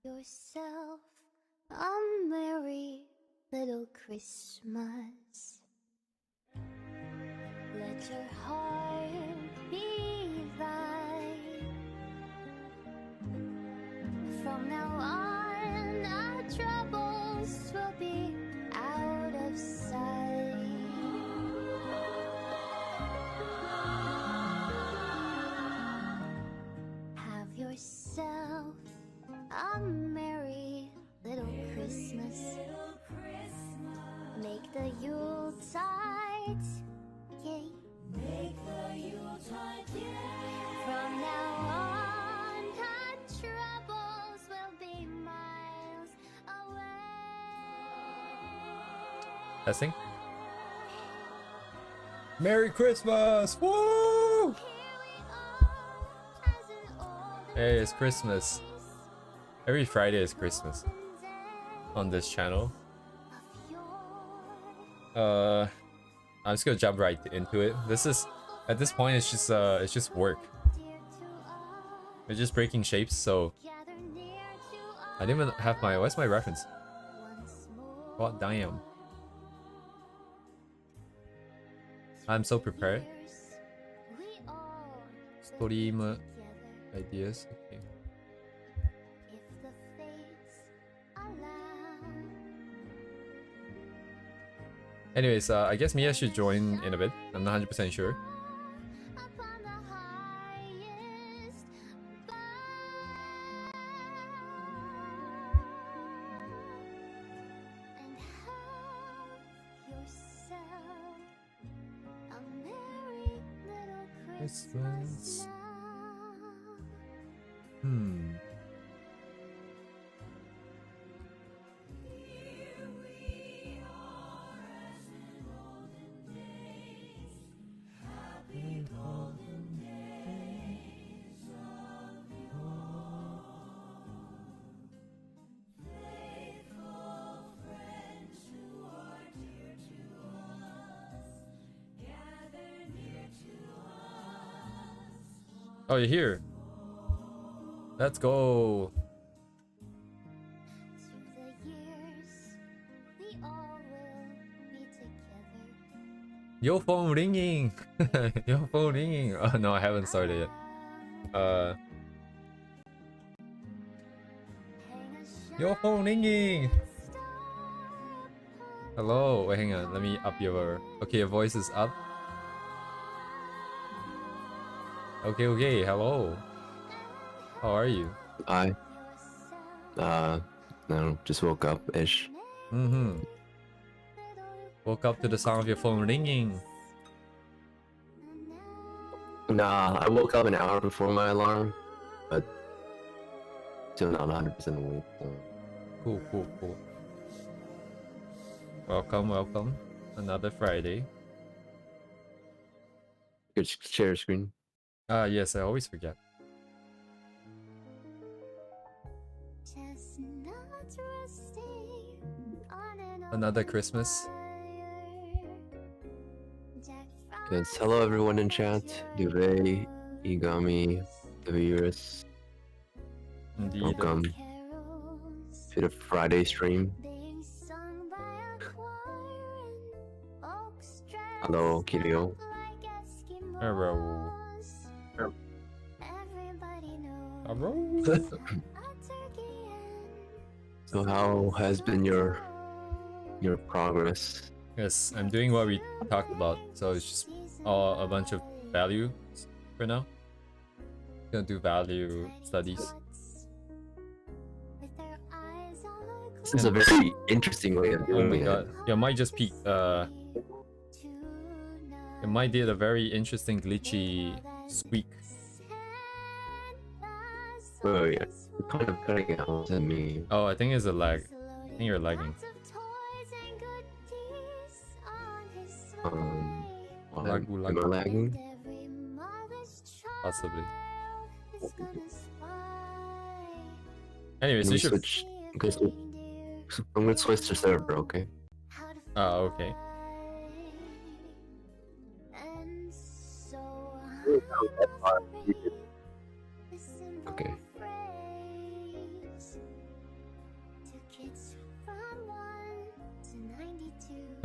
yourself a merry little Christmas. Let your heart be light. From now on, our troubles will be out of sight. Have yourself a merry little Christmas. Make the Yuletide gay. Make the Yuletide gay. From now on, our troubles will be miles away. Testing. Merry Christmas! Woo! Hey, it's Christmas. Every Friday is Christmas on this channel. I'm just gonna jump right into it. This is, at this point, it's just work. We're just breaking shapes, so I didn't even have my, what's my reference? God damn. I'm so prepared. Stream ideas. Okay. Anyways, I guess Mia should join in a bit. I'm not 100% sure. Christmas. Oh, you're here. Let's go. Your phone ringing. Your phone ringing. Oh no, I haven't started yet. Your phone ringing. Hello. Wait, hang on. Let me up your. Okay, your voice is up. Okay, okay, hello. How are you? I no, just woke up-ish. Woke up to the sound of your phone ringing. Nah, I woke up an hour before my alarm, but still not 100% awake. So. Cool, cool, cool. Welcome, welcome. Another Friday. Good share screen. Yes, I always forget. Another Christmas. Yes, hello everyone in chat. Duvet, Igami, the viewers. Indeed. Welcome to the Friday stream. Hello, Kiryu. Hello. Hello. So how has been your progress? Yes, I'm doing what we talked about. So it's just all a bunch of value for now. Gonna do value studies. This is a very interesting way of doing it. Oh my god. Your mic just peaked. Your mic did a very interesting glitchy squeak. Oh yeah, you're kind of cutting out to me. Oh, I think it's a lag. I think you're lagging. Am I lagging? Possibly. Anyways, you should switch. I'm gonna switch to server, okay? Oh, okay. Okay.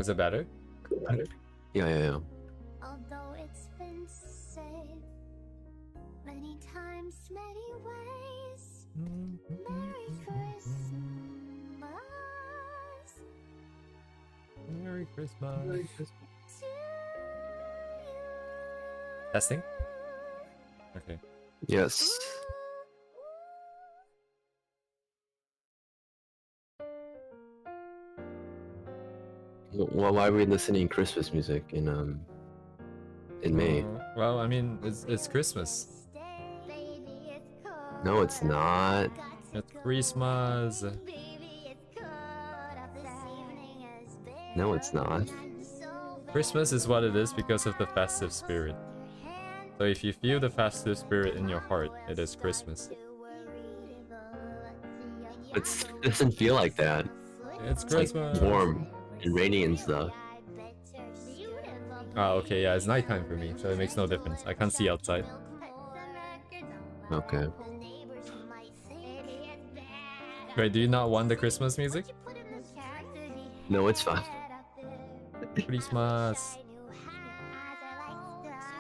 Was it better? Yeah. Although it's been said many times, many ways. Merry Christmas. Merry Christmas. Merry Christmas. To you. Testing? Okay. Yes. Well, why are we listening Christmas music in May? Well, I mean, it's Christmas. No, it's not. It's Christmas. No, it's not. Christmas is what it is because of the festive spirit. So if you feel the festive spirit in your heart, it is Christmas. It doesn't feel like that. It's It's like Christmas. warm and rainy and stuff. Ah, okay, yeah, it's nighttime for me, so it makes no difference. I can't see outside. Okay. Wait, do you not want the Christmas music? No, it's fine. Christmas.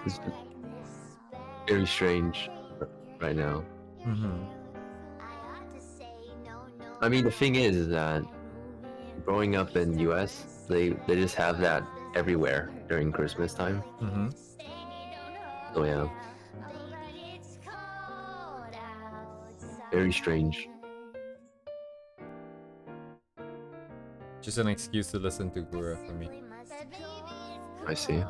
It's very strange right now. I mean, the thing is that growing up in US, they just have that everywhere during Christmas time. So yeah, very strange. Just an excuse to listen to Gura for me. I see.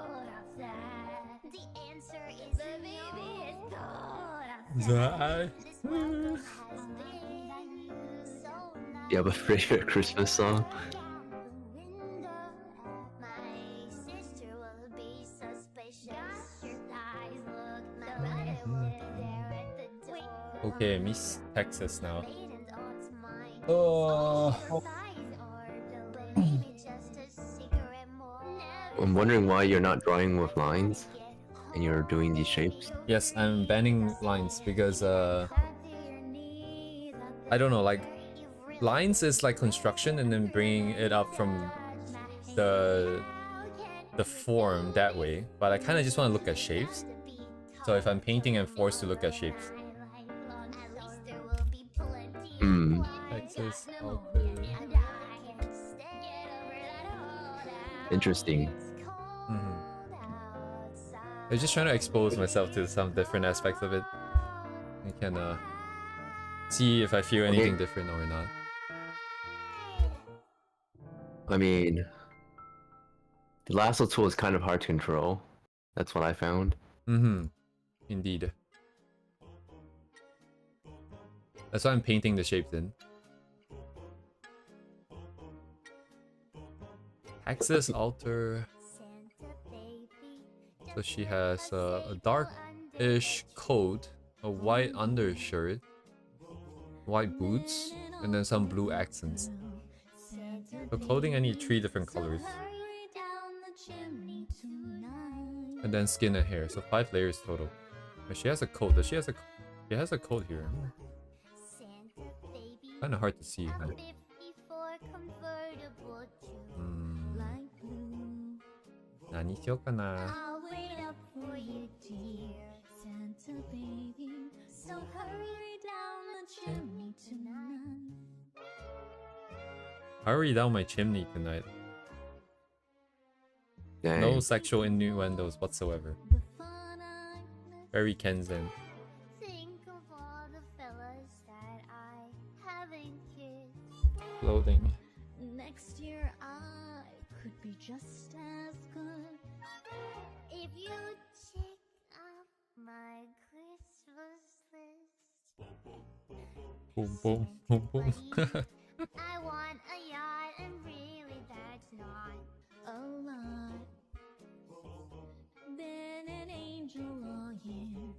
You have a favorite Christmas song? Okay, Miss Texas now. Oh. I'm wondering why you're not drawing with lines and you're doing these shapes. Yes, I'm banning lines because I don't know, like lines is like construction and then bringing it up from the form that way, but I kind of just want to look at shapes. So if I'm painting, I'm forced to look at shapes. Texas, okay. Interesting. I'm just trying to expose myself to some different aspects of it. I can see if I feel anything different or not. I mean, the lasso tool is kind of hard to control. That's what I found. Indeed. That's why I'm painting the shapes in. Axis altar. So she has a dark-ish coat, a white undershirt, white boots, and then some blue accents. For clothing, I need 3 different colors. And then skin and hair, so 5 layers total. But she has a coat. Does she has a? She has a coat here. Kind of hard to see. Huh? Nani shiyokana? Hurry down my chimney tonight. Dang. No sexual innuendos whatsoever. Very Kenzen. Clothing. Next year I could be just as good if you check out my Christmas list. Boom, boom, boom, boom. I want a yacht, and really that's not a lot. Been an angel all year,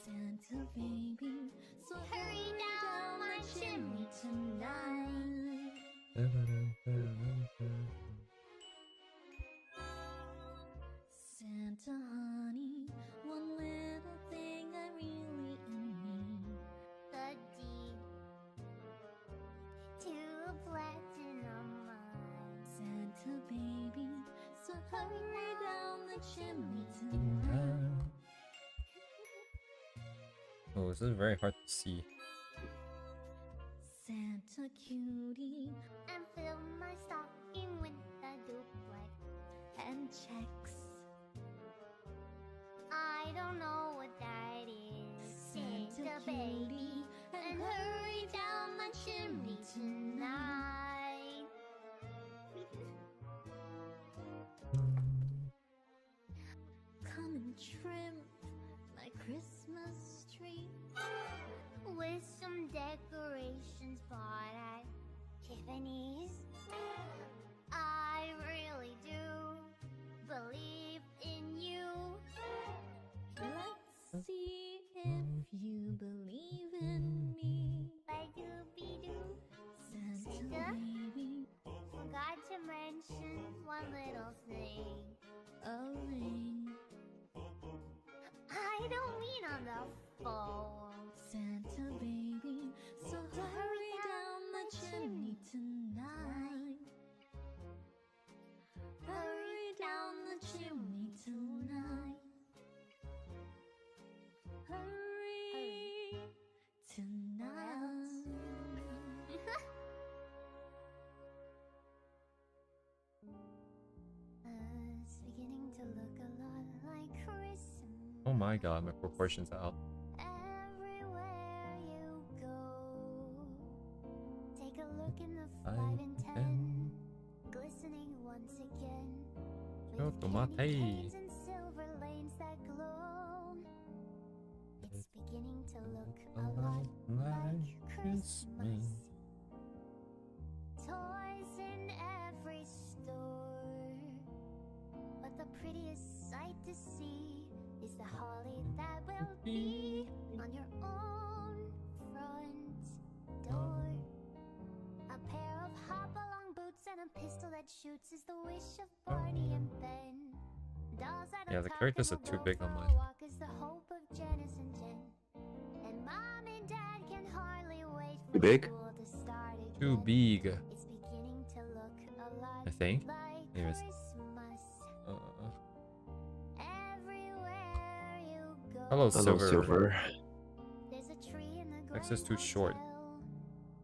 Santa baby, so hurry down my chimney tonight. Santa honey, one little thing I really need. The deed to Hurry down the chimney tonight. Oh, this is very hard to see. Santa cutie, and fill my stocking with a duplex and checks. I don't know what that is. Santa baby, and hurry down the chimney tonight. Come and trim my Christmas tree with some decorations bought at Tiffany's. I really do believe in you. Let's see if you believe in me. Ba-doo-be-doo. Santa baby, forgot to mention one little thing. A ring. I don't mean on the phone. Santa baby, so hurry down the chimney tonight. Hurry down the chimney tonight. Hurry tonight. It's beginning to look a lot like Christmas. Oh my god, my proportions are out. Everywhere you go, take a look in the 5 5 and 10, and glistening once again, Yo, with tomate. candy canes and silver lanes that glow. It's beginning to look a lot like Christmas. Toys in every store, but the prettiest sight to see is the holly that will be on your own front door. A pair of hop-along boots and a pistol that shoots is the wish of Barney and Ben. Dolls that'll Yeah, the talk characters and are too will big go on for a mine. walk is the hope of Janice and Jen. And Mom and Dad can hardly wait for Too big? school to start again. Too big, It's beginning to look a lot I think. like Anyways. Christmas. Everywhere you go. Hello, Hello, Silver. Silver. There's a tree in the X is Gray too short. Motel,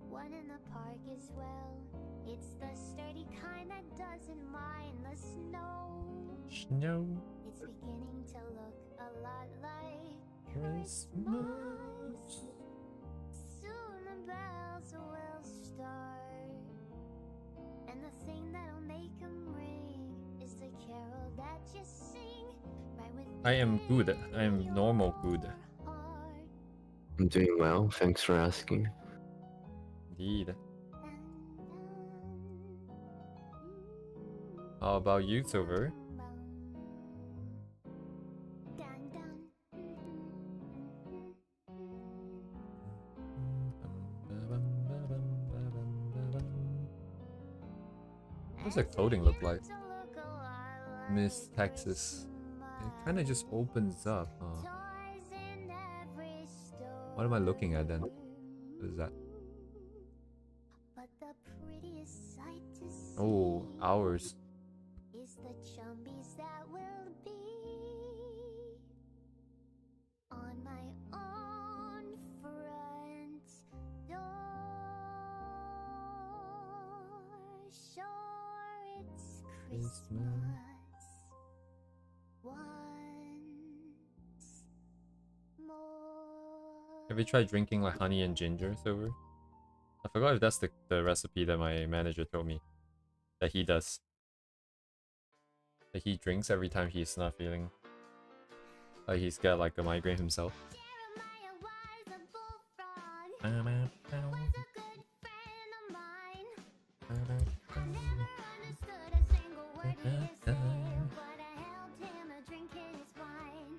one in the park as well. It's the sturdy kind that doesn't mind the snow. Snow It's beginning to look a lot like Christmas. Christmas. Soon the bells will start, and the thing that'll make 'em ring is the carol that you sing right within I am good. I am normal good. your heart. I'm doing well. Thanks for asking. Indeed. Dun, How about you, Silver? dun, dun. What does the coding look like? Miss Texas. It kind of just opens up. Huh? What am I looking at then? What is that? But the prettiest sight to see Oh, hours. is the chumbies that will be on my own front door. Sure, it's Christmas once more. Have you tried drinking like honey and ginger, Silver? I forgot if that's the recipe that my manager told me that he does. That he drinks every time he's not feeling like he's got like a migraine himself. Jeremiah was a bullfrog, I was a good friend of mine. I never understood a single word he said, but I helped him to drink his wine.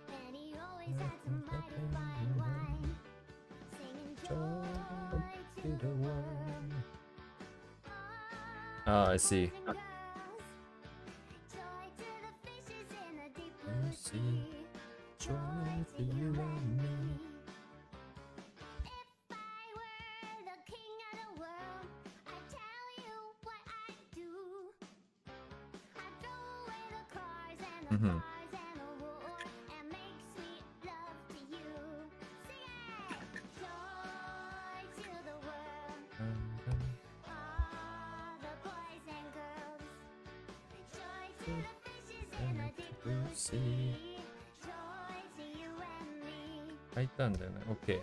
And he always had some mighty fine wine, singing joy to the world. Oh, I see. Boys and girls, joy to the fishes in the deep blue You see, sea. joy to you and me. If I were the king of the world, I'd tell you what I'd do. I'd throw Mm-hmm.入ったんだよね。OK。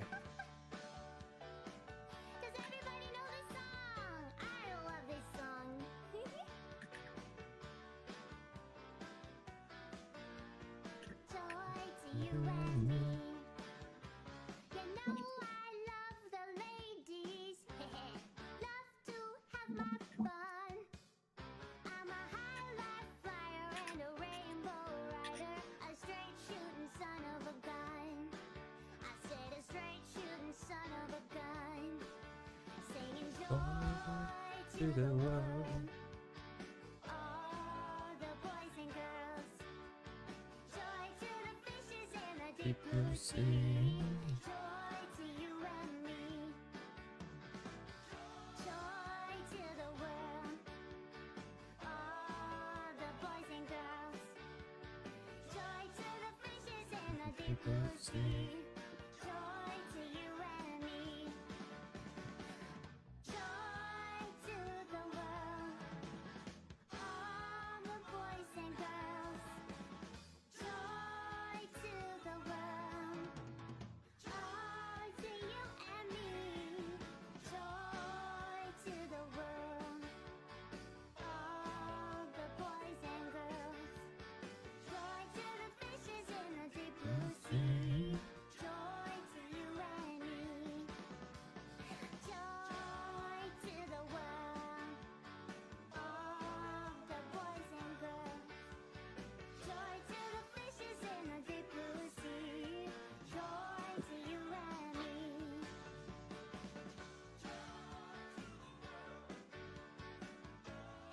To the world. All the boys and girls. Joy to the fishes in the Deep deep blue blue sea. sea. Joy to you and me. Joy to the world. All the boys and girls. Joy to the fishes in the deep blue sea. Joy to you and me. Joy to the world. All the boys and girls. Joy to the world. Joy to you and me. Joy to the world. All the boys and girls. Joy to the fishes in the deep blue sea. Joy to you and me. Joy to the world. All the boys and girls. Joy to the fishes in the deep blue sea. Joy to you and me.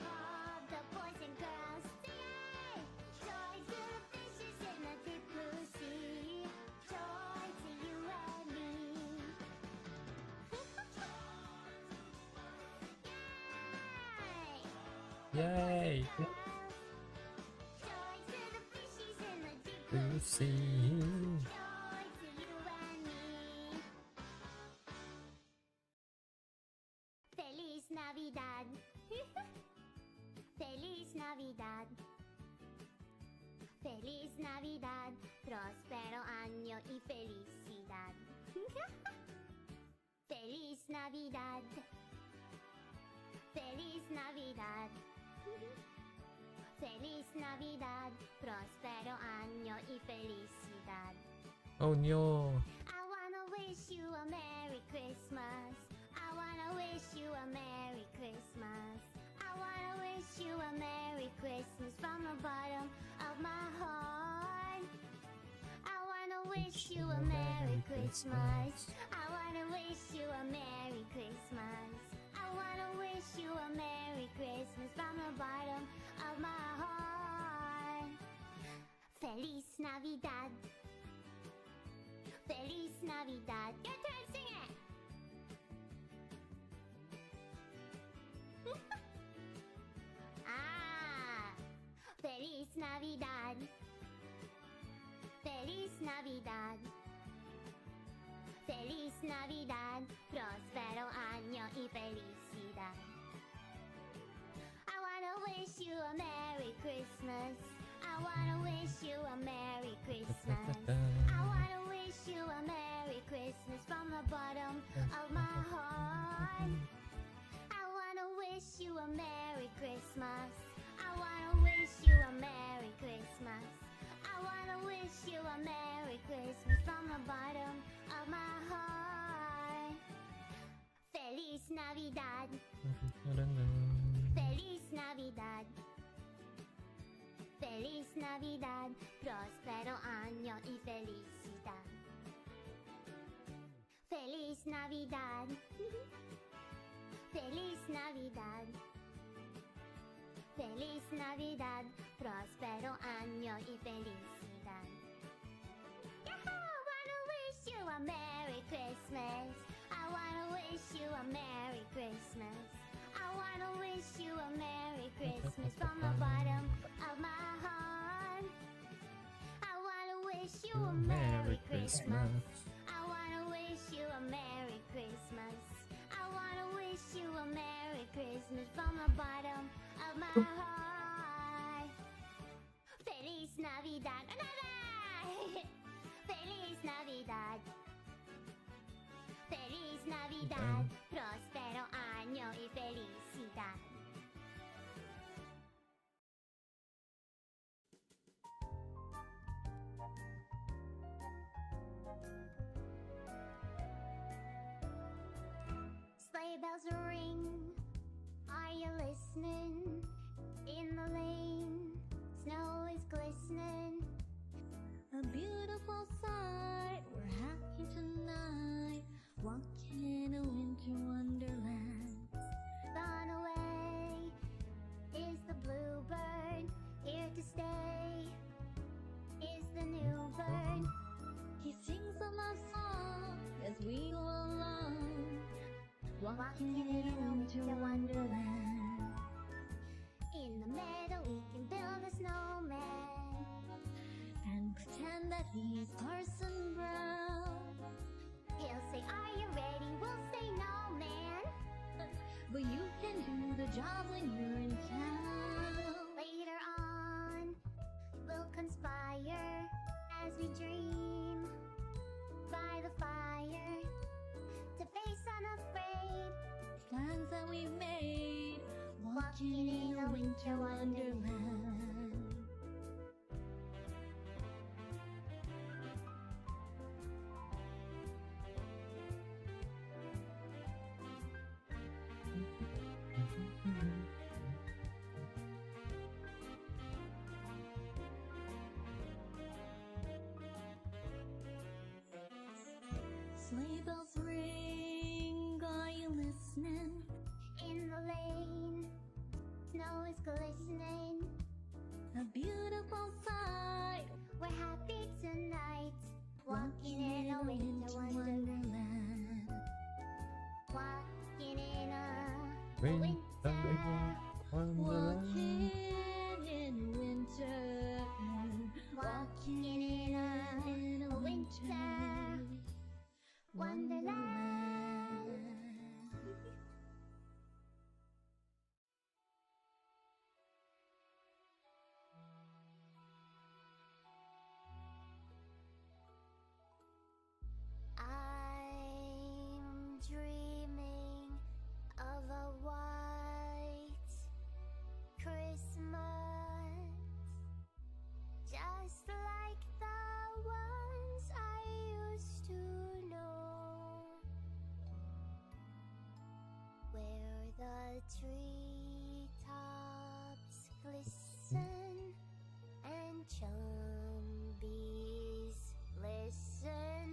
All the boys and girls, sing! Joy to the fishes in the deep blue sea. Joy to you and me. Yay! Yay! Joy to the fishes in the deep Blue blue sea. Joy to you and me. Feliz Navidad. Feliz Navidad. Feliz Navidad. Próspero año y felicidad. Feliz Navidad. Feliz Navidad. Feliz Navidad. Próspero año y felicidad. Oh no. I wanna wish you a Merry Christmas. I wanna wish you a Merry Christmas. I wanna wish you a Merry Christmas from the bottom of my heart. I wanna wish you a Merry Christmas. I wanna wish you a Merry Christmas. I wanna wish you a Merry Christmas from the bottom of my heart. Feliz Navidad. Feliz Navidad. Your turn, sing it. Ah, Feliz Navidad. Feliz Navidad. Feliz Navidad. Próspero año y felicidad. I wanna wish you a Merry Christmas. I wanna wish you a Merry Christmas. I wanna wish you a Merry Christmas from the bottom of my heart. I wanna wish you a Merry Christmas. I wanna wish you a Merry Christmas. I wanna wish you a Merry Christmas from the bottom of my heart. Feliz Navidad. Feliz Navidad. Feliz Navidad. Próspero año y felicidad. Feliz Navidad. Feliz Navidad. Feliz Navidad. Próspero año y felicidad. Yahoo! Wanna wish you a Merry Christmas. I wanna wish you a Merry Christmas. I wanna wish you a Merry Christmas from the bottom of my heart. you a Merry Christmas. I wanna wish you a Merry Christmas. I wanna wish you a Merry Christmas from the bottom of my heart. Feliz Navidad. Feliz Navidad. Feliz Navidad. Próspero año y felicidad. Sleigh bells ring, are you listening? In the lane, snow is glistening. A beautiful sight, we're happy tonight, walking in a winter wonderland. Gone away is the bluebird, here to stay is the new bird. He sings a love song as we go along, walking in a winter wonderland. In the meadow we can build a snowman and pretend that he's Parson Brown. He'll say, are you ready? We'll say, no, man. But you can do the job when you're in town. Later on, we'll conspire as we dream by the fire to face unafraid plans that we've made, walking in a winter wonderland. Sleigh bells ring, are you listening? In the lane, snow is glistening. A beautiful sight, we're happy tonight, walking in a winter wonderland. Walking in a winter wonderland. Walking in winter, walking in a winter wonderland. I'm dreaming of a white Christmas, just like the ones I used to know, where the treetops glisten and chumbees listen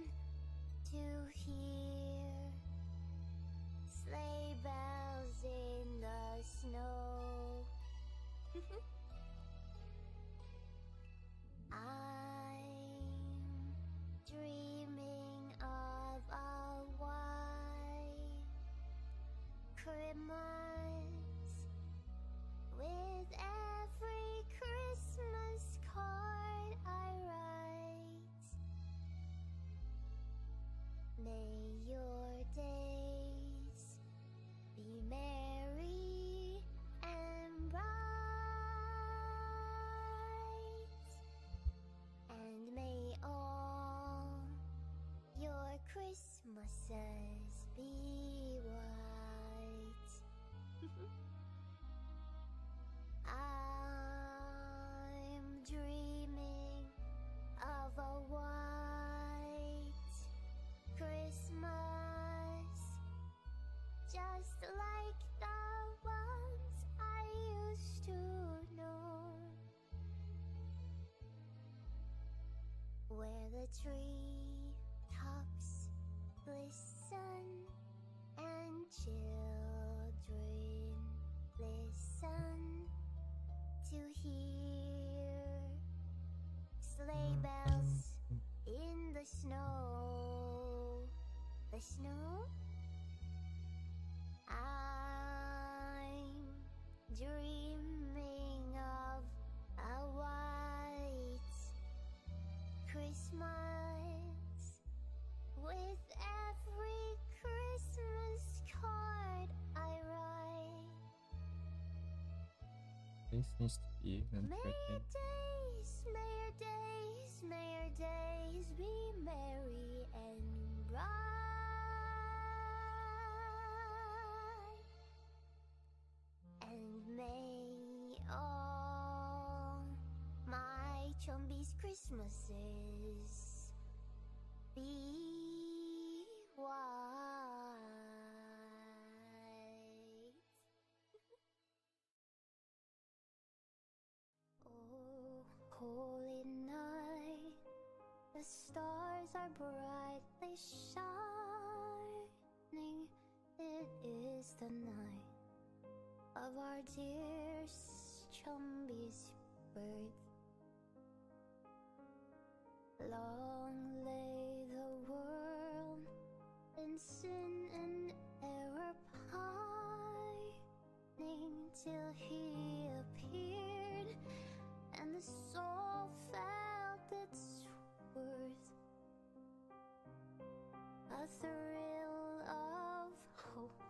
to hear sleigh bells in the snow. I'm dreaming of a white Christmas with every Christmas card I write. May your days be merry and bright, and may all your Christmases be white. I'm dreaming of a white Christmas, just like the ones I used to know, where the tree tops glisten and children listen to hear sleigh bells in the snow. The snow? I'm dreaming of a white Christmas, smiles with every Christmas card I write. This needs to be May your interesting. days, may your days, may your days be merry and bright. And may all my chumbies' Christmases be white. Oh, holy night, the stars are brightly shining. It is the night of our dear chumbies' birth. Long lay the world in sin and error pining till he appeared and the soul felt its worth. A thrill of hope,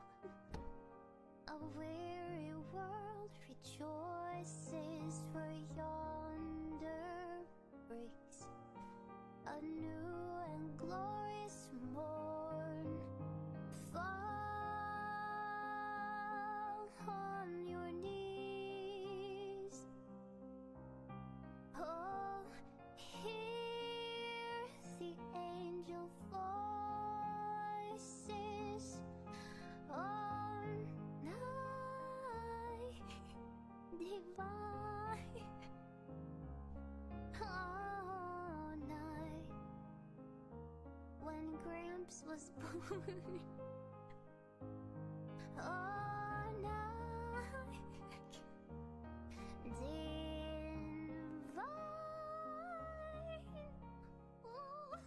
a weary world rejoices, for yonder breaks a new and glorious morn. Fall on your knees. Oh, hear the angel voices all night divine. All night when Gramps was born. All night divine. Ooh.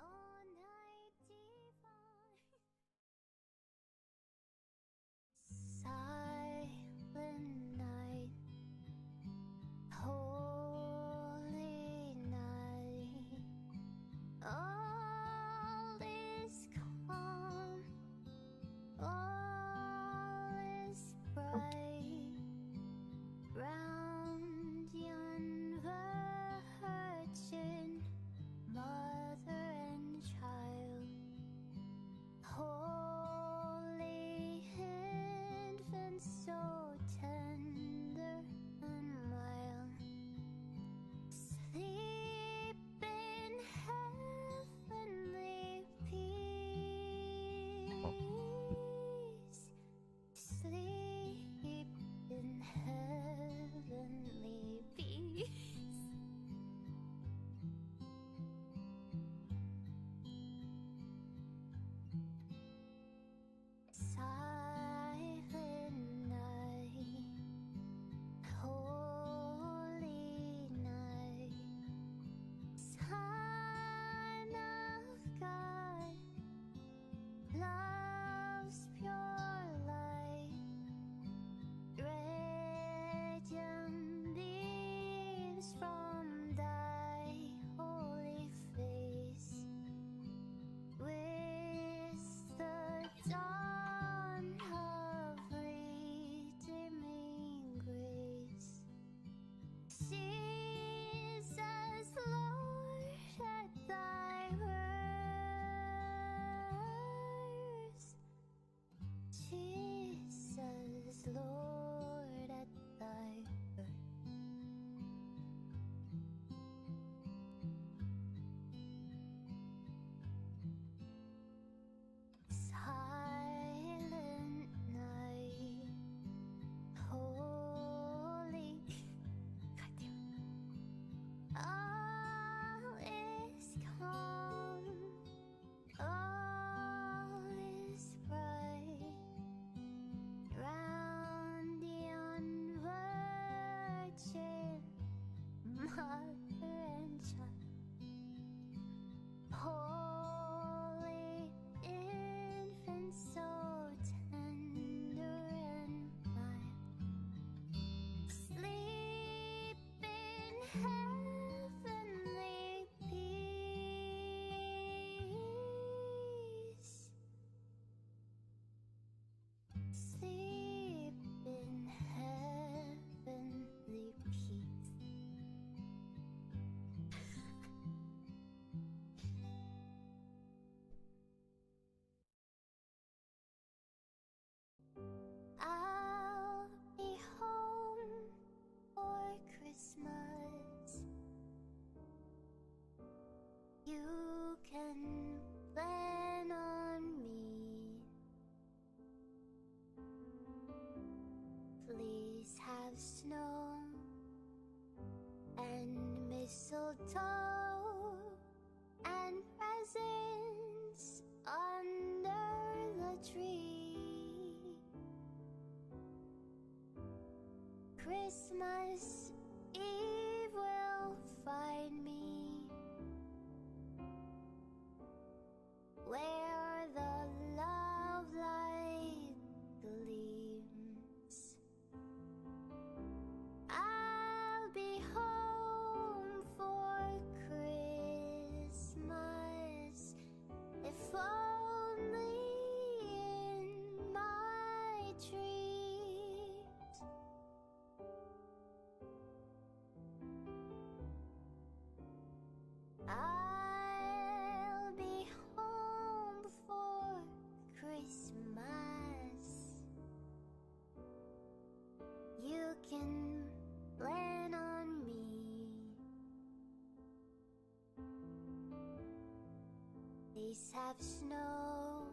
All night divine. Silent night, holy night, all is calm, all is bright round yon virgin, mother and child. Holy infant, so tender and mild, sleep in heavenly peace. Sleep in heavenly peace. Silent night, holy night, Son of God, love's pure light, radiant beams from thy holy face. With the dawn of redeeming grace, Jesus, Lord, at thy birth. Jesus, Lord, at thy birth. Silent night, holy. Goddamn. All is calm, all is bright round yon virgin, mother and child. Holy infant, so tender and mild, sleep in heavenly You can plan on me. Please have snow and mistletoe and presents under the tree. Christmas Eve will find me where the love light gleams. I'll be home for Christmas, if only in my dreams. I'll be home for Christmas. You can plan on me. Please have snow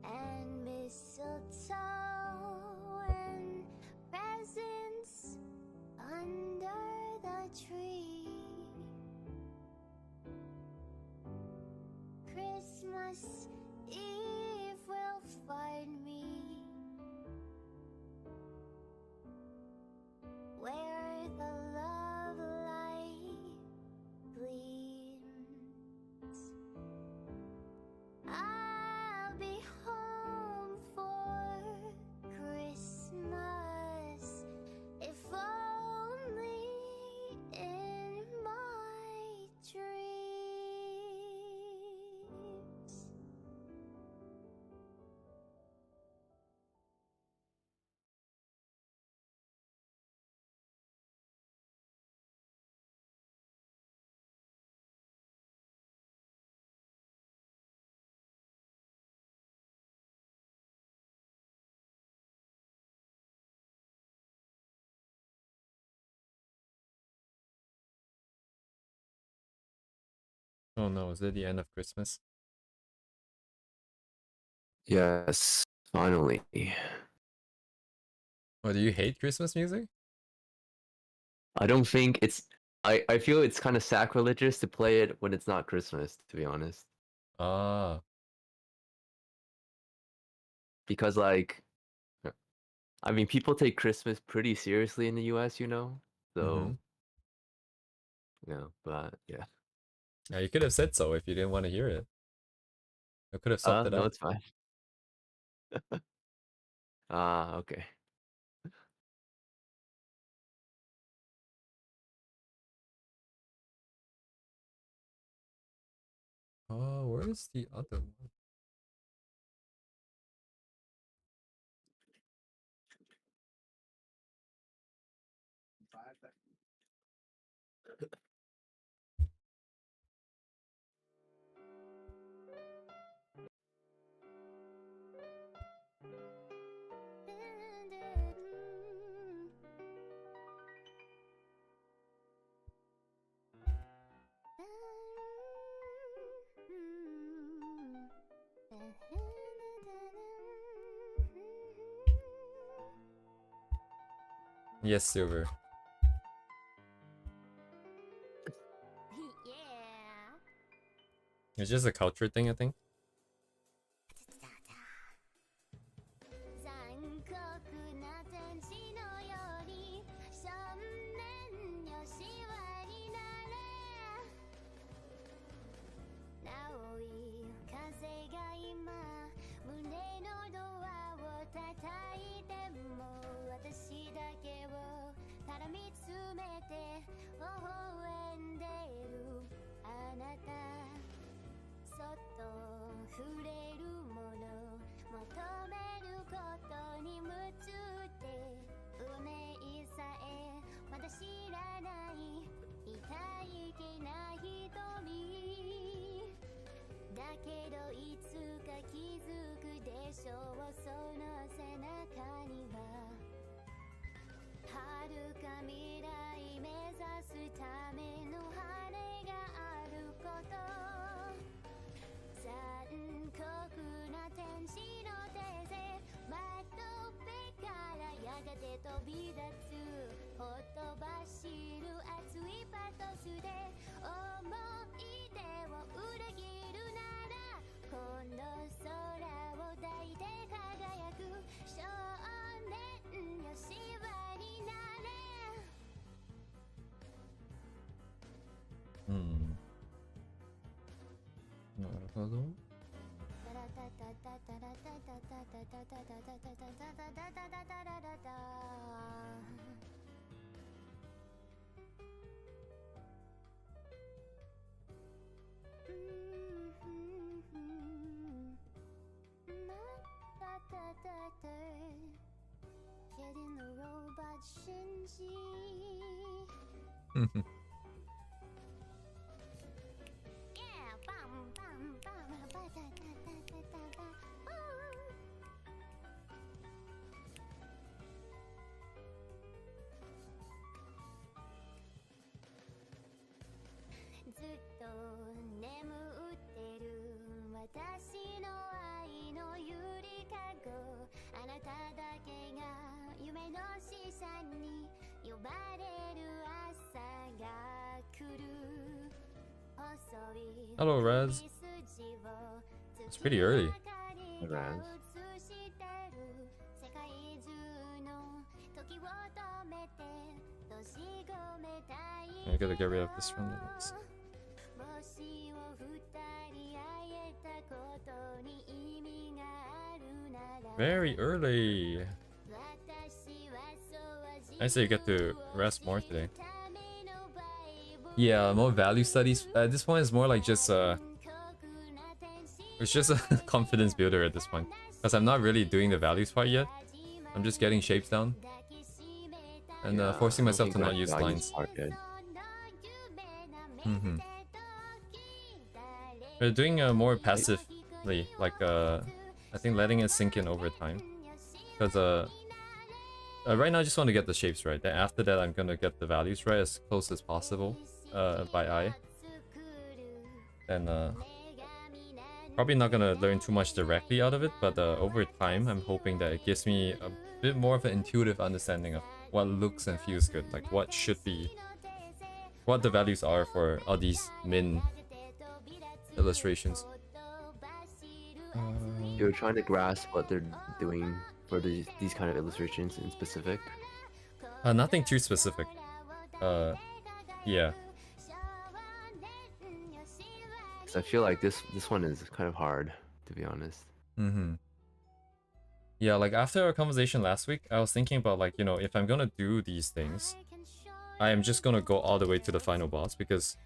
and mistletoe and presents under the tree. Christmas Eve will find me where the love light gleams. I'll be home for Christmas, if only in my dreams. Oh no, is it the end of Christmas? Yes, finally. Oh, do you hate Christmas music? I don't think it's. I feel it's kind of sacrilegious to play it when it's not Christmas, to be honest. Ah, Because, like, I mean, people take Christmas pretty seriously in the US, you know? So, yeah, but yeah. yeah, you could have said so if you didn't want to hear it. I could have swapped it No, up. it's fine. Ah, okay. Oh, where is the other one? Yes, Silver. Yeah. It's just a culture thing, I think. 残酷な天使のように少年よしわになれ青い風が今胸のドアを叩いても私だけをただ見つめて微笑んでるあなたそっと触れるもの求めることに夢中で運命さえまだ知らない痛いけな瞳だけどいつか気づくでしょうその背中には遥か未来目指すための羽があるなるほど。Getting the robot Shinji. Yeah, bum bum bum, ba da da da da da da. Zutto nemu utteru watashi no ai no yuri kago. Anata dake ga yume no shishan ni yobareru asa ga kuru. Hello, Raz. It's pretty early. Raz. I gotta get rid of this from the list. Very early. I say you get to rest more today. Yeah, more value studies. At this point, it's more like just it's just a confidence builder at this point, because I'm not really doing the values part yet. I'm just getting shapes down and forcing myself to not use lines. We're doing more passively, like I think letting it sink in over time, because right now I just want to get the shapes right. Then after that, I'm gonna get the values right as close as possible by eye. And probably not gonna learn too much directly out of it, but over time, I'm hoping that it gives me a bit more of an intuitive understanding of what looks and feels good, like what should be, what the values are for all these min illustrations. You're trying to grasp what they're doing for these kind of illustrations in specific? Nothing too specific. Yeah. I feel like this one is kind of hard, to be honest. Yeah, like after our conversation last week, I was thinking about, like, you know, if I'm gonna do these things, I am just gonna go all the way to the final boss, because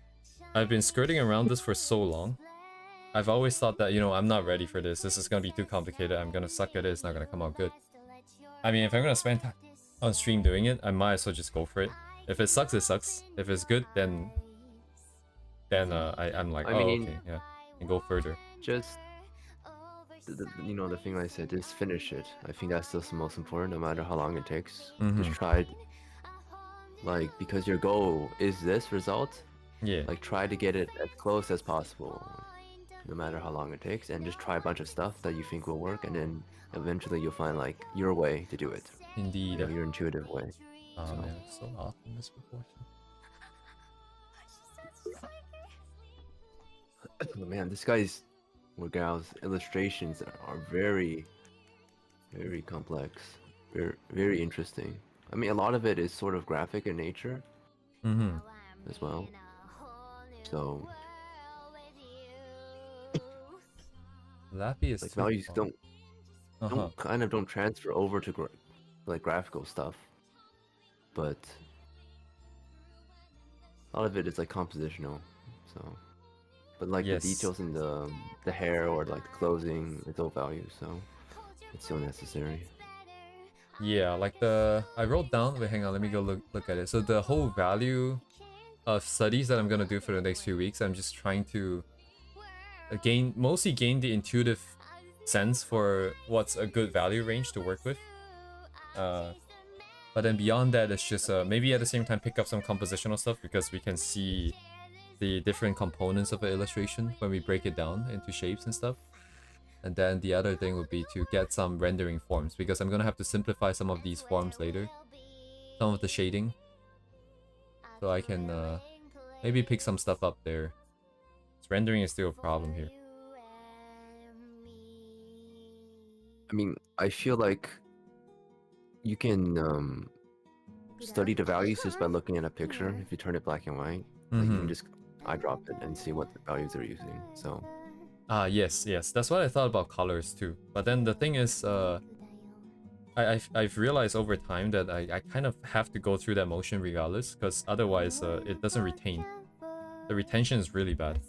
I've been skirting around this for so long. I've always thought that, you know, I'm not ready for this. This is gonna be too complicated. I'm gonna suck at it. It's not gonna come out good. I mean, if I'm gonna spend time on stream doing it, I might as well just go for it. If it sucks, it sucks. If it's good, then I'm like, oh, okay, yeah, and go further. Just, you know, the thing I said, just finish it. I think that's just the most important, no matter how long it takes. Just try, like, because your goal is this result. Yeah. Like, try to get it as close as possible, no matter how long it takes, and just try a bunch of stuff that you think will work, and then eventually you'll find, like, your way to do it. Indeed. You know, your intuitive way. Oh man, it's so off in this proportion. Man, this guy's or gal's illustrations are very, very complex, very interesting. I mean, a lot of it is sort of graphic in nature, as well. So, Lappy is like, values don't transfer over to like graphical stuff, but a lot of it is like compositional. So. But like the details in the hair or like the clothing, it's all value, so it's still necessary. Yeah, like I wrote down. Wait, hang on, let me go look at it. So the whole value of studies that I'm gonna do for the next few weeks, I'm just trying to mostly gain the intuitive sense for what's a good value range to work with. But then beyond that, it's just maybe at the same time pick up some compositional stuff, because we can see the different components of an illustration when we break it down into shapes and stuff. And then the other thing would be to get some rendering forms, because I'm gonna have to simplify some of these forms later. Some of the shading. So I can maybe pick some stuff up there. Rendering is still a problem here. I mean, I feel like you can study the values just by looking at a picture. If you turn it black and white, like you can just eyedrop it and see what the values they're using. So. Yes, that's what I thought about colors too. But then the thing is, I've realized over time that I kind of have to go through that motion regardless, because otherwise it doesn't retain. The retention is really bad.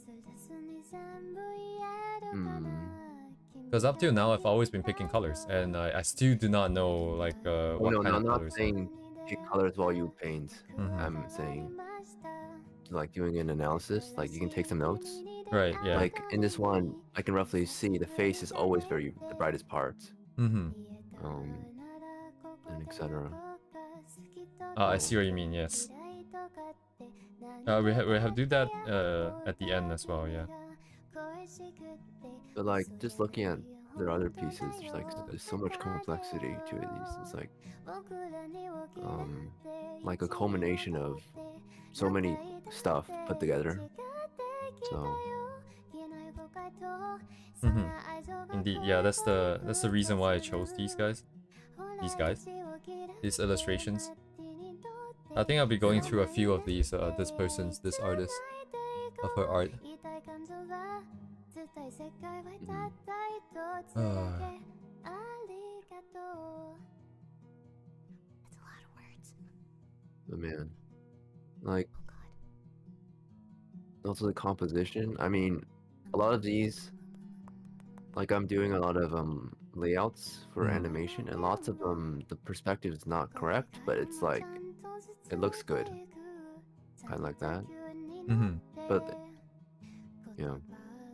Because up till now I've always been picking colors, and I still do not know like what kind of I'm not colors. saying pick colors while you paint. I'm saying like doing an analysis. Like you can take some notes. Right. Yeah. Like in this one, I can roughly see the face is always the brightest part. And etc. I see what you mean. Yes. We have do that at the end as well. Yeah. But like just looking at their other pieces, there's so much complexity to it. It's like a culmination of so many stuff put together. So. Indeed, yeah. That's the reason why I chose these guys. These illustrations. I think I'll be going through a few of these. This artist, of her art. Oh man, like also the composition. I mean, a lot of these, like I'm doing a lot of layouts for animation, and lots of them the perspective is not correct, but it's like it looks good, kind of like that. But yeah,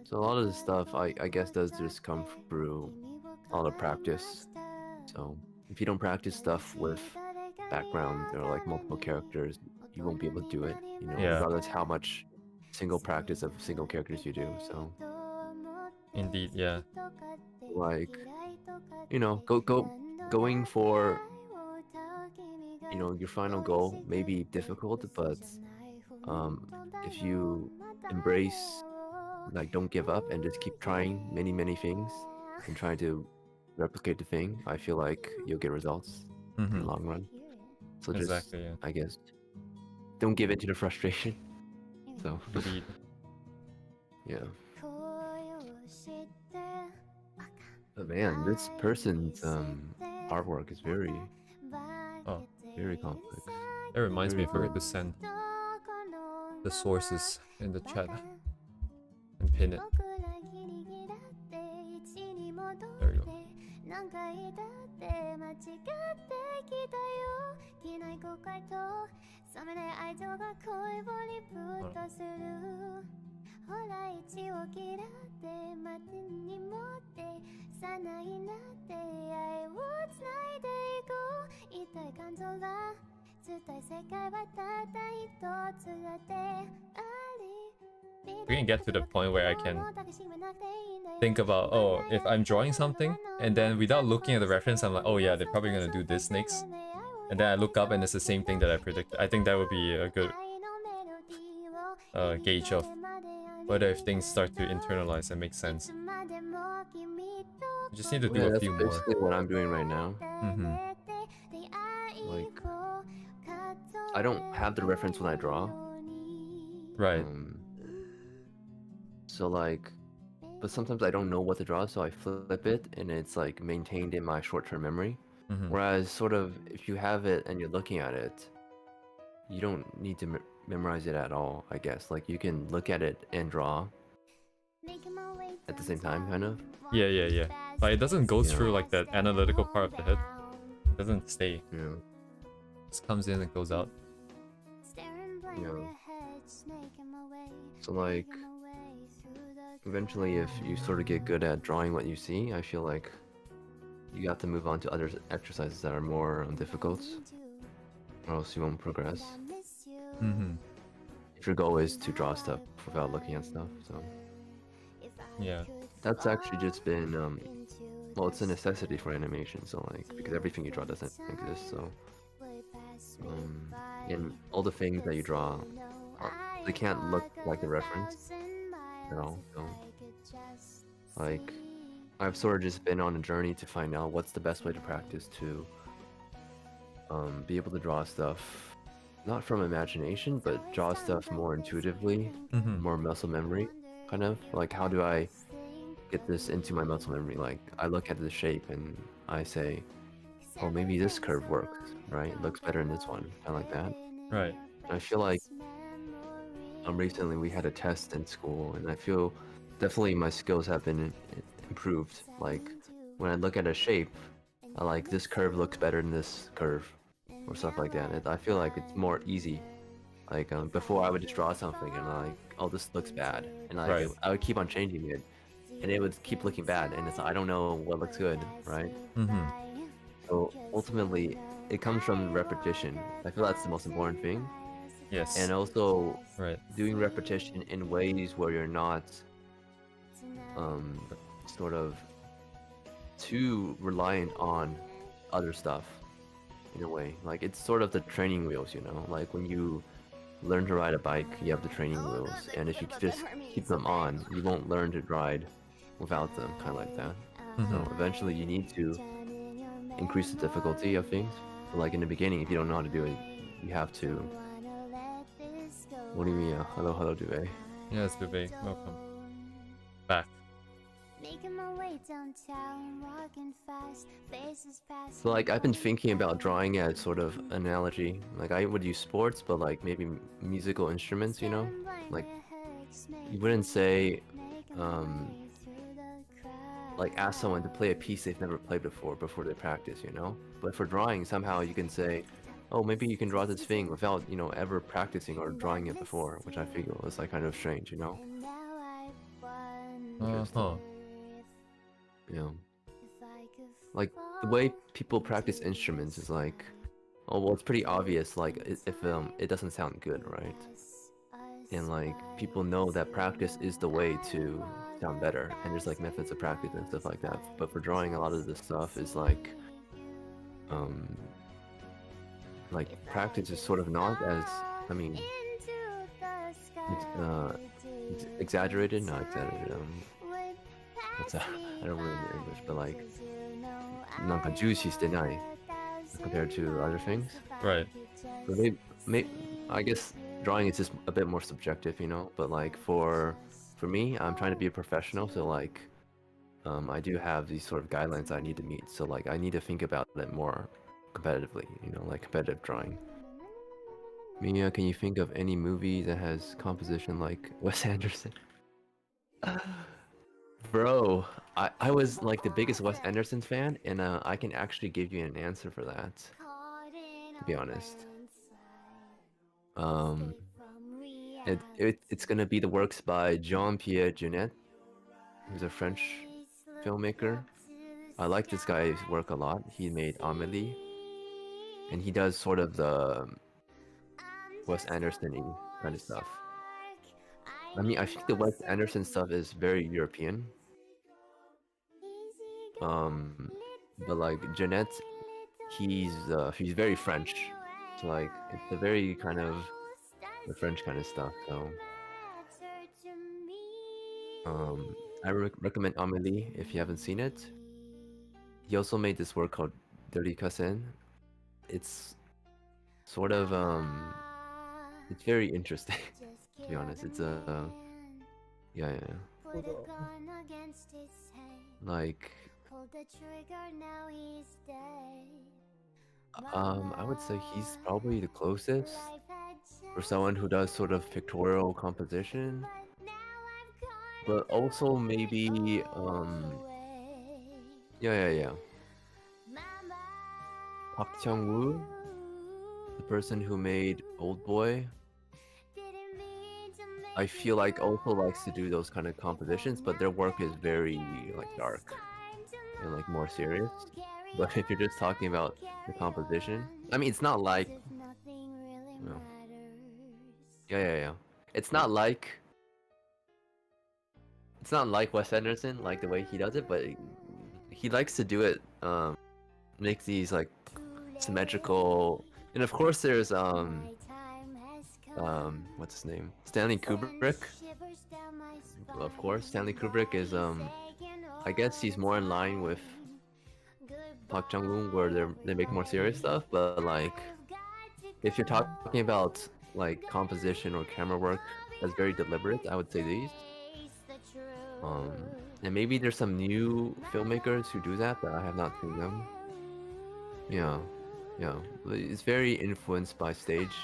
so a lot of the stuff I guess does just come through a lot of practice. So if you don't practice stuff with background or like multiple characters, you won't be able to do it. You know, regardless how much single practice of single characters you do. So indeed, yeah. Like, you know, going for, you know, your final goal may be difficult, but if you embrace, like, don't give up and just keep trying many things and try to replicate the thing, I feel like you'll get results in the long run. So just, I guess, don't give in to the frustration. So, indeed. Yeah. But man, this person's artwork is very complex. That reminds me, I forgot to send the sources in the chat and pin it. There we go. We can get to the point where I can think about, oh, if I'm drawing something and then without looking at the reference, I'm like, oh yeah, they're probably gonna do this next, and then I look up and it's the same thing that I predicted. I think that would be a good gauge of whether if things start to internalize and make sense. You just need to do a few more. That's basically what I'm doing right now. Like, I don't have the reference when I draw. Right. So like, but sometimes I don't know what to draw, so I flip it and it's like maintained in my short-term memory. Whereas sort of if you have it and you're looking at it, you don't need to memorize it at all, I guess. Like you can look at it and draw at the same time, kind of. Yeah. But it doesn't go through like that analytical part of the head. It doesn't stay. Yeah. It just comes in and goes out. Yeah. So like, eventually if you sort of get good at drawing what you see, I feel like you have to move on to other exercises that are more difficult, or else you won't progress. if your goal is to draw stuff without looking at stuff. So Yeah. that's actually just been well, it's a necessity for animation. So like because everything you draw doesn't exist. So and all the things that you draw, they can't look like the reference at all. So like I've sort of just been on a journey to find out what's the best way to practice to be able to draw stuff not from imagination, but draw stuff more intuitively, more muscle memory, kind of. Like, how do I get this into my muscle memory? Like, I look at the shape and I say, oh, maybe this curve works, right? It looks better in this one, kind of like that. Right. I feel like recently we had a test in school, and I feel definitely my skills have been improved. Like, when I look at a shape, I like this curve looks better than this curve, or stuff like that. I feel like it's more easy. Like before, I would just draw something and like, oh, this looks bad, and like Right. I would keep on changing it, and it would keep looking bad, and it's I don't know what looks good, right? So ultimately, it comes from repetition. I feel that's the most important thing, Yes. and also Right. doing repetition in ways where you're not sort of too reliant on other stuff. In a way, like it's sort of the training wheels, you know, like when you learn to ride a bike, you have the training wheels, and if you just keep them on, you won't learn to ride without them, kind of like that. So eventually you need to increase the difficulty of things. So like in the beginning, if you don't know how to do it, you have to. What do you mean? Hello, Duvet. Yes, Bebe. Welcome back. So like I've been thinking about drawing as sort of analogy. Like I would use sports, but like maybe musical instruments, you know? Like you wouldn't say like ask someone to play a piece they've never played before they practice, you know? But for drawing, somehow you can say, oh, maybe you can draw this thing without, you know, ever practicing or drawing it before, which I feel is like kind of strange, you know? Yeah. Like the way people practice instruments is like, oh well, it's pretty obvious. Like if it doesn't sound good, right? And like people know that practice is the way to sound better, and there's like methods of practice and stuff like that. But for drawing, a lot of this stuff is like practice is sort of not as, I mean, it's exaggerated, not exaggerated. What's that? I don't really know English, but like, なんか重視してない compared to other things. Right. So I guess drawing is just a bit more subjective, you know. But like for me, I'm trying to be a professional, so like, I do have these sort of guidelines I need to meet. So like, I need to think about it more competitively, you know, like competitive drawing. Mia, can you think of any movie that has composition like Wes Anderson? Bro, I was like the biggest Wes Anderson fan, and I can actually give you an answer for that, to be honest. It's gonna be the works by Jean-Pierre Jeunet, who's a French filmmaker. I like this guy's work a lot. He made Amélie, and he does sort of the Wes Anderson-y kind of stuff. I mean, I think the Wes Anderson stuff is very European. But like Jeanette, he's very French. So like it's a very kind of the French kind of stuff. So I recommend Amélie if you haven't seen it. He also made this work called Dirty Cousin. It's sort of it's very interesting to be honest. It's yeah. Like I would say he's probably the closest for someone who does sort of pictorial composition, but also maybe yeah. Park Chung-woo, the person who made Old Boy, I feel like also likes to do those kind of compositions, but their work is very like dark and like more serious. But if you're just talking about the composition, I mean, it's not like, you know, yeah. it's not like Wes Anderson, like the way he does it, but he likes to do it, make these like symmetrical, and of course there's what's his name? Stanley Kubrick. Of course, Stanley Kubrick is I guess he's more in line with Park Chung-woon, where they make more serious stuff, but like if you're talking about like composition or camera work that's very deliberate, I would say these. And maybe there's some new filmmakers who do that, but I have not seen them. Yeah, yeah. It's very influenced by stage.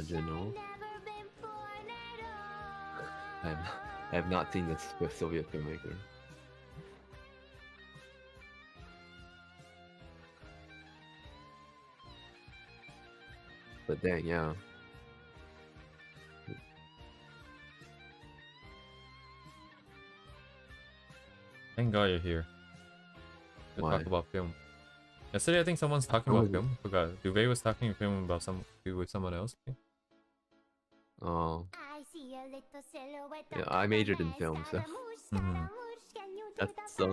General. I have not seen this with Soviet filmmaker. But then, yeah. Thank God you're here to Why? talk about film. Yesterday, I think someone's talking about film. Forgot. Duvet was talking film about with someone else. I think. Oh. Yeah, I majored in film, so that's the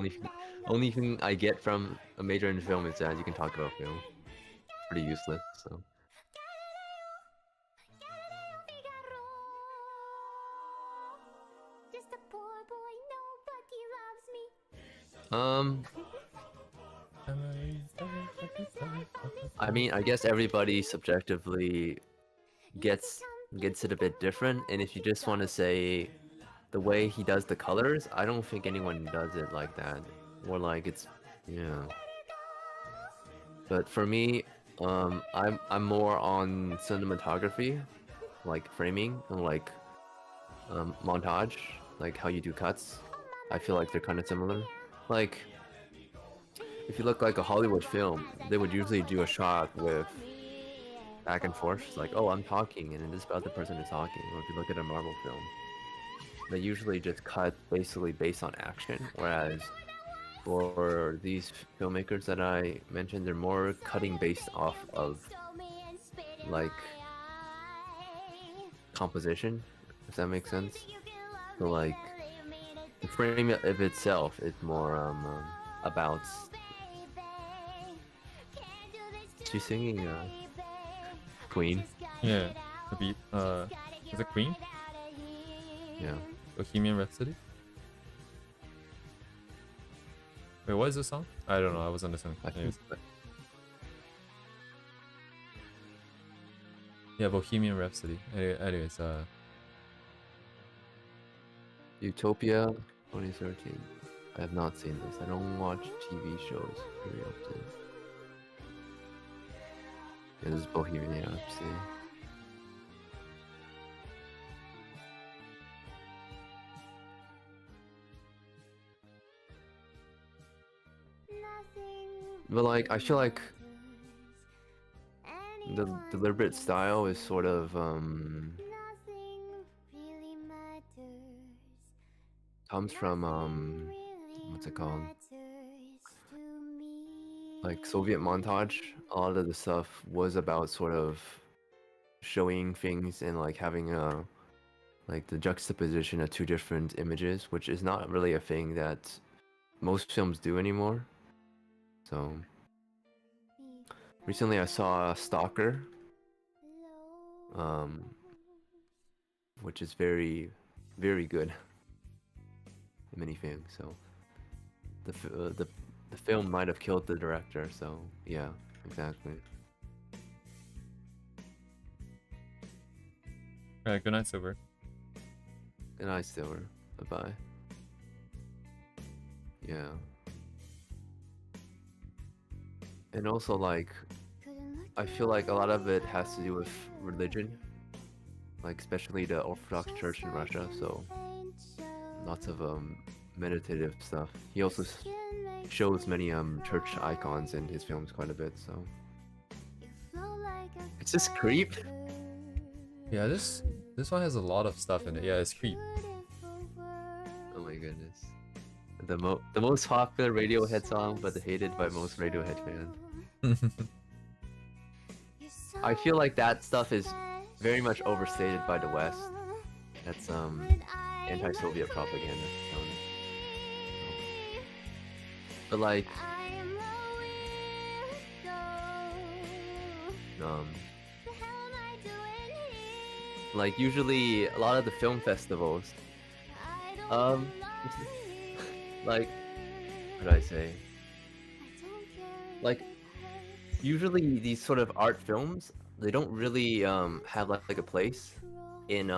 only thing I get from a major in film is that you can talk about film. Pretty useless, so. I mean, I guess everybody subjectively gets it a bit different, and if you just want to say the way he does the colors, I don't think anyone does it like that, or like it's, yeah. But for me, I'm more on cinematography, like framing and like montage, like how you do cuts. I feel like they're kind of similar. Like if you look like a Hollywood film, they would usually do a shot with back and forth, like, oh, I'm talking, and this other person is talking. Or if you look at a Marvel film, they usually just cut basically based on action, whereas for these filmmakers that I mentioned, they're more cutting based off of like composition, if that makes sense. So like the frame of itself is more about. She's singing Queen. Yeah, the beat. Is it Queen? Yeah. Bohemian Rhapsody. Wait, what is the song? I don't know. I wasn't listening. Yeah, Bohemian Rhapsody. Anyways, Utopia 2013. I have not seen this. I don't watch TV shows very often. Yeah, this is Bohemian Rhapsody. But like, I feel like the deliberate style is sort of comes from what's it called? Like Soviet montage. A lot of the stuff was about sort of showing things and like having a like the juxtaposition of two different images, which is not really a thing that most films do anymore. So recently I saw Stalker, which is very, very good minifig. So the film might have killed the director. So yeah, exactly. Alright, good night, Silver. Good night, Silver. Bye bye. Yeah. And also, like, I feel like a lot of it has to do with religion, like especially the Orthodox Church in Russia. So lots of meditative stuff. He also shows many church icons in his films quite a bit. So it's just creep. Yeah, this one has a lot of stuff in it. Yeah, it's Creep. Oh my goodness. The most popular Radiohead song, but hated by most Radiohead fans. I feel like that stuff is very much overstated by the West. That's anti-Soviet propaganda. But like like usually a lot of the film festivals like what do I say? Like usually these sort of art films, they don't really have like a place in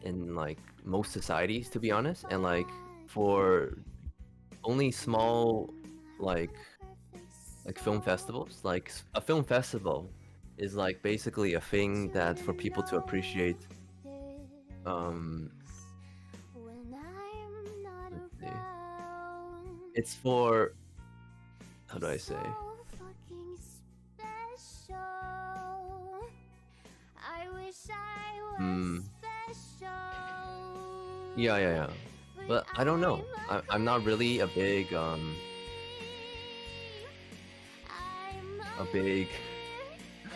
like most societies, to be honest, and like for only small like film festivals, like a film festival is like basically a thing that for people to appreciate let's see. It's for, how do I say? Yeah. But I don't know. I'm not really a big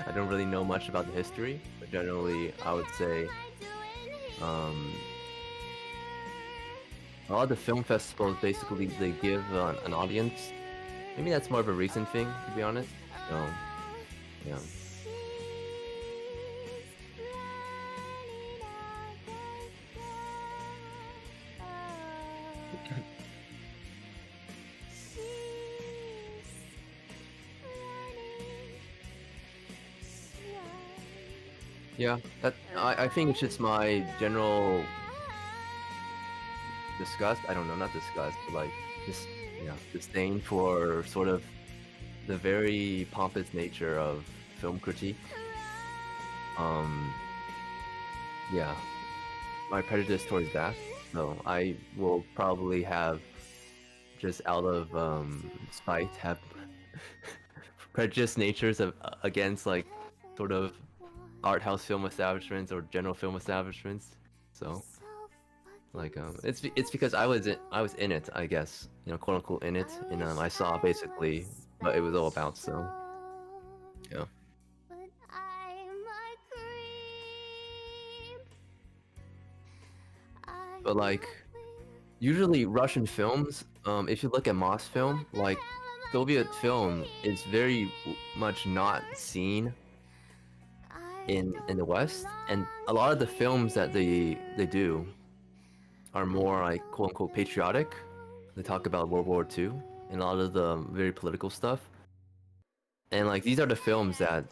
I don't really know much about the history, but generally I would say a lot of the film festivals basically they give an audience. Maybe that's more of a recent thing, to be honest. So, yeah. Yeah, that I think it's just my general disgust. I don't know, not disgust, but like just disdain for sort of the very pompous nature of film critique. Yeah, my prejudice towards that. So I will probably have just out of spite have prejudice natures of against like sort of art house film establishments or general film establishments. So like it's because I was in it, I guess, you know, quote unquote in it, and I saw basically what it was all about. So yeah. But like usually Russian films, if you look at Mosfilm, like Soviet film is very much not seen in the West, and a lot of the films that they do are more like quote unquote patriotic. They talk about World War II and a lot of the very political stuff, and like these are the films that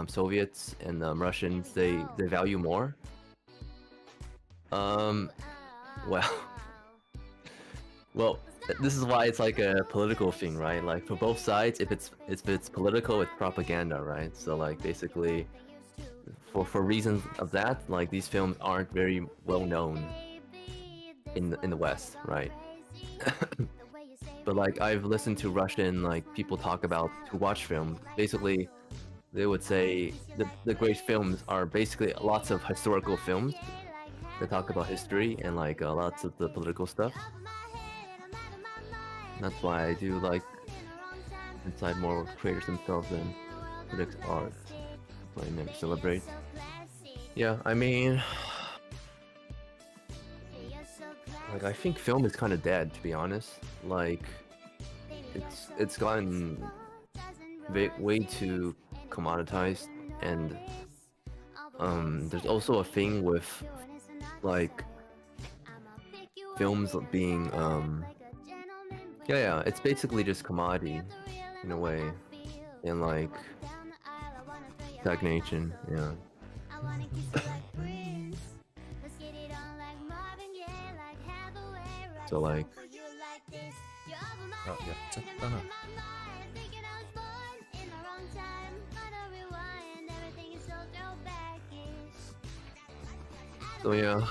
Soviets and Russians they value more. Well, this is why it's like a political thing, right? Like for both sides, if it's political, it's propaganda, right? So like basically, for reasons of that, like these films aren't very well known in the West, right? But like I've listened to Russian like people talk about who watch film. Basically, they would say the great films are basically lots of historical films that talk about history and like lots of the political stuff. That's why I do like inside more creators themselves than critics art. That's what I meant, celebrate. Yeah, I mean, like I think film is kind of dead, to be honest. Like it's gotten way too commoditized, and there's also a thing with like films being yeah, it's basically just commodity in a way, and like stagnation, yeah. So like Oh, yeah. So yeah,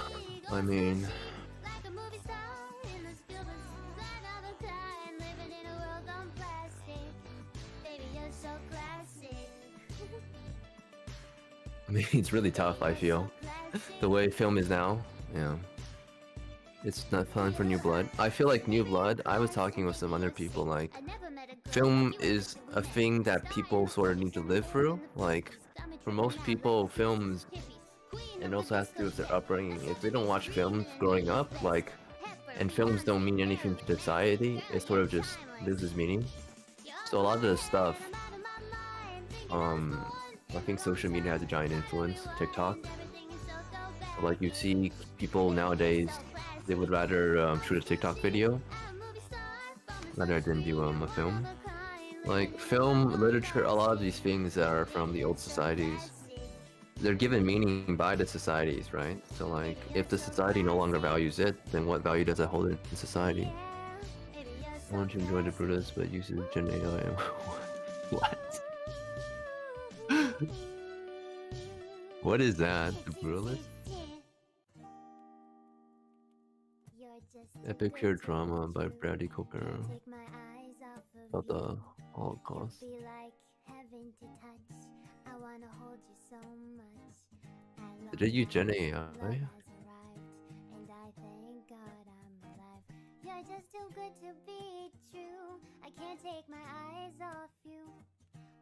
I mean, it's really tough, I feel. The way film is now, yeah. It's not fun for New Blood. I feel like New Blood, I was talking with some other people, like, film is a thing that people sort of need to live through. Like, for most people, films, and also has to do with their upbringing. If they don't watch films growing up, like, and films don't mean anything to society, it sort of just loses meaning. So a lot of the stuff, I think social media has a giant influence. TikTok, like you see people nowadays, they would rather shoot a TikTok video rather than do a film. Like film, literature, a lot of these things that are from the old societies, they're given meaning by the societies, right? So like, if the society no longer values it, then what value does it hold in society? I want to enjoy the Brutus, but uses Gen AI. What? What is that? The Brutus? Epic pure drama by Bradley Cooper about the Holocaust. Did it use Gen AI?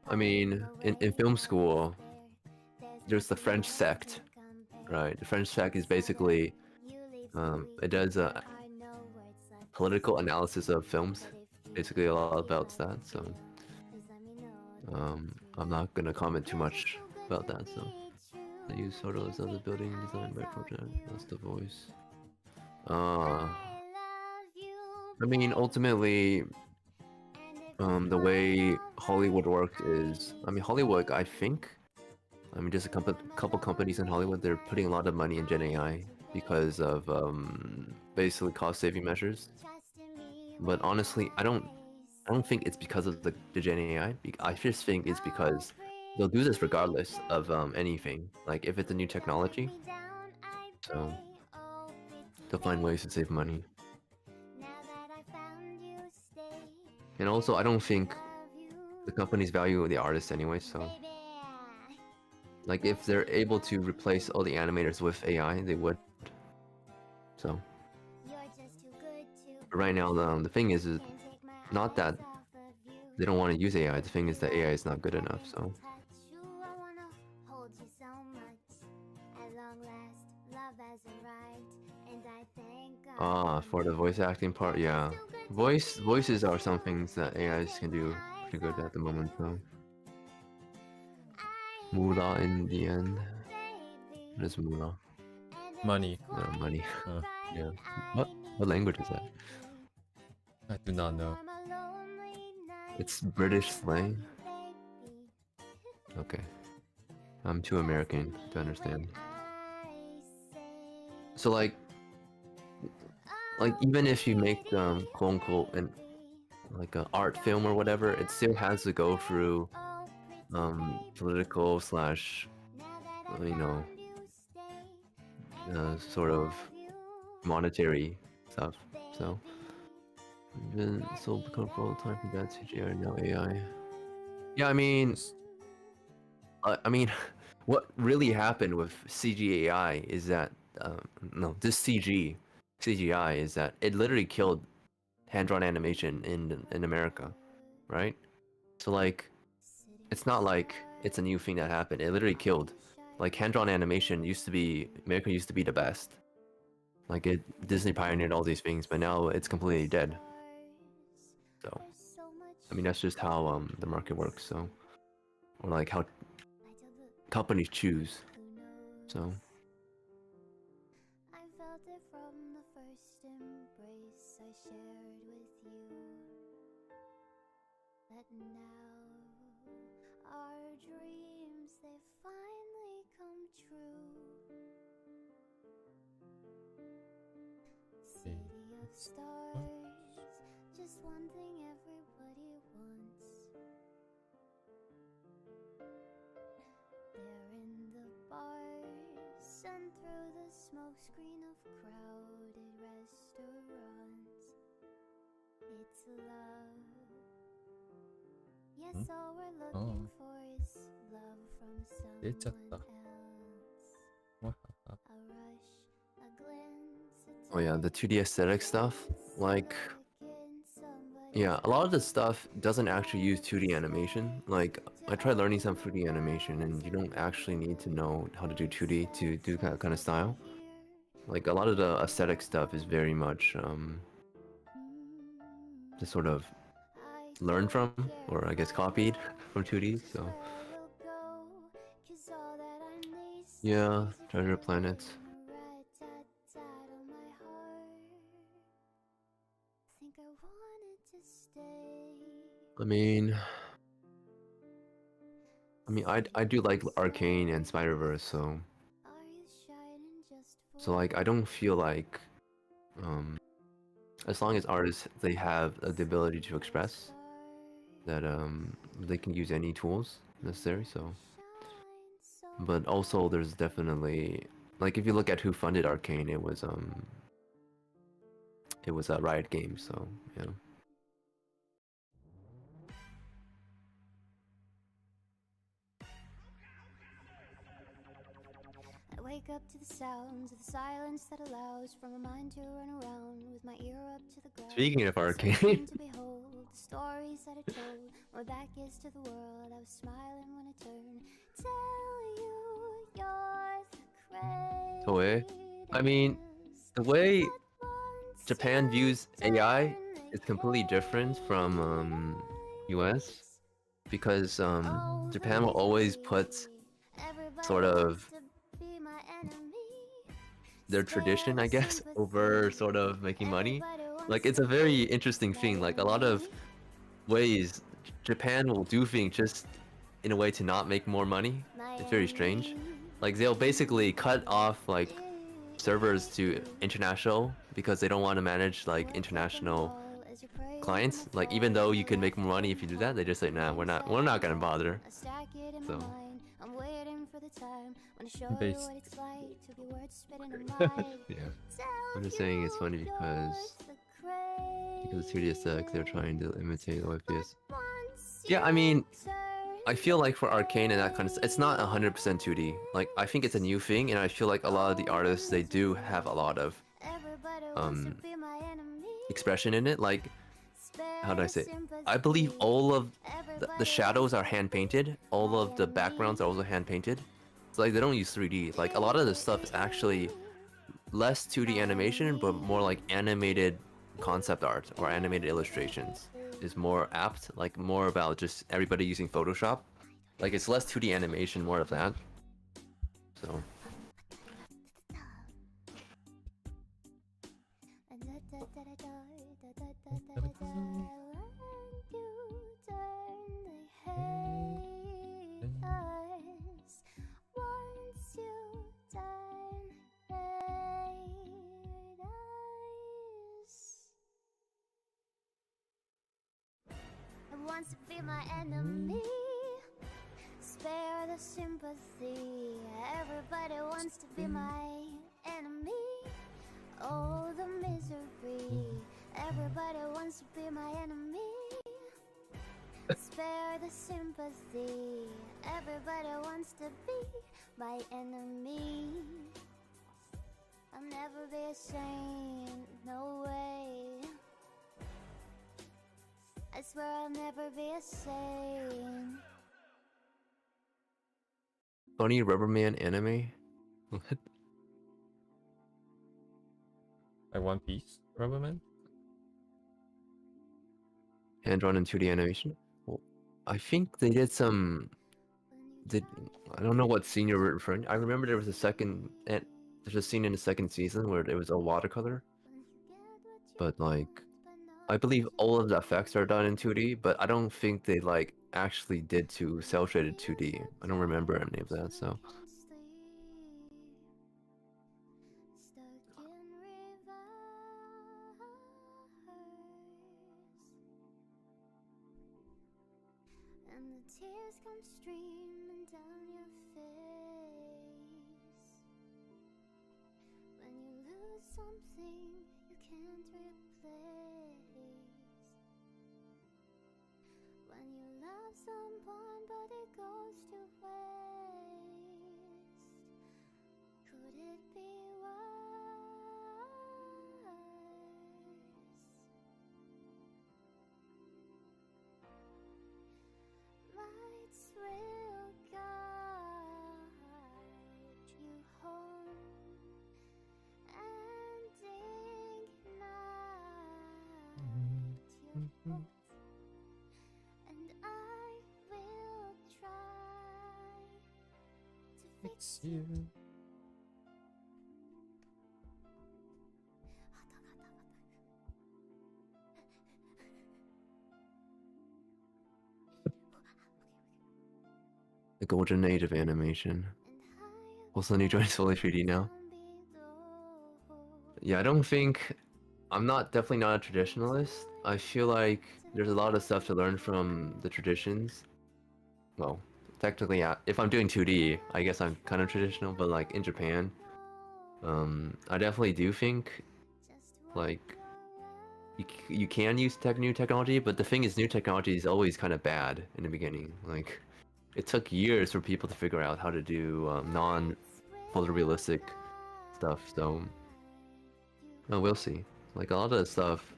I mean, in film school, there's the French sect, right? The French sect is basically, it does a political analysis of films, basically a lot about that, so I'm not gonna comment too much about that, so I use photos of the building designed by project, that's the voice. I mean, ultimately, the way Hollywood works is, I mean, Hollywood, I think, I mean, just a couple companies in Hollywood, they're putting a lot of money in Gen AI because of basically cost-saving measures. But honestly, I don't think it's because of the Gen AI. I just think it's because they'll do this regardless of anything. Like if it's a new technology, so they'll find ways to save money. And also, I don't think the companies value the artists anyway, so like if they're able to replace all the animators with AI, they would. So but right now, the thing is not that they don't want to use AI. The thing is that AI is not good enough. So. For the voice acting part, yeah. Voices are some things that AIs can do pretty good at the moment, so. Mura in the end. What is Mura? Money. Money. Yeah. What language is that? I do not know. It's British slang? Okay. I'm too American to understand. So like even if you make quote unquote an art film or whatever, it still has to go through political slash sort of monetary stuff. So been so become for all time for that CGI now AI. Yeah, I mean what really happened with CGI is that this CGI is that it literally killed hand-drawn animation in America, right? So like, it's not like it's a new thing that happened. It literally killed. Like hand-drawn animation America used to be the best. Like Disney pioneered all these things, but now it's completely dead. So, I mean that's just how the market works. So, or like how companies choose. So. I felt it from the first embrace I shared with you. That now our dreams they finally come true. City of stars, just one thing everybody wants. They're in the bars and through the smokescreen of crowded restaurants. It's love. Yes, all we're looking for is love from someone else. A rush, a glance, oh yeah, the 2D aesthetic stuff. Like Yeah, a lot of the stuff doesn't actually use 2D animation. Like, I tried learning some 3D animation, and you don't actually need to know how to do 2D to do that kind of style. Like, a lot of the aesthetic stuff is very much just sort of learned from, or I guess copied from 2D. So, yeah, Treasure Planet. I mean, I do like Arcane and Spider-Verse, so like I don't feel like as long as artists they have the ability to express that they can use any tools necessary. So, but also there's definitely like if you look at who funded Arcane, it was a Riot Games. So yeah. I wake up to the sounds of the silence that allows for my mind to run around with my ear up to the ground. Speaking of Arcane, To behold the stories that I told. My back is to the world. I was smiling when I turned. Tell you you're the Toei. I mean, the way Japan views AI is completely different from US because Japan will always put sort of their tradition, I guess, over sort of making money. Like it's a very interesting thing. Like a lot of ways Japan will do things just in a way to not make more money. It's very strange. Like they'll basically cut off like servers to international because they don't want to manage like international clients. Like even though you could make more money if you do that, they just say nah, we're not gonna bother. So Basically. yeah, I'm just saying it's funny because 2D aesthetic they're trying to imitate OFPS. Yeah, I mean, I feel like for Arcane and that kind of stuff, it's not 100% 2D. Like I think it's a new thing, and I feel like a lot of the artists they do have a lot of expression in it. Like how do I say? I believe all of the shadows are hand painted. All of the backgrounds are also hand painted. It's like they don't use 3D. Like a lot of the stuff is actually less 2D animation, but more like animated concept art or animated illustrations is more apt. Like more about just everybody using Photoshop. Like it's less 2D animation, more of that. So. Wants to be my enemy. Spare the sympathy. Everybody wants to be my enemy. Oh, the misery. Everybody wants to be my enemy. Spare the sympathy. Everybody wants to be my enemy. I'll never be a saint, no way. I swear I'll never be a saint. Funny Rubberman anime? What? Like One Piece, Rubberman? Hand-drawn in 2D animation? Well, I think they did some... I don't know what scene you're referring to. I remember there was a second... There's a scene in the second season where it was a watercolor. But like... I believe all of the effects are done in 2D, but I don't think they like actually did to cel-shaded 2D. I don't remember any of that, so... And the tears come streaming down your face. When you lose something you can't replace. When you love someone but it goes to waste. Could it be worse? fix you. The golden age of animation. Also, new joints fully 3D now. Yeah, I don't think I'm definitely not a traditionalist. I feel like there's a lot of stuff to learn from the traditions. Well, technically, if I'm doing 2D, I guess I'm kind of traditional, but like in Japan, I definitely do think like you can use new technology, but the thing is, new technology is always kind of bad in the beginning. Like, it took years for people to figure out how to do non-photorealistic stuff. So, we'll see. Like a lot of the stuff,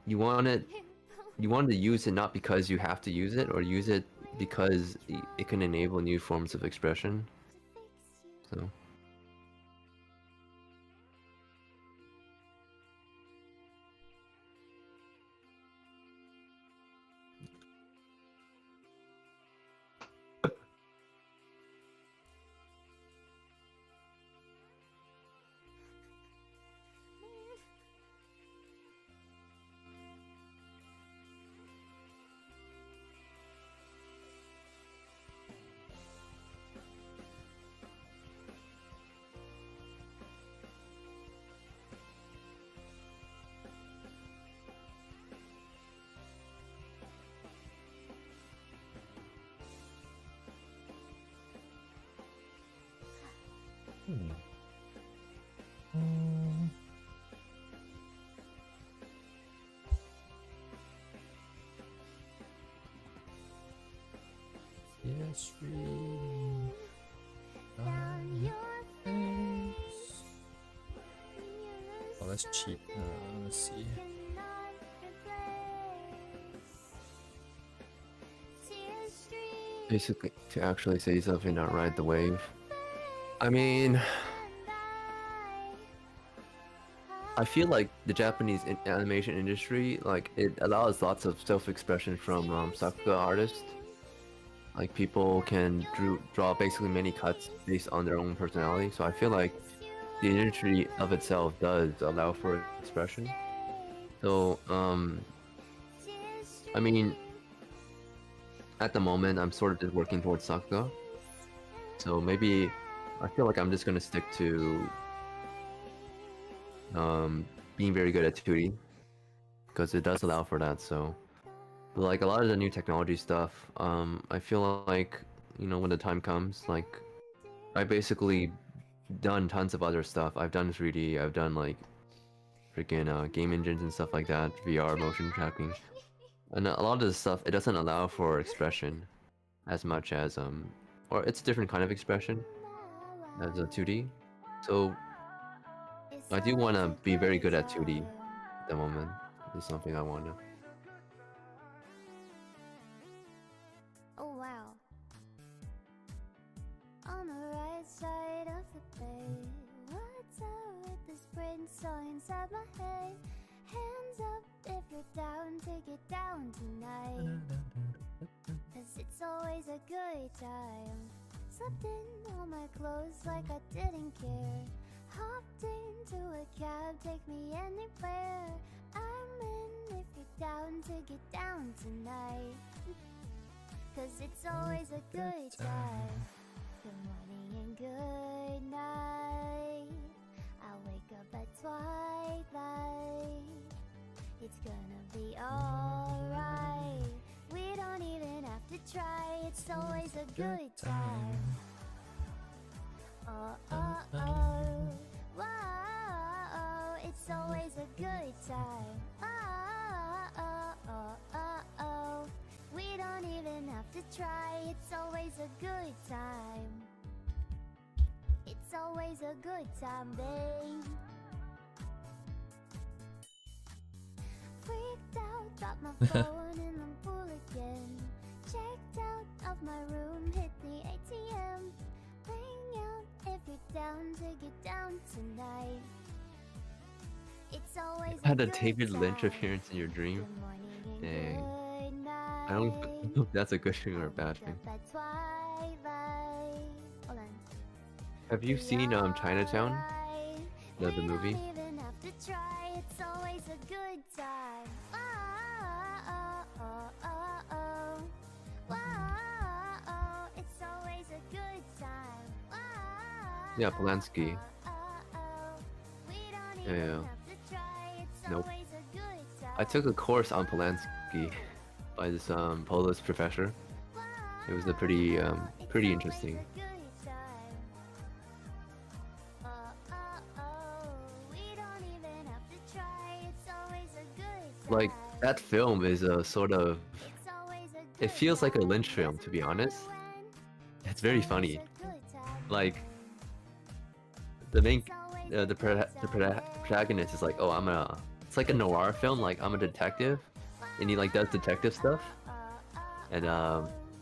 you want to use it not because you have to use it, or use it because it can enable new forms of expression. So. Yes, reading down your face. Oh, that's cheap. Let's see. Basically, to actually say something, not ride the wave. I mean, I feel like the Japanese animation industry, like, it allows lots of self-expression from Sakuga artists. Like, people can draw basically many cuts based on their own personality. So I feel like the industry of itself does allow for expression. So, I mean, at the moment, I'm sort of just working towards Sakuga. So maybe I feel like I'm just gonna stick to being very good at 2D, because it does allow for that. So, but like a lot of the new technology stuff, I feel like, you know, when the time comes, like, I basically done tons of other stuff. I've done 3D, I've done like freaking game engines and stuff like that, VR motion tracking, and a lot of this stuff, it doesn't allow for expression as much as or it's a different kind of expression as a 2D. So I do want to be very good at 2D at the moment. It's something I want to. Oh wow. On the right side of the bed, what's up with this brain song inside my head? Hands up if you're down to get down tonight, 'cause it's always a good time. Slept in all my clothes like I didn't care. Hopped into a cab, take me anywhere. I'm in if you're down to get down tonight, 'cause it's always a good time. Good morning and good night. I'll wake up at twilight. It's gonna be alright. We don't even have to try. It's always a good time. Oh, oh, oh. Whoa, it's always a good time. Oh, oh, oh, oh, oh. We don't even have to try. It's always a good time. It's always a good time, babe. Freaked out, dropped my phone in the pool again. Checked out of my room, hit the ATM. Hang out if you're down to get down tonight. It's always Had a good David Lynch time. appearance in your dream? Good morning and Dang. good night. I don't know if that's a good thing or a bad thing. Hold on. Have you seen Chinatown? The movie? It's always a good time. It's always a good time. Yeah, Polanski. Yeah. Nope. I took a course on Polanski by this Polish professor. It was a pretty interesting. Like that film is a sort of. It feels like a Lynch film, to be honest. It's very funny. Like the protagonist is like, oh, it's like a noir film. Like I'm a detective, and he like does detective stuff, and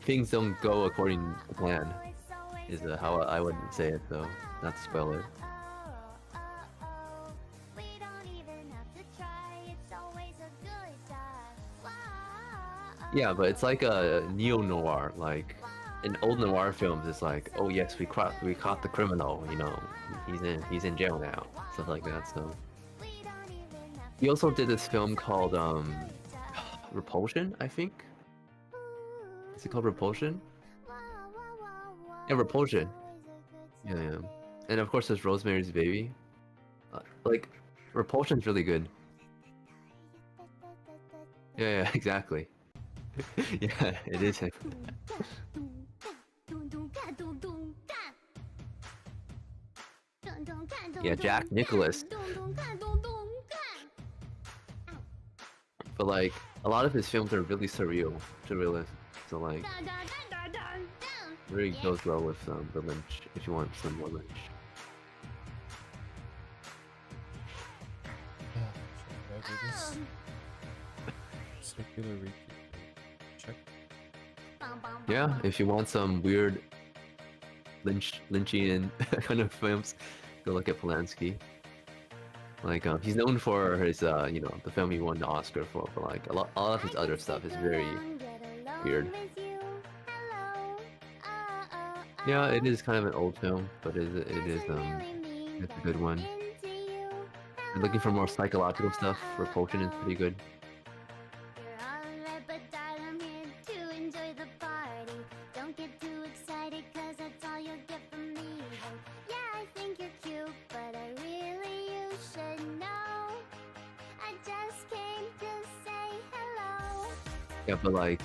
things don't go according to plan. Is how I would say it, though. Not to spoil it. Yeah, but it's like a neo-noir. Like in old noir films, it's like, oh yes, we caught the criminal. You know, he's in jail now, stuff like that. So he also did this film called Repulsion, I think. Is it called Repulsion? Yeah, Repulsion. Yeah. And of course, there's Rosemary's Baby. Like, Repulsion's really good. Yeah, exactly. Yeah, it is him. Yeah, Jack Nicholas. But like, a lot of his films are really surrealist. So like, really goes well with the Lynch, if you want some more Lynch. Circular repeat. Check. Yeah, if you want some weird Lynchian kind of films, go look at Polanski. Like he's known for his you know, the film he won the Oscar for, but like a lot of his other stuff is very weird. Yeah, it is kind of an old film, but it's a good one. If you're looking for more psychological stuff, Repulsion is pretty good. Yeah, but like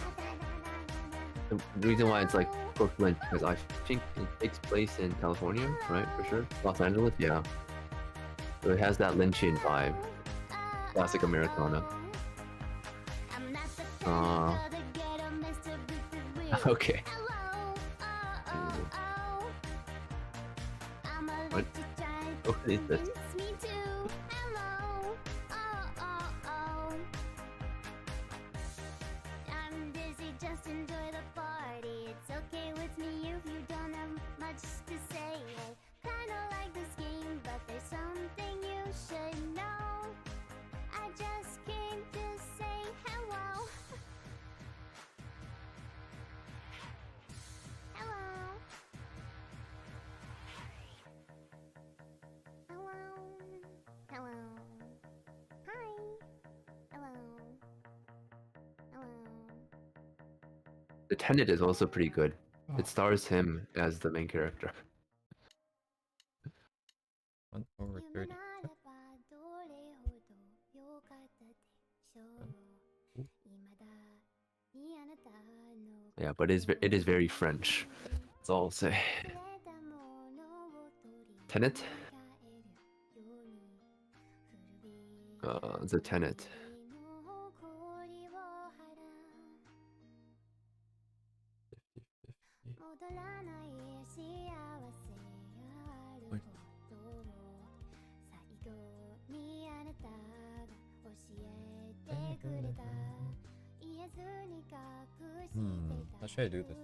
the reason why it's like Brooklyn, because I think it takes place in California, right? For sure. Los Angeles, yeah. So it has that Lynchian vibe. Classic Americana. Okay. What? What is this? The Tenet is also pretty good. It stars him as the main character. 1/30. Yeah, but it is very French. That's all I'll say. Tenet? The Tenet. How should I do this?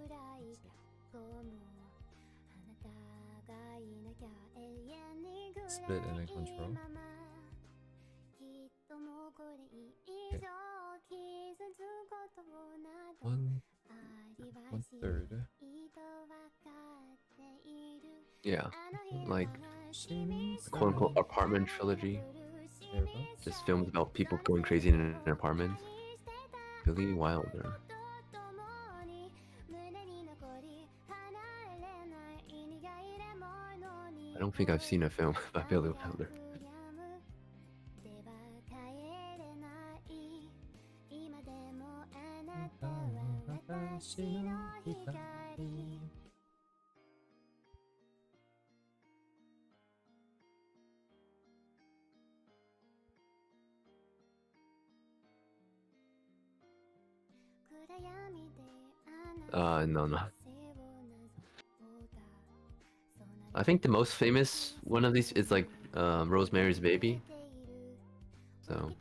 Split and then control. Okay. 1/30. Third. Yeah, like the quote-unquote apartment trilogy. There we go. Just films about people going crazy in an apartment. Billy Wilder. I don't think I've seen a film about Billy Wilder. No. I think the most famous one of these is like Rosemary's Baby. So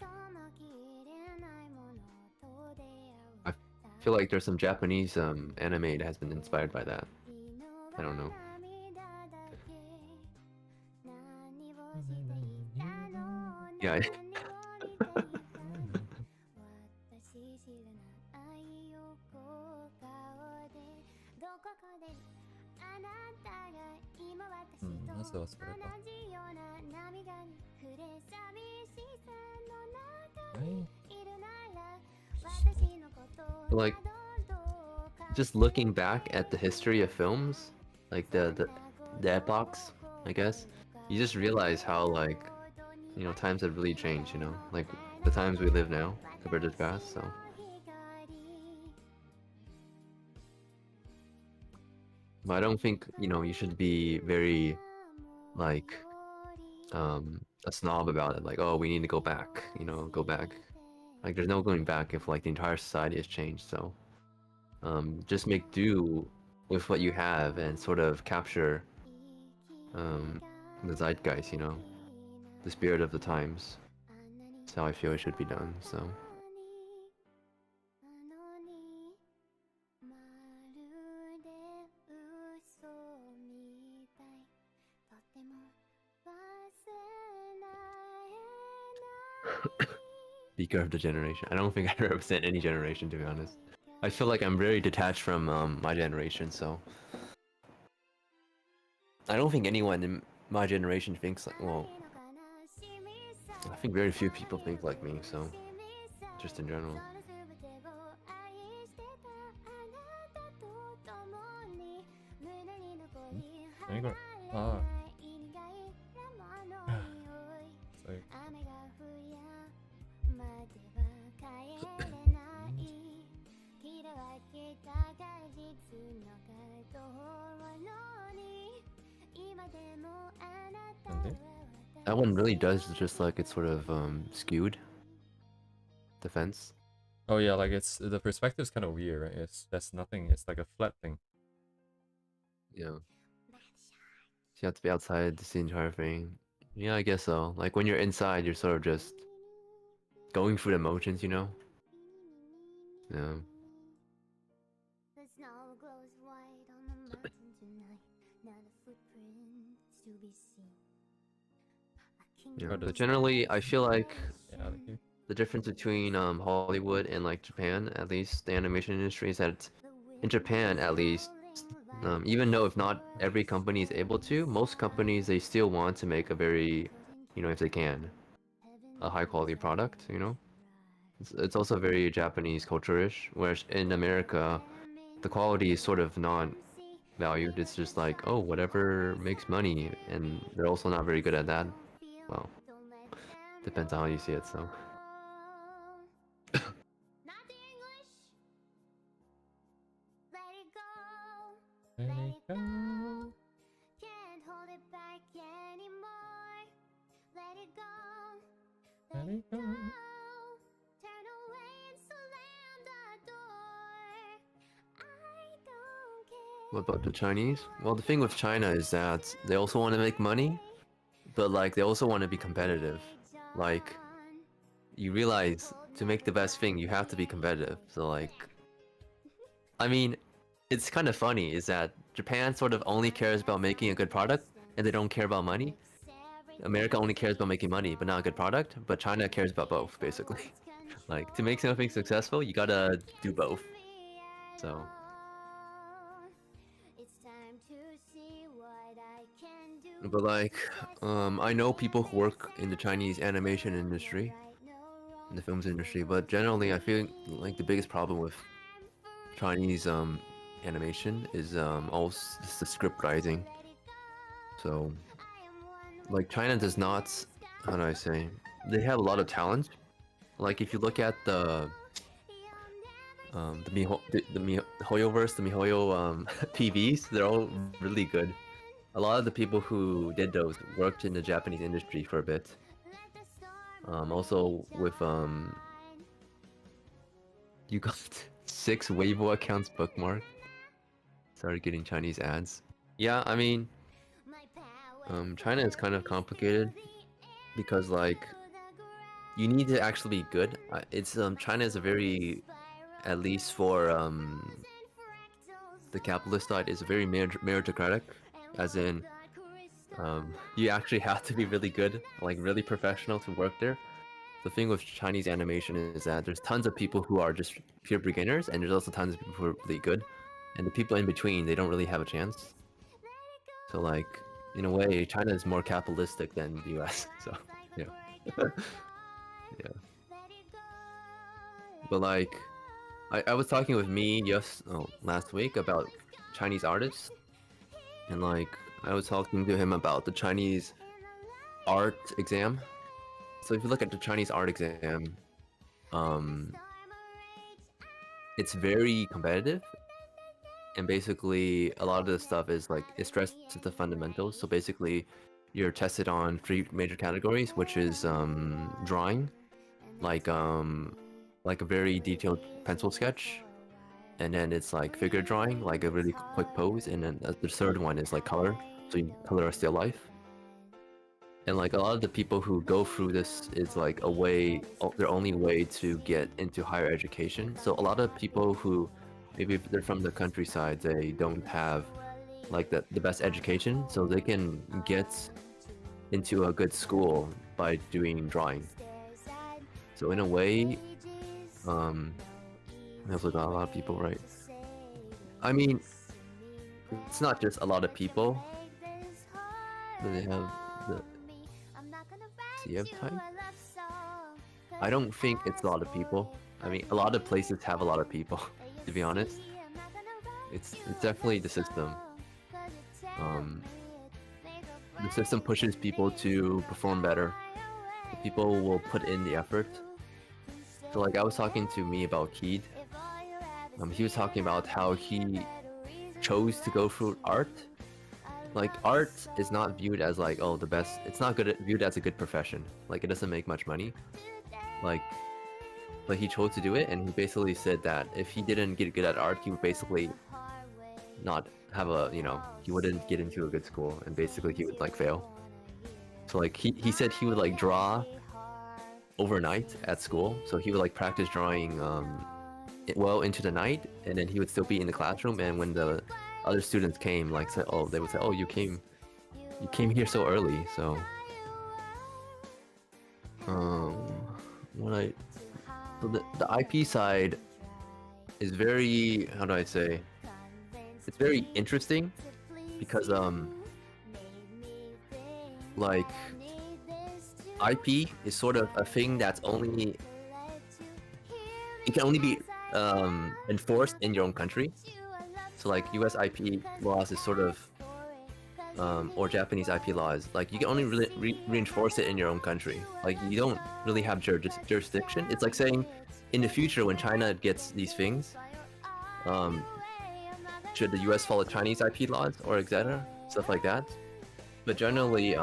I feel like there's some Japanese anime that has been inspired by that. I don't know. Yeah. That's what I thought. Like, just looking back at the history of films, like the epochs, I guess, you just realize how, like, you know, times have really changed, you know, like the times we live now compared to the past. So but I don't think, you know, you should be very like a snob about it, like, oh, we need to go back, you know, go back. Like, there's no going back if like the entire society has changed. So just make do with what you have and sort of capture the zeitgeist, you know, the spirit of the times. That's how I feel it should be done. So speaker of the generation. I don't think I represent any generation, to be honest. I feel like I'm very detached from my generation, so I don't think anyone in my generation thinks like, well, I think very few people think like me, so just in general. There you go. Sorry. That one really does just like it's sort of skewed the fence. Oh yeah, like it's the perspective's kind of weird, right? That's nothing. It's like a flat thing. Yeah. So you have to be outside to see the entire thing. Yeah, I guess so. Like when you're inside, you're sort of just going through the motions, you know? Yeah. Yeah, but generally, I feel like the difference between Hollywood and like Japan, at least the animation industry, is that in Japan, at least, even though if not every company is able to, most companies they still want to make a very, you know, if they can, a high quality product. You know, it's also very Japanese culture-ish, whereas in America, the quality is sort of not valued. It's just like, oh, whatever makes money, and they're also not very good at that. Well, depends on how you see it, so. Let it go. Can't hold it back anymore. Let it go. Let it go. Turn away and slam the door. I don't care. What about the Chinese? Well, the thing with China is that they also want to make money, but like they also want to be competitive. Like, you realize to make the best thing, you have to be competitive. So like, I mean, it's kind of funny is that Japan sort of only cares about making a good product and they don't care about money. America only cares about making money but not a good product, but China cares about both basically. Like to make something successful, you gotta do both. So But like, I know people who work in the Chinese animation industry, in the films industry, but generally I feel like the biggest problem with Chinese animation is also just the script writing. So like China does not, how do I say, they have a lot of talent. Like if you look at the MiHoYoverse, the MiHoYo PVs, they're all really good. A lot of the people who did those worked in the Japanese industry for a bit. Also with you got 6 Weibo accounts bookmarked. Started getting Chinese ads. Yeah, I mean, China is kind of complicated because like you need to actually be good. It's China is a very, at least for the capitalist side, is very meritocratic, as in you actually have to be really good, like really professional to work there. The thing with Chinese animation is that there's tons of people who are just pure beginners, and there's also tons of people who are really good, and the people in between, they don't really have a chance. So like, in a way, China is more capitalistic than the US. So yeah, yeah. But like, I was talking with last week about Chinese artists, and like I was talking to him about the Chinese art exam. So if you look at the Chinese art exam, um, it's very competitive, and basically a lot of the stuff is like it stresses the fundamentals. So basically, you're tested on 3 major categories, which is drawing, like a very detailed pencil sketch, and then it's like figure drawing, like a really quick pose, and then the third one is like color, so you color a still life. And like a lot of the people who go through this is like their only way to get into higher education. So a lot of people who maybe if they're from the countryside, they don't have like the best education, so they can get into a good school by doing drawing. So in a way, we also got a lot of people, right? I mean, it's not just a lot of people, but they have the CF type. I don't think it's a lot of people. I mean, a lot of places have a lot of people, to be honest. It's definitely the system. The system pushes people to perform better. People will put in the effort. So like I was talking to me about Keed. He was talking about how he chose to go through art. Like art is not viewed as like, oh, the best. It's not viewed as a good profession. Like it doesn't make much money. Like, but he chose to do it, and he basically said that if he didn't get good at art, he would basically not have he wouldn't get into a good school, and basically he would like fail. So like he said he would like draw overnight at school, so he would like practice drawing well into the night, and then he would still be in the classroom, and when the other students came, like they would say, oh, you came here so early. So so the IP side is very, how do I say, it's very interesting because like IP is sort of a thing that's it can only be enforced in your own country. So like US IP laws is sort of or Japanese IP laws, like you can only really reinforce it in your own country. Like you don't really have jurisdiction. It's like saying in the future when China gets these things, should the US follow Chinese IP laws or etc. Stuff like that. But generally,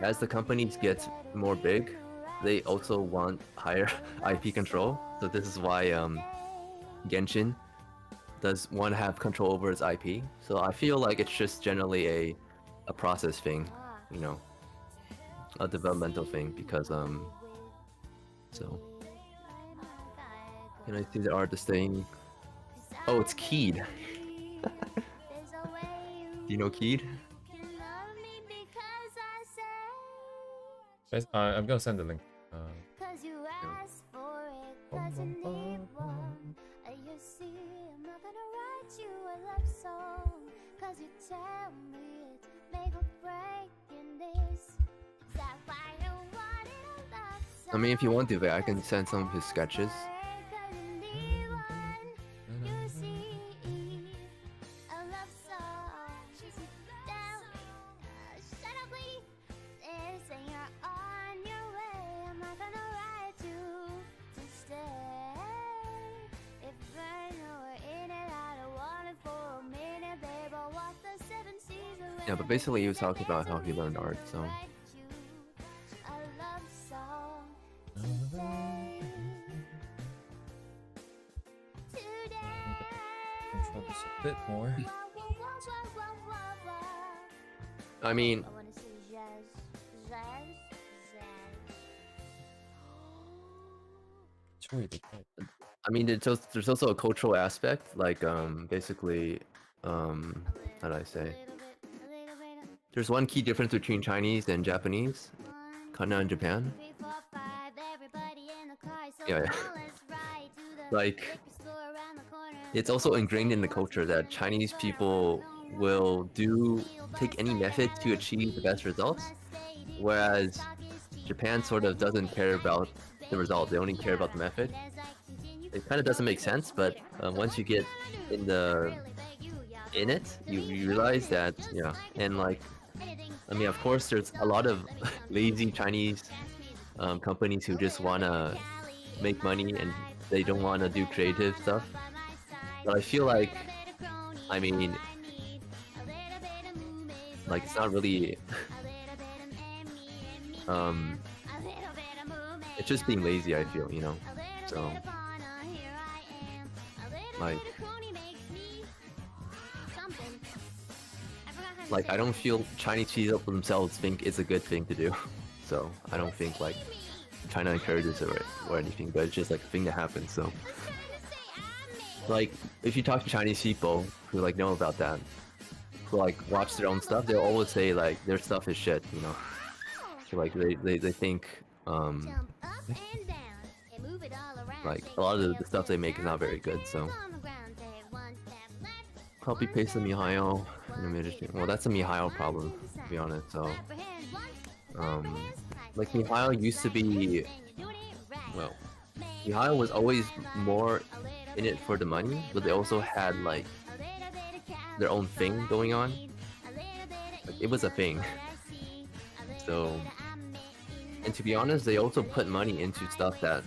as the companies get more big, they also want higher IP control. So this is why Genshin does want to have control over its IP. So I feel like it's just generally a process thing, a developmental thing, because so can I see the artist thing? Oh, it's Keed. Do you know Keed? Guys, I'm gonna send the link. I mean, if you want to, I can send some of his sketches. Yeah, but basically he was talking about how he learned art, so... Control this a bit more. I mean... there's also a cultural aspect, like, basically, how do I say? There's one key difference between Chinese and Japanese, Kana and Japan. Yeah. Like, it's also ingrained in the culture that Chinese people will take any method to achieve the best results, whereas Japan sort of doesn't care about the result, they only care about the method. It kind of doesn't make sense, but once you get in it, you realize that, yeah, and like, I mean, of course, there's a lot of lazy Chinese companies who just wanna make money and they don't wanna do creative stuff. But I feel like, I mean, like, it's not really, it's just being lazy, I feel, you know, so, like, I don't feel Chinese people themselves think it's a good thing to do, so I don't think, like, China encourages it or anything, but it's just, like, a thing that happens, so. Like, if you talk to Chinese people who, like, know about that, who, like, watch their own stuff, they'll always say, like, their stuff is shit, you know? So, like, they think, like, a lot of the stuff they make is not very good, so. Copy paste the Mihail. Well, that's a Mihail problem, to be honest, so. Like, Mihail used to be, well, Mihail was always more in it for the money, but they also had, like, their own thing going on. Like, it was a thing. So, and to be honest, they also put money into stuff that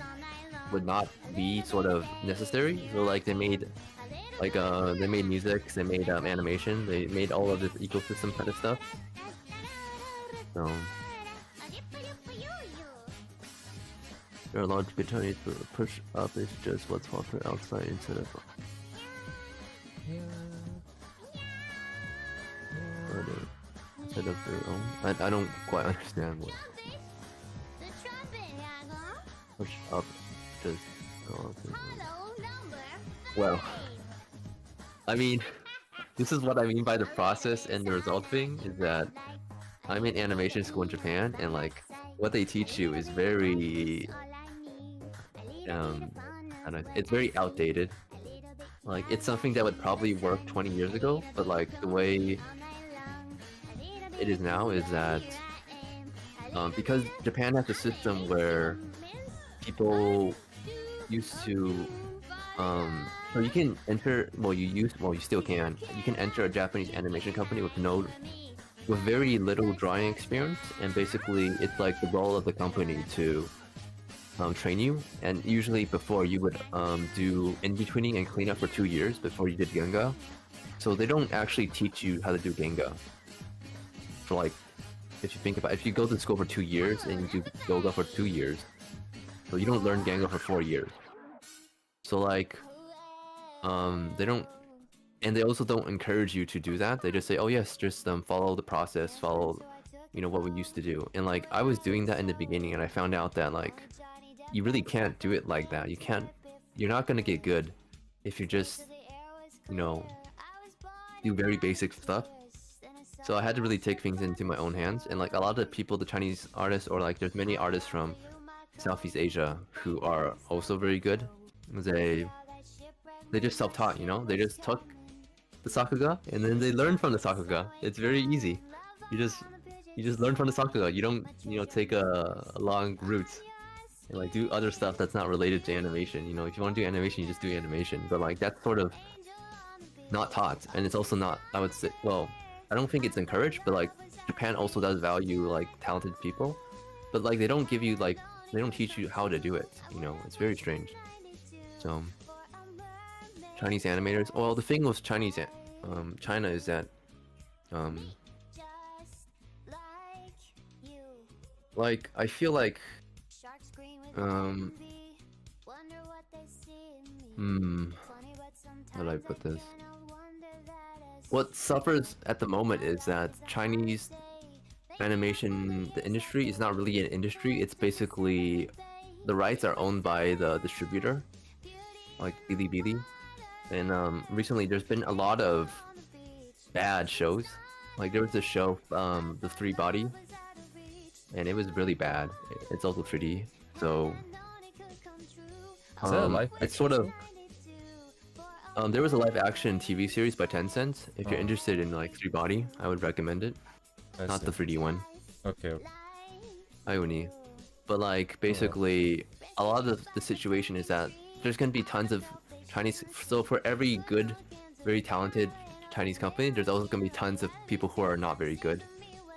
would not be sort of necessary. So, like, they made music, they made animation, they made all of this ecosystem kind of stuff. So, there are a lot of good Chinese push up is just what's popular outside instead of their own. I don't quite understand what push up just. Well, I mean, this is what I mean by the process and the result thing, is that I'm in animation school in Japan, and like, what they teach you is very, it's very outdated. Like, it's something that would probably work 20 years ago, but like, the way it is now is that, because Japan has a system where people used to, so you can enter, you still can. You can enter a Japanese animation company with very little drawing experience, and basically it's like the role of the company to train you. And usually before, you would do in-betweening and cleanup for 2 years before you did Genga. So they don't actually teach you how to do Genga. For like, if you think about it, if you go to school for 2 years and you do yoga for 2 years, so you don't learn Genga for 4 years. So like, they don't, and they also don't encourage you to do that. They just say, oh yes, just follow the process, follow, you know, what we used to do. And like, I was doing that in the beginning, and I found out that like, you really can't do it like that. You're not gonna get good if you just, you know, do very basic stuff. So I had to really take things into my own hands. And like, a lot of the people, the Chinese artists, or like, there's many artists from Southeast Asia who are also very good. They just self-taught, you know? They just took the Sakuga and then they learned from the Sakuga. It's very easy. You just learn from the sakuga. You don't take a long route and like do other stuff that's not related to animation. If you want to do animation, you just do animation. But like that's sort of not taught, and it's also not. I would say, well, I don't think it's encouraged, but like Japan also does value like talented people, but like they don't give you like they don't teach you how to do it. It's very strange. So Chinese animators. Well, the thing with China is that like I feel like how do I put this? What suffers at the moment is that Chinese animation, the industry, is not really an industry. It's basically the rights are owned by the distributor, like Bilibili. And recently there's been a lot of bad shows. Like there was this show, The Three Body, and it was really bad. It's also 3D, so Is that a live it's action sort of show? there was a live action TV series by Tencent. If you're interested in like Three Body, I would recommend it. Not the 3D one. Okay. Ioni. But like basically a lot of the situation is that there's gonna be tons of Chinese, so for every good, very talented Chinese company, there's also gonna be tons of people who are not very good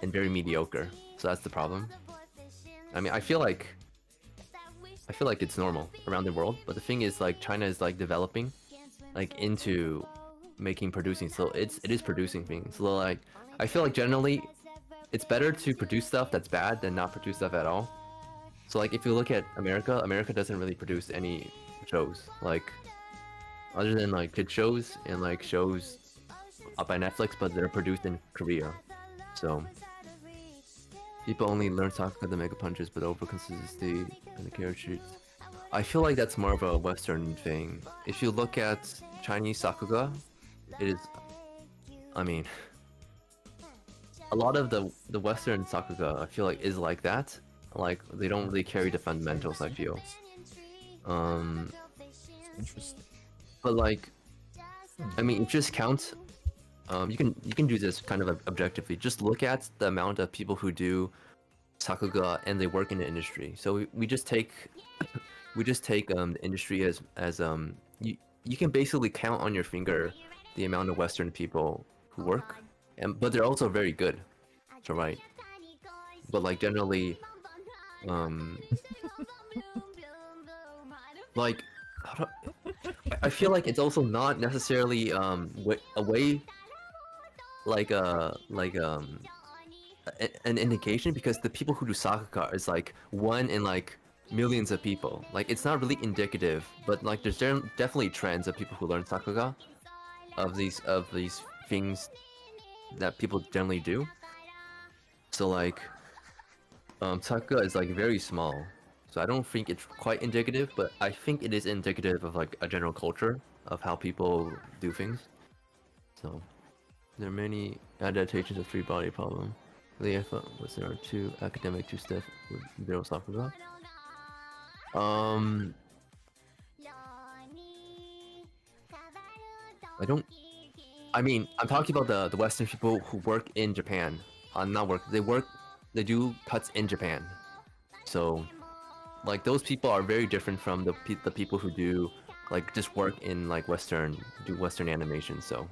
and very mediocre. So that's the problem. I mean, I feel like it's normal around the world, but the thing is like China is like developing like into producing, so it is producing things. So like I feel like generally it's better to produce stuff that's bad than not produce stuff at all. So like if you look at America doesn't really produce any shows like other than like kid shows and like shows up by Netflix, but they're produced in Korea. So people only learn Sakuga the Mega Punches, but over consistency and the characters. I feel like that's more of a Western thing. If you look at Chinese Sakuga, it is, I mean, a lot of the Western Sakuga I feel like is like that. Like they don't really carry the fundamentals, I feel. Interesting. But like, I mean, just count. You can do this kind of objectively. Just look at the amount of people who do Sakuga and they work in the industry. So we just take the industry as you can basically count on your finger the amount of Western people who work, but they're also very good. So right. But like generally, like I feel like it's also not necessarily a way like an indication, because the people who do Sakuga is like one in like millions of people. Like it's not really indicative, but like there's definitely trends of people who learn Sakuga, of these things that people generally do. So like Sakuga is like very small, so I don't think it's quite indicative, but I think it is indicative of like a general culture of how people do things. So there are many adaptations of Three Body Problem. The thought was there are two academic, two stiff with zero Sakuga. I mean, I'm talking about the Western people who work in Japan. They do cuts in Japan. So, like those people are very different from the people who do like just work in like Western animation. So,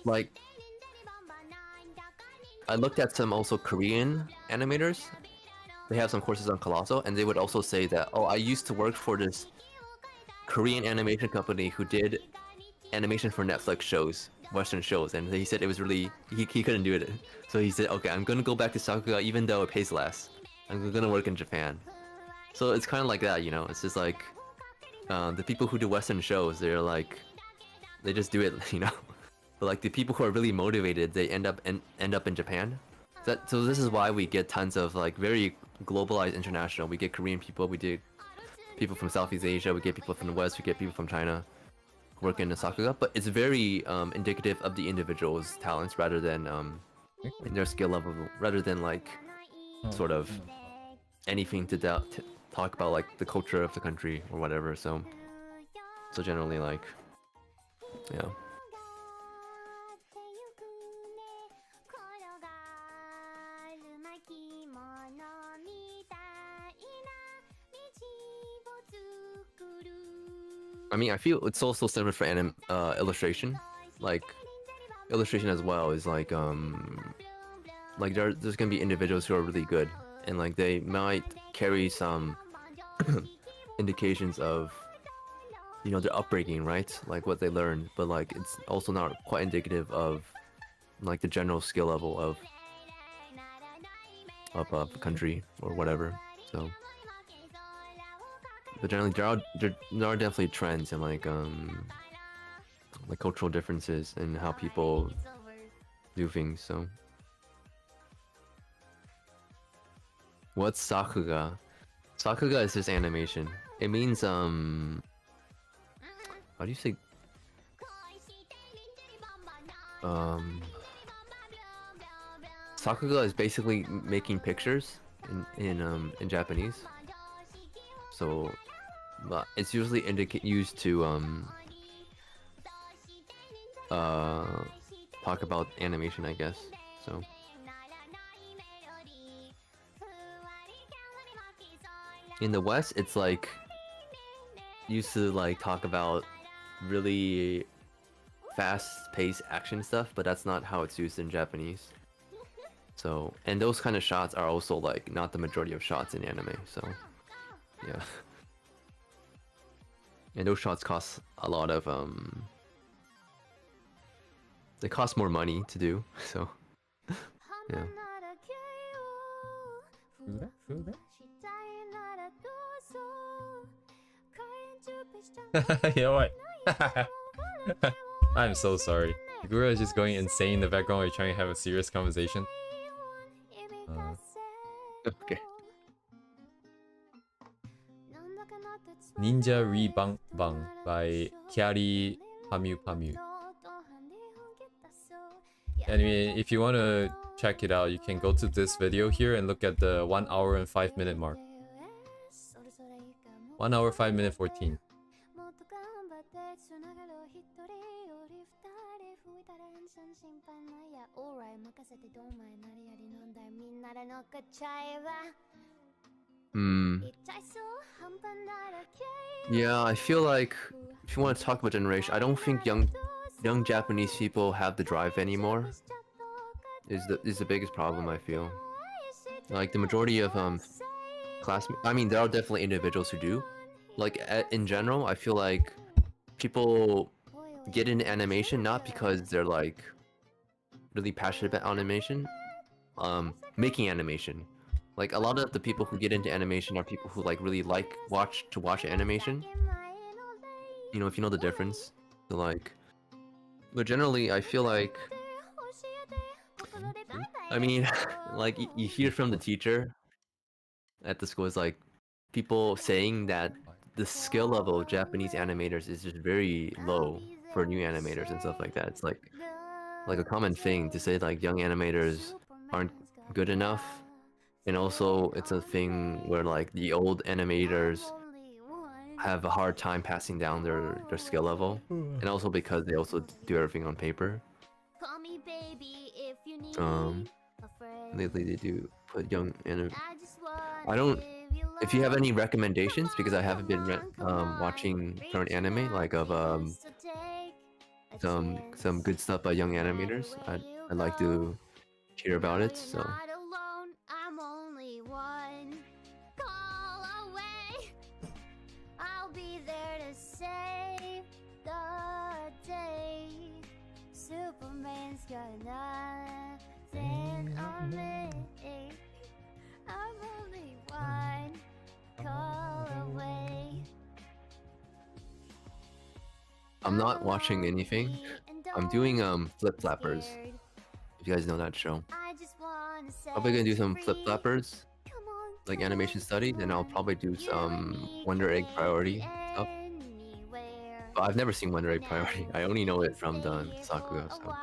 like I looked at some also Korean animators. They have some courses on Colossal, and they would also say that, oh, I used to work for this Korean animation company who did animation for Netflix shows, Western shows, and he said it was really, he couldn't do it. So he said, okay, I'm gonna go back to Sakuga even though it pays less. I'm gonna work in Japan. So it's kind of like that, you know, it's just like, the people who do Western shows, they just do it, you know? But like the people who are really motivated, they end up in Japan. So this is why we get tons of like very globalized international. We get Korean people, we get people from Southeast Asia, we get people from the West, we get people from China working in the Sakuga. But it's very indicative of the individual's talents rather than their skill level, rather than like sort of anything to talk about like the culture of the country or whatever. So generally like, yeah. I mean, I feel it's also similar for illustration. Like illustration as well is like there's gonna be individuals who are really good, and like they might carry some indications of, you know, their upbringing, right? Like what they learned, but like it's also not quite indicative of like the general skill level of a country or whatever. So, but generally there are definitely trends and like cultural differences in how people do things. So, what's sakuga? Sakuga is just animation. It means how do you say sakuga is basically making pictures in Japanese. So it's usually used to talk about animation, I guess. So in the West, it's like used to like talk about really fast-paced action stuff, but that's not how it's used in Japanese. So, and those kind of shots are also like not the majority of shots in anime. So, yeah. And those shots cost a lot of they cost more money to do. So, yeah. Yeah, what? I'm so sorry. Gura is just going insane in the background while you're trying to have a serious conversation. Okay. Ninja Re Bang Bang by Kyari Pamu Pamu. Anyway, if you want to check it out, you can go to this video here and look at the 1 hour and 5 minute mark. 1 hour 5 minute 14. Yeah, I feel like if you want to talk about generation, I don't think young Japanese people have the drive anymore. Is the biggest problem, I feel. Like the majority of classmates, I mean, there are definitely individuals who do. Like in general, I feel like people get into animation not because they're like really passionate about animation, making animation. Like a lot of the people who get into animation are people who like really like watch animation. You know, if you know the difference. So like, but generally I feel like, I mean, like you hear from the teacher at the school is like people saying that the skill level of Japanese animators is just very low for new animators and stuff like that. It's like a common thing to say like young animators aren't good enough, and also it's a thing where like the old animators have a hard time passing down their skill level, and also because they also do everything on paper. Lately they do put young anime. I don't. If you have any recommendations, because I haven't been watching current anime, like of some good stuff by young animators, I'd like to hear about it. So. Superman's got nothing on me. I'm only one call away. I'm not watching anything. I'm doing Flip Flappers. If you guys know that show. Probably gonna do some Flip Flappers, like animation study, then I'll probably do some Wonder Egg Priority stuff. But I've never seen Wonder Egg Priority. I only know it from the Sakuga. So.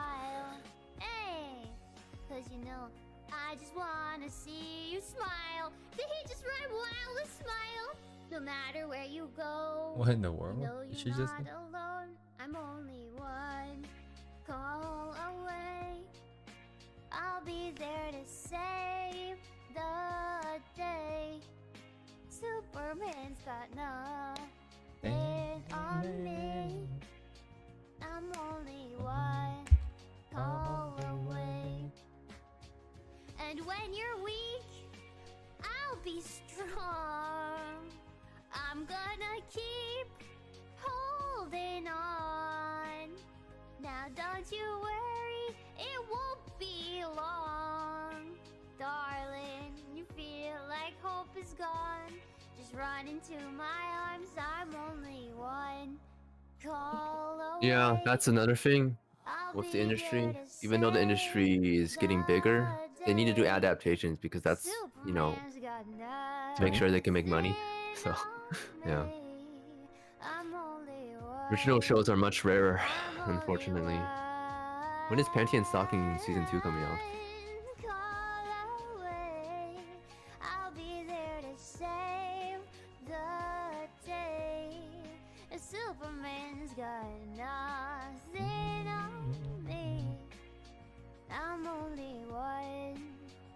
No matter where you go, What in the world? Did she just? Alone. I'm only one call away. I'll be there to save the day. Superman's got depend on me. I'm only one call away. And when you're weak, I'll be strong. I'm gonna keep holding on. Now don't you worry, it won't be long. Darling, you feel like hope is gone. Just run into my arms, I'm only one call away. Yeah, that's another thing I'll with the be industry. there to Even though the industry is getting bigger, they need to do day. adaptations because that's, you know, Superman's got to make sure they can make money. nothing So, on yeah. me. I'm only Original one. shows are much rarer, I'm only unfortunately. one When is Panty and Stocking Season 2 coming out? call away. I'll be there to save the day. Superman's got nothing on me. I'm only one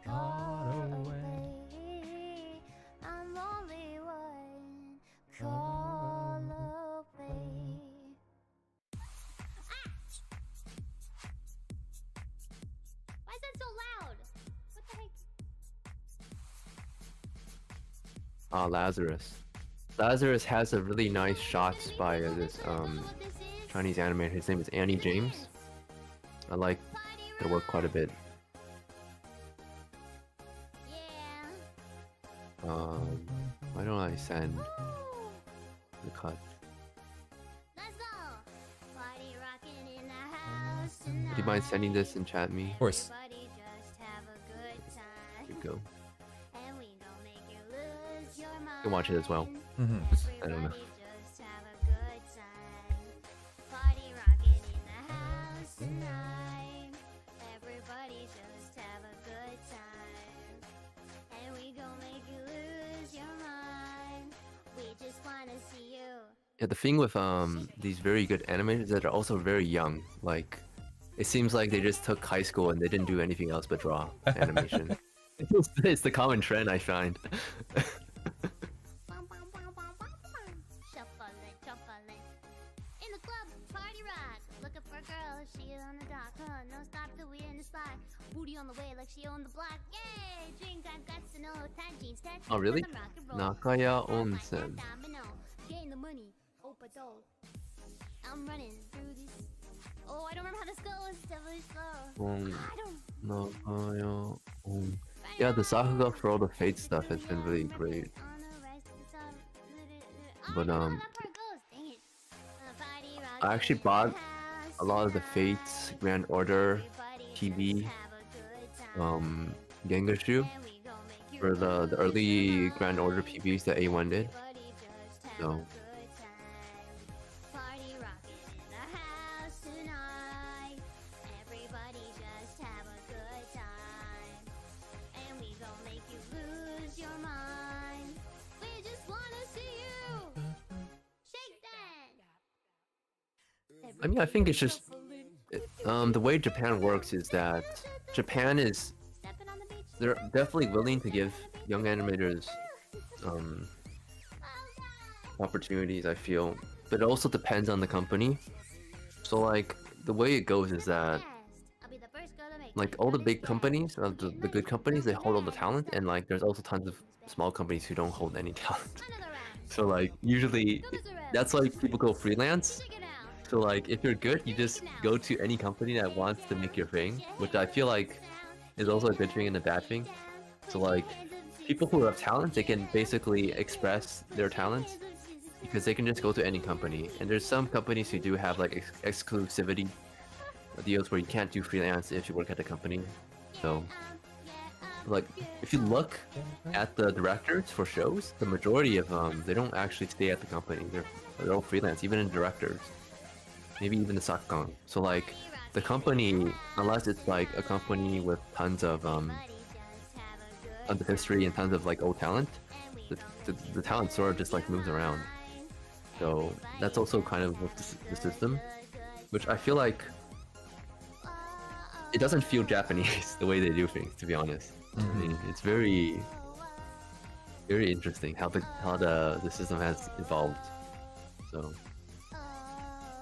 call away. I'm only one call away. Ah! Why is that so loud? What the heck? Lazarus. Lazarus has a really nice shots by this Chinese animator. His name is Annie James. I like their work quite a bit. Yeah. Why don't I send Woo! the cut? Let's go. Party rocking in the house tonight. Would you mind sending this in chat me? Of course. Everybody just have a good time. Here you go. And we gon' make you lose your mind. You can watch it as well. Mm-hmm. I don't know. Everybody just have a good time. Party rocking in the house tonight. Everybody just have a good time. And we gon' make you lose your mind. We just wanna see you. Yeah, the thing with these very good animators is that they're also very young. Like, it seems like they just took high school and they didn't do anything else but draw animation. It's the common trend I find. Bum, bum, bum, bum, bum, bum. Shuffling, shuffling. In the club, party rock. Looking for a girl, she on the dock, huh? No stop till we in the spot. Booty on the way like she owned the block. Yay! Drink, I've got to know. Tight jeans, tattoos, Oh, really? I'm rock and roll. Nakaya Grab my Onsen. domino. Gain the money. Opadol. I'm running through this. Oh, I don't remember how this goes. It's definitely slow. I don't. Nakaya On. Yeah, the Sakuga for all the Fate stuff has been really great. But, I actually bought a lot of the Fates Grand Order TV Gengashu for the early Grand Order PVs that A1 did. So Party rocking in the house tonight. Everybody just have a good time. And we gon' make you lose your mind. We just wanna see you shake that. I mean, I think it's just the way Japan works is that Japan is Stepping on the beach. they're definitely willing to give young animators opportunities, I feel, but it also depends on the company. So like the way it goes is that like all the big companies, or the good companies, they hold all the talent, and like there's also tons of small companies who don't hold any talent. So like usually that's why people go freelance. So like if you're good, you just go to any company that wants to make your thing, which I feel like is also a good thing and a bad thing. So like people who have talent, they can basically express their talents because they can just go to any company. And there's some companies who do have like exclusivity deals where you can't do freelance if you work at the company. So like if you look at the directors for shows, the majority of them, they don't actually stay at the company. They're all freelance, even in directors. Maybe even the Sakon. So like the company, unless it's like a company with tons of history and tons of like old talent, the talent sort of just like moves around. So that's also kind of with the system, which I feel like it doesn't feel Japanese the way they do things, to be honest. I mean, it's very, very interesting how the system has evolved. So,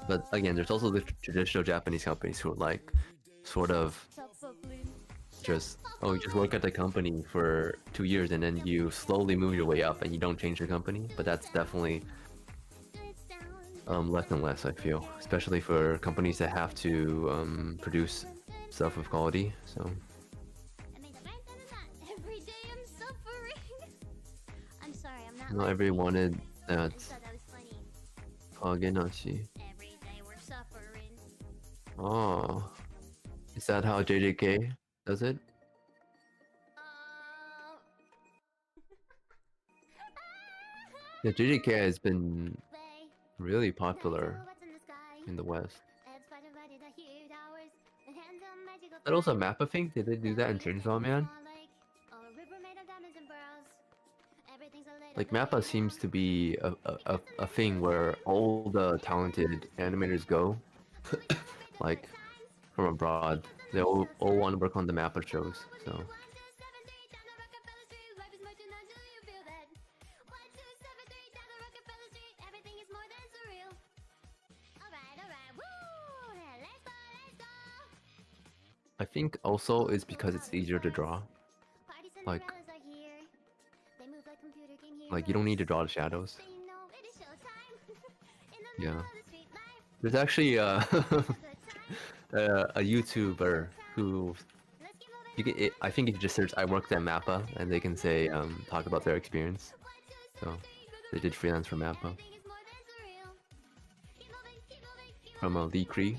but again, there's also the traditional Japanese companies who are like, sort of, just you just work at the company for 2 years and then you slowly move your way up and you don't change the company. But that's definitely less and less, I feel, especially for companies that have to produce stuff of quality. So. Every day I'm suffering. I'm sorry, I'm not. Not everyone wanted that. I just thought that was funny. Kagenashi. Every day we're suffering. Oh, is that how JJK does it? Yeah, JJK has been really popular in the West. Is that also a Mappa thing? Did they do that in Chainsaw Man? Like Mappa seems to be a thing where all the talented animators go, like from abroad. They all want to work on the Mappa shows. So. I think also it's because it's easier to draw. Like you don't need to draw the shadows. Yeah. There's actually a YouTuber who I think if you just search "I worked at Mappa" and they can say talk about their experience. So they did freelance for Mappa. From Lee Cree,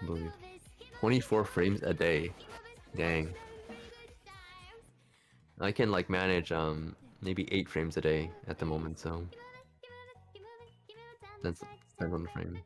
I believe. 24 frames a day. Dang. I can like manage maybe 8 frames a day at the moment, so that's depends on the frame.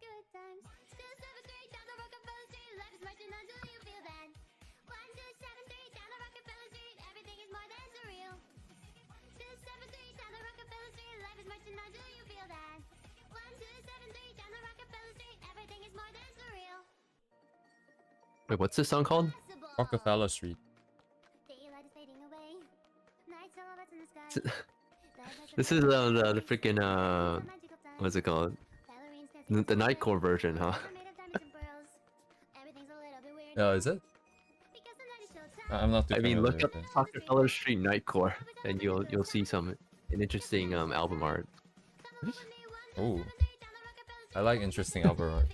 Wait, what's this song called? Rockefeller Street. This is the freaking what's it called? The Nightcore version, huh? Is it? I'm not too I mean, familiar look up with it. Rockefeller Street Nightcore, and you'll see an interesting album art. Oh, I like interesting album art.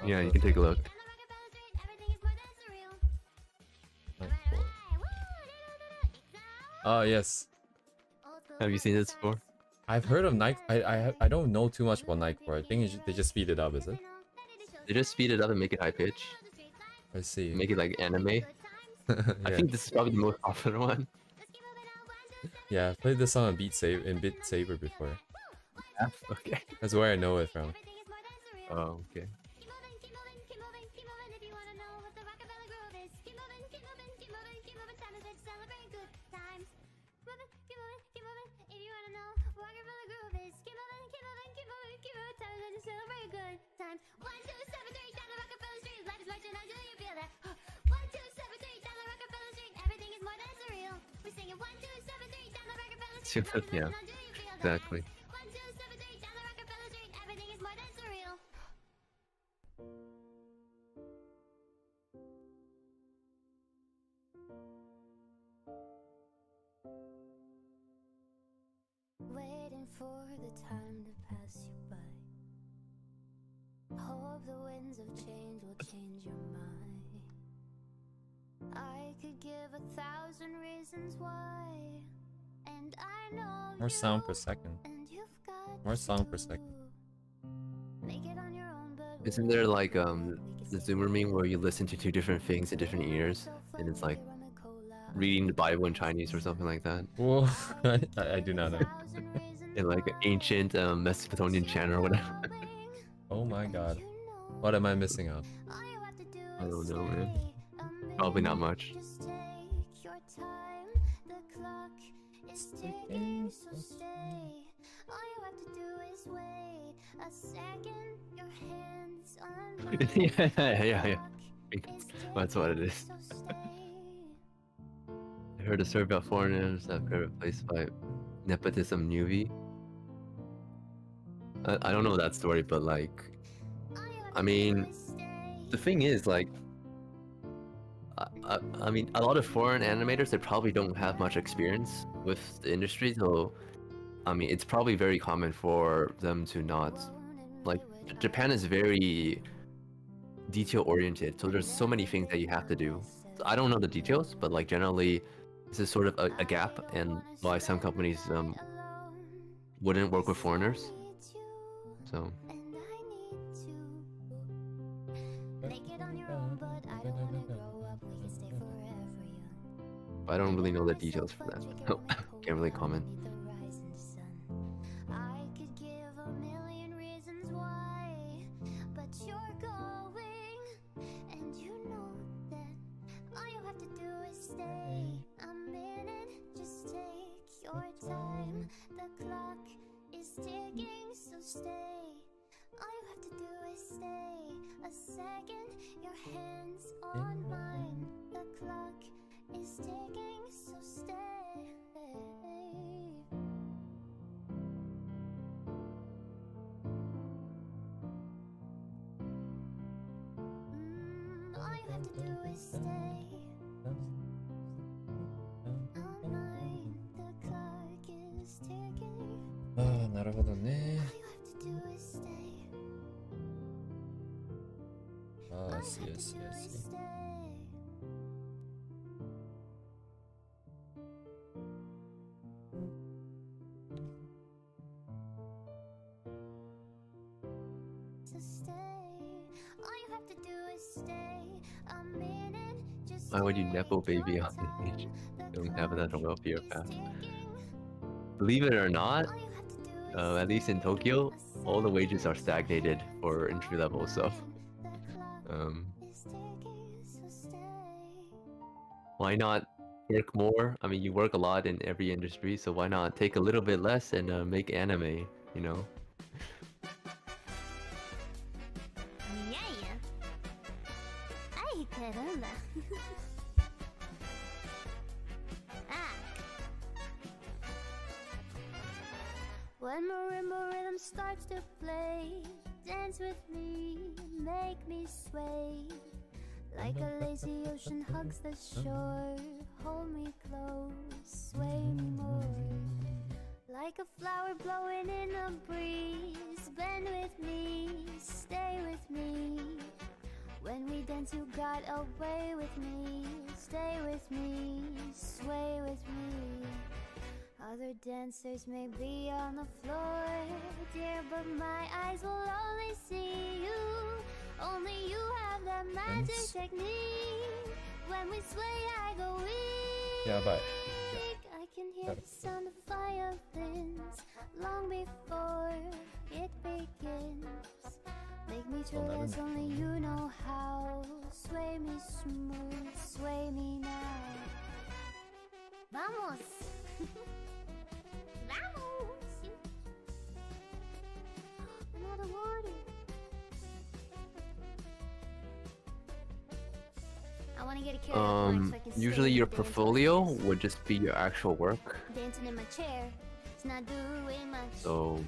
Yeah, you can take a look. Oh yes, Have you seen this before? I've heard of Night. I don't know too much about Nightcore. I think they just speed it up, is it? They just speed it up and make it high pitch. I see. Make it like anime. I Yeah. think this is probably the most popular one. Yeah, I've played this song in Beat Saber before. Okay. That's where I know it from. Oh, okay. Yeah, exactly. Waiting for the time to pass you by. Hope the winds of change will change your mind. I could give 1,000 reasons why. And I know More sound per second. More sound per second. Isn't there like the Zoomer meme where you listen to 2 different things in different ears, and it's like reading the Bible in Chinese or something like that? Whoa, I do not know. In like an ancient Mesopotamian chant or whatever. Oh my god. What am I missing out? I don't know, man. Probably not much. Yeah. That's what it is. I heard a survey about foreigners that are replaced by nepotism newbie. I don't know that story, but like, I mean, the thing is like, I mean, a lot of foreign animators, they probably don't have much experience with the industry, so I mean, it's probably very common for them to not like. Japan is very detail oriented, so there's so many things that you have to do. So I don't know the details, but like generally, this is sort of a gap, and why some companies wouldn't work with foreigners. So. I don't really know the details for that. Can't really comment. A second, your hands on mine. The clock is ticking, so stay. All you have to do is stay. On mine, the clock is ticking. なるほどね。 All you have to do is stay. I see, I see, I see. Why would you nepo baby on the stage? Don't have that on welfare path. Believe it or not, at least in Tokyo, all the wages are stagnated for entry level, so why not work more? I mean, you work a lot in every industry, so why not take a little bit less and make anime, you know? Ay, caramba. When marimba rhythm starts to play, dance with me, make me sway. Like a lazy ocean hugs the shore, hold me close, sway me more. Like a flower blowing in a breeze, bend with me, stay with me. When we dance you got away with me, stay with me, sway with me. Other dancers may be on the floor, dear, but my eyes will only see you. Only you have that magic technique. When we sway, I go weak. Yeah, but I can hear the sound of violins long before it begins. Make me feel as only you know how. Sway me smooth, sway me now. Vamos! Vamos! Another water. I want to get a carrot so I can usually your portfolio would just be your actual work. Dancing in my chair, it's not doing much. So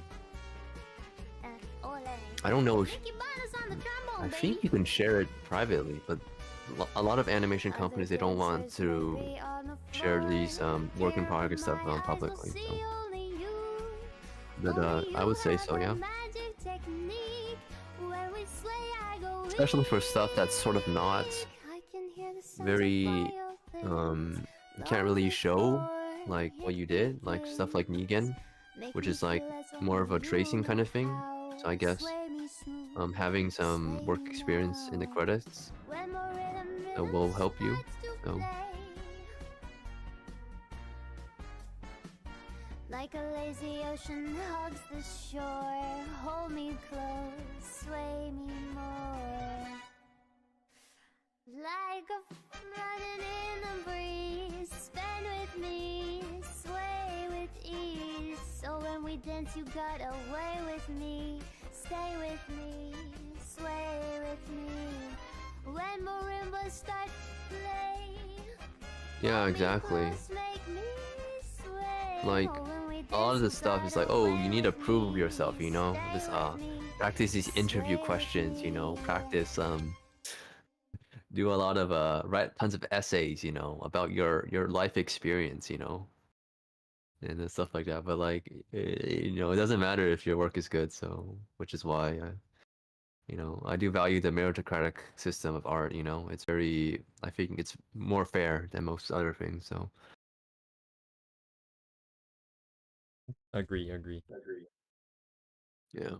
I don't know if I think you can share it privately, but a lot of animation companies, they don't want to share these work in progress stuff publicly. So. But I would say so, yeah. Especially for stuff that's sort of not very you can't really show like what you did, like stuff like Negan, which is like more of a tracing kind of thing. So I guess having some work experience in the credits will help you. So. Like a lazy ocean hugs the shore, hold me close, sway me more. Like a flooding in the breeze, spend with me, sway with ease. So when we dance, you got away with me, stay with me, sway with me. When marimba starts to play, yeah, exactly. Like a lot of this stuff is like, oh, you need to prove yourself, you know, this practice these interview questions, you know, practice do a lot of write tons of essays, you know, about your life experience, you know, and then stuff like that. But like, you know, it doesn't matter if your work is good. So, which is why you know, I do value the meritocratic system of art. You know, it's very, I think it's more fair than most other things. So, Agree. yeah.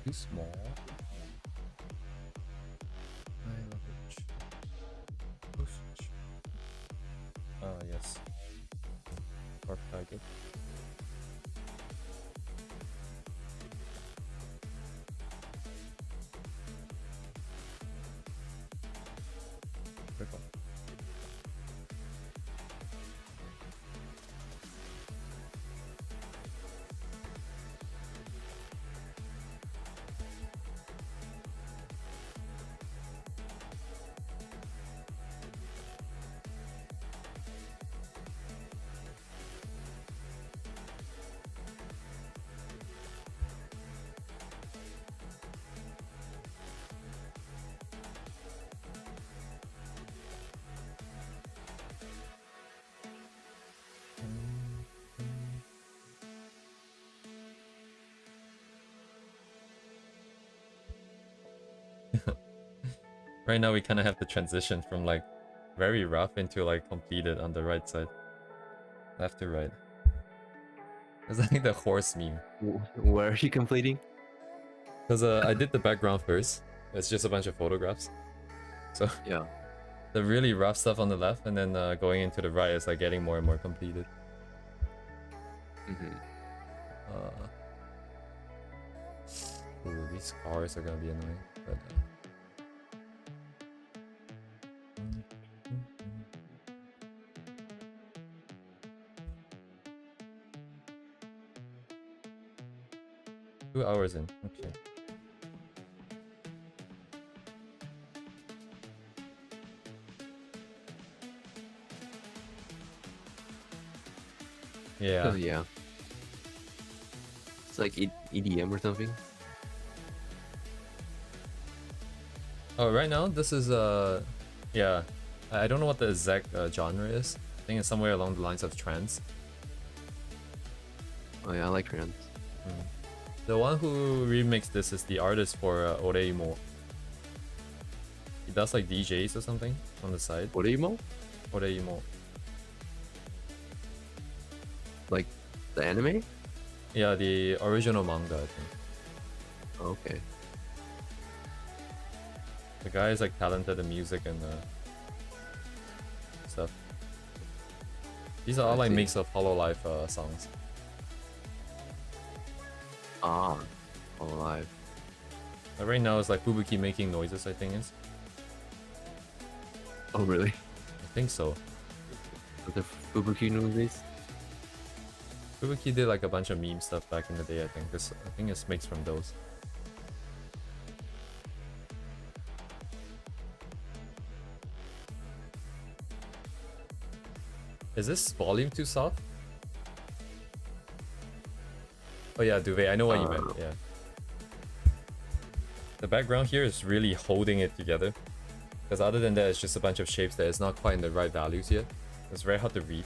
Too small. I love it. Postage. Yes. Corp target. Perfect. Right now we kind of have the transition from like very rough into like completed on the right side. Left to right. It's like the horse meme. Where are you completing? Because I did the background first. It's just a bunch of photographs. So Yeah. the really rough stuff on the left, and then going into the right is like getting more and more completed. Ooh, these cars are gonna be annoying. But, 2 hours in. Okay. Yeah. Oh, yeah. It's like EDM or something. Oh, right now this is yeah. I don't know what the exact genre is. I think it's somewhere along the lines of trance. Oh yeah, I like trance. The one who remixed this is the artist for Oreimo. He does like DJs or something on the side. Oreimo? Oreimo. Like the anime? Yeah, the original manga, I think. Okay. The guy is like talented in music and stuff. These are all like mix of Hololive songs. Ah, Alive. Right now it's like Fubuki making noises, I think is. Oh really? I think so. The Fubuki movies? Fubuki did like a bunch of meme stuff back in the day, I think. I think it's mixed from those. Is this volume too soft? Oh yeah, duvet. I know what you meant. Yeah. The background here is really holding it together. Because other than that, it's just a bunch of shapes that is not quite in the right values yet. It's very hard to read.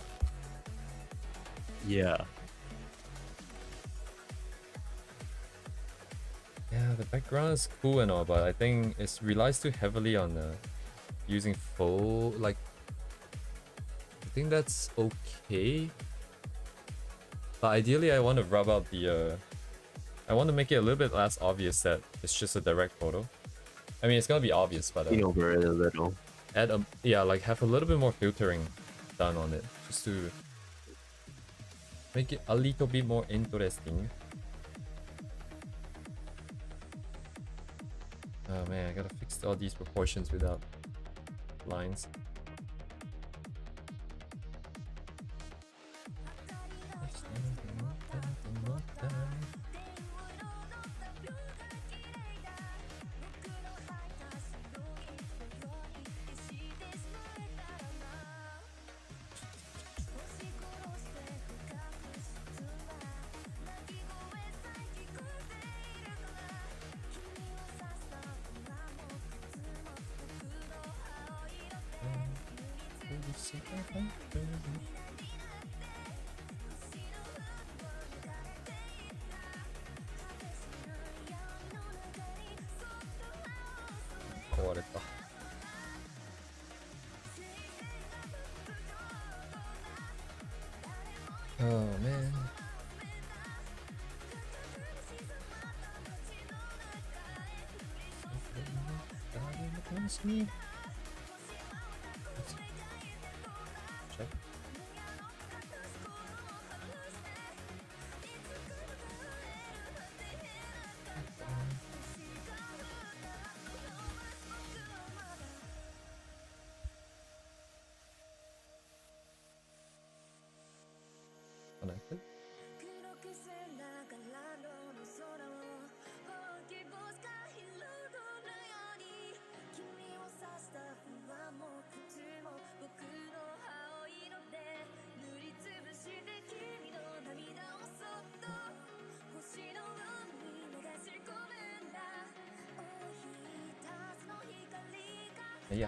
Yeah. Yeah, the background is cool and all, but I think it relies too heavily on using full, like... I think that's okay. But ideally, I want to rub out the... I want to make it a little bit less obvious that it's just a direct photo. I mean, it's gonna be obvious, but... over it a little. Add a... Yeah, like have a little bit more filtering done on it. Just to... make it a little bit more interesting. Oh man, I gotta fix all these proportions without lines. Oh man. Check. Connected. Yeah.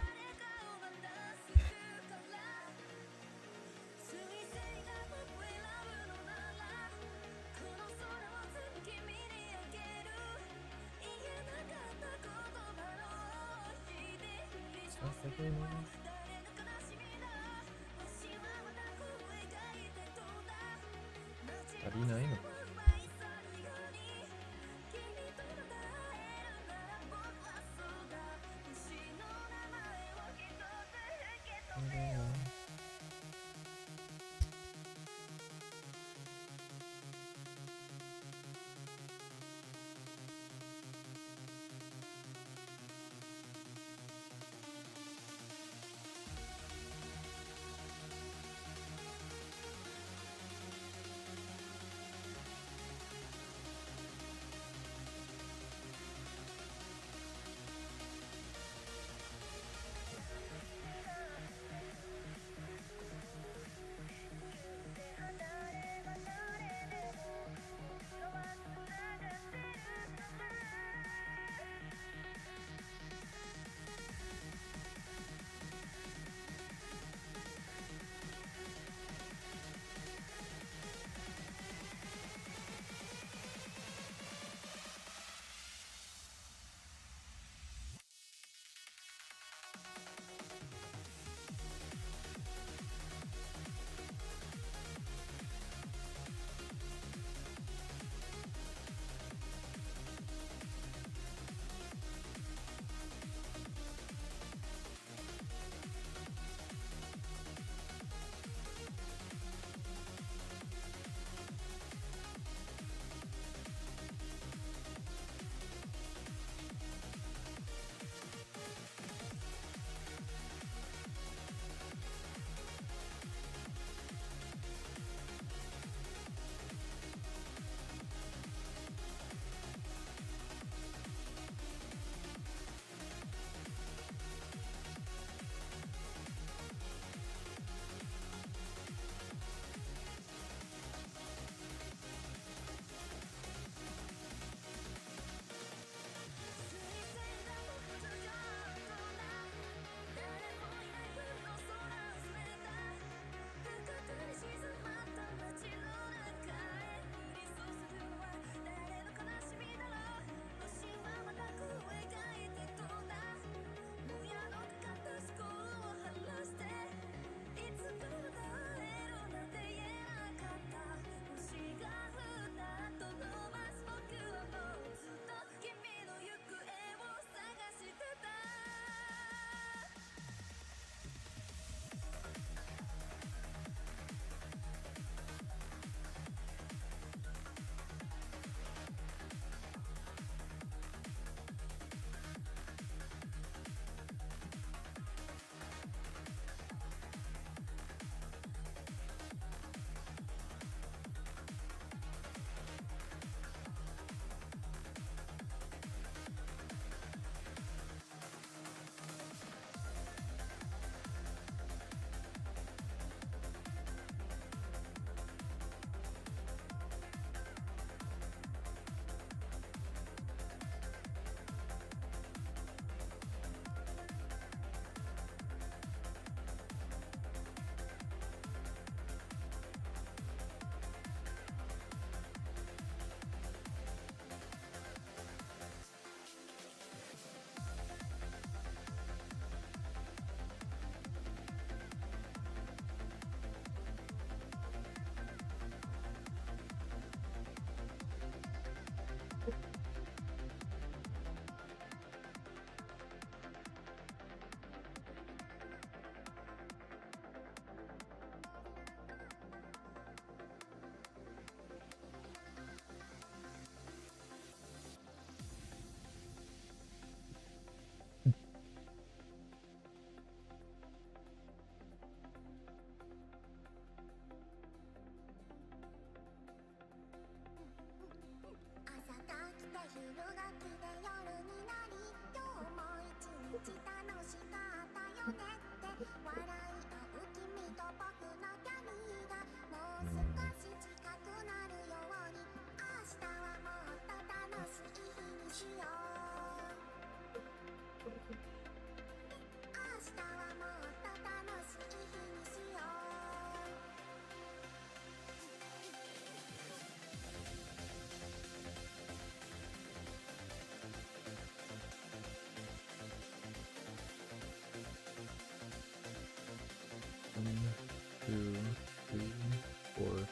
2, 3, 4, 5.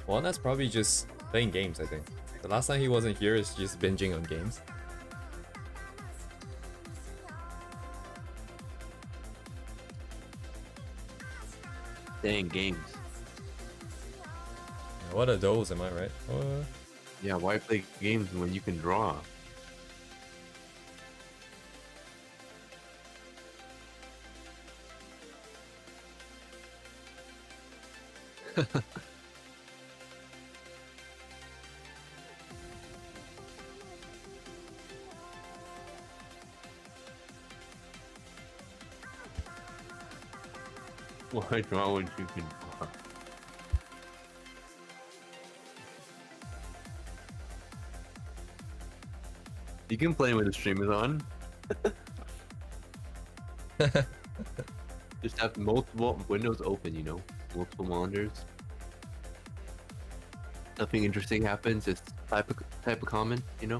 Well, that's probably just playing games, I think. The last time he wasn't here is just binging on games. Playing games. What are those, am I right? Yeah, why play games when you can draw? Why draw when you can draw? You can play when the stream is on. Just have multiple windows open, you know, multiple monitors. Nothing interesting happens. Just type a comment, you know.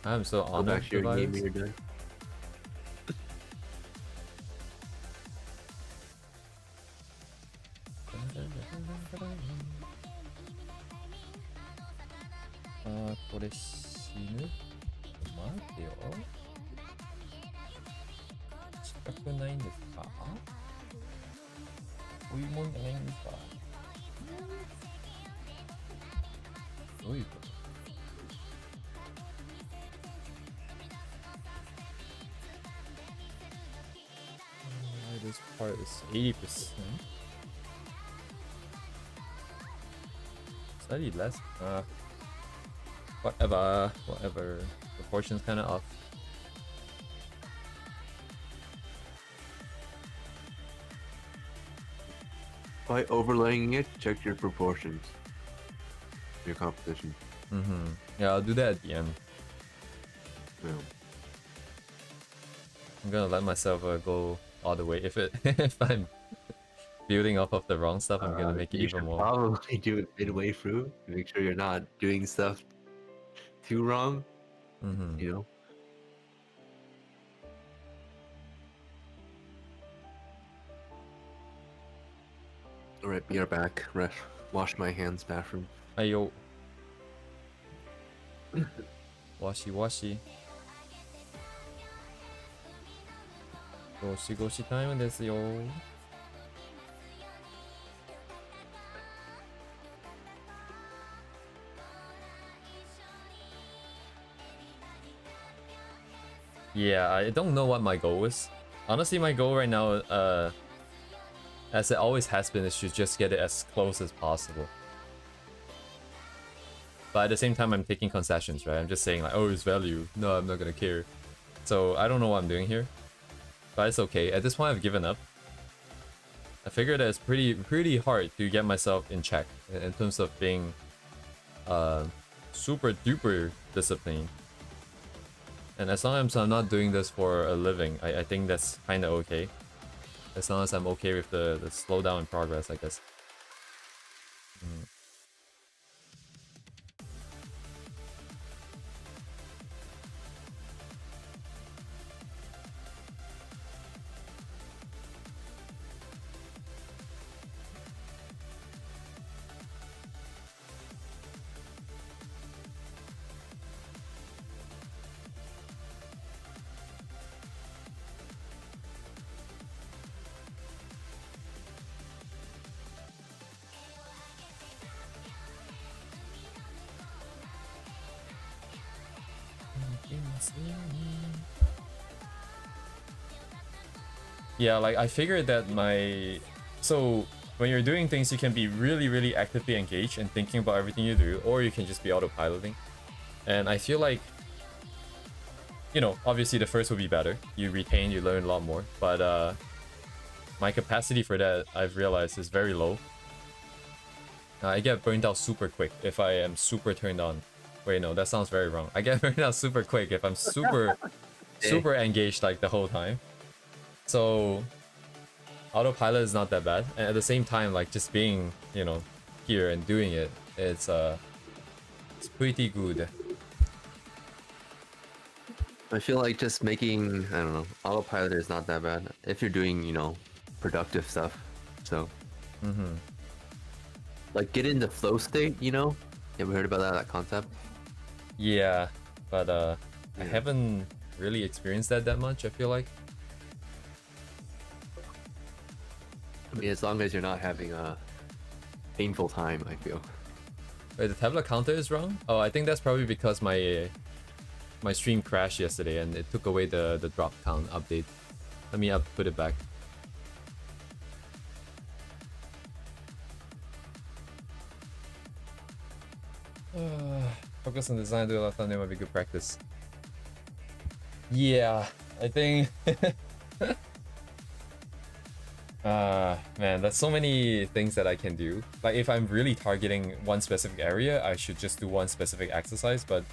I'm so Go honored back to your by game this. when you're done. 아, これ死ぬ？待てよ。近くないんですか？こういうもんじゃないんですか？どういうこと？ This part is 80%. Slightly less. Whatever. Proportion's kind of off. By overlaying it, check your proportions. Your composition. Yeah, I'll do that at the end. Yeah. I'm gonna let myself go all the way. If I'm building off of the wrong stuff, I'm gonna make it You even should more. probably do it midway through. Make sure you're not doing stuff too wrong. You know. All right, we are back. Wash my hands, bathroom. Ayo. Washi. Goshi time desu yo. Yeah, I don't know what my goal is. Honestly, my goal right now, as it always has been, is to just get it as close as possible. But at the same time, I'm taking concessions, right? I'm just saying like, oh, it's value. No, I'm not gonna care. So I don't know what I'm doing here. But it's okay. At this point, I've given up. I figured that it's pretty hard to get myself in check in terms of being super duper disciplined. And as long as I'm not doing this for a living, I think that's kind of okay. As long as I'm okay with the slowdown in progress, I guess. Yeah, like I figured that so when you're doing things, you can be really, really actively engaged and thinking about everything you do, or you can just be autopiloting. And I feel like, you know, obviously the first would be better. You retain, you learn a lot more. But my capacity for that, I've realized, is very low. I get burned out super quick if I am super turned on. Wait, no, that sounds very wrong. I get burned out super quick if I'm super, super engaged like the whole time. So autopilot is not that bad, and at the same time, like just being, you know, here and doing it, it's pretty good. I feel like just making, I don't know, autopilot is not that bad if you're doing, you know, productive stuff. So, like get in the flow state, you know? Have you heard about that concept? Yeah, but I haven't really experienced that much, I feel like. I mean, as long as you're not having a painful time, I feel. Wait, the tablet counter is wrong? Oh, I think that's probably because my stream crashed yesterday and it took away the drop count update. Let me put it back. Focus on design, do a lot of thumbnail might be good practice. Yeah, I think. Man, there's so many things that I can do. Like if I'm really targeting one specific area, I should just do one specific exercise, but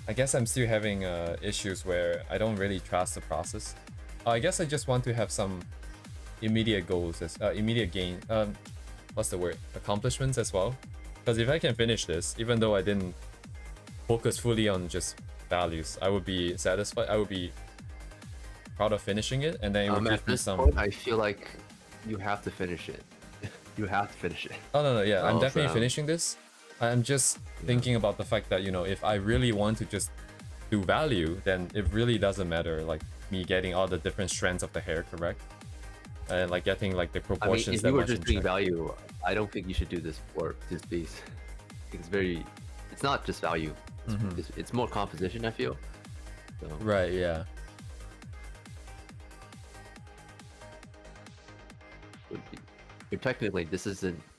I guess I'm still having issues where I don't really trust the process. I guess I just want to have some immediate goals, immediate gain. What's the word? Accomplishments as well. Because if I can finish this, even though I didn't focus fully on just values, I would be satisfied. I would be proud of finishing it, and then it would give me some. Point, I feel like you have to finish it. You have to finish it. Oh no, yeah, I'm definitely finishing this. I'm just thinking about the fact that, you know, if I really want to just do value, then it really doesn't matter, like me getting all the different strands of the hair correct, and like getting like the proportions. I mean, if that you were just doing value, I don't think you should do this for this piece. It's not just value. It's more composition, I feel. So. Right. Yeah. Technically,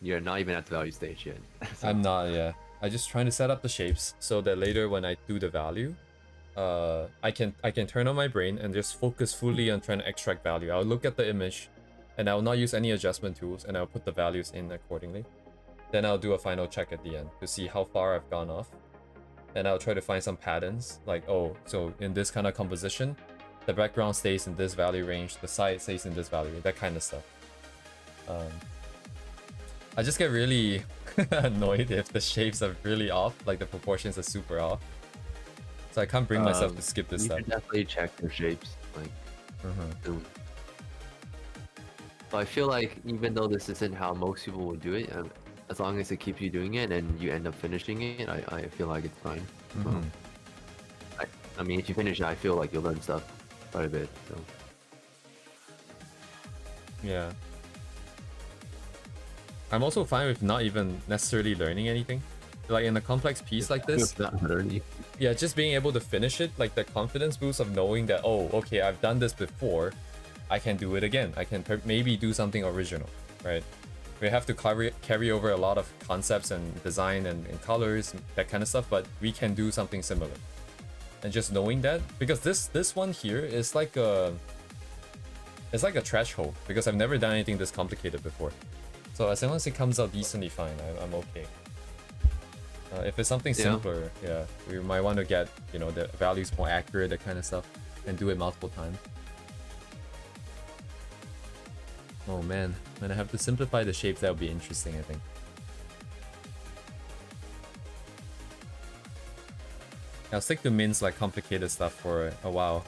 you're not even at the value stage yet. So. I'm not, yeah. I'm just trying to set up the shapes so that later when I do the value, I can turn on my brain and just focus fully on trying to extract value. I'll look at the image and I'll not use any adjustment tools, and I'll put the values in accordingly. Then I'll do a final check at the end to see how far I've gone off. And I'll try to find some patterns, like, oh, so in this kind of composition, the background stays in this value range, the side stays in this value, that kind of stuff. I just get really annoyed if the shapes are really off, like the proportions are super off. So I can't bring myself to skip this step. You should definitely check your shapes, like, soon. But I feel like even though this isn't how most people would do it, as long as it keeps you doing it and you end up finishing it, I feel like it's fine. Well, I mean, if you finish it, I feel like you'll learn stuff quite a bit. So. Yeah. I'm also fine with not even necessarily learning anything. Like in a complex piece like this, yeah, just being able to finish it, like the confidence boost of knowing that, oh, okay, I've done this before, I can do it again. I can maybe do something original, right? We have to carry over a lot of concepts and design and colors, that kind of stuff, but we can do something similar. And just knowing that, because this one here is like it's like a threshold, because I've never done anything this complicated before. So as long as it comes out decently fine, I'm okay. If it's something simpler, yeah, we might want to get, you know, the values more accurate, that kind of stuff, and do it multiple times. Oh man, when I have to simplify the shapes, that would be interesting, I think. I'll stick to Min's like complicated stuff for a while,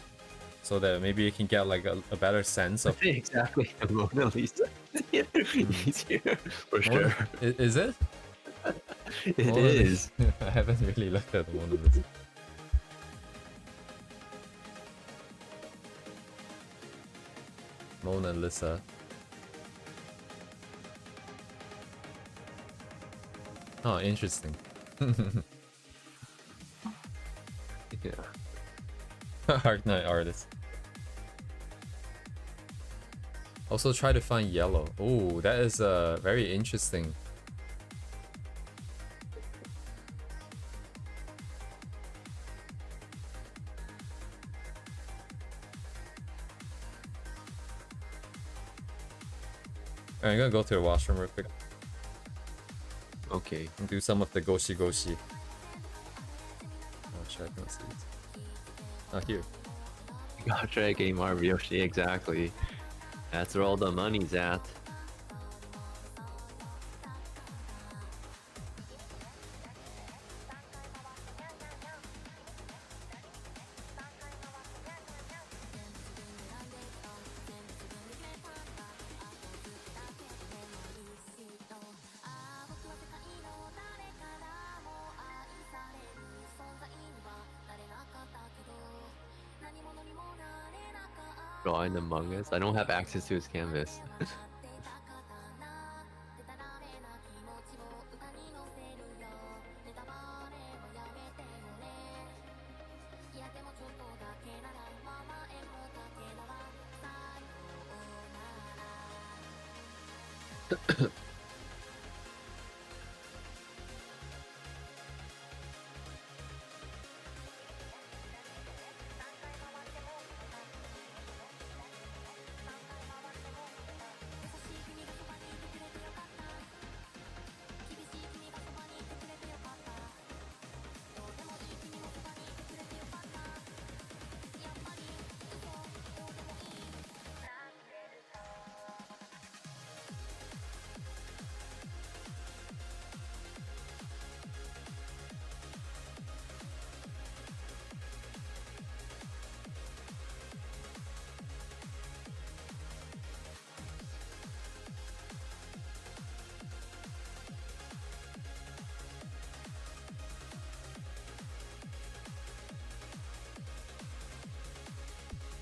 so that maybe you can get like a better sense of exactly the Mona Lisa. Easier for sure. Is it? It is. I haven't really looked at the Mona Lisa. Mona Lisa. Oh, interesting. Yeah. Art Night artist. Also try to find yellow. Oh, that is very interesting. Alright, I'm gonna go to the washroom real quick Okay. and do some of the goshi goshi. Oh shit, I can't see it. Oh, here. Gotcha game Marvel Yoshi, exactly. That's where all the money's at. Drawing Among Us. I don't have access to his canvas.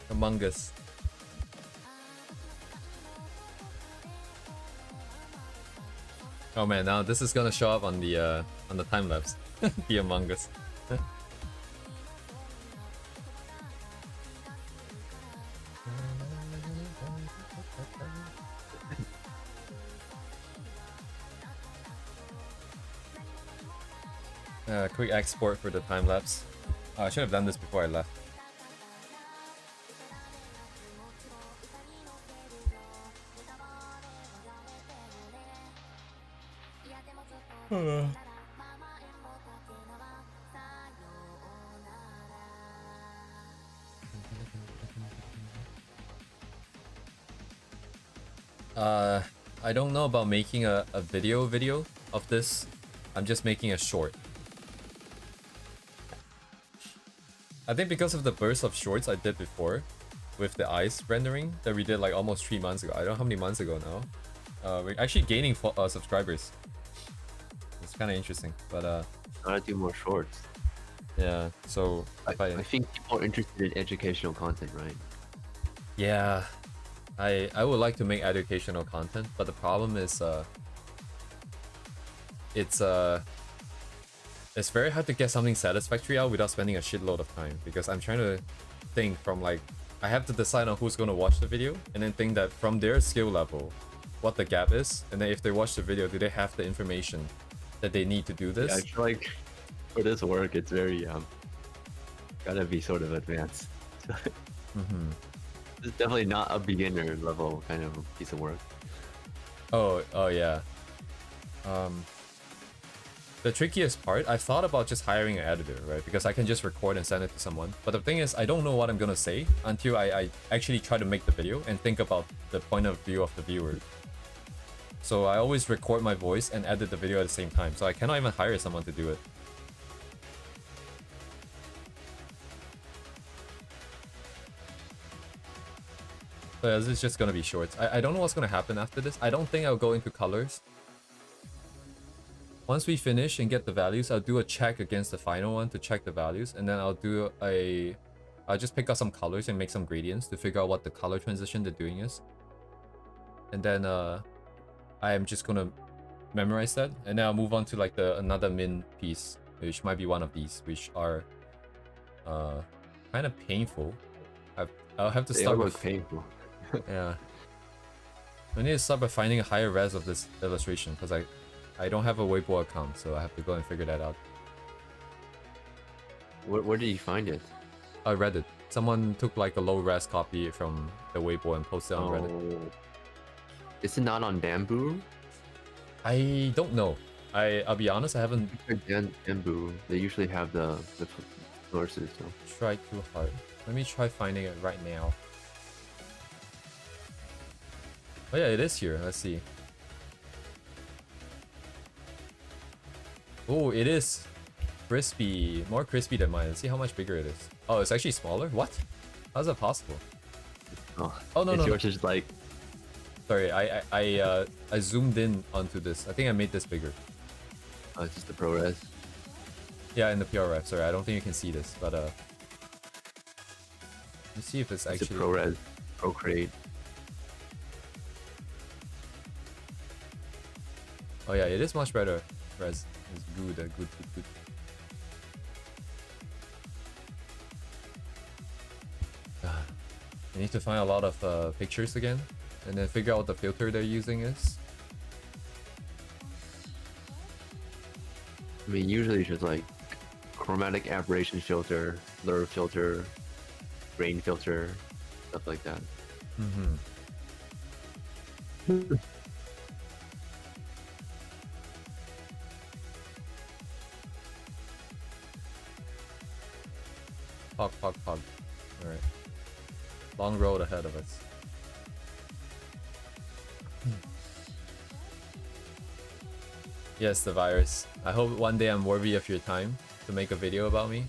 Among Us. Oh man, now this is gonna show up on the time lapse. The Among Us. Quick export for the time lapse. Oh, I should have done this before I left. I don't know about making a video of this. I'm just making a short. I think because of the burst of shorts I did before with the eyes rendering that we did like almost 3 months ago. I don't know how many months ago now. We're actually gaining subscribers. It's kind of interesting, but Gotta do more shorts. yeah. So I think people are interested in educational content, right? Yeah, I would like to make educational content, but the problem is it's very hard to get something satisfactory out without spending a shitload of time, because I'm trying to think from like, I have to decide on who's going to watch the video and then think that from their skill level what the gap is, and then if they watch the video, do they have the information that they need to do this? Yeah, I feel like for this work it's very gotta be sort of advanced. It's definitely not a beginner level kind of piece of work. Oh yeah. The trickiest part, I thought about just hiring an editor, right? Because I can just record and send it to someone. But the thing is, I don't know what I'm gonna say until I actually try to make the video and think about the point of view of the viewer. So I always record my voice and edit the video at the same time. So I cannot even hire someone to do it. But this is just gonna be shorts. I don't know what's gonna happen after this. I don't think I'll go into colors. Once we finish and get the values, I'll do a check against the final one to check the values, and then I'll just pick out some colors and make some gradients to figure out what the color transition they're doing is. And then I am just gonna memorize that, and then I'll move on to like another min piece, which might be one of these, which are kind of painful. I'll have to They start all with look painful. yeah. I need to start by finding a higher res of this illustration because I don't have a Weibo account, so I have to go and figure that out. Where did you find it? I read it. Someone took like a low res copy from the Weibo and posted on Reddit. Oh. Is it not on Bamboo? I don't know. I'll be honest, I haven't Bamboo. They usually have the sources. So. tried too hard. Let me try finding it right now. Oh yeah, it is here. Let's see. Oh, it is crispy. More crispy than mine. Let's see how much bigger it is. Oh, it's actually smaller? What? How's that possible? Oh no, no, yours is like... Sorry, I zoomed in onto this. I think I made this bigger. Oh, it's just the ProRes. Yeah, in the PRF. Sorry, I don't think you can see this, but let me see if it's actually... It's a ProRes. Procreate. Oh yeah, it is much better. Res is good, good. I need to find a lot of pictures again, and then figure out what the filter they're using is. I mean, usually it's just like chromatic aberration filter, blur filter, grain filter, stuff like that. Pog. Alright. Long road ahead of us. Yes, the virus. I hope one day I'm worthy of your time to make a video about me.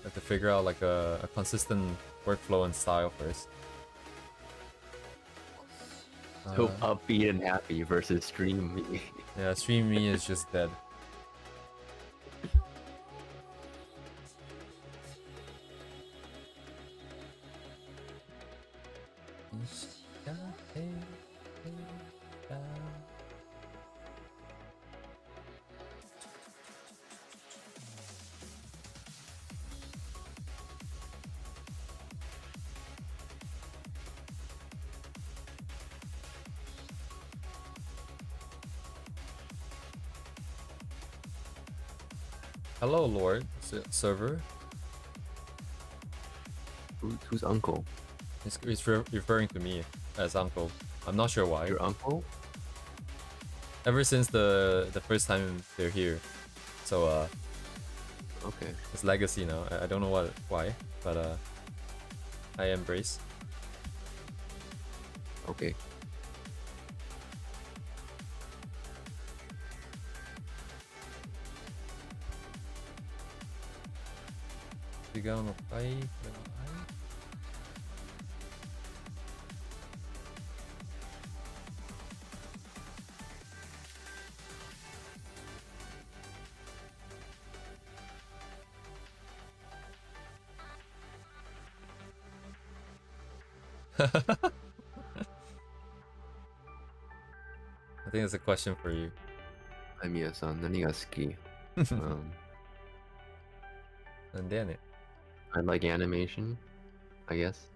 I have to figure out like a consistent workflow and style first. So upbeat and happy versus stream me. Yeah, stream me is just dead. Hello, Lord server. Who's uncle? He's referring to me as uncle. I'm not sure why. Your uncle? Ever since the first time they're here, so Okay. it's legacy now. I don't know why, but I embrace. Okay. Ligaw no kai. 'I think it's a question for you. はい、みやさん、何が好きなんでやねん。I like animation, I guess.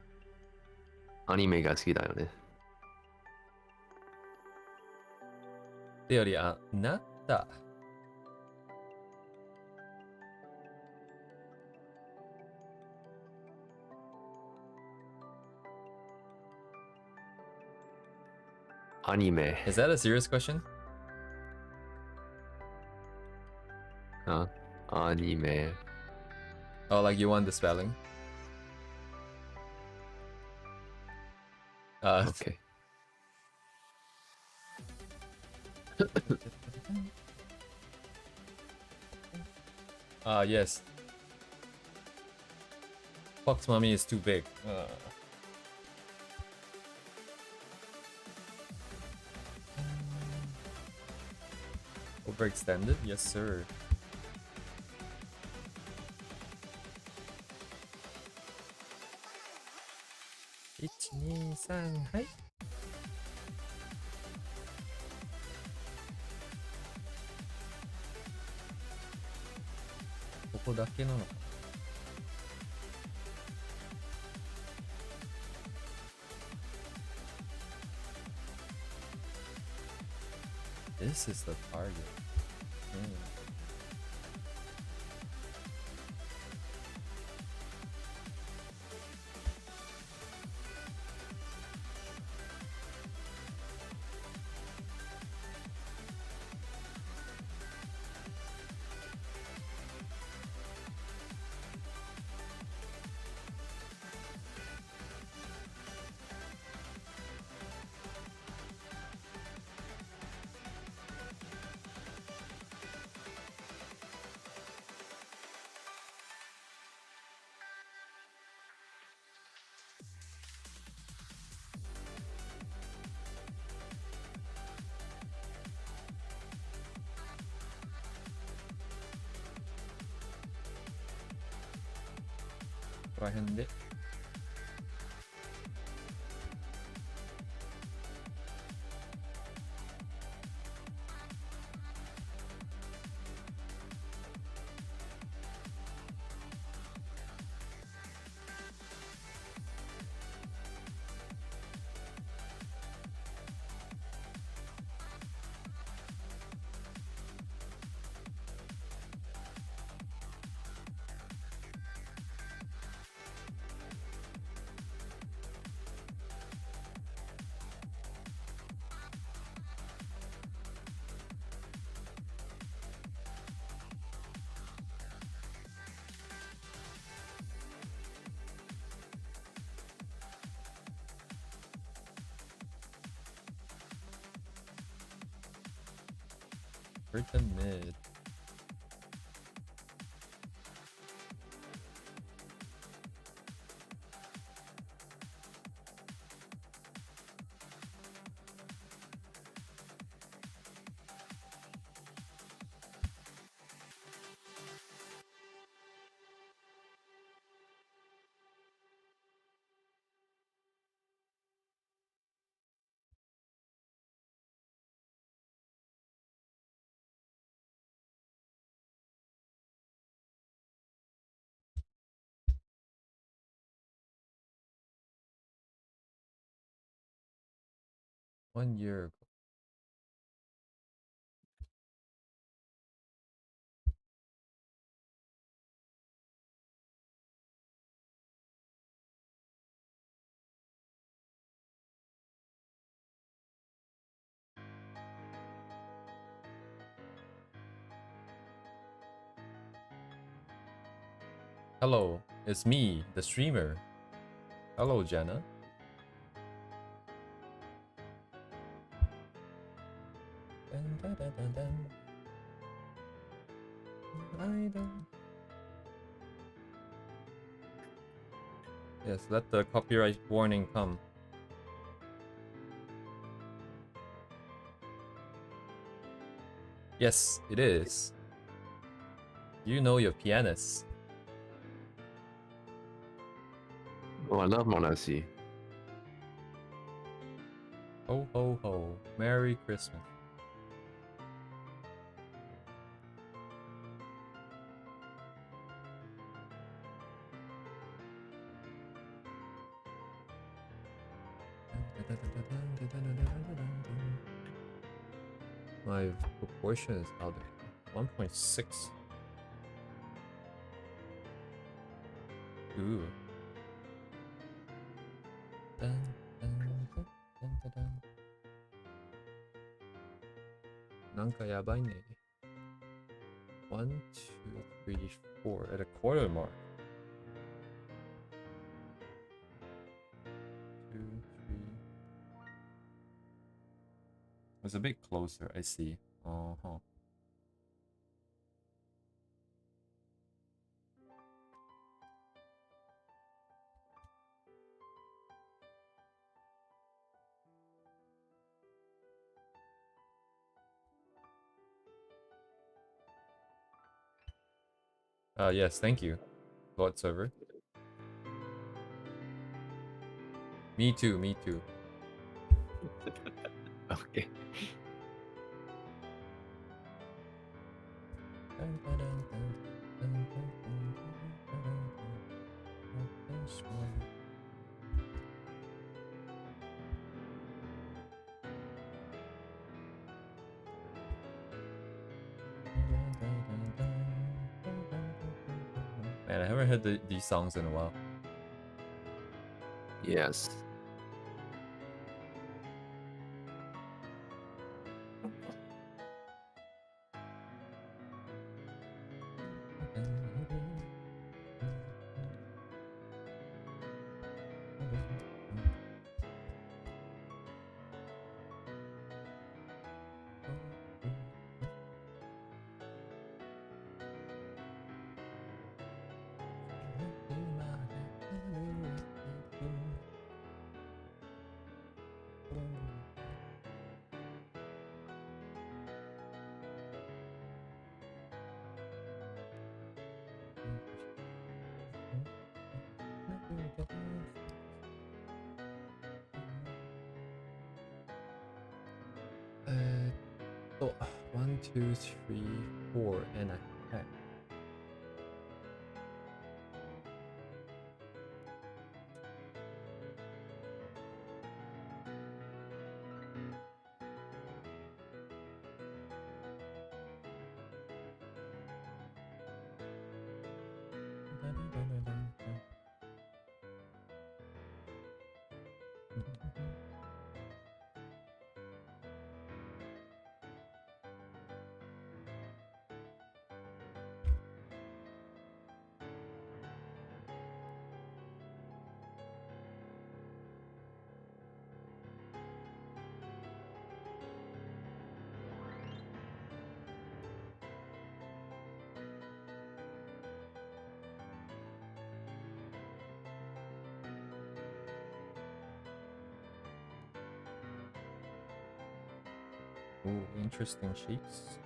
アニメが好きだよね。ってより、あなた。アニメ。 Is that a serious question? あ、アニメ。 Oh, like you want the spelling? Okay. Yes. Fox Mommy is too big. Overextended? Yes, sir. It's me, sang. Hi. Koko dake na no ka? This is the target. 좋아했는데. Hurt the mid. One year ago. Hello, it's me, the streamer. Hello, Jenna. Dun, dun, dun, dun, dun. I don't. Yes, let the copyright warning come. Yes, it is. You know your pianist. Oh, I love Monasi. Ho ho ho. Merry Christmas. My proportion is out there. 1.6. Ooh. Dun, dun, dun, dun, dun, dun. なんかやばいね。1, 2, 3, 4 at a quarter mark. 2, 3. It's a bit closer, I see. Uh-huh. Yes, thank you, Lord Server. Me too, me too. Okay. Man, I haven't heard these songs in a while. Yes. So 1, 2, 3, 4 and a half. Ooh, interesting shapes.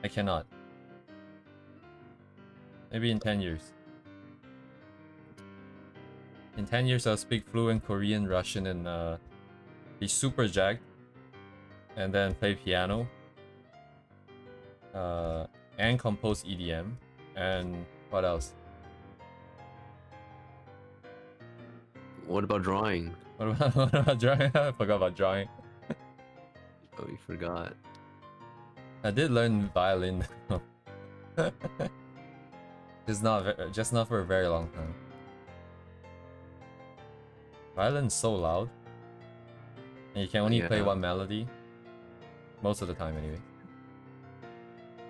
I cannot. Maybe in 10 years. In 10 years, I'll speak fluent Korean, Russian, and be super jacked. And then play piano. And compose EDM. And what else? What about drawing? What about drawing? I forgot about drawing. Oh, you forgot. I did learn violin. just not for a very long time. Violin's so loud. And you can only play one melody. Most of the time anyway.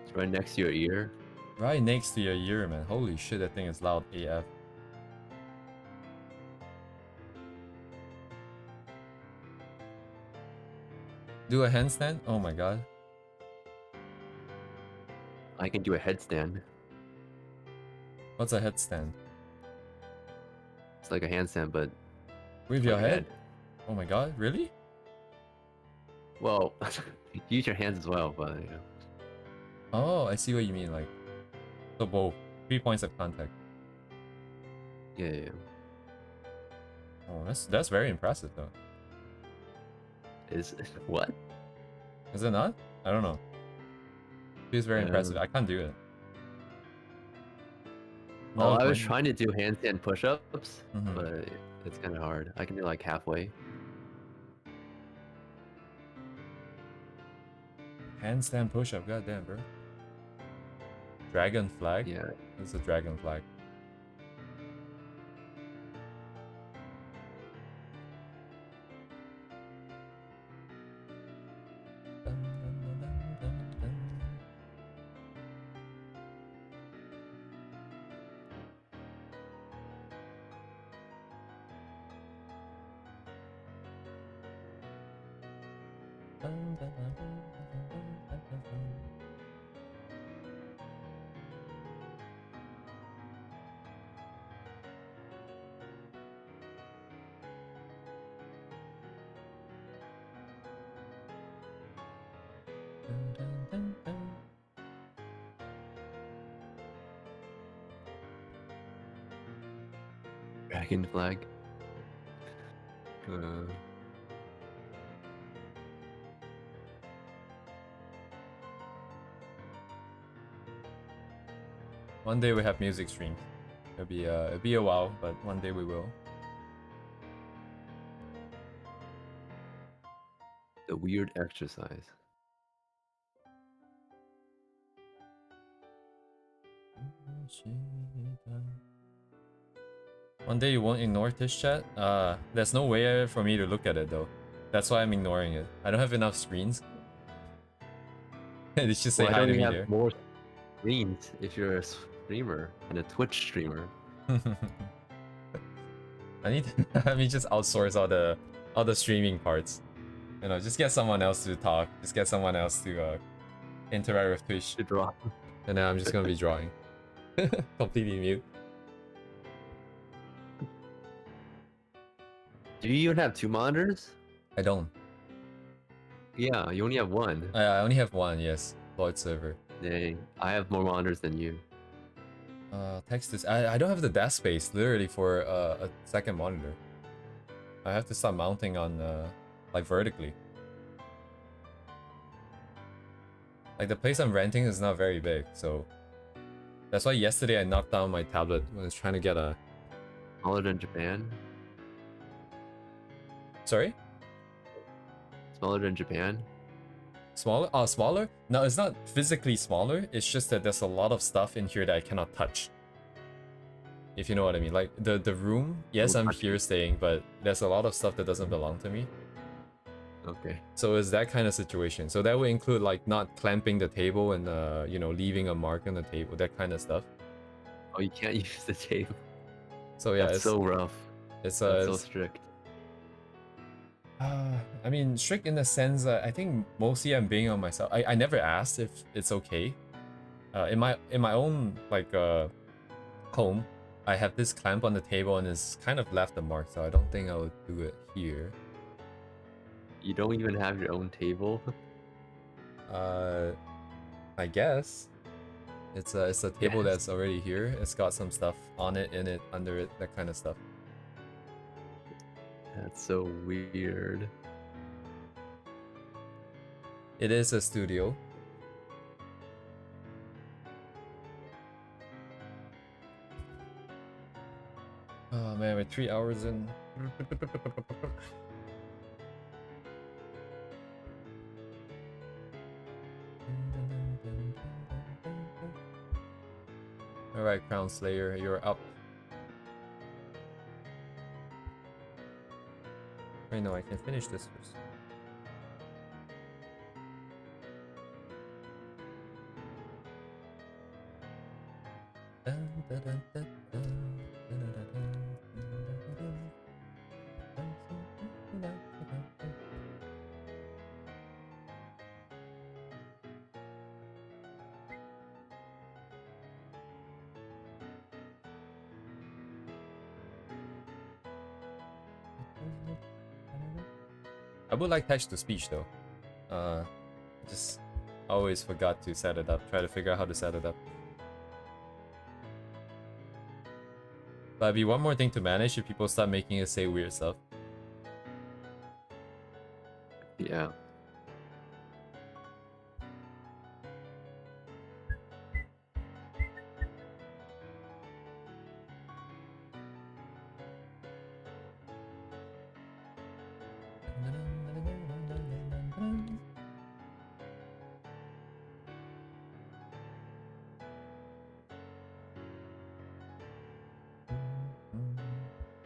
It's right next to your ear. Right next to your ear, man. Holy shit, that thing is loud AF. Do a handstand? Oh my god. I can do a headstand. What's a headstand? It's like a handstand, but With on your your head? Oh my god, really? Well, you use your hands as well, but you know. Oh, I see what you mean. Like, so both 3 points of contact. Yeah. Oh, that's very impressive though. Is what? Is it not? I don't know. Feels very impressive. I can't do it. Well, No I was point. trying to do handstand push-ups, Mhm. but it's kind of hard. I can do like halfway. Handstand push-up. Goddamn, bro. Dragon flag. Yeah. That's a dragon flag. Dragon flag. One day we have music streams. It'll be a while, but one day we will. The weird exercise. One day you won't ignore this chat? There's no way for me to look at it though. That's why I'm ignoring it. I don't have enough screens. Did you say Why hi don't to you me have there? more screens if you're a streamer and a Twitch streamer? Let me just outsource all the streaming parts. You know, just get someone else to talk. Just get someone else to interact with Twitch. To draw. And then I'm just gonna be drawing. Completely mute. Do you even have 2 monitors? I don't. Yeah, you only have 1. I only have one, yes. Lloyd server. Dang, I have more monitors than you. Text is... I don't have the desk space, literally, for a second monitor. I have to start mounting on, like, vertically. Like, the place I'm renting is not very big, so... That's why yesterday I knocked down my tablet when I was trying to get a... Smaller than Japan? Sorry? Smaller than Japan? Smaller? Oh, smaller? No, it's not physically smaller. It's just that there's a lot of stuff in here that I cannot touch. If you know what I mean. Like, the room, yes, I'm here staying, but there's a lot of stuff that doesn't belong to me. Okay. So it's that kind of situation. So that would include, like, not clamping the table and, you know, leaving a mark on the table, that kind of stuff. Oh, you can't use the table. So yeah, That's it's so rough. It's so strict. I mean, strict in the sense that I think mostly I'm being on myself. I never asked if it's okay. In my own like home, I have this clamp on the table and it's kind of left a mark, so I don't think I would do it here. You don't even have your own table? I guess. It's a table that's already here. It's got some stuff on it, in it, under it, that kind of stuff. That's so weird. It is a studio. Oh man, we're 3 hours in. Alright, Crown Slayer, you're up. Wait, no, I can finish this first. I would like text to speech though. Just always forgot to set it up. Try to figure out how to set it up. But it'd be one more thing to manage if people start making us say weird stuff. Yeah.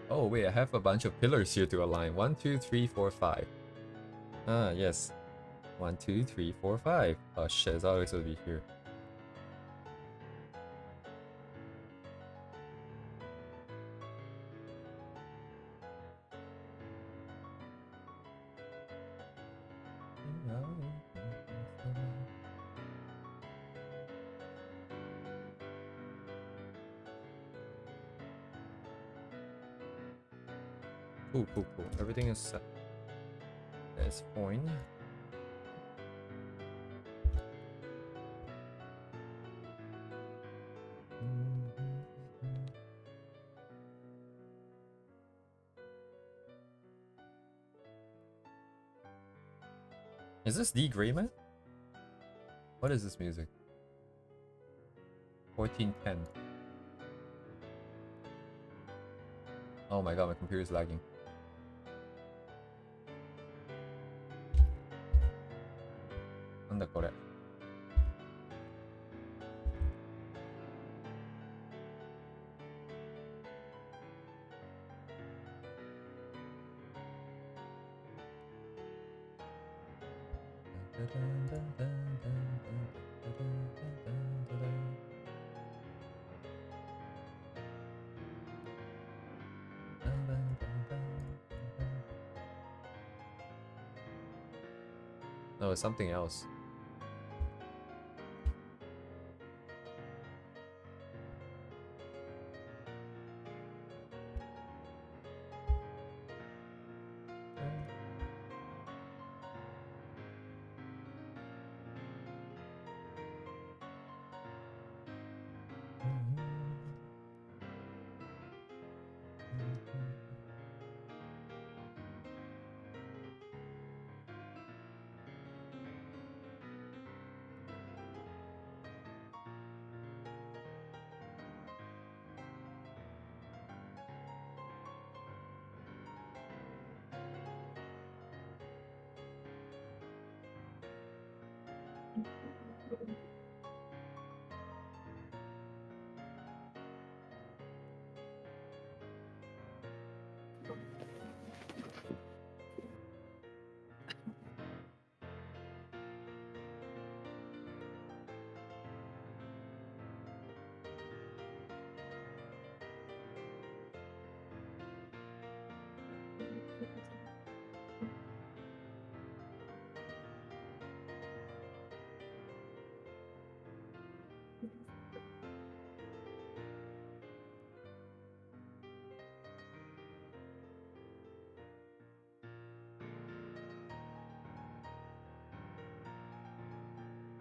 Oh wait, I have a bunch of pillars here to align. 1, 2, 3, 4, 5. Ah, yes. 1, 2, 3, 4, 5. Oh shit, it's always supposed to be here. Cool, cool, cool. Everything is set. That's fine. Is this D Grayman? What is this music? 1410. Oh my god, my computer is lagging. No, it's something else.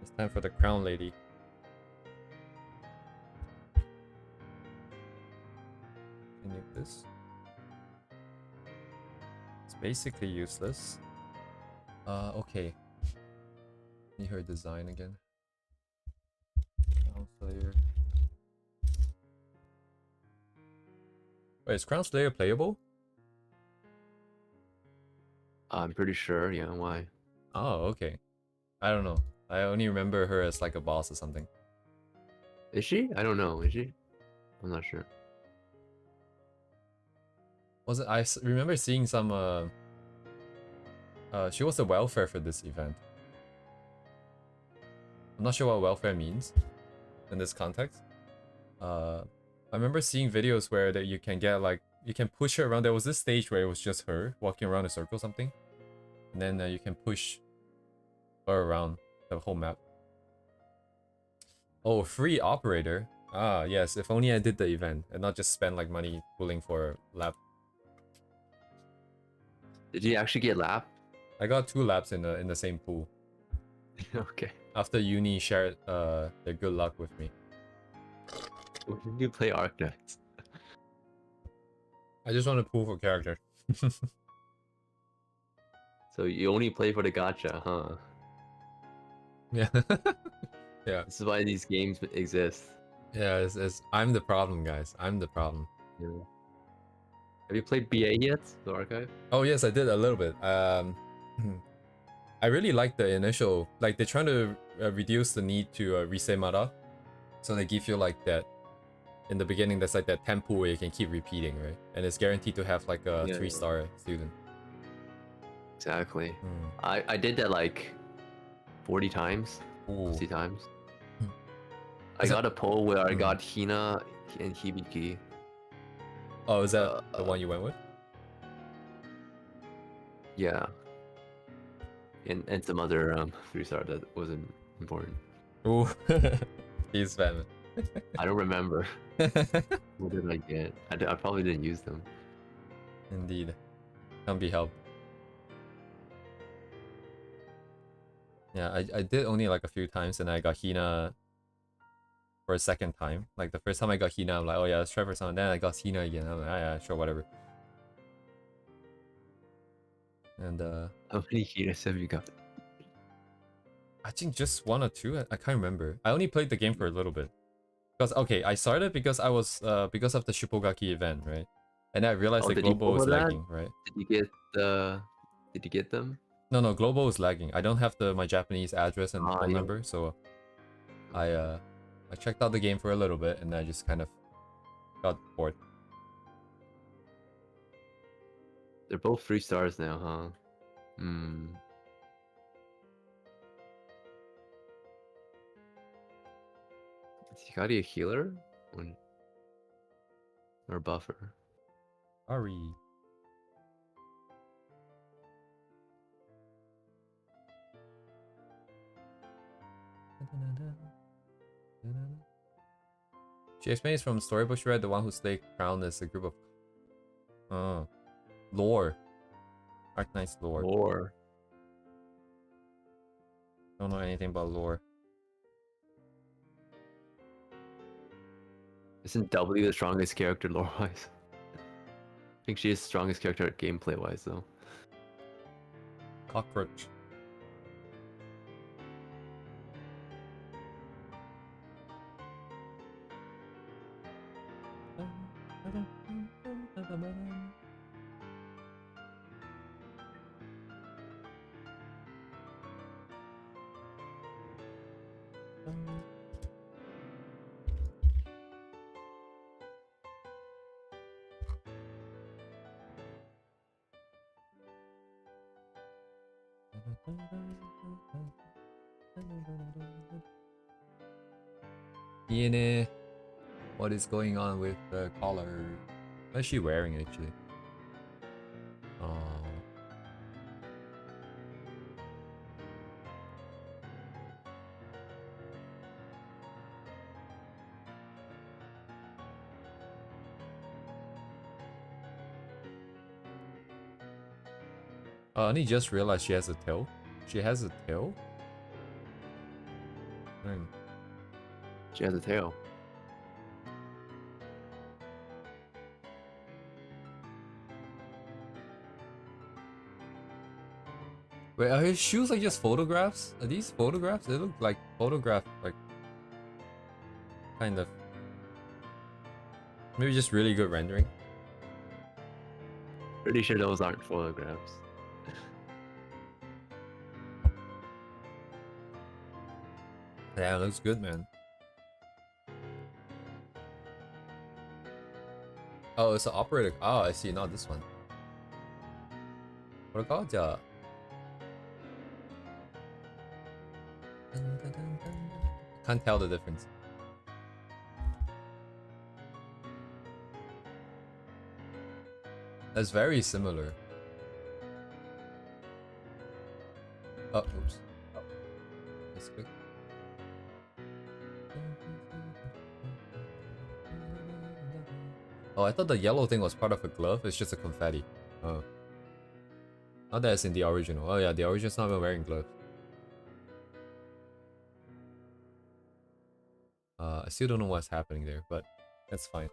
It's time for the crown lady. Continue this. It's basically useless. Okay. Need her design again. Crown Slayer. Wait, is Crown Slayer playable? I'm pretty sure, yeah, why? Oh, okay. I don't know. I only remember her as like a boss or something. Is she? I don't know, is she? I'm not sure. Was it? Remember seeing some. She was the welfare for this event. I'm not sure what welfare means in this context. I remember seeing videos where that you can get like you can push her around. There was this stage where it was just her walking around a circle or something, and then you can push her around the whole map. Oh, free operator. Ah, yes. If only I did the event and not just spend like money pulling for a lap. Did you actually get lap? I got 2 laps in the same pool. Okay. After uni shared their good luck with me. When did you play Arknights? I just want to pool for character. So you only play for the gacha, huh? Yeah. Yeah. This is why these games exist. Yeah, I'm the problem, guys. I'm the problem. Yeah. Have you played BA yet? The archive? Oh yes, I did a little bit. I really like the initial, like they're trying to reduce the need to reset mata, so they give you like that. In the beginning, there's like that tempo where you can keep repeating, right? And it's guaranteed to have like a 3-star student. Exactly. I did that like 40 times, 50 times. I got a poll where I got Hina and Hibiki. Oh, is that the one you went with? Yeah. And some other 3-star that wasn't important. Ooh, he's spamming. I don't remember. What did I get? I probably didn't use them. Indeed. Can't be helped. Yeah, I did only like a few times, and I got Hina for a second time. Like the first time I got Hina, I'm like, oh yeah, let's try for something. Then I got Hina again. I'm like, ah, yeah, sure, whatever. And how many Hinas have you got? I think just 1 or 2. I can't remember. I only played the game for a little bit. Because okay, I started because I was because of the Shipogaki event, right? And I realized that global was lagging, right? Did you get them? No, global is lagging. I don't have my Japanese address and phone number, so I checked out the game for a little bit and I just kind of got bored. They're both 3 stars now, huh? Is Hikari a healer? Or buffer? Ari. She explains from storybook she read, the one who slayed crown is a group of lore. Arknight's lore. Don't know anything about lore. Isn't W the strongest character lore-wise? I think she is the strongest character gameplay-wise, though. Cockroach. DNA. What is going on with the collar? What is she wearing actually? I only just realized she has a tail. She has a tail? She has a tail. Wait, are his shoes like just photographs? Are these photographs? They look like photograph, like kind of. Maybe just really good rendering. Pretty sure those aren't photographs. Yeah, it looks good, man. Oh, it's an operator. Oh, I see. Not this one. What called? Yeah. Can't tell the difference. That's very similar. Oh, oops. That's quick. Oh, I thought the yellow thing was part of a glove. It's just a confetti. Oh. Oh, that's in the original. Oh yeah, the original's not even wearing gloves. I still don't know what's happening there, but that's fine.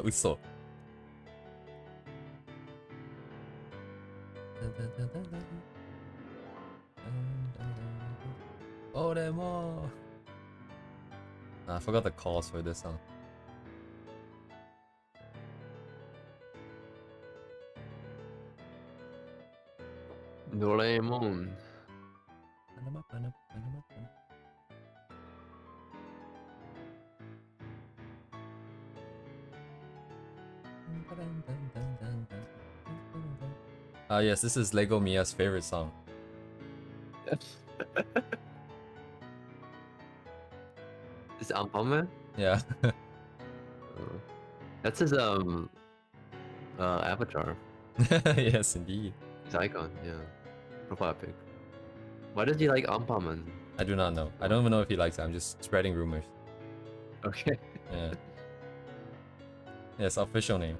웃어. Oremo. I forgot the calls for this song. Doraemon. Yes, this is Lego Mia's favorite song. Is it Anpanman? Yeah. That's his avatar. Yes, indeed. His icon, yeah. Profile pic. Why does he like Anpanman? I do not know. I don't even know if he likes it. I'm just spreading rumors. Okay. Yeah. Yes, official name.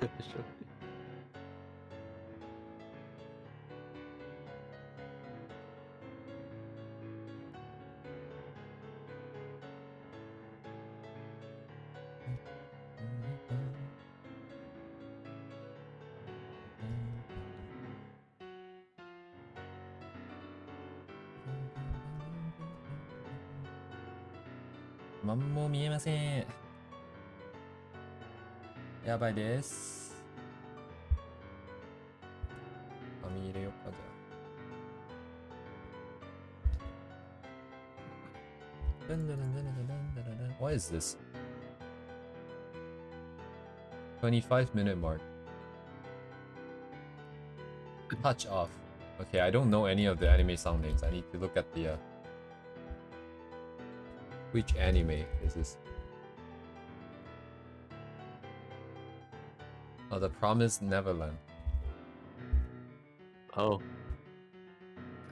Sure. Mammo miemasen. Yabai desu. 紙入れよっかじゃあ。What is this? 25-minute mark. Touch off. Okay, I don't know any of the anime song names. I need to look at the which anime is this? Oh, The Promised Neverland. Oh.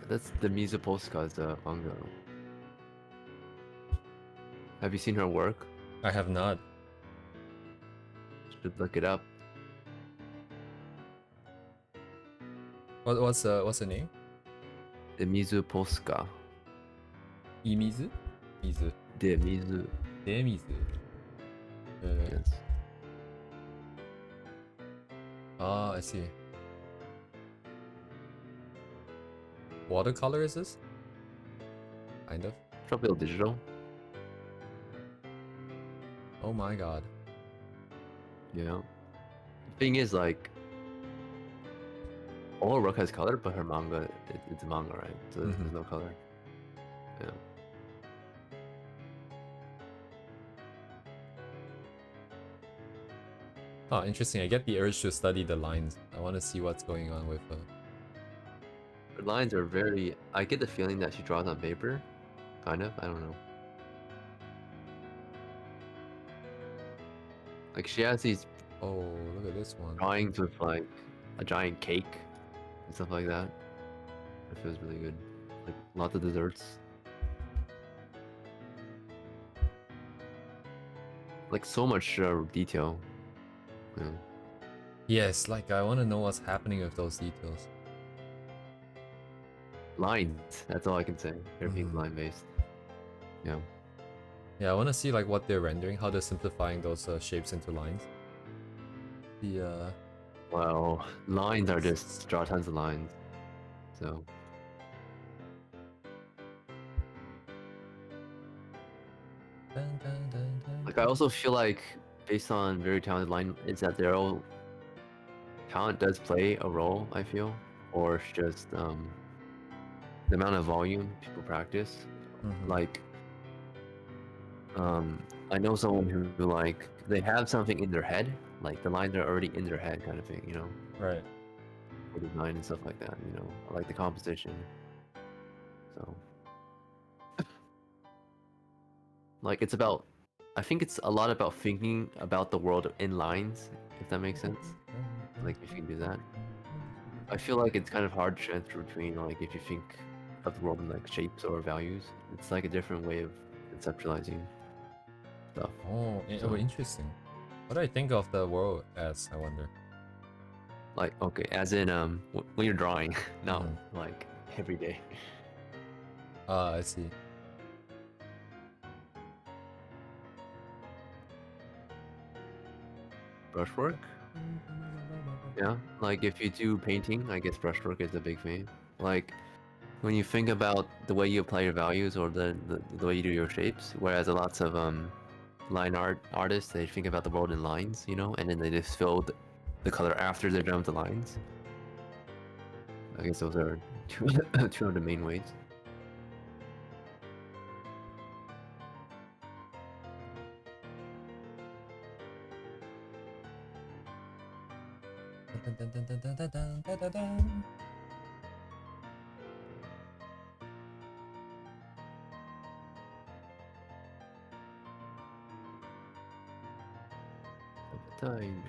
That's the Mizu Polska's manga. Have you seen her work? I have not. Should look it up. What's the name? The Mizu Polska. Imizu? Mizu. The Mizu. Demizu. Yes. Ah, I see. Watercolor is this? Kind of. Probably digital. Oh my god. Yeah. The thing is, like, all her work has color, but her manga, it's a manga, right? So there's no color. Yeah. Oh, interesting. I get the urge to study the lines. I want to see what's going on with Her lines are very. I get the feeling that she draws on paper, kind of. I don't know. Like she has these Oh, look at this one. drawings with like a giant cake and stuff like that. It feels really good. Like lots of desserts. Like so much detail. Yeah. Yes, like I want to know what's happening with those details. Lines. That's all I can say. They're being line based. Yeah. Yeah, I want to see like what they're rendering, how they're simplifying those shapes into lines. The Well, lines are just draw tons of lines. So. Like I also feel like based on very talented line is that their own talent does play a role, I feel, or it's just the amount of volume people practice. Like, I know someone who like they have something in their head, like the lines are already in their head, kind of thing, you know, Right. for design and stuff like that. You know, I like the composition. So, like, it's about. I think it's a lot about thinking about the world in lines, if that makes sense. Like, if you can do that. I feel like it's kind of hard to transfer between, like, if you think of the world in, like, shapes or values. It's, like, a different way of conceptualizing stuff. Oh, So, interesting. What do I think of the world as, I wonder? like, okay, as in, when you're drawing, not, Mhm. like, every day. Ah, I see. Brushwork? Yeah, like, if you do painting, I guess brushwork is a big thing. Like, when you think about the way you apply your values or the way you do your shapes, whereas a lots of line artists, they think about the world in lines, you know, and then they just fill the color after they're done with the lines. I guess those are two of the main ways. Time.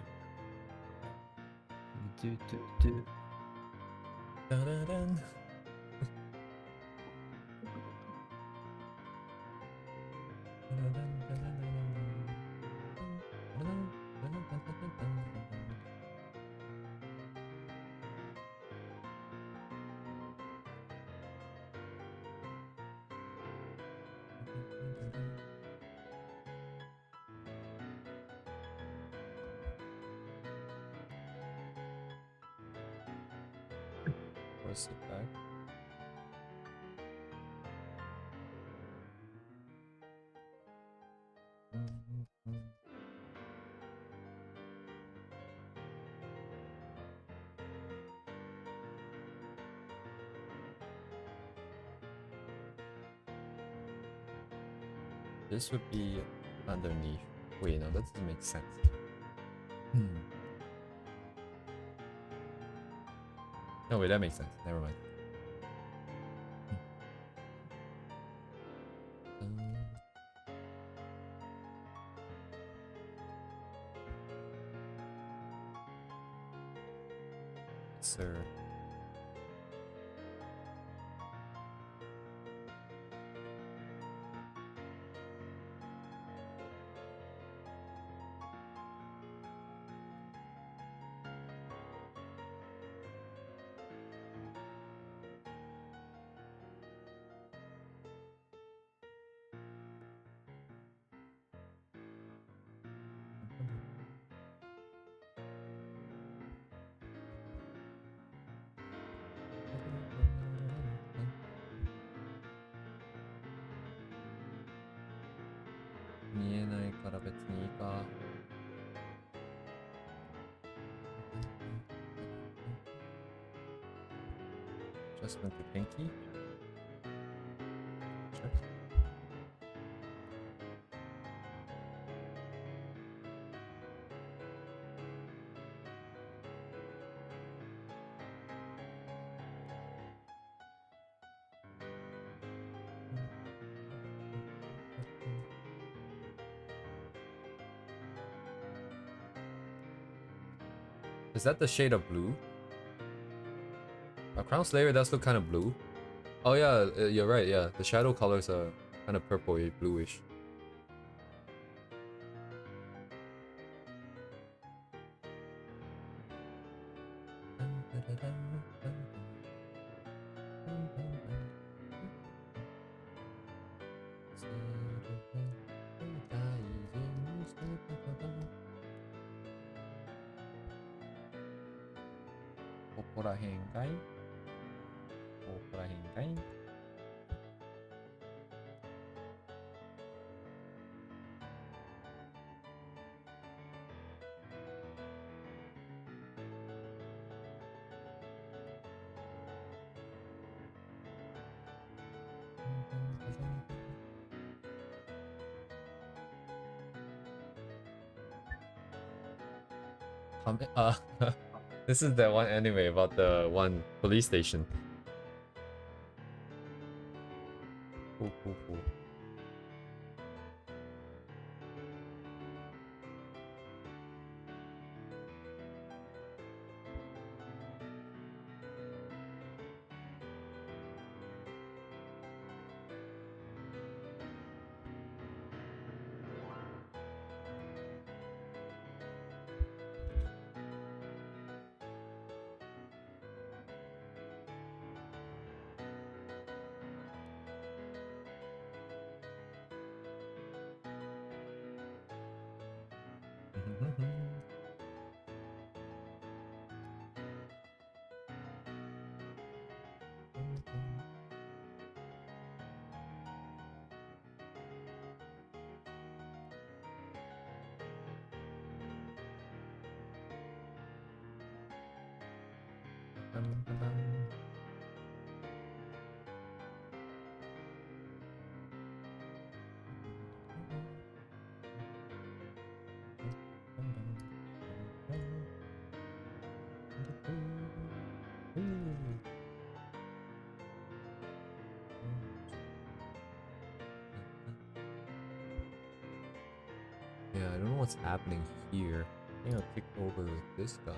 Do. Dun-dun-dun. Press it back. This would be underneath. Wait, no, that doesn't make sense. No, wait, that makes sense. Never mind. Sir. Adjustment to pinky. Check. Is that the shade of blue? Crown's layer does look kind of blue. Oh yeah, you're right, yeah. The shadow colors are kind of purpley, bluish. This is that one anime about the one police station. Cool, cool, cool. Yeah, I don't know what's happening here. I think I'll kick over this guy.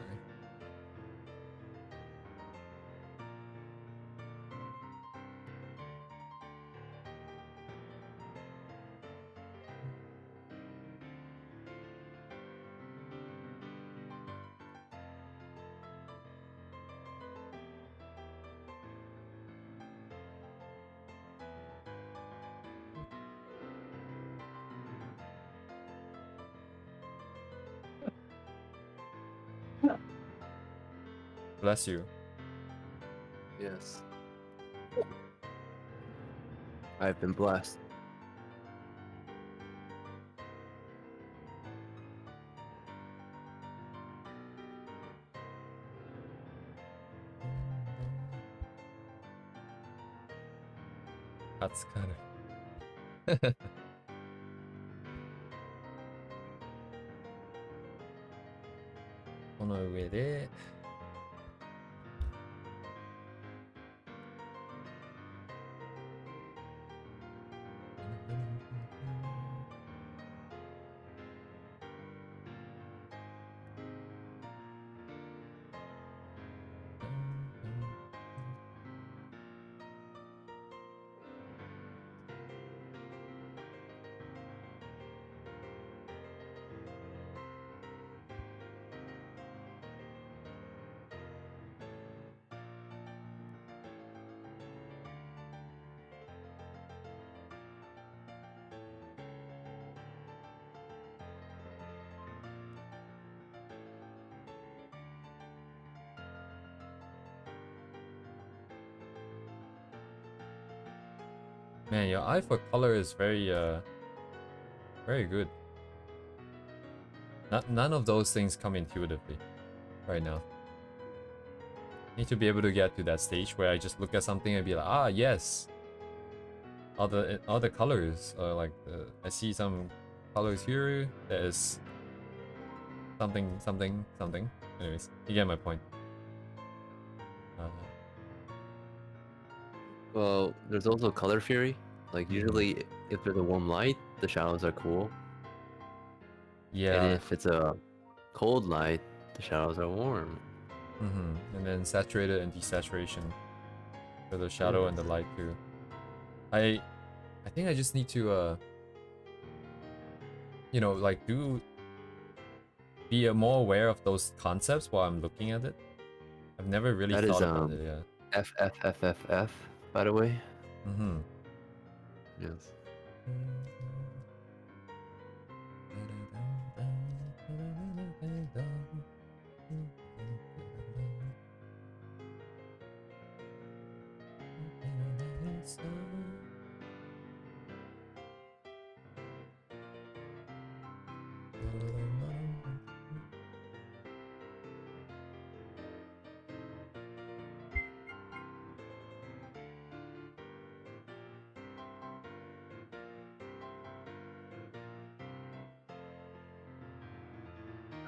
Bless you. Yes. I've been blessed. That's kind of. On our way there. Man, your eye for color is very good. None of those things come intuitively right now. Need to be able to get to that stage where I just look at something and be like, ah, yes. All the colors are like, I see some colors here. That is something, something, something. Anyways, you get my point. Well, there's also color theory. Like usually, if there's a warm light, the shadows are cool. Yeah. And if it's a cold light, the shadows are warm. And then saturated and desaturation for the shadow and the light too. I think I just need to you know, like be more aware of those concepts while I'm looking at it. I've never really thought about it. Yeah. FFFFF, by the way. Yes.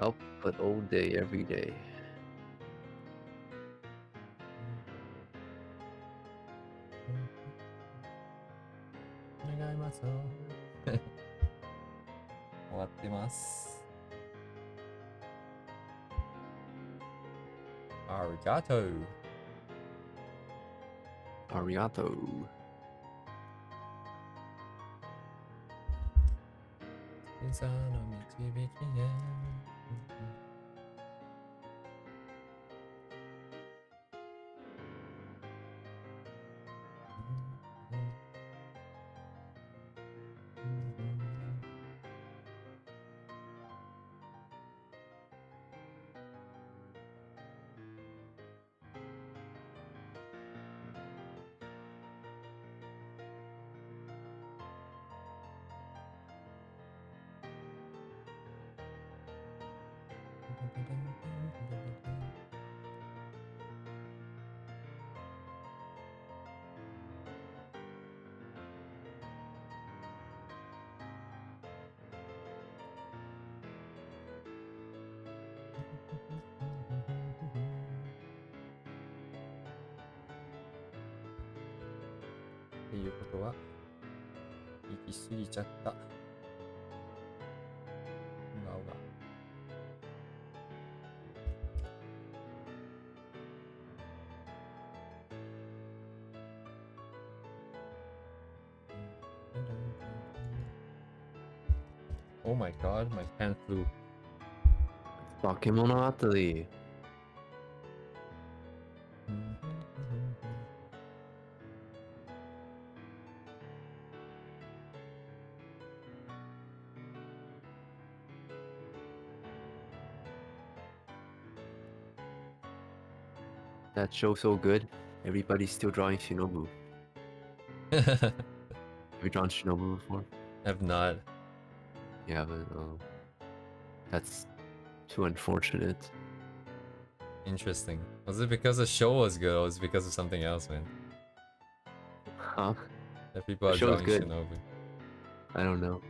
Output all day, every day. Arigato. Arigato. Oh my god, my pen flew. Bakemonogatari. That show's so good. Everybody's still drawing Shinobu. Have you drawn Shinobu before? Have not. You haven't? Oh. That's too unfortunate. Interesting. Was it because the show was good, or was it because of something else, man? Huh? That people The are show's drawing good. Shinobi. I don't know.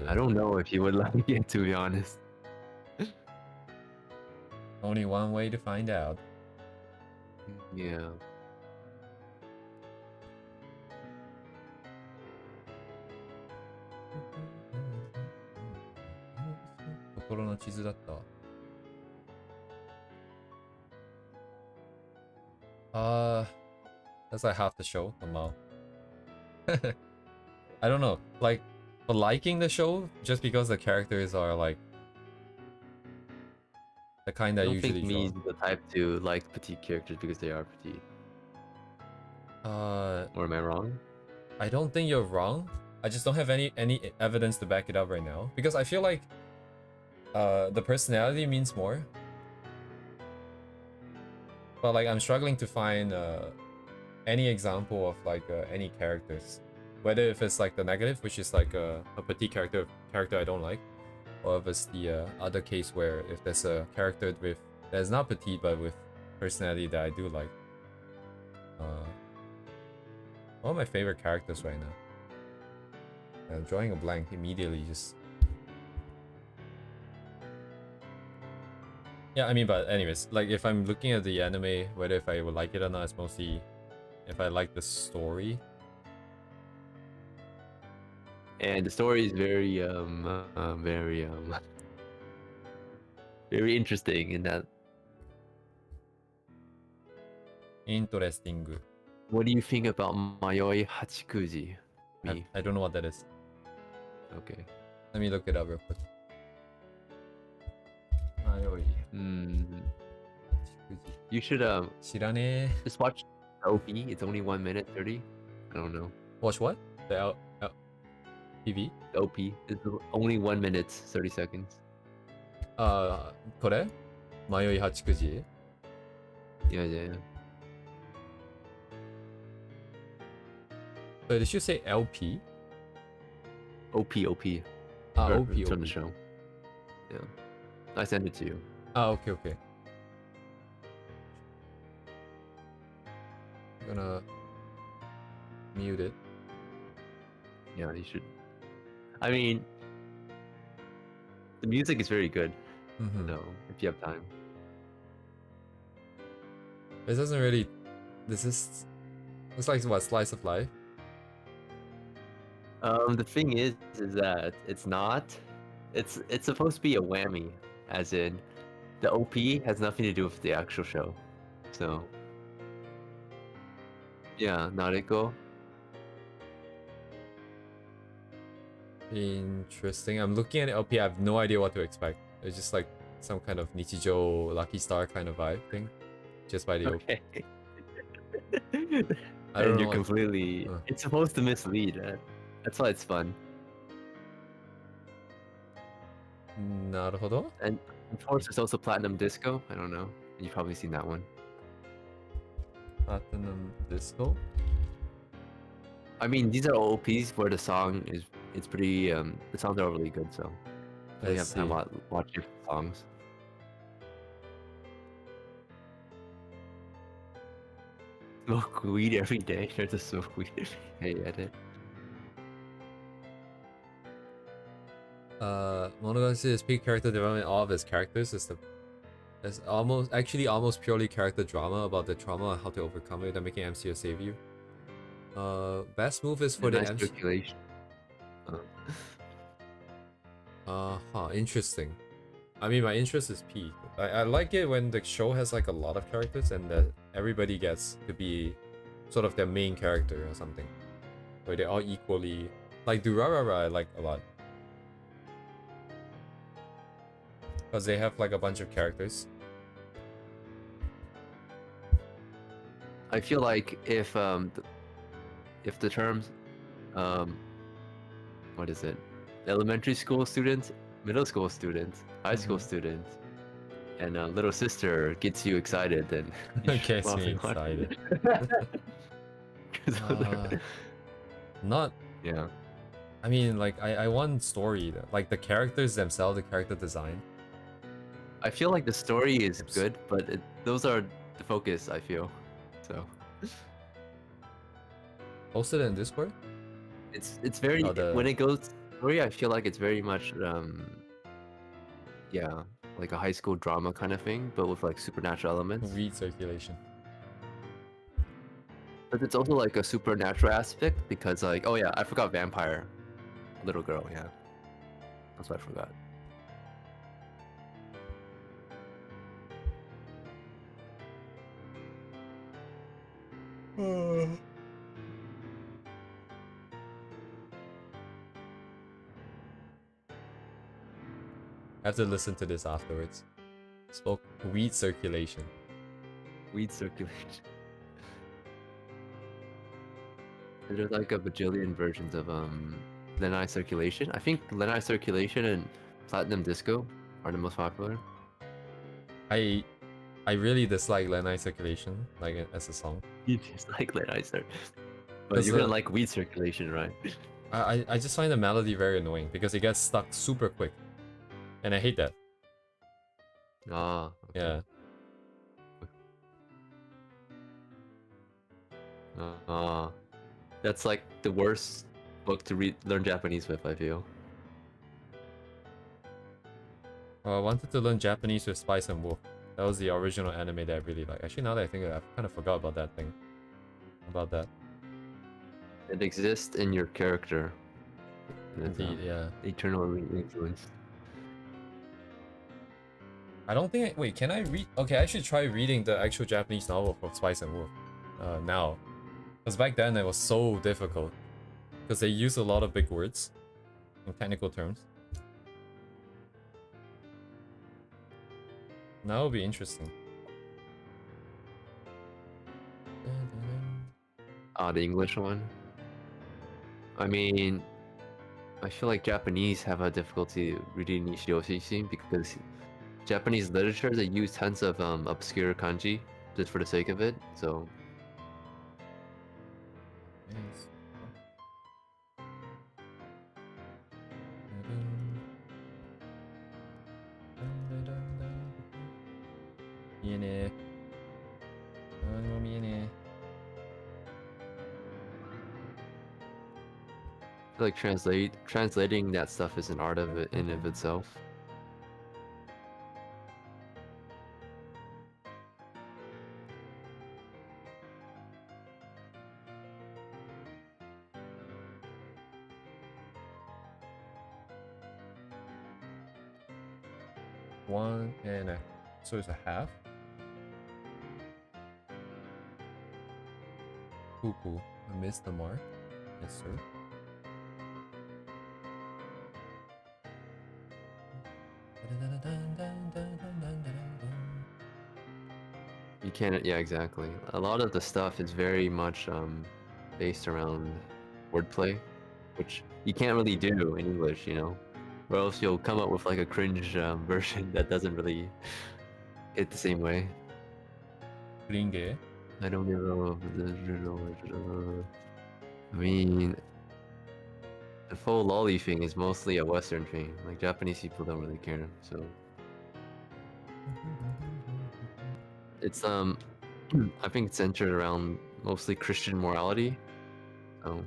I don't know if you would like it, to be honest. Only one way to find out. Yeah. That's like half the show, somehow. I don't know, like, for liking the show, just because the characters are like the kind I I don't usually think draw. me's the type to like petite characters because they are petite. Or am I wrong? I don't think you're wrong. I just don't have any evidence to back it up right now, because I feel like the personality means more. But like I'm struggling to find any example of like any characters, whether if it's like the negative, which is like a petite character I don't like, or if it's the other case where if there's a character with that's not petite but with personality that I do like. One of my favorite characters right now. I'm drawing a blank immediately, just. Yeah, I mean, but anyways, like if I'm looking at the anime, whether if I would like it or not, it's mostly if I like the story. And the story is very very interesting in that. Interesting. What do you think about Mayoi Hachikuji? Me. I don't know what that is. Okay. Let me look it up real quick. Mayoi. You should 知らねえ. just watch OP. It's only 1 minute 30. I don't know. Watch what? The PV? The OP is only 1 minute 30 seconds. 그래? 마요이 하치쿠지. Yeah. But did you say LP? OP. OP. It's on the show. Yeah. I sent it to you. Okay. I'm gonna mute it. Yeah, you should. I mean, the music is very good. So if you have time. It doesn't really. Looks like what, slice of life? The thing is that it's not. It's supposed to be a whammy, as in, the OP has nothing to do with the actual show. So. Yeah, Nariko. Interesting. I'm looking at LP. I have no idea what to expect. It's just like some kind of Nichijo Lucky Star kind of vibe thing, just by the OP. Okay. I don't And know. you're completely. It's supposed to mislead. That's why it's fun. Naruhodo. And of course, there's also Platinum Disco. I don't know. You've probably seen that one. Platinum Disco. I mean, these are all OPs where the song is. It's pretty. The songs are really good, so. You have time to watch your songs. Smoke weed every day. There's a smoke weed. Hey, edit. Monogatari's peak character development. All of his characters is almost purely character drama about the trauma and how to overcome it and making MC save you. Best move is for the nice MC. circulation. Interesting. I mean, my interest is peak. I like it when the show has like a lot of characters and that everybody gets to be sort of their main character or something, where they're all equally like Durarara. I like a lot because they have like a bunch of characters. I feel like if the terms, what is it? Elementary school students, middle school students, high school students, and little sister gets you excited, then Gets me excited. Not. Yeah. I mean, like I want story, like the characters themselves, the character design. I feel like the story is good, but those are the focus. I feel so. Posted in Discord. It's very when it goes story. I feel like it's very much yeah, like a high school drama kind of thing, but with like supernatural elements. Read circulation. But it's also like a supernatural aspect because like, oh yeah, I forgot vampire little girl. Yeah, that's what I forgot. I have to listen to this afterwards. Spoke weed circulation. Weed circulation. There's like a bajillion versions of Lenai Circulation. I think Lenai Circulation and Platinum Disco are the most popular. I really dislike Lenai Circulation, like as a song. You dislike Lenai Circulation, but you're gonna like Weed Circulation, right? I just find the melody very annoying because it gets stuck super quick, and I hate that. Ah, okay. Yeah. That's like the worst book to learn Japanese with, I feel. I wanted to learn Japanese with Spice and Wolf. That was the original anime that I really like. Actually, now that I think of it, I kind of forgot about that thing. About that. It exists in your character. Indeed, yeah. Eternal influence. I don't think wait, can I read? Okay, I should try reading the actual Japanese novel for Spice and Wolf now. Because back then it was so difficult. Because they use a lot of big words in technical terms. Now it'll be interesting. The English one. I mean, I feel like Japanese have a difficulty reading Nishio Shinshin because Japanese literature, they use tons of obscure kanji just for the sake of it. So Yes. 미안해. 너무 미안해. I feel like translating that stuff is an art of it in of itself. One and a, so it's a half. Poo. I missed the mark. Yes, sir. You can't, yeah, exactly. A lot of the stuff is very much based around wordplay, which you can't really do in English, you know, or else you'll come up with like a cringe version that doesn't really hit the same way. 그린 게. I don't know. I mean, the full lolly thing is mostly a Western thing. Like Japanese people don't really care, so it's I think it's centered around mostly Christian morality. So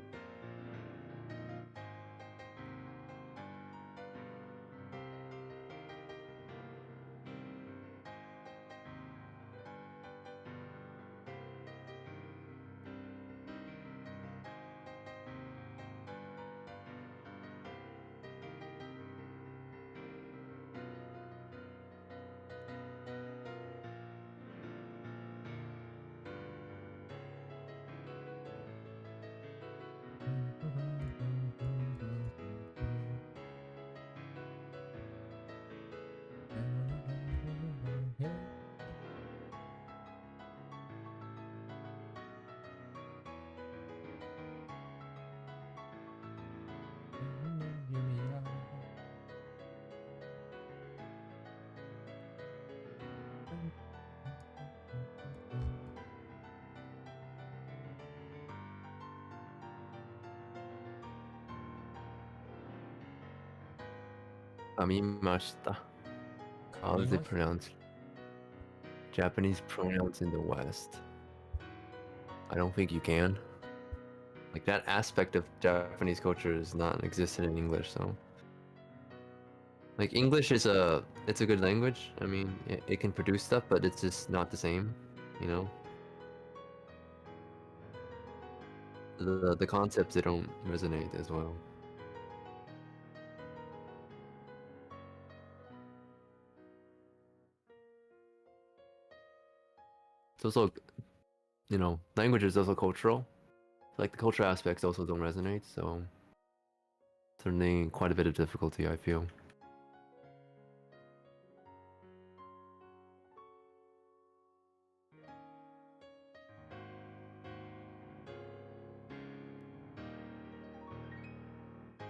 Amimashita. How is it pronounced? Japanese pronouns in the West. I don't think you can. Like that aspect of Japanese culture is not existent in English, so like English is it's a good language. I mean, it can produce stuff, but it's just not the same, you know. The concepts, they don't resonate as well. It's also, you know, language is also cultural. Like the cultural aspects also don't resonate, so certainly quite a bit of difficulty, I feel.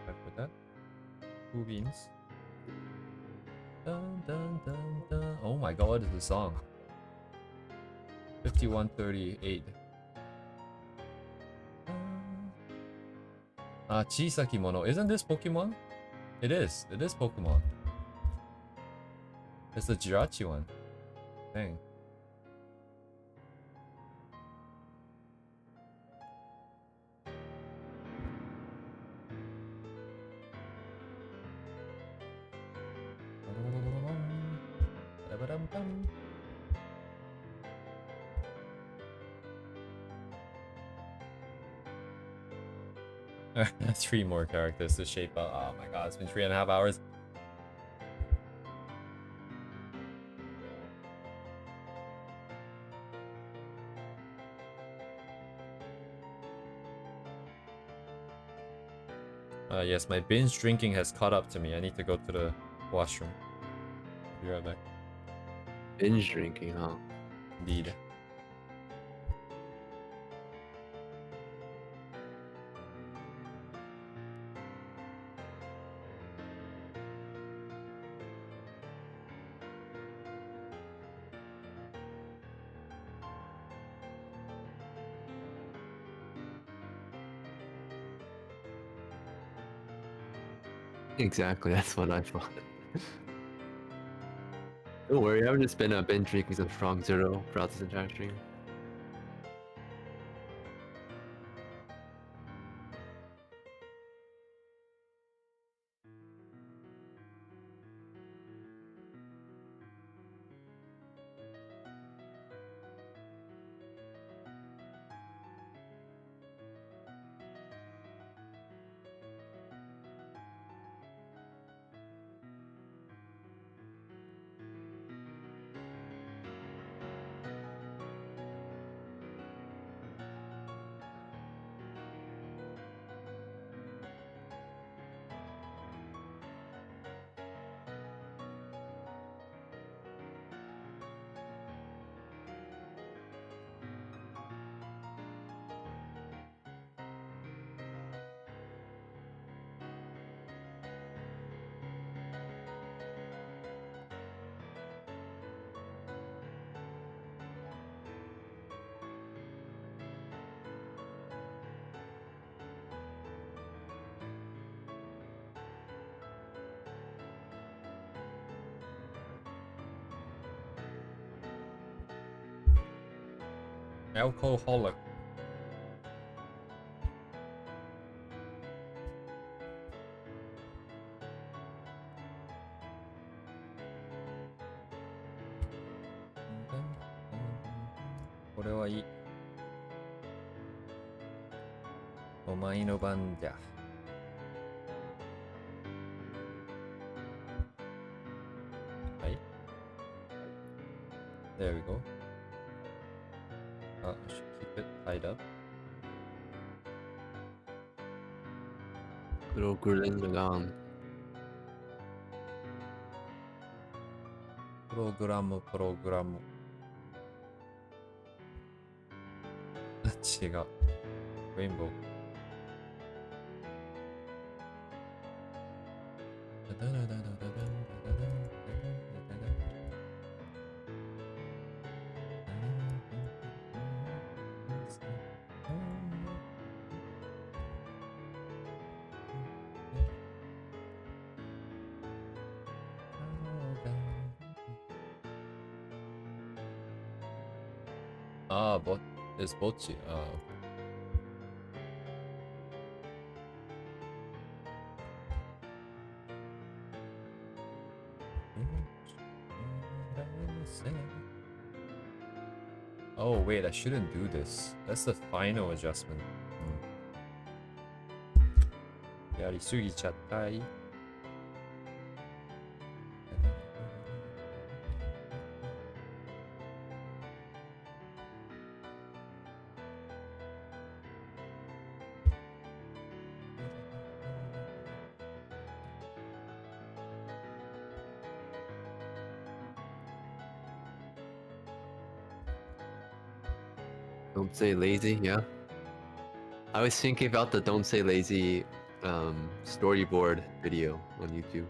I put that. 2 beans. Dun, dun, dun, dun. Oh my god, what is the song? 5138. Chisaki Mono. Isn't this Pokemon? It is. It is Pokemon. It's the Jirachi one. Dang. Three more characters to shape up. Oh my god, it's been 3.5 hours. Yes, my binge drinking has caught up to me. I need to go to the washroom. Be right back. Binge drinking, huh? Indeed. Exactly, that's what I thought. Don't worry, I've just been drinking some strong zero throughout this entire stream. Alcoholic. This is good. お前の番じゃ。はい。There we go. I should keep it tied up. 프로그램 프로그램. 違う。レインボー。Ah, but it's bocce. Oh wait, I shouldn't do this. That's the final adjustment. やりすぎちゃったい。Don't say lazy, yeah. I was thinking about the don't say lazy storyboard video on YouTube.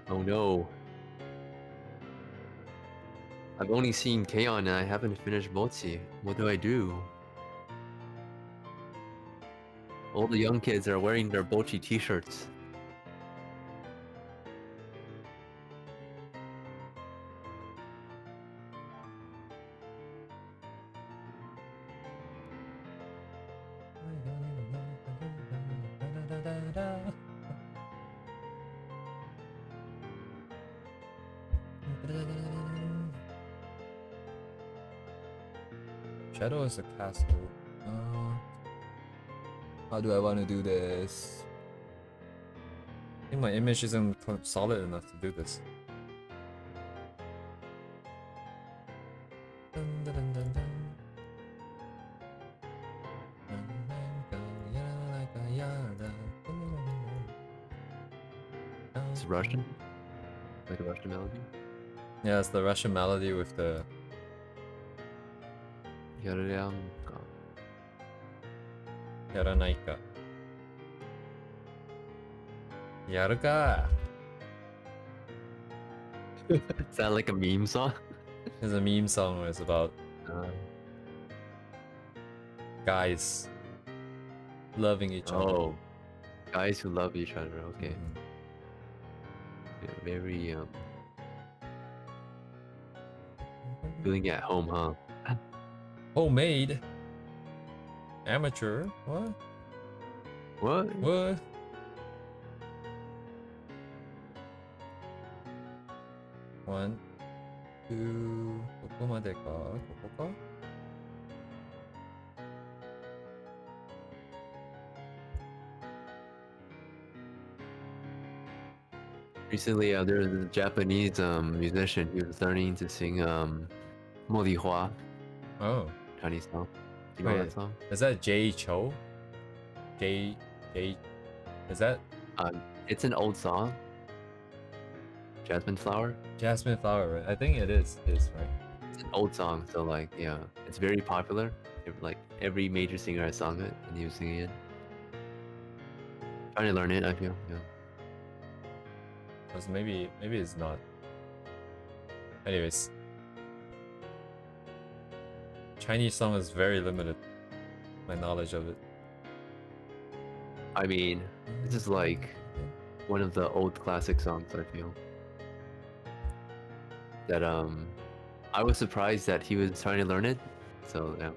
Oh no. I've only seen Kaon and I haven't finished Mochi. What do I do? All the young kids are wearing their Bochi t-shirts. Shadow is a castle. How do I want to do this? I think my image isn't solid enough to do this. It's Russian? Like a Russian melody? Yeah, it's the Russian melody with the... Yaryanka. Yaranaika. Yaruka! Is that like a meme song? There's a meme song where it's about guys loving each other. Oh, guys who love each other. Okay. Mhm. Yeah, very feeling at home, huh? Homemade. Amateur. What? What? What? One, two. ここまでか。ここか。Recently, there was a Japanese musician. He was learning to sing 茉莉花 Oh. Chinese song. Do you know Wait, that song? is that Jay Cho? J. Is that It's an old song. Jasmine Flower. Jasmine Flower? Right? I think it is. It is, right? It's an old song, so like yeah, it's very popular. Like every major singer has sung it, and he was singing it. Trying to learn it, I feel. Yeah. Because maybe it's not. Anyways, Chinese song is very limited. My knowledge of it. I mean, this is like one of the old classic songs. I feel that I was surprised that he was trying to learn it. So yeah.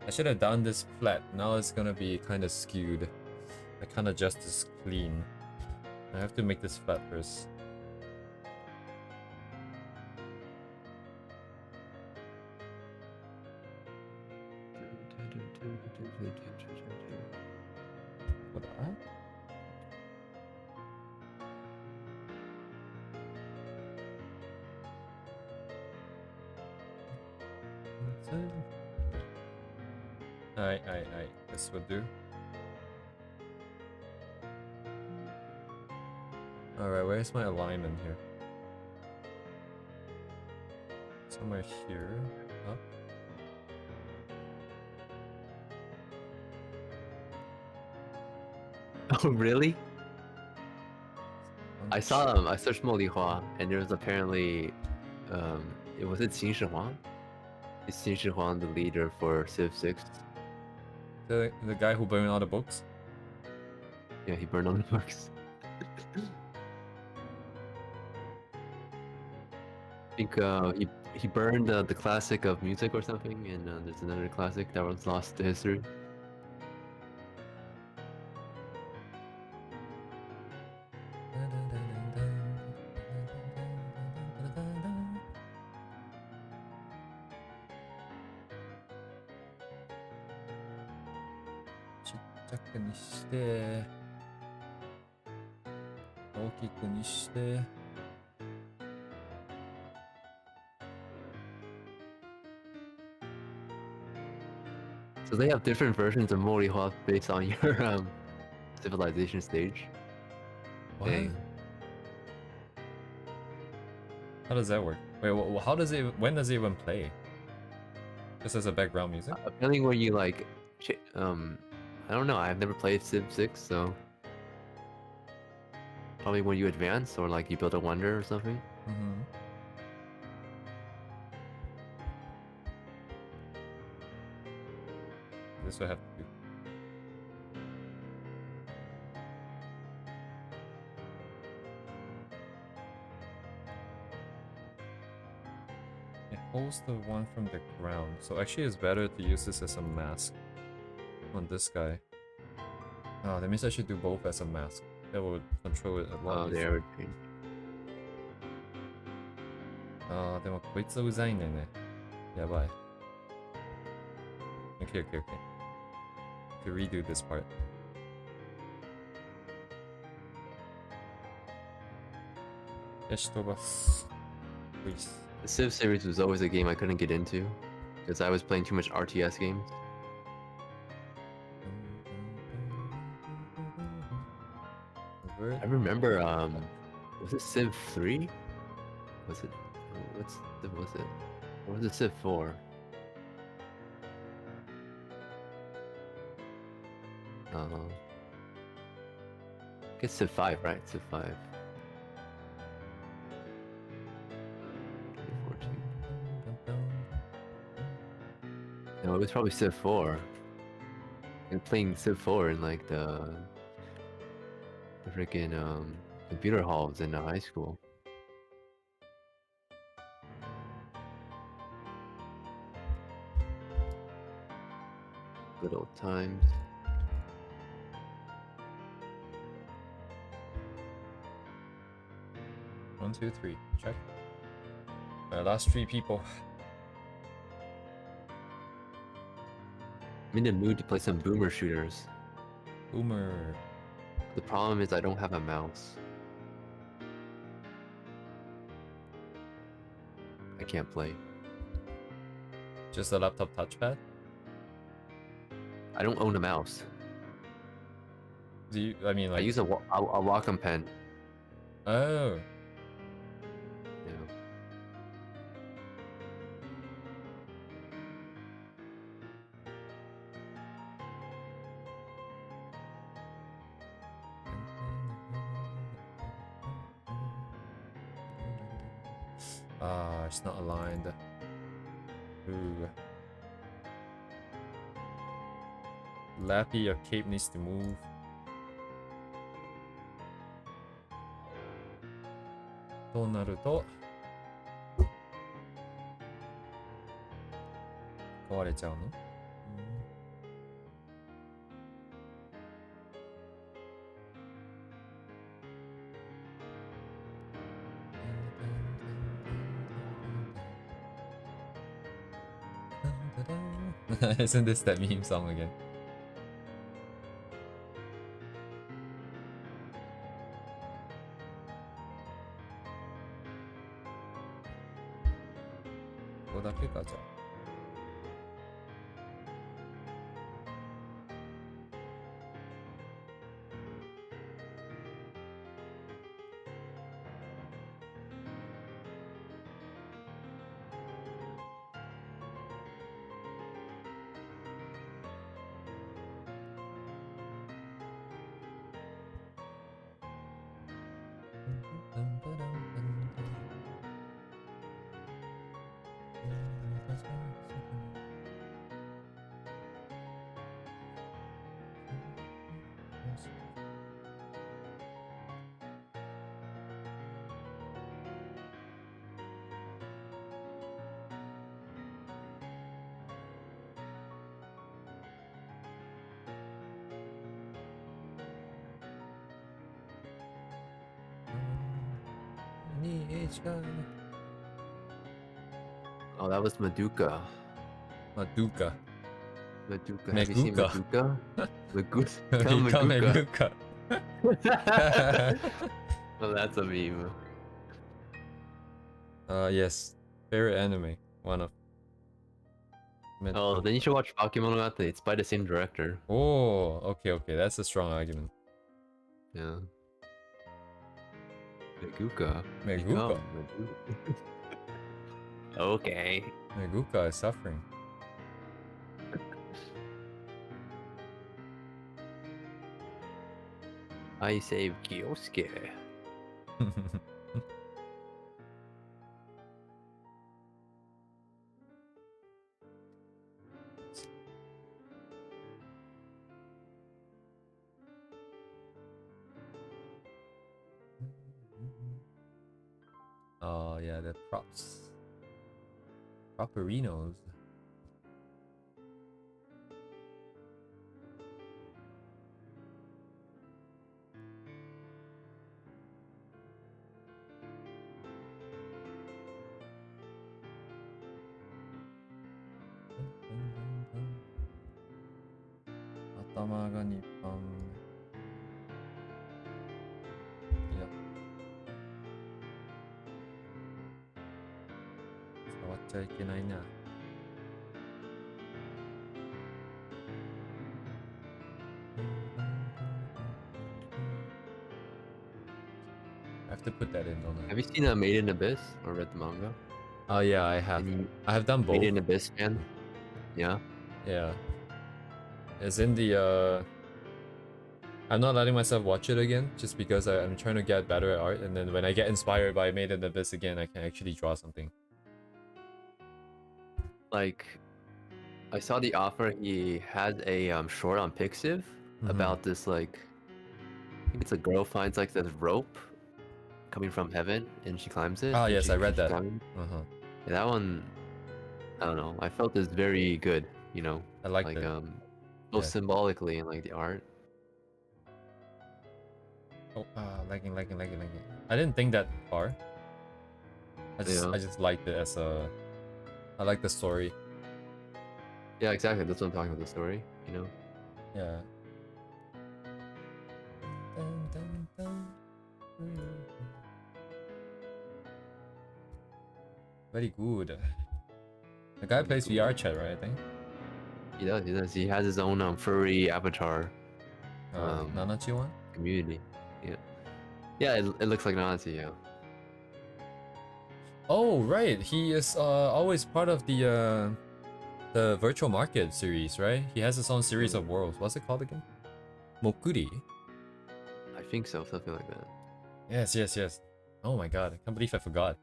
I should have done this flat. Now it's gonna be kind of skewed. I can't adjust this clean. I have to make this flat first. What? Alright. This would do. Alright, where's my alignment here? Somewhere here. Up. Oh really? I saw I searched Mo Li Hua, and there was apparently it was it Xin Shi Huang? Is Xin Shi Huang the leader for Civ 6? The guy who burned all the books? Yeah, he burned all the books. I think he burned the classic of music or something, and there's another classic that was lost to history. So they have different versions of Mo Li Hua based on your civilization stage. What? Dang. How does that work? Wait, how does it? When does it even play? Just as a background music? Apparently, when you like, I don't know. I've never played Civ 6, so probably when you advance or like you build a wonder or something. Mm-hmm. This will have to do. It holds the one from the ground, so actually it's better to use this as a mask on this guy. Oh, that means I should do both as a mask. That would control it a lot easier. There. あー、でもこいつうざいねんね。やばい。Okay. To redo this part. Please. The Civ series was always a game I couldn't get into because I was playing too much RTS games. I remember, was it Civ 3? Was it? Was it? Or was it Civ 4? Guess Civ 5, right? Civ 5. 2014. No, it was probably Civ 4. And playing Civ 4 in like the freaking computer halls in high school. Good old times. One, two, three. Check. Last 3 people. I'm in the mood to play some boomer shooters. Boomer. The problem is I don't have a mouse. I can't play. Just a laptop touchpad? I don't own a mouse. Do you, I mean, like... I use a Wacom pen. Oh. Yeah. Ah, it's not aligned. Ooh. Lappy, your cape needs to move. To naru to 壊れちゃうの? Isn't this that meme song again? Oh, that was Maduka. Maduka. Maduka. Have you seen Maduka? Maduka. Well, that's a meme. Yes. Favorite anime. One of. Oh, then you should watch Bakemonogatari. It's by the same director. Oh, okay. That's a strong argument. Yeah. Maguka. Maguka. Okay. Maguka is suffering. I save Kyosuke. Oh yeah, the props. Properinos. Atama ga Nippon. Yep. 触っちゃいけないな。I have to put that in, don't I? Have you seen Made in Abyss or read the manga? Oh yeah, I have. I have done both. Made in Abyss fan? Yeah. Yeah. It's in the I'm not letting myself watch it again just because I'm trying to get better at art, and then when I get inspired by Made in Abyss again, I can actually draw something. Like, I saw the offer. He had a short on Pixiv about this, like, I think it's a girl finds like this rope coming from heaven and she climbs it. Ah, And yes, she I read keeps that. climbing. Uh-huh. Yeah, that one, I don't know. I felt is very good, you know, I liked like it. both Yeah. symbolically and like the art. Oh, lagging. I didn't think that far. I Yeah, just liked it as a. I like the story. yeah, exactly. That's what I'm talking about. The story, you know. Yeah. Very good. The guy plays VR chat, right? I think. He does. He does. He has his own furry avatar Nanachi one. community. Yeah, yeah. It looks like Nazi. Yeah. Oh right, he is always part of the virtual market series, right? He has his own series of worlds. What's it called again? Mokuri. I think so. Something like that. Yes. Oh my god, I can't believe I forgot.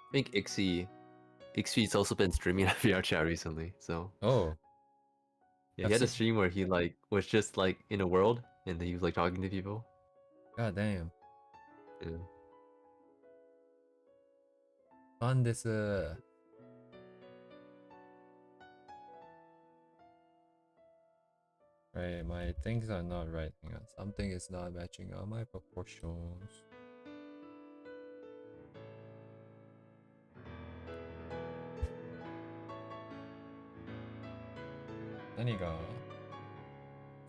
I think Ixie's also been streaming at VR chat recently. So Oh, yeah, he I've had a seen. stream where he like was just like in a world and he was like talking to people. God damn. Yeah. Fun this Right, my things are not right. Hang on, something is not matching all my proportions.何が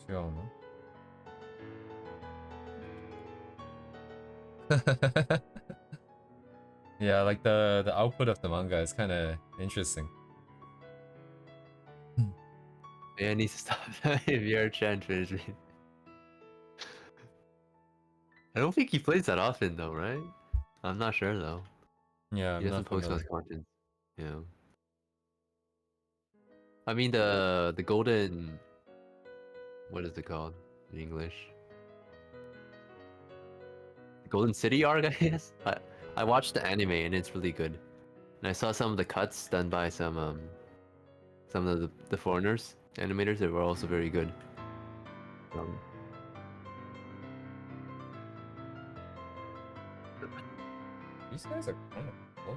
違うの? Yeah, like the output of the manga is kind of interesting. Man, needs to stop that VR chat transmission. I don't think he plays that often though, right? I'm not sure though. Yeah, He I'm doesn't not post much familiar. content. Yeah. I mean the golden, what is it called in English? The Golden City arc, I guess. I watched the anime and it's really good. And I saw some of the cuts done by some of the foreigners animators that were also very good. Um, These guys are kind of close.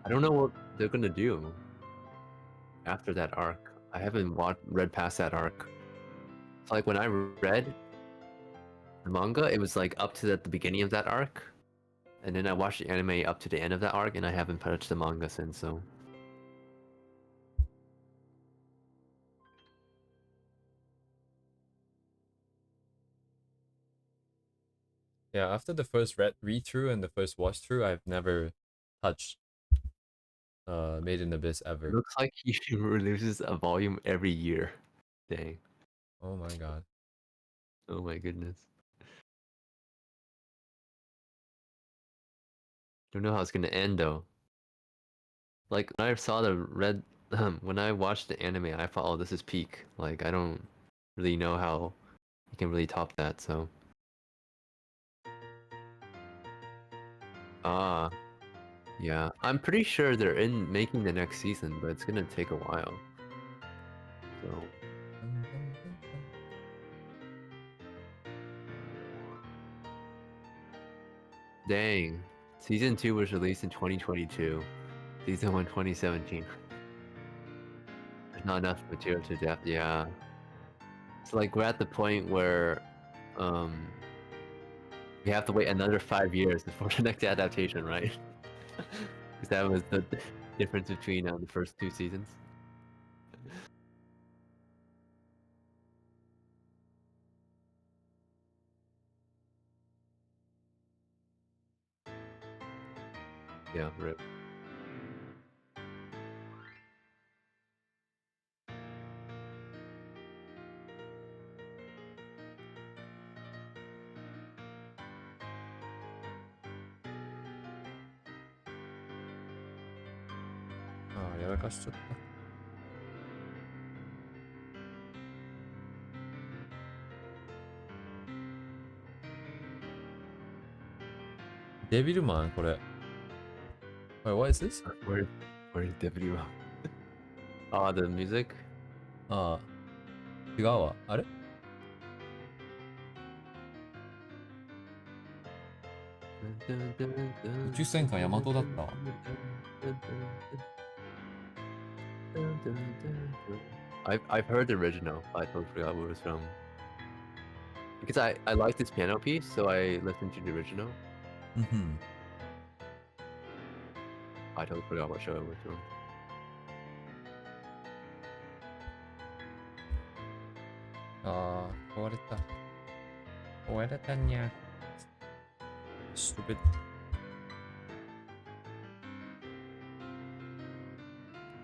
I don't know what they're gonna do after that arc. I haven't read past that arc. So like when I read the manga, it was like up to the beginning of that arc, and then I watched the anime up to the end of that arc, and I haven't touched the manga since. So Yeah, after the first read through and the first watch through, I've never touched Made in Abyss ever. looks like he releases a volume every year. Dang. Oh my god. Oh my goodness. Don't know how it's gonna end though. Like when I saw the red, when I watched the anime, I thought, oh, this is peak. Like I don't really know how you can really top that. So ah, yeah, I'm pretty sure they're in making the next season, but it's gonna take a while. So dang, season 2 was released in 2022. Season 1 2017. There's not enough material to adapt. Yeah, it's like we're at the point where um we have to wait another 5 years before the next adaptation, right? Because that was the difference between the first two seasons. Yeah, rip. Ah, やらかしちゃった.デビルマンこれ。Wait, what is this? Where's Debbie? Oh, the music? ああ、違うわ。あれ宇宙戦艦ヤマトだった。I've heard the original. I totally forgot where it was from. Because I like this piano piece, so I listened to the original. Mm-hmm. I totally forgot what show it was from. Ah, 壊れた。壊れたにゃ。Stupid.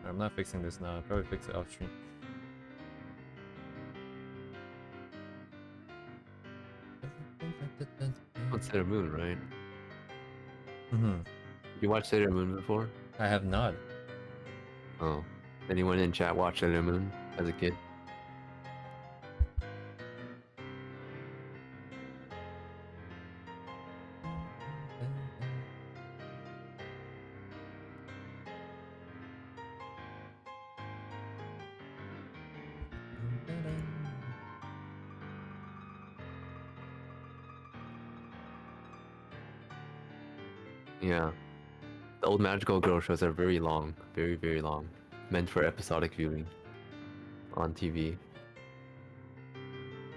I'm not fixing this now. I'll probably fix it off stream. On Sailor Moon, right? Mm-hmm. Did you watch Sailor Moon before? I have not. Oh. Anyone in chat watch Sailor Moon as a kid? Yeah. The old magical girl shows are very long. Very, very long. Meant for episodic viewing. On TV.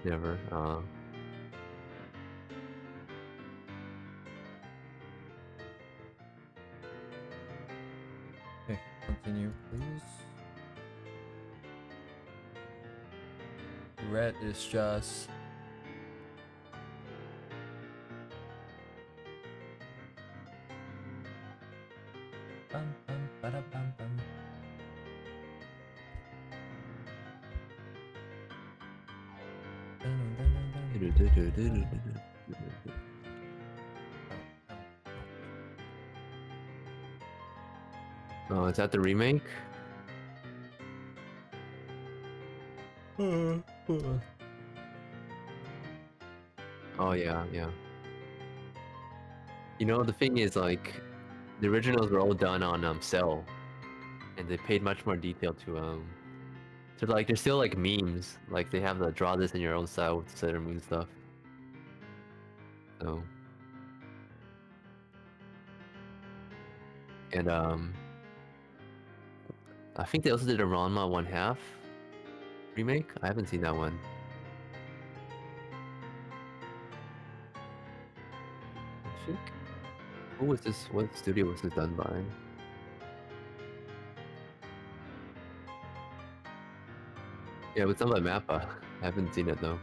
Never. Okay, continue, please. Red is just... Bum, bum, bada, bum, bum. Dun, dun, dun, dun, dun. Oh, is that the remake? Oh yeah, yeah. You know, the thing is, like, the originals were all done on Cell, and they paid much more detail to so like there's still like memes, like they have the draw this in your own style with Sailor Moon stuff. So, and I think they also did a Ranma 1/2 remake. I haven't seen that one. I think. Who was this? What studio was this done by? Yeah, it was done by Mappa. I haven't seen it though.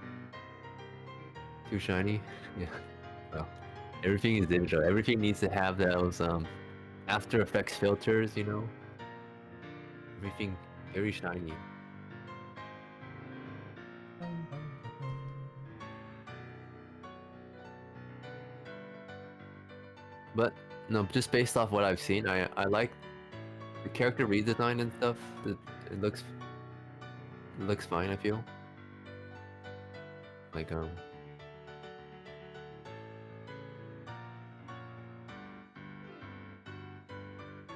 Too shiny? Yeah. Well, everything is digital. Everything needs to have those After Effects filters, you know? Everything very shiny. But no, just based off what I've seen, I like the character redesign and stuff. It looks fine, I feel. Like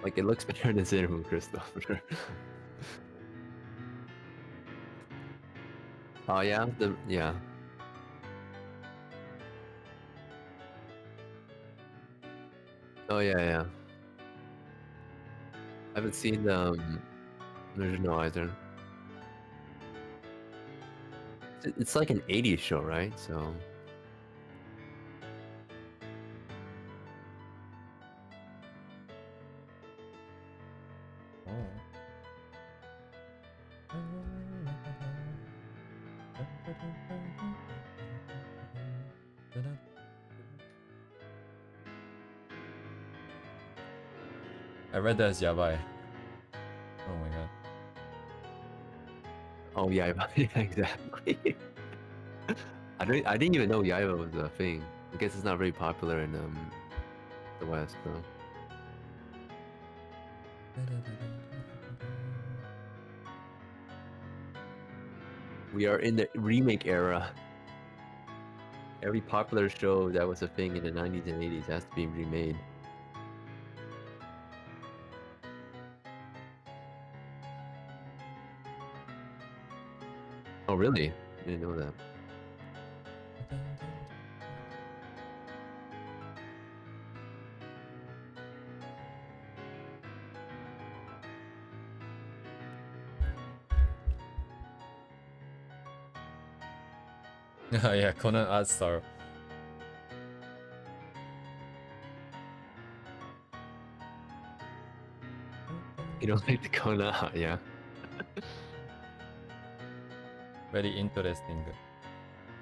like it looks better than Sailor Moon Crystal for sure. Oh yeah, yeah. Oh yeah, yeah. I haven't seen the original either. It's like an 80s show, right? So I read that as yabai. Oh my god. oh yeah, yeah, exactly. I didn't even know Yaiba was a thing. I guess it's not very popular in the West though. We are in the remake era. every popular show that was a thing in the 90s and 80s has to be remade. Oh, really? I didn't know that. Yeah, Conan art style. You don't like the Conan? Yeah. Very interesting.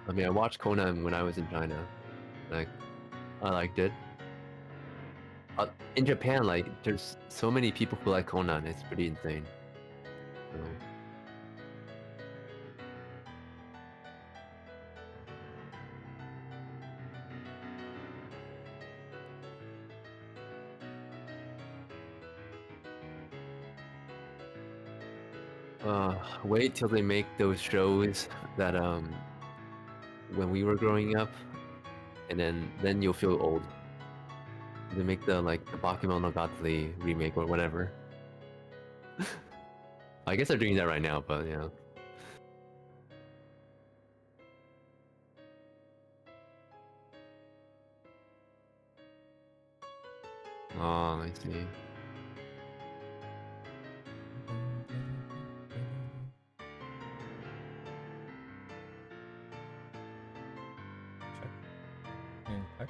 I mean, I watched Conan when I was in China. Like, I liked it. In Japan, like, there's so many people who like Conan. It's pretty insane. Wait till they make those shows that when we were growing up, and then you'll feel old. They make the Bakemonogatari remake or whatever. I guess they're doing that right now, but yeah. Oh, I see. Check.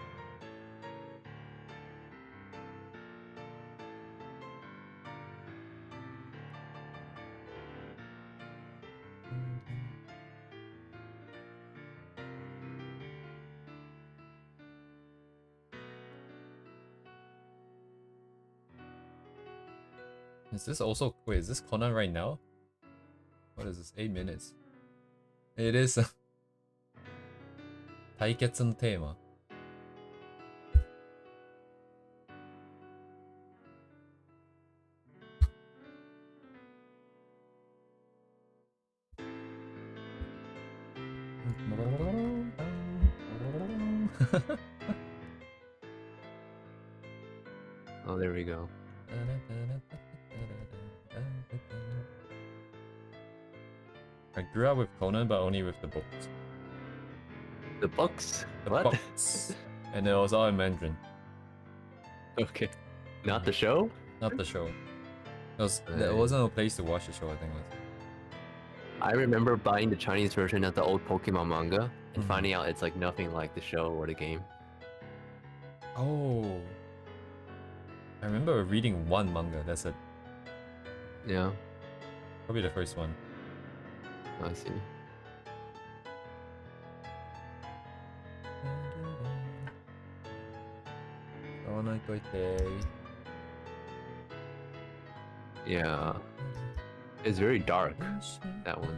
Is this also wait? Is this Conan right now? What is this? 8 minutes. It is. 対決のテーマ。Oh, there we go. I grew up with Conan, but only with the books. The books? The What? books. And it was all in Mandarin. Okay. Not the show? Not the show. There wasn't a place to watch the show, I think. I remember buying the Chinese version of the old Pokemon manga and finding out it's like nothing like the show or the game. Oh. I remember reading one manga, that's it. Yeah. Probably the first one. I see. Yeah. It's very dark, that one.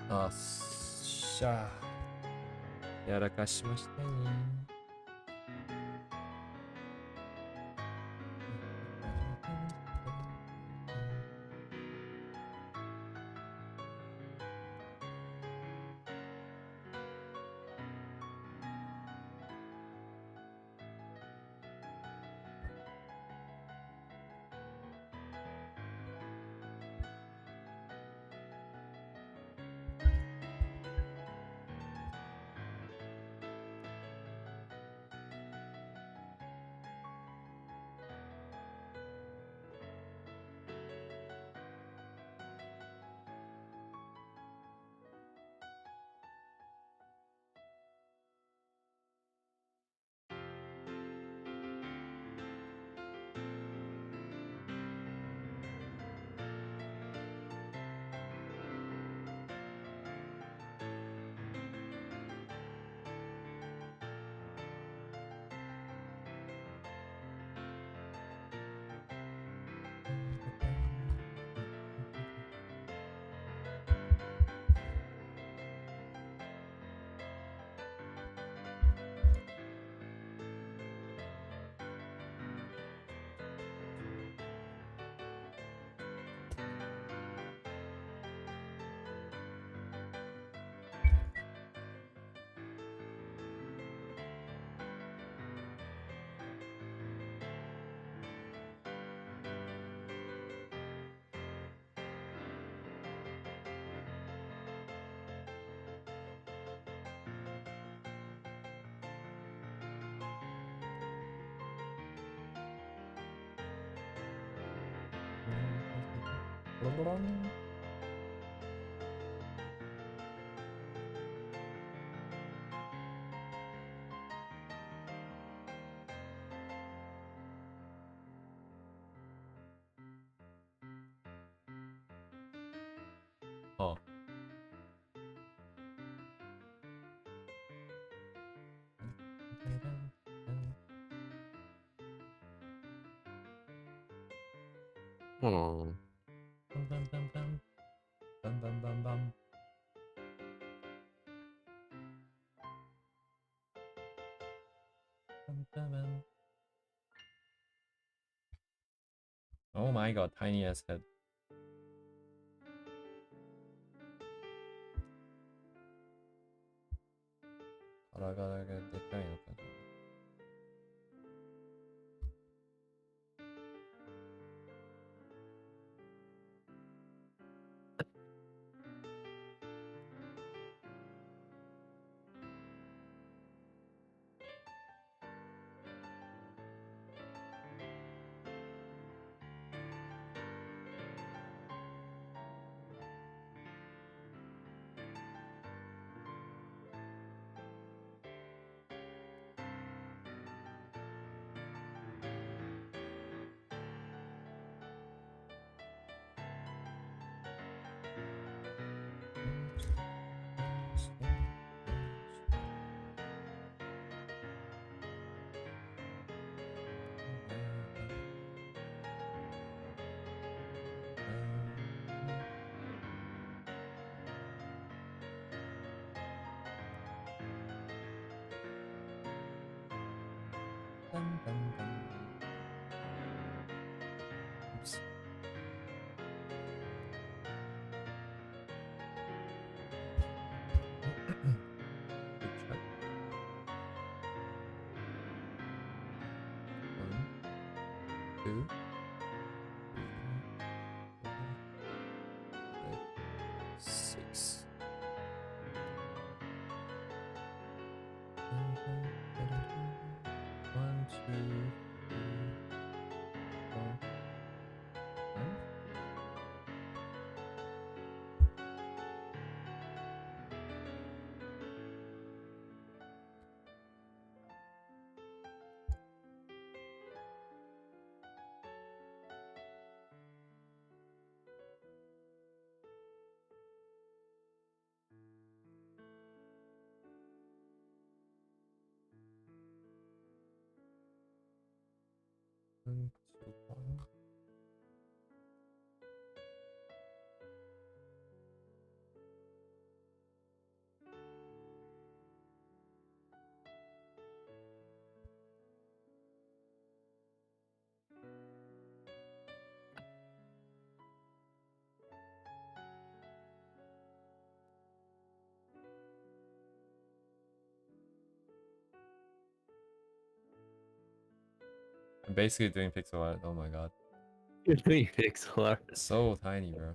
Ah, しゃー。やらかしましたね。Oh. Oh. Bum, bum, bum, bum. Bum, bum, bum, bum. Bum, bum, bum. Oh my god, tiny ass head. 가라가라가 대가이 높아. Dum, dum, dum. Oops. Good shot. 1, 2, 3, 4, 5, 6. One, two, three, 4, 5. One, two, one. I'm basically doing pixel art. Oh my god. You're doing pixel art. So tiny, bro.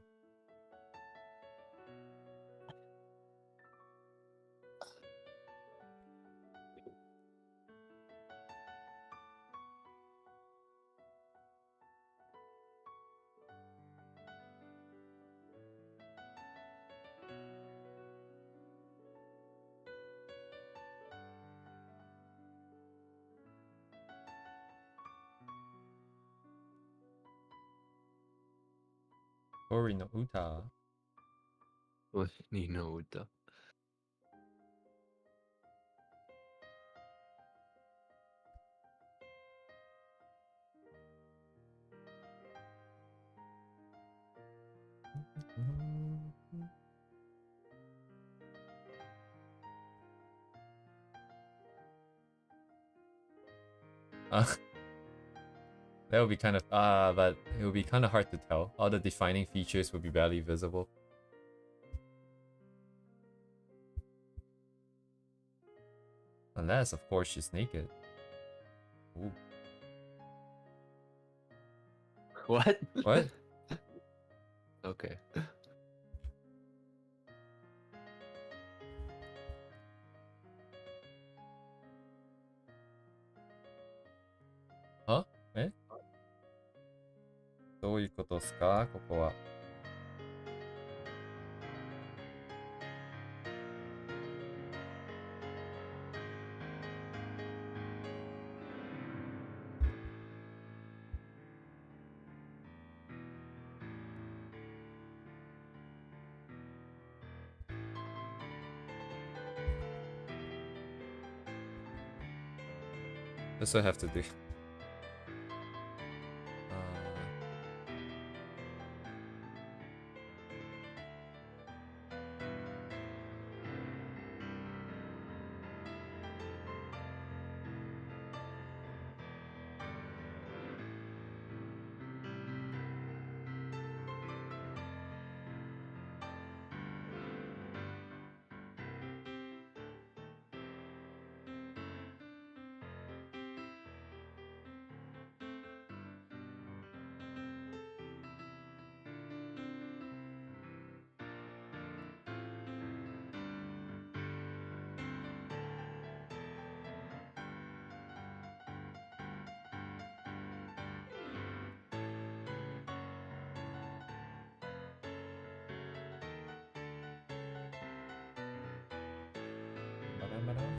Tori no Uta. What you know the Uh, that would be kind of but it would be kind of hard to tell. All the defining features would be barely visible. Unless, of course, she's naked. Ooh. what? What? Okay. Huh? えどういうことですかここは。That's what I have to do. Ba-dum-ba-dum.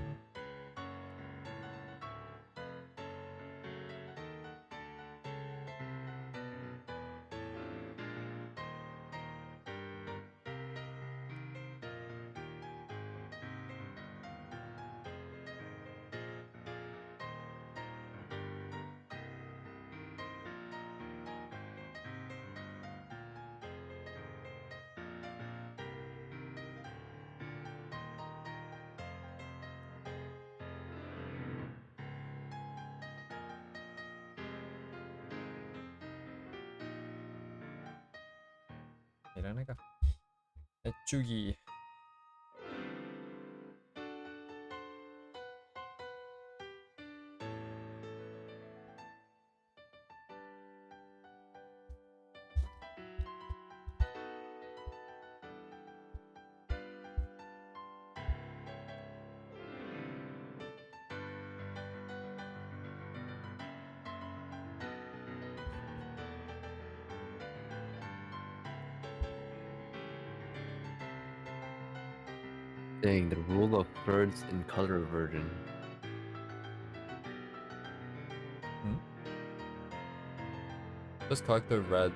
いらないか。次。Dang, the rule of thirds in color version. This character red.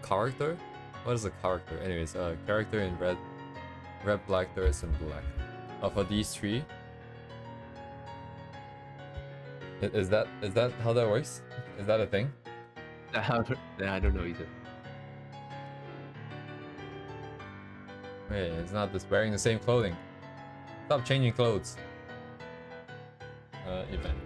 Character? What is a character? Anyways, character in red, black, thirds, and black. For these three. Is that how that works? Is that a thing? I don't know either. Wait, it's not just wearing the same clothing. Stop changing clothes. Event.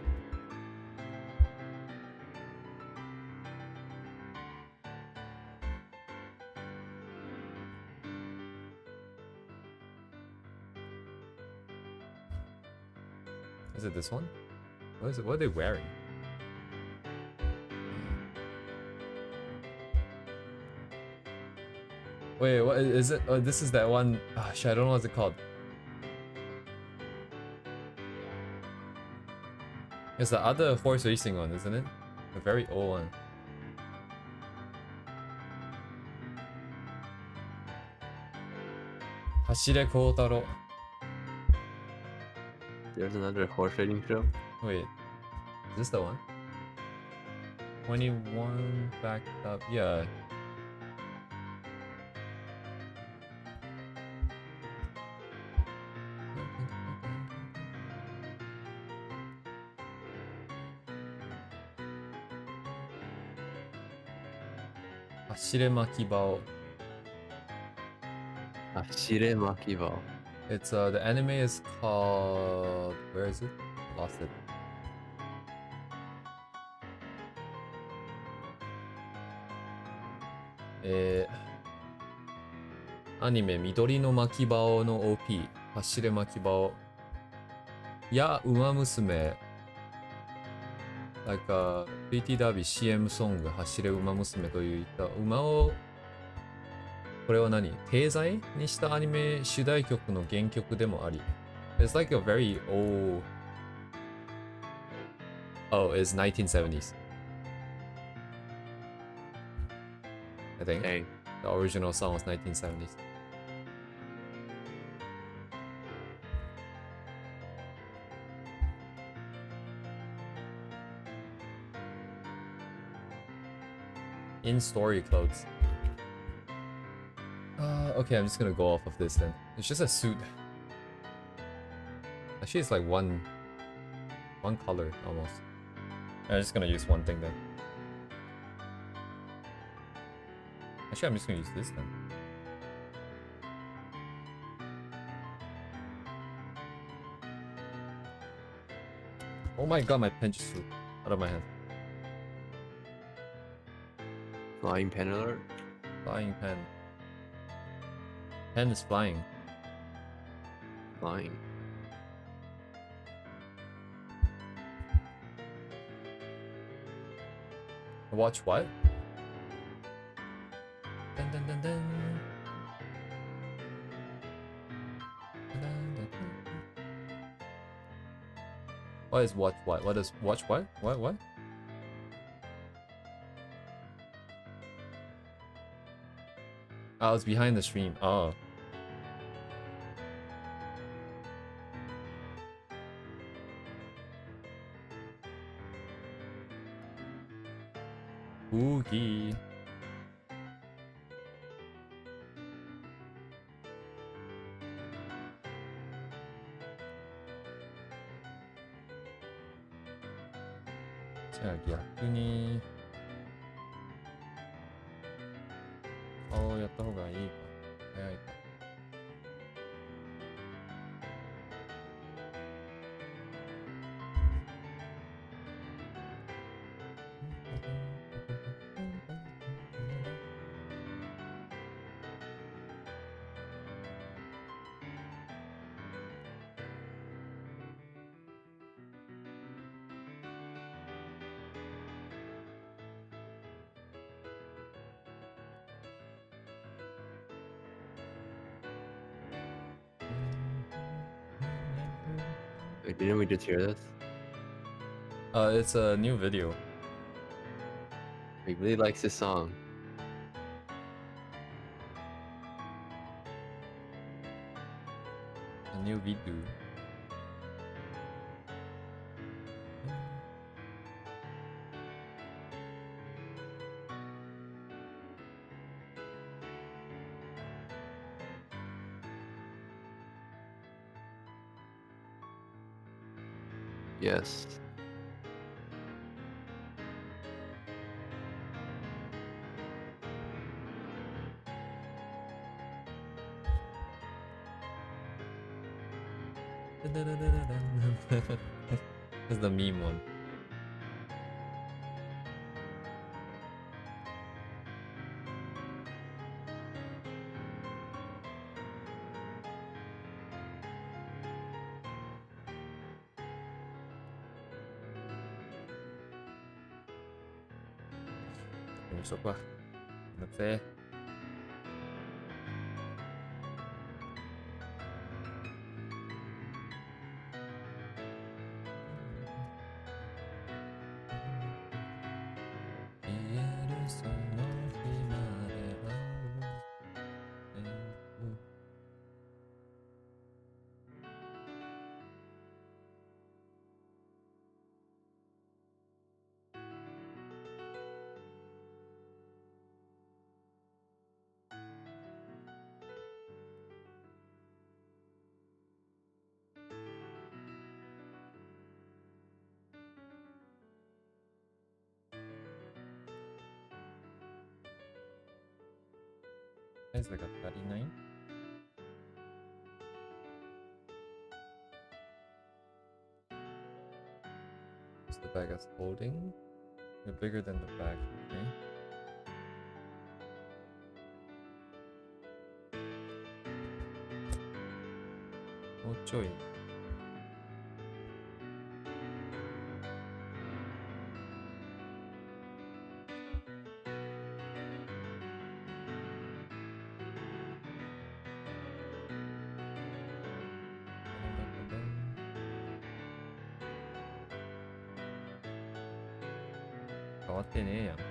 Is it this one? What is it? What are they wearing? Wait, what is it? Oh, this is that one. Ah, shit, I don't know what's it called. It's the other horse racing one, isn't it? The very old one. Hashire Koutaro. There's another horse racing show. Wait, is this the one? 21 backed up. Yeah. Hashire Makiba. It's the anime is called, where is it? Lost it. Anime 緑の巻き場をの OP 走れ巻き場をや馬娘 like PT ダービー CM ソング走れ馬娘といった馬をこれは何定罪にしたアニメ主題曲の原曲でもあり It's like a very old Oh, it's 1970s I think Hey. The original song was 1970s In story clothes. Okay, I'm just gonna go off of this then. It's just a suit. Actually, it's like one color almost. I'm just gonna use one thing then. Actually, I'm just gonna use this then. Oh my god, my pen just flew out of my hand. Flying pen alert. Flying pen. Pen is flying. Flying. Watch what? Dun, dun, dun, dun. Dun, dun, dun, dun. What is watch what? What is watch what? What? Oh, it's behind the stream. Oh. Oogie. 자, 逆に顔をやった方がいいか早いか。Wait, didn't we just hear this? It's a new video. He really likes this song. A new video. Yes. This is the meme one. 재밌었봐. 네. It's like a 39. Is the bag as holding? They're bigger than the bag, okay. Oh, joy. 어때네, 양게.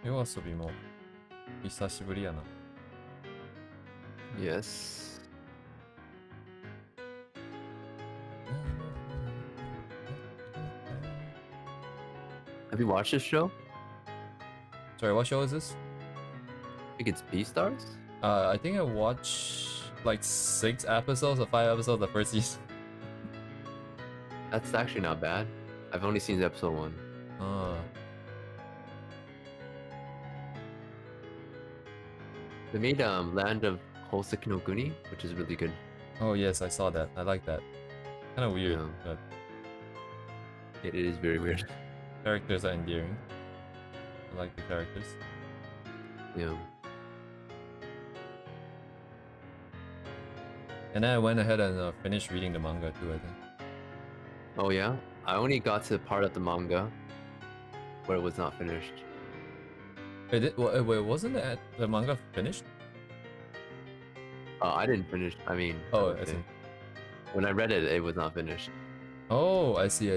夜遊びも久しぶりやな。 Yes. Have you watched this show? Sorry, what show is this? I think it's Beastars? I think I watched like 6 episodes or 5 episodes of the first season. That's actually not bad. I've only seen episode 1. They made Land of Hoseki no Kuni, which is really good. Oh yes, I saw that. I like that. Kind of weird, Yeah. but It is very weird. characters are endearing. I like the characters. Yeah. And then I went ahead and finished reading the manga too, I think. Oh yeah? I only got to part of the manga where it was not finished. Wait, wasn't the manga finished? I didn't finish. I mean, Oh, I see. when I read it, it was not finished. Oh, I see.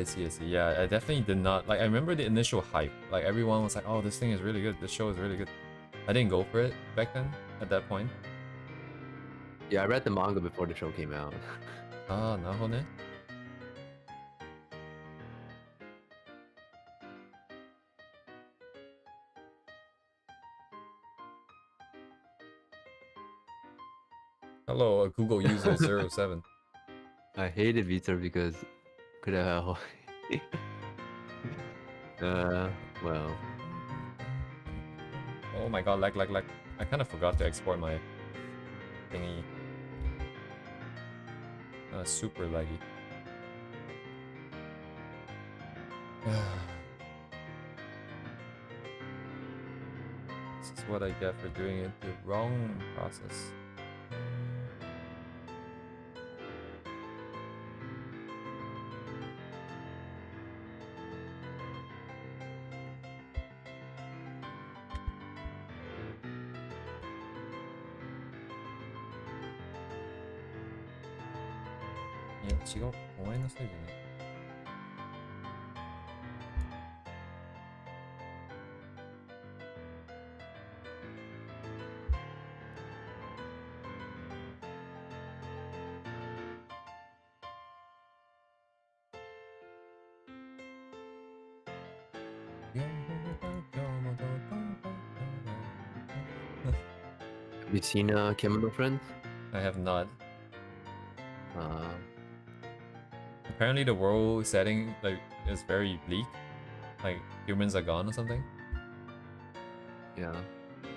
Yeah, I definitely did not. Like, I remember the initial hype. Like, everyone was like, oh, this thing is really good. This show is really good. I didn't go for it back then, at that point. Yeah, I read the manga before the show came out. Ah, なるほどね. Hello, Google user 07. I hated Vita because could have well. Oh my god, lag. I kind of forgot to export my thingy. Super laggy. This is what I get for doing it the wrong process. Yeah, 違う。お前のせいじゃない。Have you seen Kimono Friends? I have not. Uh, Apparently the world setting like is very bleak. Like humans are gone or something. yeah,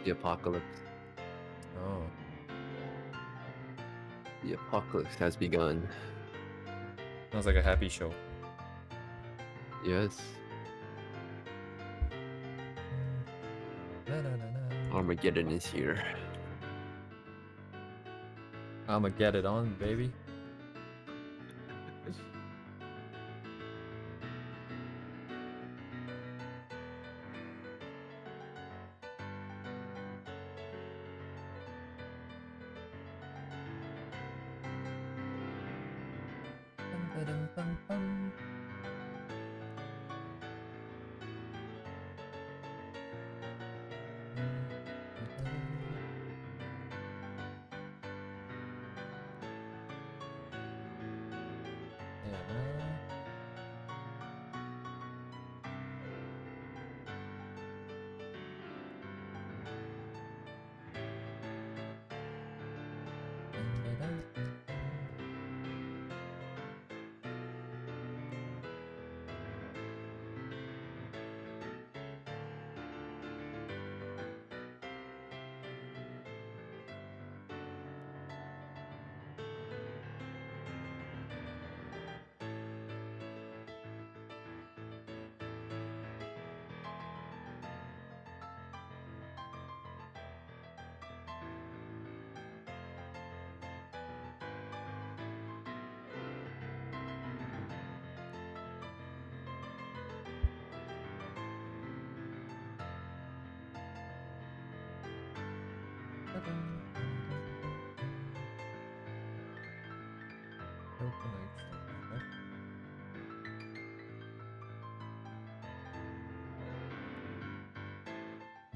the apocalypse. Oh. The apocalypse has begun. Sounds like a happy show. Yes. Armageddon is here. I'ma get it on, baby.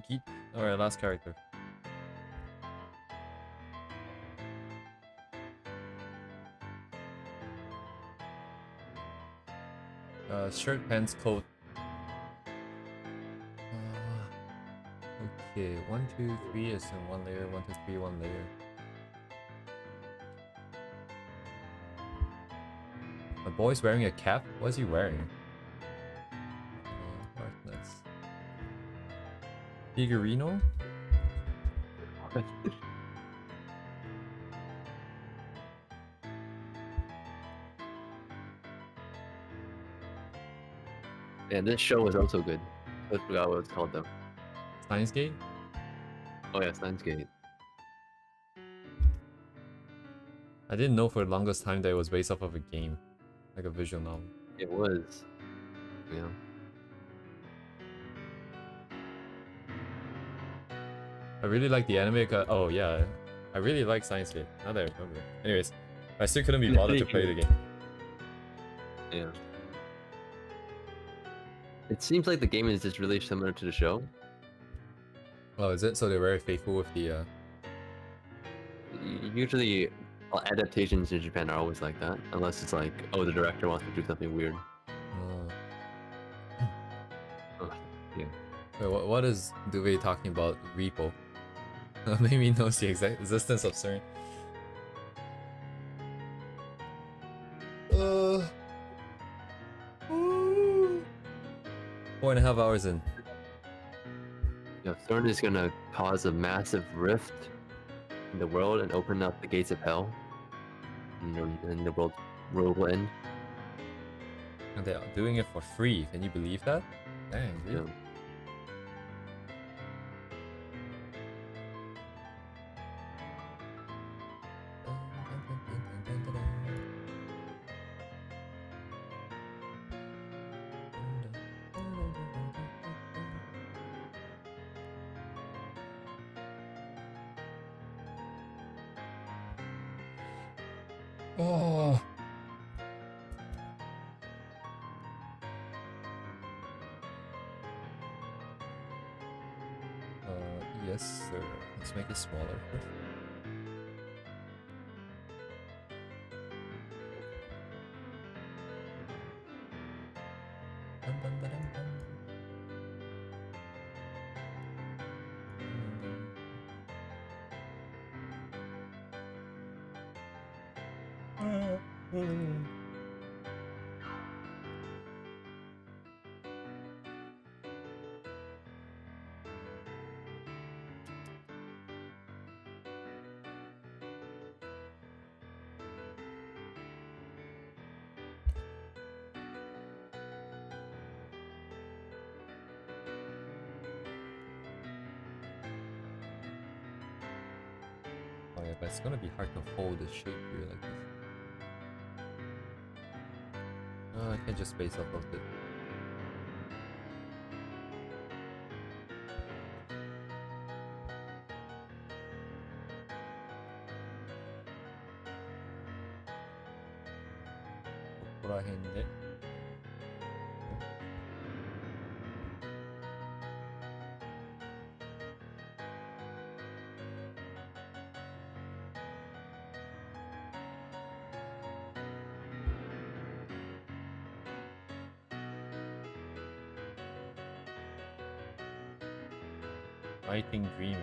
Geet. Alright, last character. Shirt, pants, coat. Okay, 1, 2, 3 is in one layer. 1, 2, 3, one layer. My boy's wearing a cap? What is he wearing? Darkness. Figurino? Yeah, this show was also good. I forgot what it's called though. Science Gate? Oh yeah, Steins Gate. I didn't know for the longest time that it was based off of a game. Like a visual novel. It was. Yeah. I really like the anime. Oh yeah, I really like Science Gate. Now that I remember. Anyways, I still couldn't be bothered to play the game. Yeah. It seems like the game is just really similar to the show. Oh, is it? So they're very faithful with the. Usually, adaptations in Japan are always like that, unless it's like, oh, the director wants to do something weird. Oh, yeah. Wait, what is Duvet talking about? Repo. Maybe he knows the exact existence of CERN. 4.5 hours in. Yeah, CERN is gonna cause a massive rift in the world and open up the gates of hell, and the world will end. And they're doing it for free. Can you believe that? Dang, really? Yeah. Oh. Yes, sir. Let's make it smaller first. Oh yeah, but it's gonna be hard to hold the shape here like this. Oh, I can't just space off of it. 뭐라 했는데? Fighting Dreamers.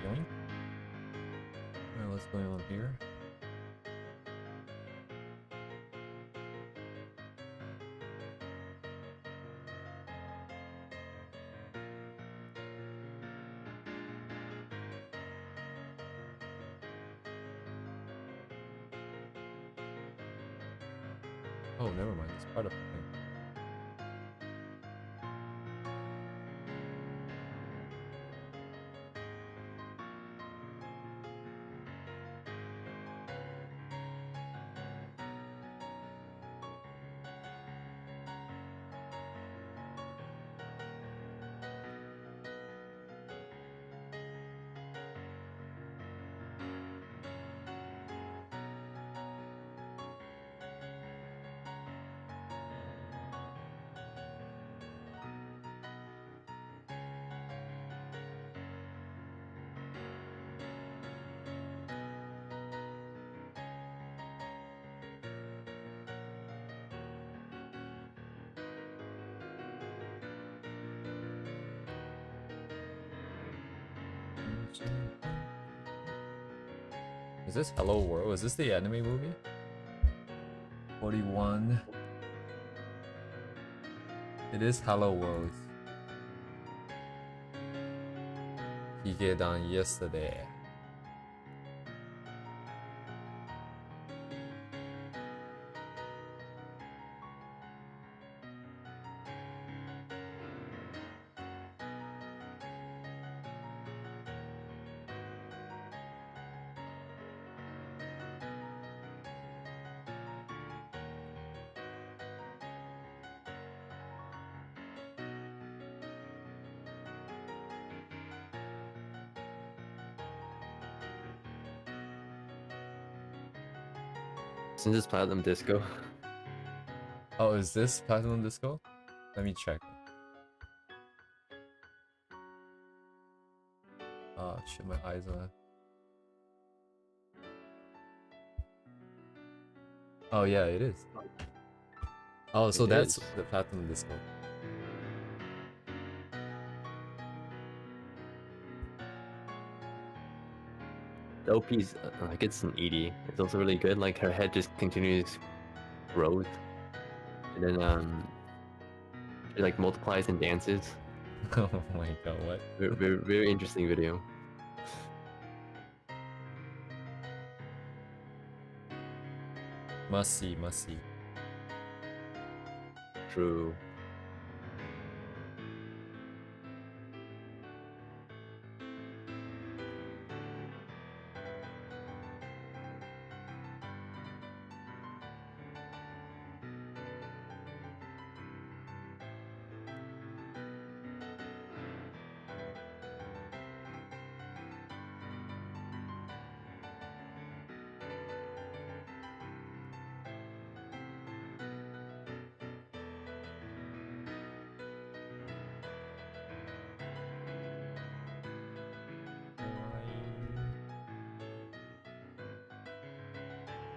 Yoink. Alright, what's going on here? Oh, never mind. It's part of the thing. Is this Hello World? Is this the anime movie? 41. It is Hello World. Higedan yesterday. Since it's Platinum Disco. Oh, is this Platinum Disco? Let me check. Oh shit, my eyes on it. Oh yeah, it is. Oh, so that's the Platinum Disco. The OP's like it's an ED. It's also really good. Like her head just continues growth, and then she like multiplies and dances. Oh my god, what? Very interesting video. Must see, must see. True.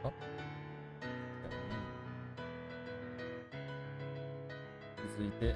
Oh. 続いて、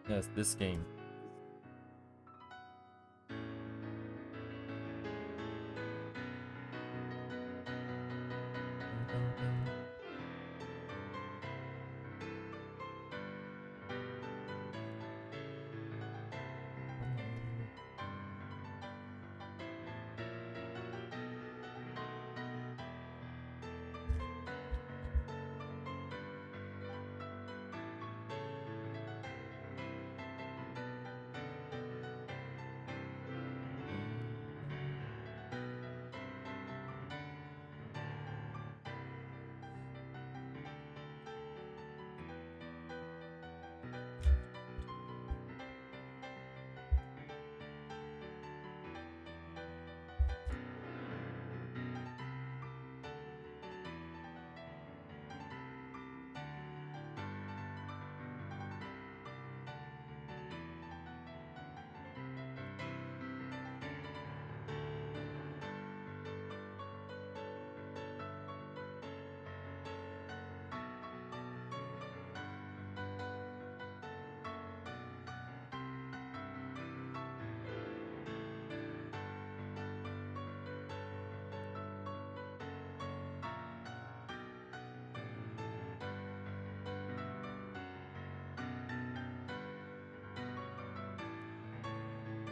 Yes, this game.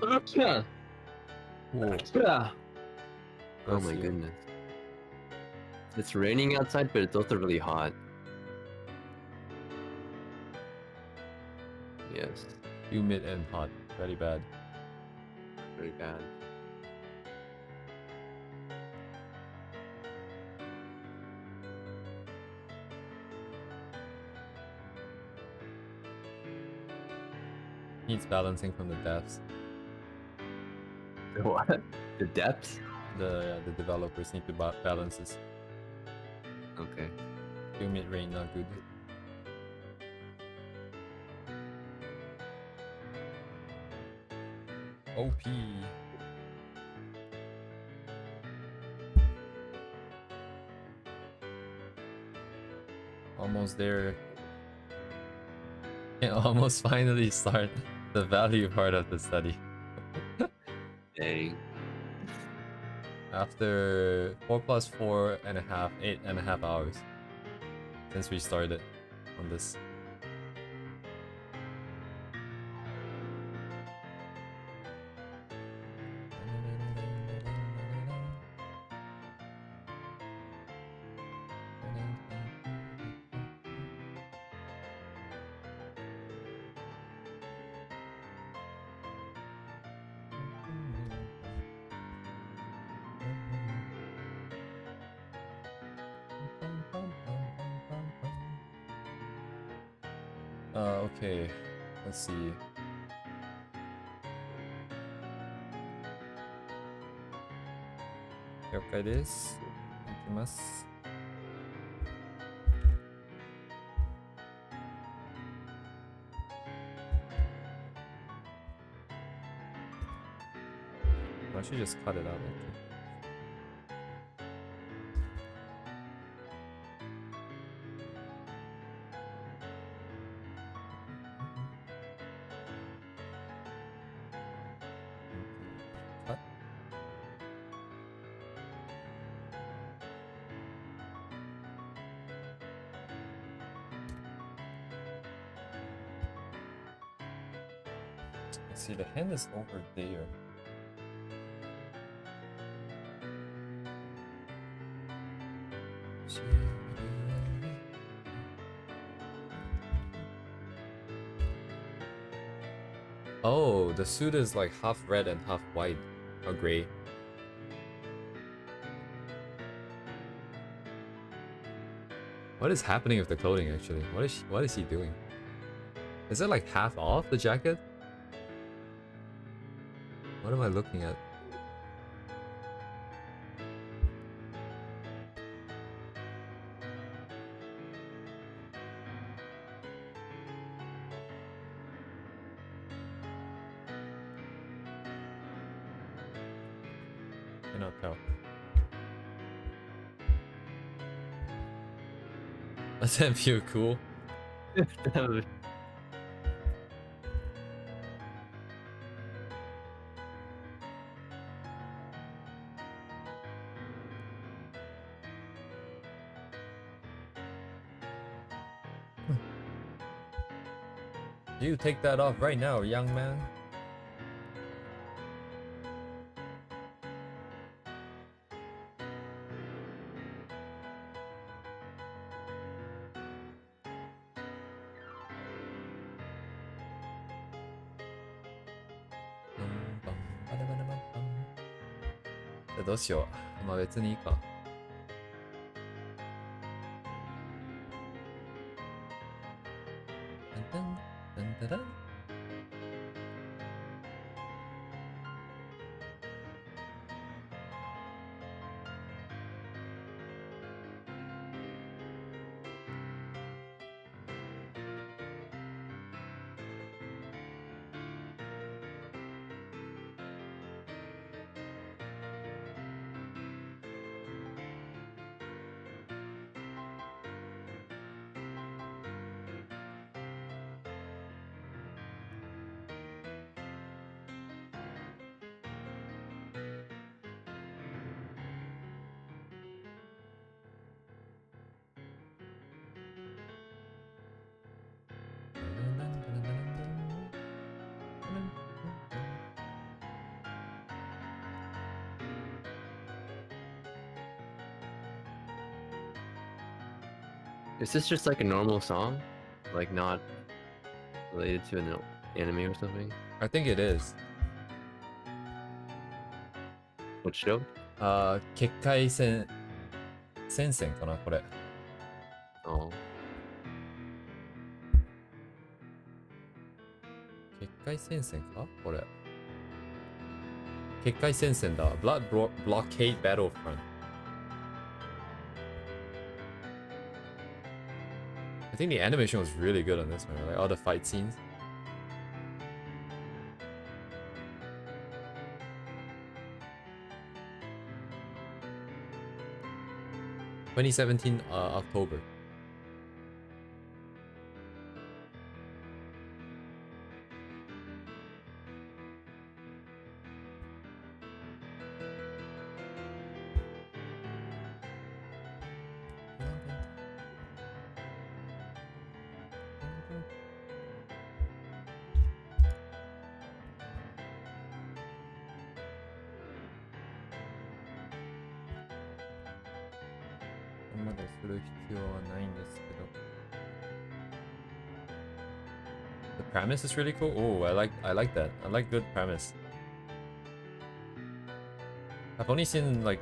Whoa, Oh bless my you. goodness. It's raining outside, but it's also really hot. Yes, Humid and hot. Very bad. very bad. Needs balancing from the depths. What? The depths? The developers need to balance this. Okay. Humid rain, not good. OP. Almost there. Can almost finally start the value part of the study. Dang. After 4 plus 4.5, 8.5 hours since we started on this. Okay, let's see. Okay, this. Ikimasu. I should just cut it out actually. Cut. I see the hand is over there. Oh, the suit is like half red and half white or gray. What is happening with the clothing actually? What is he doing? Is it like half off the jacket? What am I looking at? Cannot tell. Does that feel cool? You take that off right now, young man.どうしよう。まあ別にいいか。Is this just like a normal song? Like not related to an anime or something? I think it is. What show? 結界戦戦線かなこれ。 Oh. 結界戦線かこれ。結界戦線だ。Blood Blockade Battlefront. I think the animation was really good on this one, like all the fight scenes. (2017) October. The premise is really cool. Oh, I like that. I like good premise. I've only seen like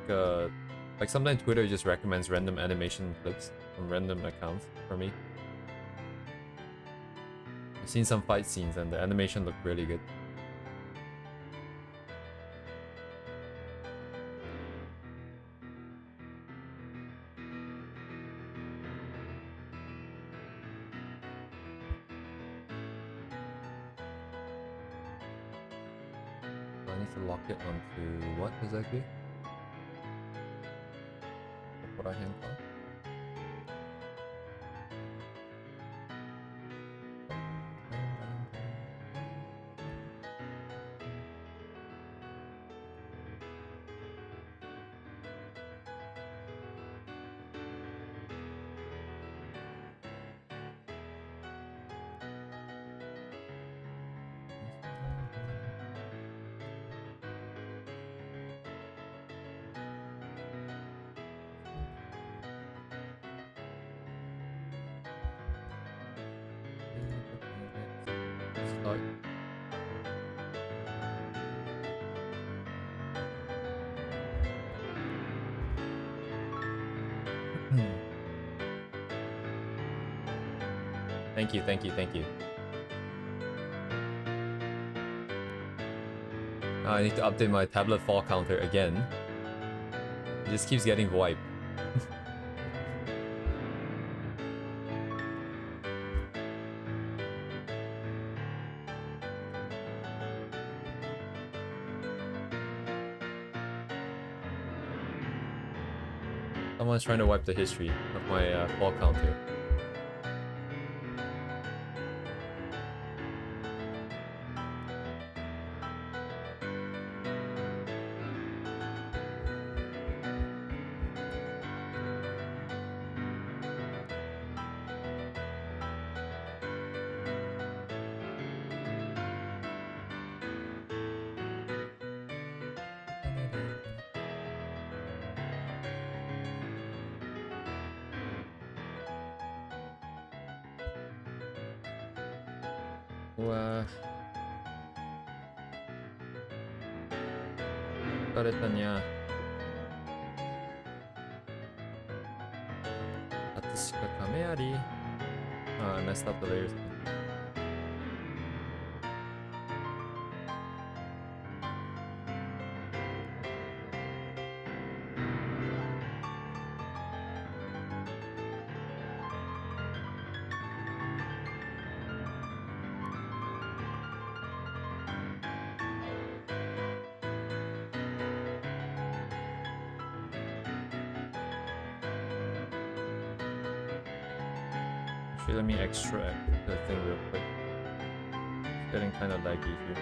sometimes Twitter just recommends random animation clips from random accounts for me. I've seen some fight scenes and the animation looked really good. I need to lock it onto what exactly? What I hand call? Start. Thank you, thank you, thank you. Now I need to update my tablet fall counter again. It just keeps getting wiped. Someone's trying to wipe the history of my fall counter. Wah. 疲れたにゃ。あとしか亀あり。I messed up the layers. Actually, let me extract the thing real quick. It's getting kind of laggy here.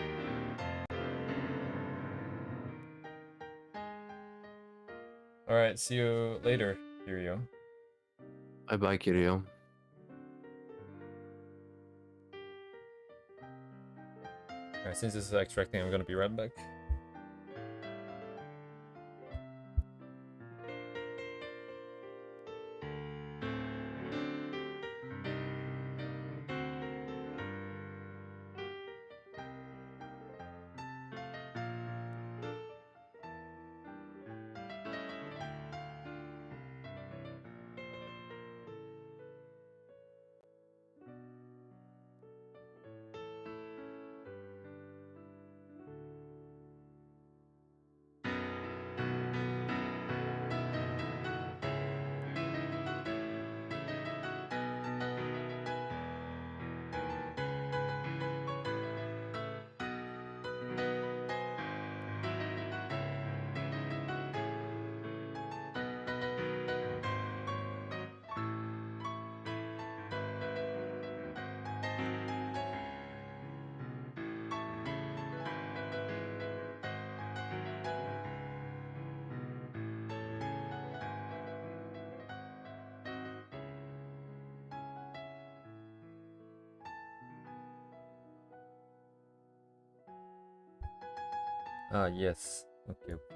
Alright, see you later, Kiryu. Bye bye, Kiryu. Alright, since this is extracting, I'm gonna be right back. Ah, yes. Okay, okay.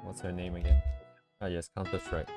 What's her name again? Ah, yes, Counter-Strike.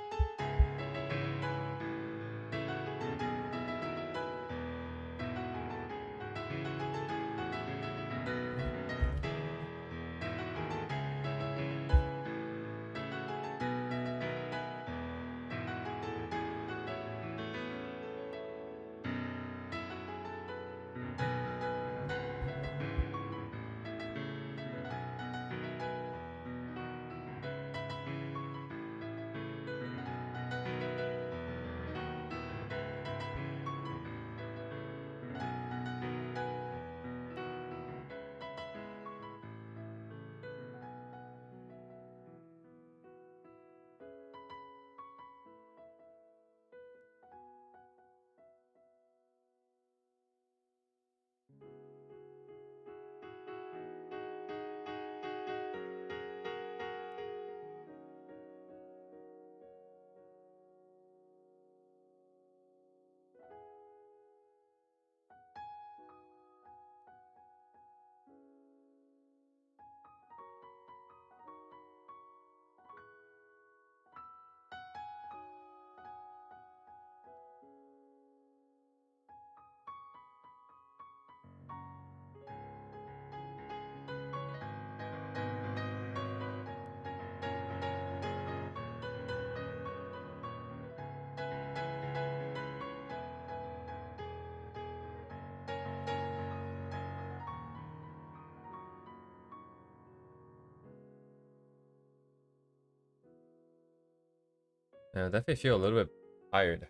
Yeah, I definitely feel a little bit tired.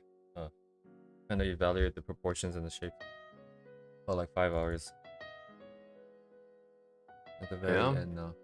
Kind of evaluate the proportions and the shape. For like 5 hours. At the very Yeah. end now.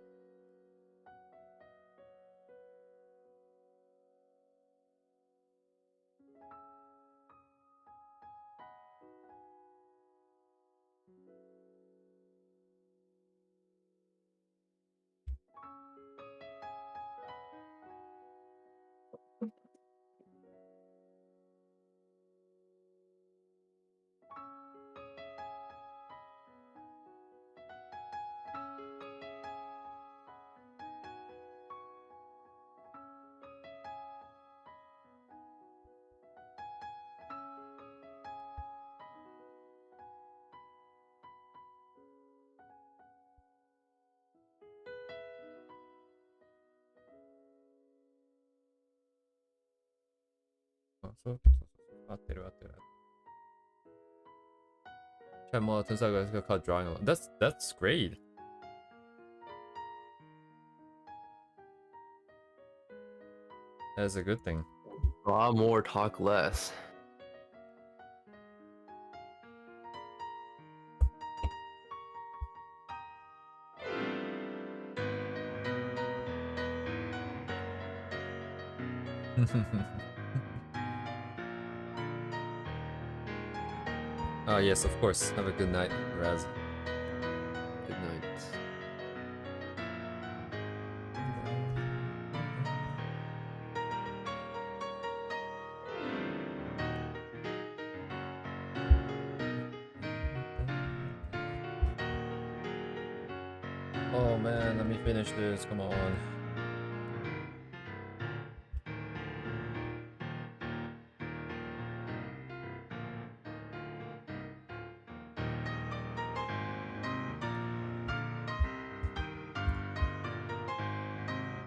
Oh, so, 合ってる合ってる。じゃあもう、turns out I got caught drawing a lot. That's great. That's a good thing. Draw more, talk less. Yes, of course. Have a good night, Raz. Good night. Oh man, let me finish this. Come on.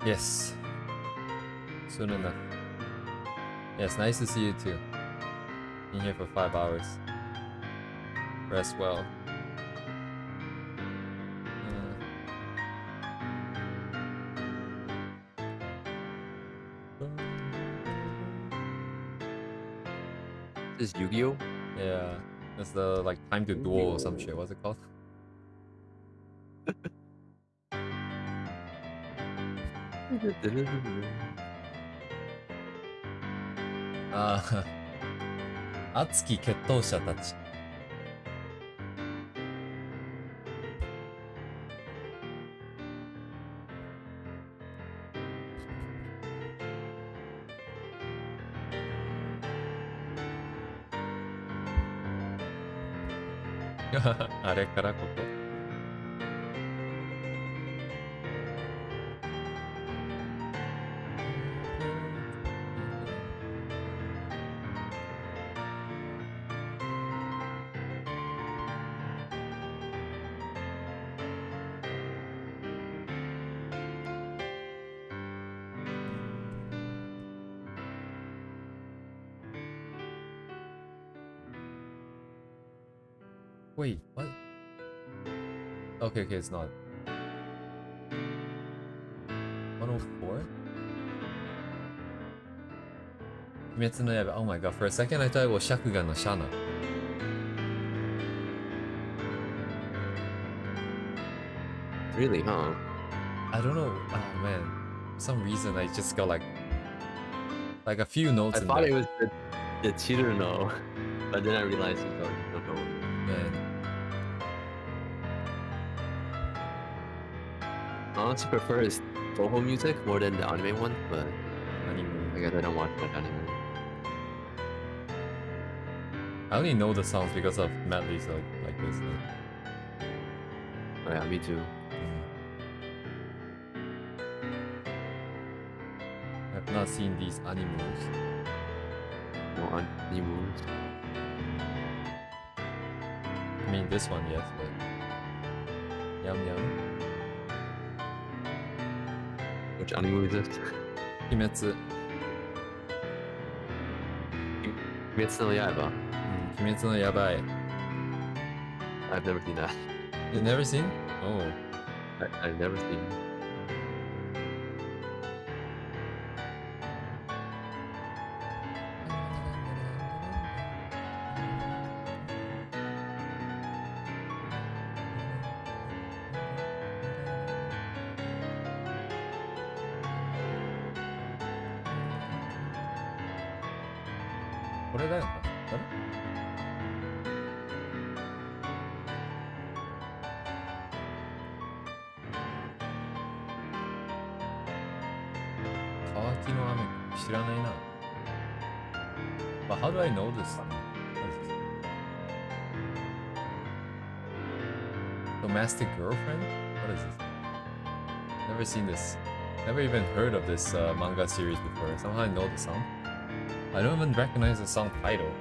Yes. Soon enough. Yes, nice to see you too. Been here for 5 hours. Rest well. This is Yu-Gi-Oh? Yeah. That's the like time to duel or some shit. What's it called? Atsuki 決闘者たち.あれからここ。Wait, what? Okay, okay, it's not. 104? 鬼滅の刃. Oh my god, for a second I thought it was Shakugan no Shana. Really, huh? I don't know. Oh man. For some reason I just got like a few notes I in thought there. it was the Chiruno, but then I realized it's no. Man. I honestly prefer his vocal music more than the anime one, but I guess I don't watch much anime. I only know the songs because of medleys like this. Oh yeah, me too. I've not seen these animals. No animes. I mean this one, yes, but yum yum. Which anime is this? Kimetsu. Kimetsu no Yaiba. Kimetsu no Yabai. I've never seen that. You've never seen? Oh. I've never seen. What did I? What? Kawaki no ame. 知らないな. But how do I know this? What is this? Domestic girlfriend? What is this? Never seen this. Never even heard of this manga series before. Somehow I know the song. I don't even recognize the song title.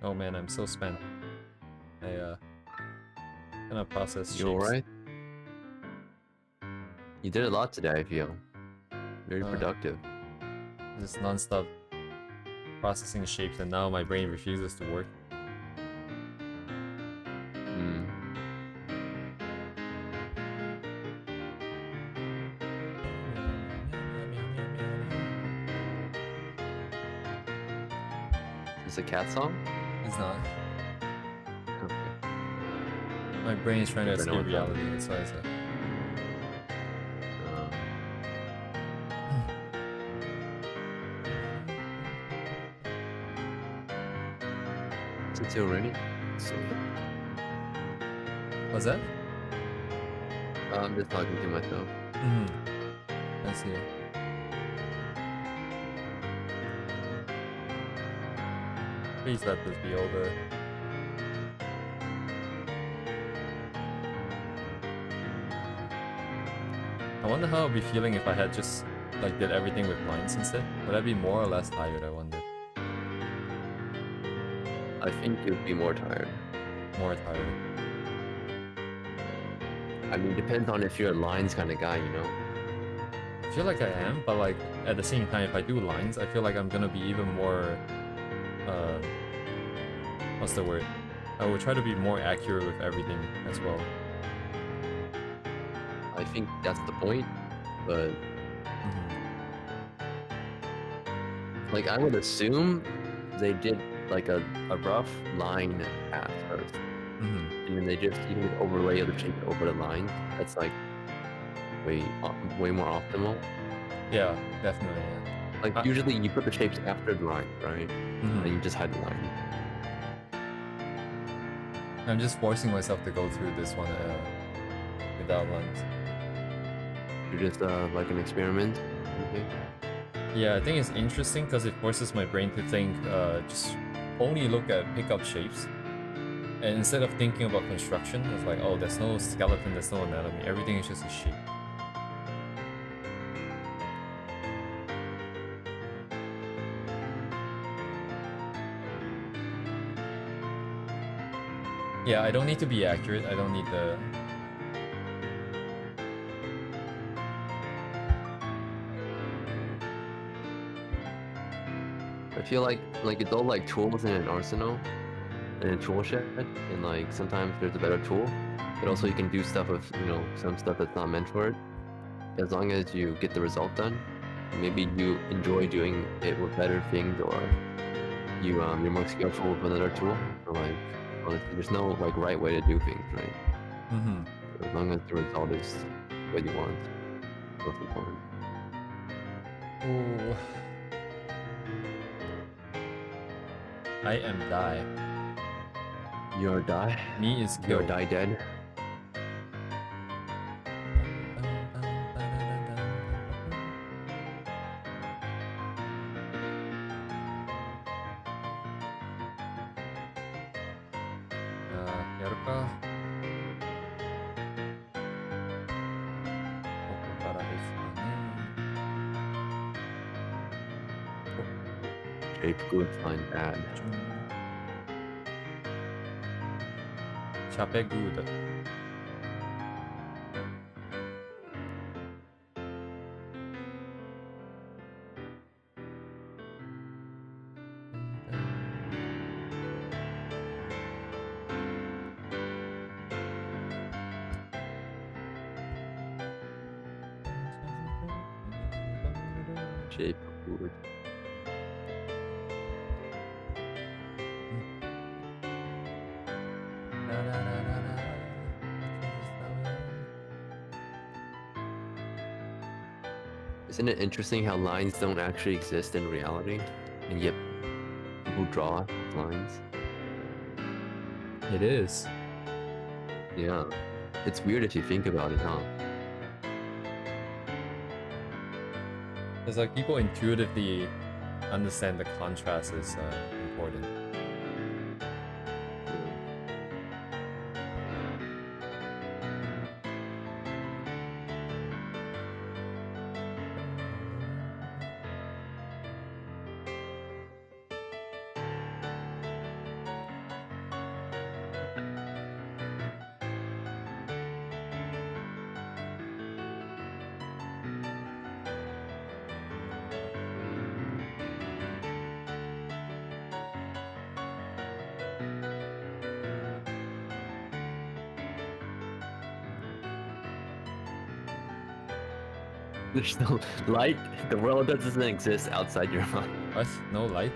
Oh man, I'm so spent. I cannot process shapes. You alright? You did a lot today, I feel. Very productive. Just non-stop processing shapes, and now my brain refuses to work. It's a cat song? It's not. Okay. My brain is trying to I know escape what that reality. That's why I said. Is it still raining? So, What's that? I'm just talking to myself. I see. Please let this be over. I wonder how I'd be feeling if I had just like did everything with lines instead. Would I be more or less tired, I wonder? I think you'd be more tired. More tired. I mean, depends on if you're a lines kind of guy, you know? I feel like I am, but like at the same time, if I do lines, I feel like I'm gonna be even more. What's the word? I will try to be more accurate with everything as well. I think that's the point, but like I would assume they did like a rough line path first, and then they just even overlay the shape over the line. That's like way more optimal. Yeah, definitely. Yeah. Like usually you put the shapes after the line, right? And you just hide the line. I'm just forcing myself to go through this one without lines. You're just like an experiment. Okay. Yeah, I think it's interesting because it forces my brain to think, just only look at pickup shapes. And instead of thinking about construction, it's like, oh, there's no skeleton, there's no anatomy, everything is just a shape. Yeah, I don't need to be accurate, I don't need the... I feel like it's all like tools in an arsenal, in a tool shed, and like sometimes there's a better tool, but also you can do stuff with, you know, some stuff that's not meant for it. As long as you get the result done, maybe you enjoy doing it with better things, or you're more skillful with another tool, or like honestly, there's no like right way to do things, right? As long as the result is what you want, most important. Ooh. I am die. You are die. Me is You are killed. die dead. Shape good, find bad. Chape good. Shape good. Isn't it interesting how lines don't actually exist in reality, and yet people draw lines? It is. Yeah. It's weird if you think about it, huh? It's like people intuitively understand the contrast is important. There's no light. The world doesn't exist outside your mind. What? No light?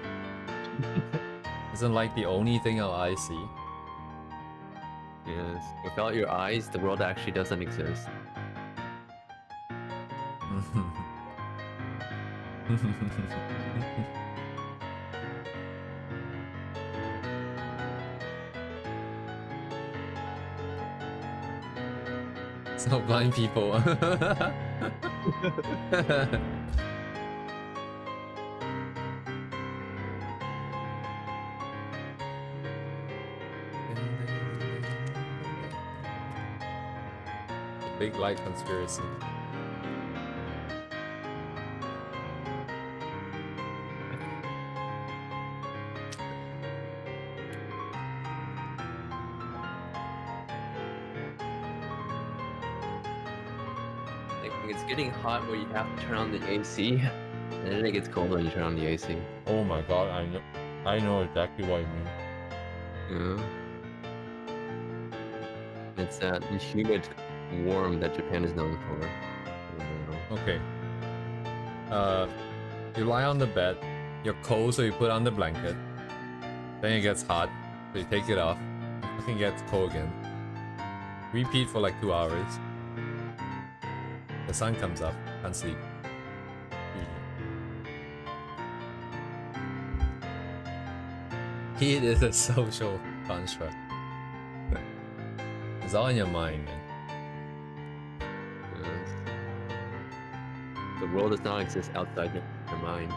Isn't light the only thing our eyes see? Yes. Without your eyes, the world actually doesn't exist. So blind people. Big light conspiracy. Like, it's getting hot where you have to turn on the AC, and then it gets cold when you turn on the AC. Oh my god, I know exactly what you mean. Yeah. It's that humid warm that Japan is known for. Okay. You lie on the bed, you're cold so you put on the blanket. Then it gets hot, so you take it off. It fucking gets cold again. Repeat for like 2 hours. The sun comes up, can't sleep. Heat is a social construct. It's all in your mind, man. Yes. The world does not exist outside your mind.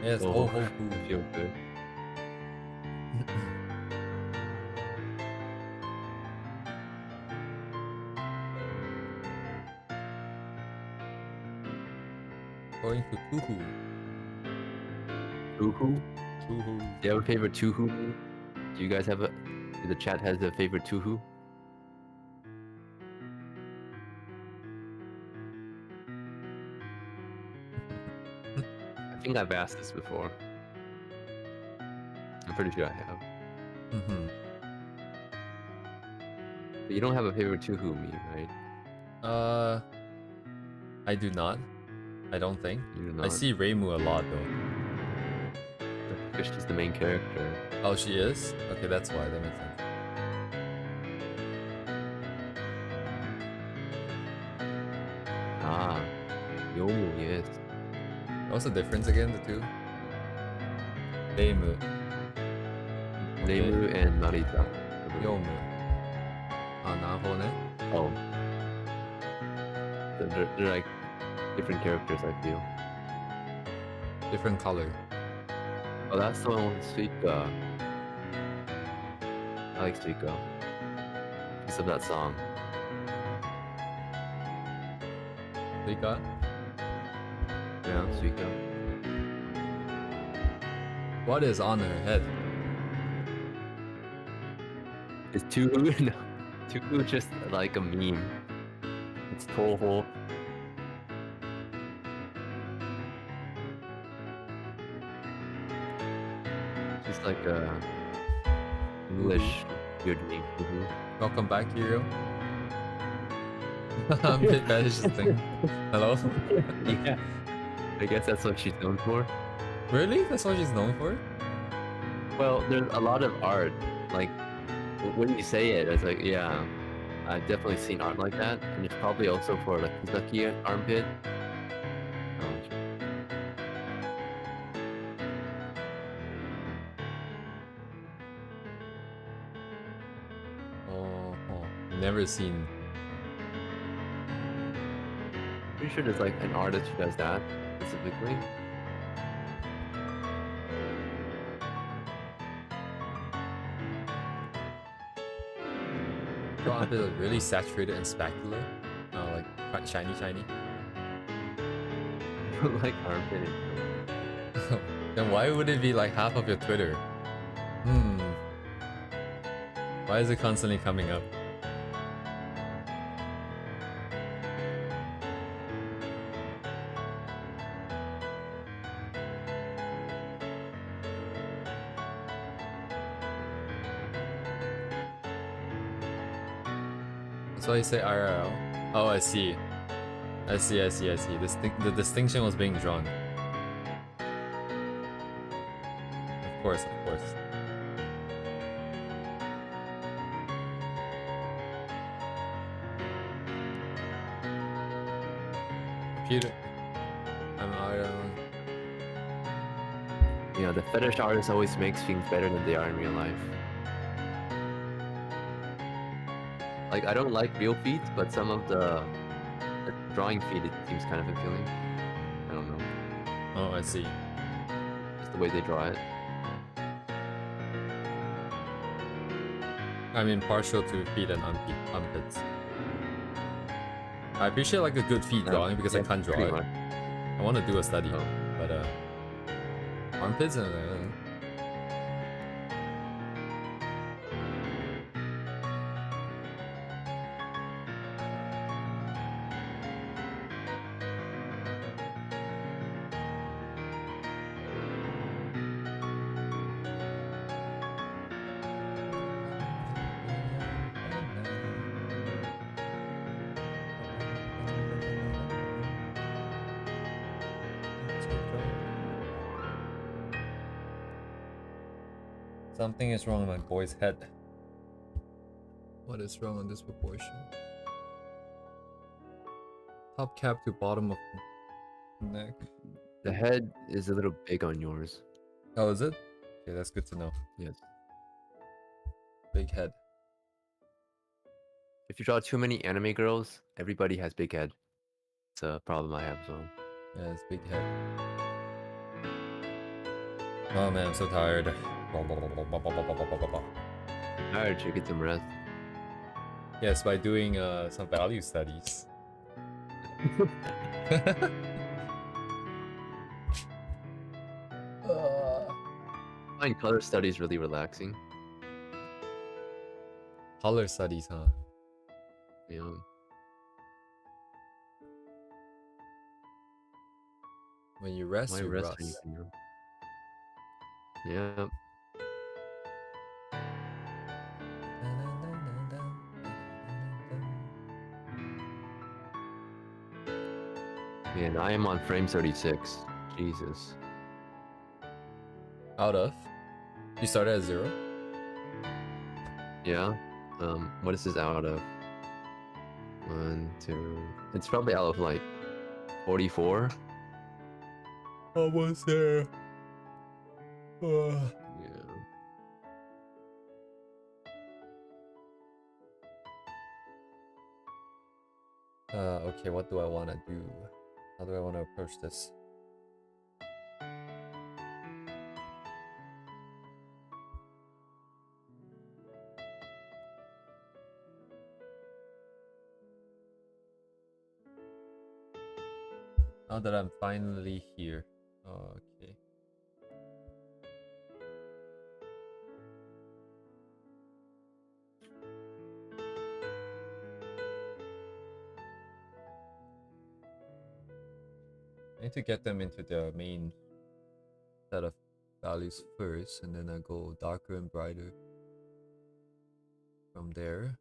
Yes, Oh, oh, I feel good. Going to Tuhu. Tuhu? Tuhu. Do you have a favorite Tuhu meme? Do you guys have a... The chat has a favorite Tuhu? I think I've asked this before. I'm pretty sure I have. But you don't have a favorite Tuhu meme, right? I do not. I don't think. You do not. I see Reimu a lot though. Because she's the main character. Oh, she is? Okay, that's why. That makes sense. Ah, Yomu, yes. What's the difference again, the two? Reimu. Reimu and Narita. Yomu. Ah, Nahone? Oh. They're like different characters, I feel. Different color. Oh, that's the one with Suika. I like Suika. Because of that song. Rika? Yeah, Suika. What is on her head? Is Tuhu? No. Tuhu just like a meme. It's Toho. Just like a English good meme. Tuhu. Welcome back, Hiro. I'm a bit bad at this thing. Hello? Yeah. I guess that's what she's known for. Really? That's what she's known for? Well, there's a lot of art. Like, when you say it, it's like, yeah, I've definitely seen art like that. And it's probably also for like Kentucky armpit. Oh, never seen. Pretty sure there's like an artist who does that specifically. Your armpit is really saturated and specular. Like quite shiny. Like armpit. Then why would it be like half of your Twitter? Why is it constantly coming up? That's why you say IRL. Oh, I see. I see. The distinction was being drawn. Of course. Computer. I'm out. Yeah, the fetish artist always makes things better than they are in real life. Like, I don't like real feet, but some of the drawing feet, it seems kind of appealing. I don't know. Oh, I see. Just the way they draw it. I'm impartial to feet and armpits. I appreciate like a good feet drawing because I can't draw it. Much. I want to do a study, but armpits and something is wrong with my boy's head. What is wrong on this proportion? Top cap to bottom of neck. The head is a little big on yours. Oh, is it? Okay, that's good to know. Yes. Big head. If you draw too many anime girls, everybody has big head. It's a problem I have as well. Yeah, it's big head. Oh man, I'm so tired. Tired, should get some rest. Yes, by doing some value studies. I find color studies really relaxing. Color studies, huh? Yeah. When you rest, Why you rest rust. when you can draw? Yeah. Man, I am on frame 36. Jesus. Out of? You started at 0? Yeah. What is this out of? 1, 2. It's probably out of like 44. Almost there. Yeah. Okay, what do I want to do? How do I want to approach this? Now that I'm finally here. Okay. I need to get them into their main set of values first, and then I go darker and brighter from there.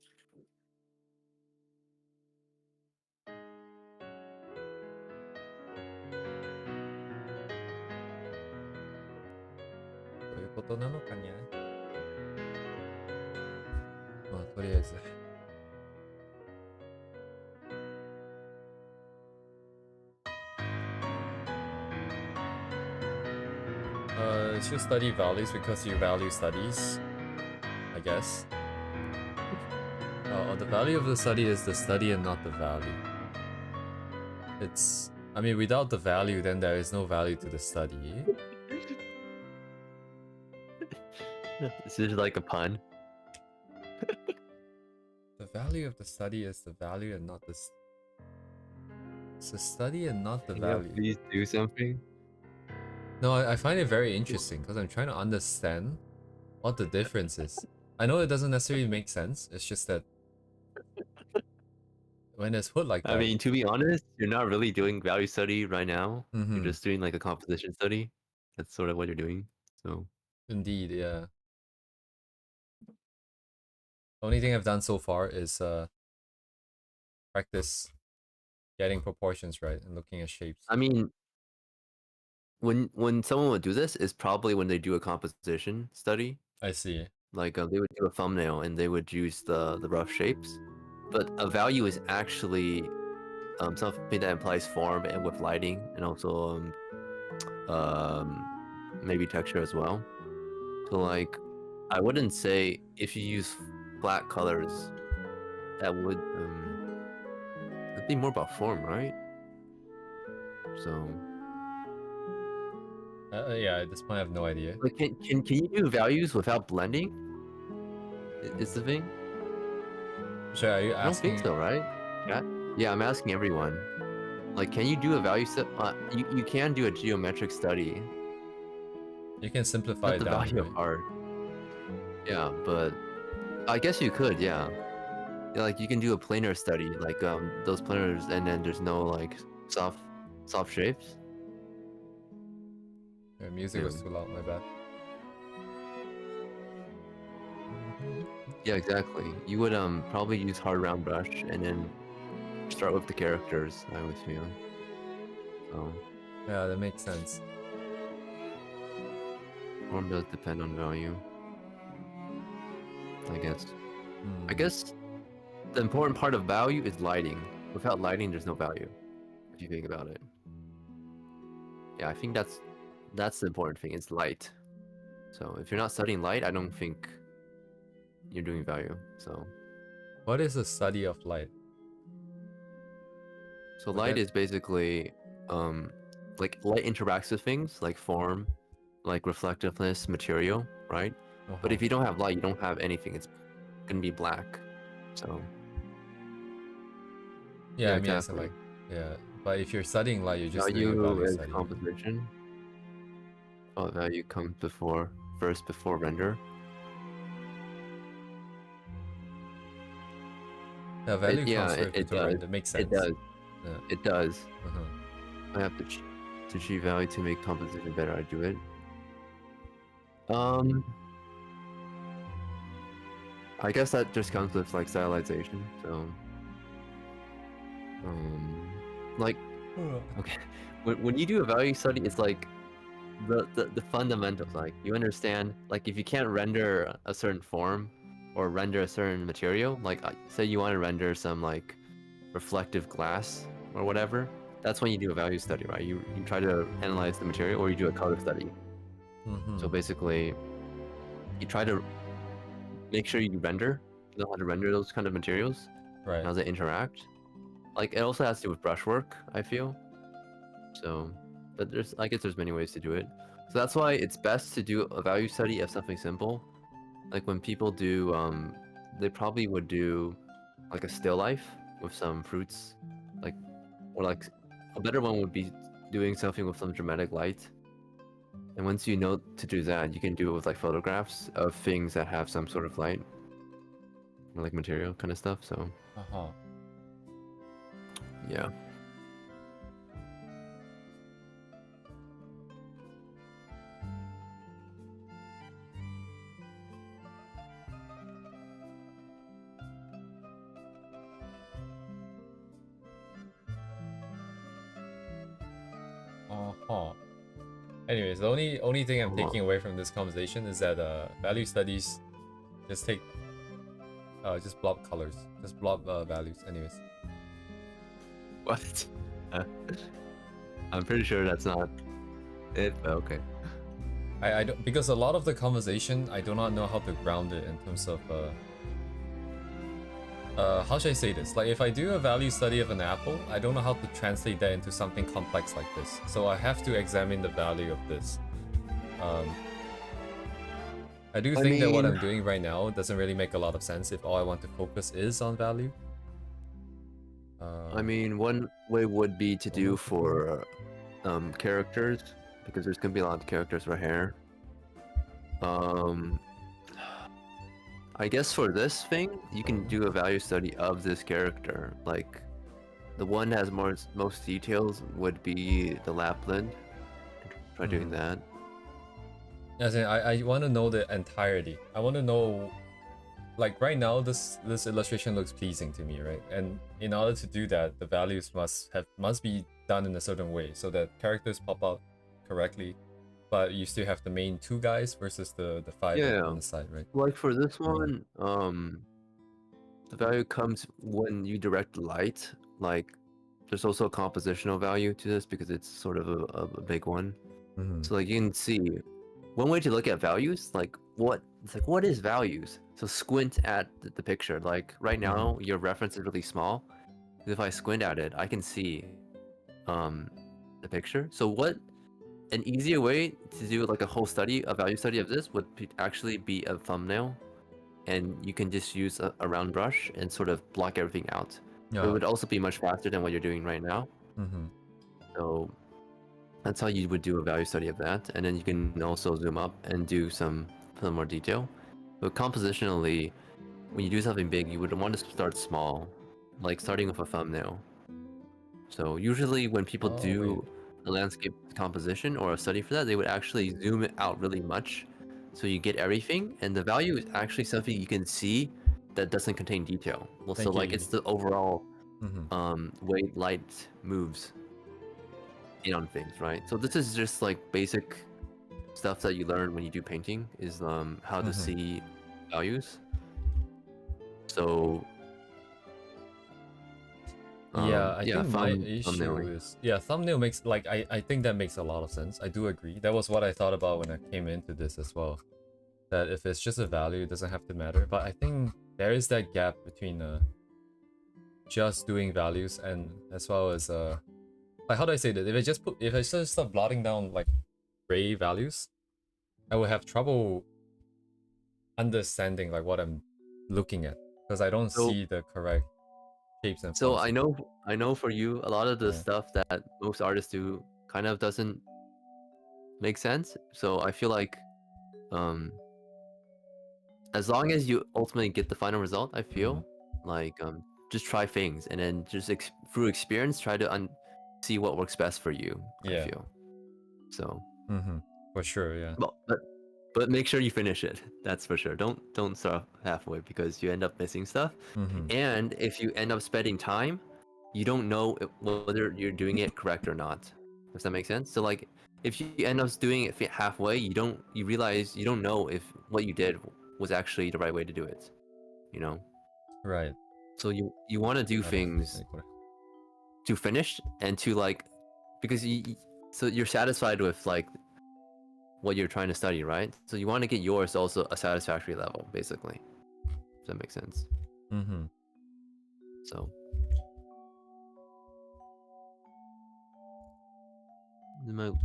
It's just study values because you value studies, I guess. The value of the study is the study and not the value. It's, I mean, without the value, then there is no value to the study. This is like a pun. The value of the study is the value and not the... It's the study and not the value. Please do something. No, I find it very interesting because I'm trying to understand what the difference is. I know it doesn't necessarily make sense. It's just that when it's put like that... I mean, to be honest, you're not really doing value study right now. You're just doing like a composition study. That's sort of what you're doing. So indeed, yeah. The only thing I've done so far is practice getting proportions right and looking at shapes. I mean, when someone would do this is probably when they do a composition study. I see. Like they would do a thumbnail and they would use the rough shapes. But a value is actually something that implies form and with lighting and also maybe texture as well. So like, I wouldn't say if you use flat colors, that would it'd be more about form, right? So Yeah, at this point I have no idea. like, can you do values without blending? Is the thing? Sure, are you I don't think asking? so, right? Yeah, I'm asking everyone. Like, can you do a value set? You can do a geometric study. You can simplify Not it the down, value right? of art. Yeah, but I guess you could, yeah. Yeah, like you can do a planar study, like those planars, and then there's no like soft shapes. Yeah, music Yeah. was too loud, my bad. Yeah, exactly. You would probably use hard round brush and then start with the characters, I would feel. So Yeah, that makes sense. form does depend on value, I guess. I Hmm. guess the important part of value is lighting. Without lighting, there's no value, if you think about it. Yeah, I think that's the important thing. It's light. So if you're not studying light, I don't think you're doing value. So What is the study of light? Would light that... is basically like light interacts with things like form, like reflectiveness, material, right? But if you don't have light, you don't have anything. It's gonna be black. So Yeah, yeah, I mean, as in, exactly. like, yeah, but if you're studying light, you're just doing a Value value is study. composition. Value comes before render. Yeah, value Yeah, comes first it before does. render. It makes sense. It does. Yeah. It does. Uh-huh. I have to achieve value to make composition better. I do it. I guess that just comes with like stylization. So, like, okay, when you do a value study, it's like the fundamentals. Like you understand, like if you can't render a certain form or render a certain material, like say you want to render some like reflective glass or whatever, that's when you do a value study, right? You try to analyze the material or you do a color study. So basically, you try to make sure you know how to render those kind of materials, Right. how they interact. Like it also has to do with brushwork, I feel. So, but I guess there's many ways to do it. So that's why it's best to do a value study of something simple. Like when people do, they probably would do like a still life with some fruits, like, or like a better one would be doing something with some dramatic light. And once you know to do that, you can do it with like photographs of things that have some sort of light, or like material kind of stuff. So yeah. Anyways, the only thing I'm taking away from this conversation is that value studies just take just blob colors, just blob values. Anyways, What? I'm pretty sure that's not it, but okay. I don't, because a lot of the conversation I do not know how to ground it in terms of how should I say this? Like if I do a value study of an apple, I don't know how to translate that into something complex like this. So I have to examine the value of this. I do think that what I'm doing right now doesn't really make a lot of sense if all I want to focus is on value. I mean, one way would be to do for characters, because there's gonna be a lot of characters for hair. I guess for this thing, you can do a value study of this character. Like, the one that has most details would be the Lapland. Try doing that. As in, I want to know the entirety. I want to know like right now, this illustration looks pleasing to me, right? And in order to do that, the values must be done in a certain way so that characters pop out correctly, but you still have the main 2 guys versus the 5 Yeah, on the side, right? like for this one, the value comes when you direct light. Like, there's also a compositional value to this because it's sort of a big one. So like you can see, one way to look at values, like what is values? So squint at the picture. Like right now, your reference is really small. If I squint at it, I can see the picture. So an easier way to do like a whole study, a value study of this would actually be a thumbnail, and you can just use a round brush and sort of block everything out. But it would also be much faster than what you're doing right now. So that's how you would do a value study of that, and then you can also zoom up and do some more detail. But compositionally, when you do something big, you would want to start small, like starting with a thumbnail. So usually when people do a landscape composition or a study for that, they would actually zoom it out really much, so you get everything, and the value is actually something you can see that doesn't contain detail. Well, so like it's the overall way light moves in on things, right? So this is just like basic stuff that you learn when you do painting, is how to see values. So yeah, I think my issue thumbnailing. is thumbnail makes like I think that makes a lot of sense. I do agree. That was what I thought about when I came into this as well. That if it's just a value, it doesn't have to matter. But I think there is that gap between just doing values and as well as like how do I say that? If I just start blotting down like gray values, I would have trouble understanding like what I'm looking at because I don't see the correct shapes and so forms. I know for you, a lot of the stuff that most artists do kind of doesn't make sense. So I feel like as long as you ultimately get the final result, I feel like just try things, and then just through experience try to see what works best for you. I feel so. For sure, yeah. But make sure you finish it. That's for sure. Don't start halfway because you end up missing stuff. And if you end up spending time, you don't know whether you're doing it correct or not. Does that make sense? So like, if you end up doing it halfway, you realize you don't know if what you did was actually the right way to do it. You know? Right. So you want to do things to finish and to like, because so you're satisfied with like what you're trying to study, right? So you want to get yours also a satisfactory level, basically. Does that make sense? So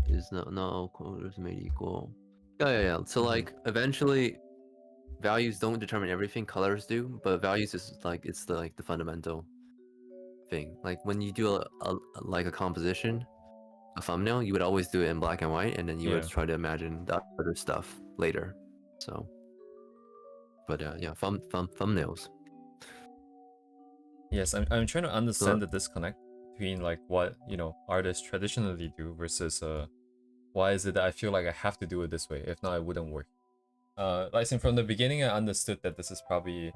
is not all quarters made equal. Yeah. So like eventually values don't determine everything, colors do, but values is like it's the fundamental thing. Like when you do a composition, a thumbnail, you would always do it in black and white, and then you would try to imagine the other stuff later. So, but yeah, thumbnails. Yes, I'm trying to understand the disconnect between like what artists traditionally do versus why is it that I feel like I have to do it this way, if not it wouldn't work. Like from the beginning I understood that this is probably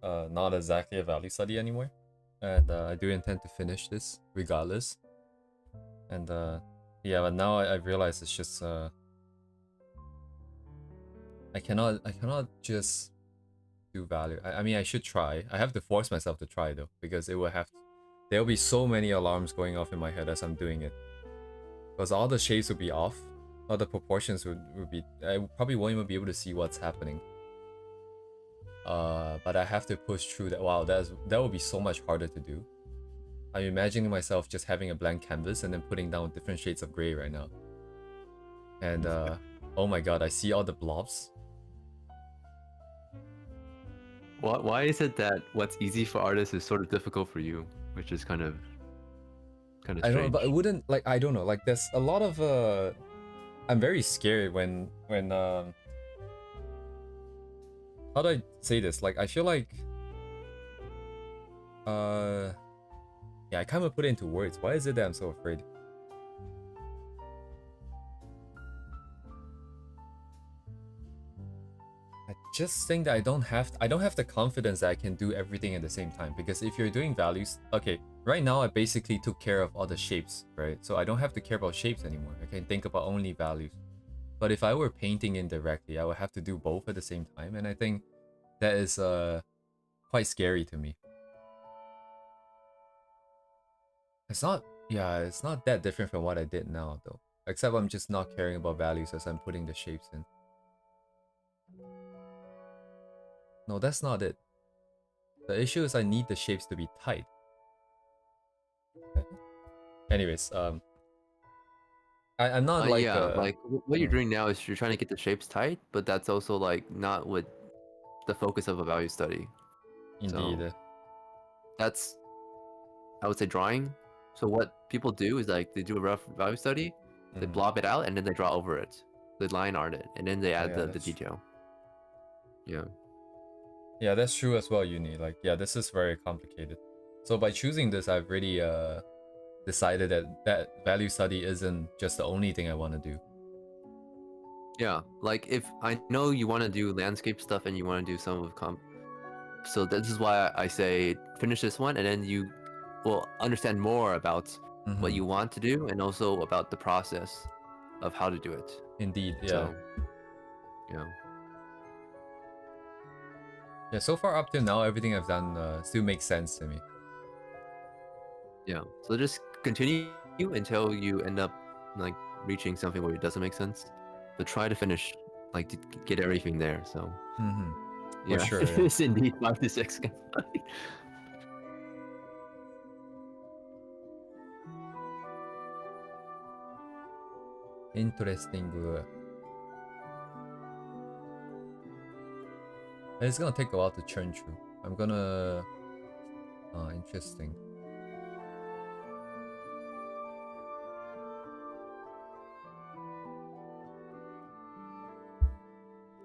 not exactly a value study anymore, and I do intend to finish this regardless. And yeah, but now I realize it's just I cannot just do value. I mean I should try. I have to force myself to try though, because there'll be so many alarms going off in my head as I'm doing it. Because all the shapes would be off, all the proportions would be, I probably won't even be able to see what's happening. But I have to push through that. Wow, that would be so much harder to do. I'm imagining myself just having a blank canvas and then putting down different shades of gray right now. And oh my god, I see all the blobs. Why is it that what's easy for artists is sort of difficult for you, which is kind of strange? I don't know, but it wouldn't, like, I don't know, like there's a lot of I'm very scared when how do I say this? Like I feel like yeah, I can't even put it into words. Why is it that I'm so afraid? just think that I don't have the confidence that I can do everything at the same time, because if you're doing values, okay, right now I basically took care of all the shapes, right? So I don't have to care about shapes anymore. I can think about only values. But if I were painting indirectly, I would have to do both at the same time, and I think that is quite scary to me. It's not, yeah, it's not that different from what I did now though. Except I'm just not caring about values as I'm putting the shapes in. No, that's not it. The issue is I need the shapes to be tight. Anyways, I'm not like yeah, like what you're mm, doing now is you're trying to get the shapes tight, but that's also like not what the focus of a value study. indeed. So that's, I would say, drawing. So what people do is like they do a rough value study, they blob it out, and then they draw over it. They line art it, and then they Oh, add yeah, the detail. Yeah. Yeah, that's true as well, Uni. Like, yeah, this is very complicated. So by choosing this, I've really decided that value study isn't just the only thing I want to do. Yeah, like if I know you want to do landscape stuff and you want to do some of so this is why I say finish this one, and then you will understand more about what you want to do and also about the process of how to do it. Indeed, yeah. So, yeah. Yeah, so far up to now, everything I've done still makes sense to me. Yeah. So just continue until you end up like reaching something where it doesn't make sense. But try to finish, like to get everything there. So. For sure. Yeah. It's indeed 5 to 6. Interesting. It's gonna take a while to churn through. I'm gonna. Interesting.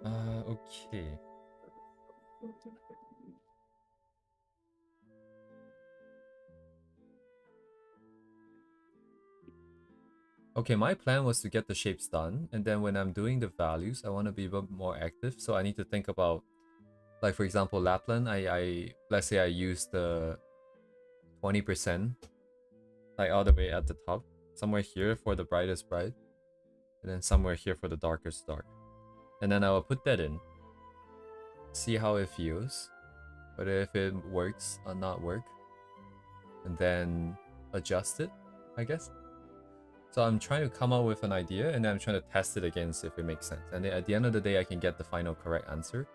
Okay. Okay, my plan was to get the shapes done, and then when I'm doing the values, I want to be a bit more active, so I need to think about, like for example, Lapland, let's say I use the 20%, like all the way at the top, somewhere here for the brightest bright, and then somewhere here for the darkest dark. And then I will put that in, see how it feels, whether if it works or not work, and then adjust it, I guess. So I'm trying to come up with an idea, and then I'm trying to test it against if it makes sense. And then at the end of the day, I can get the final correct answer.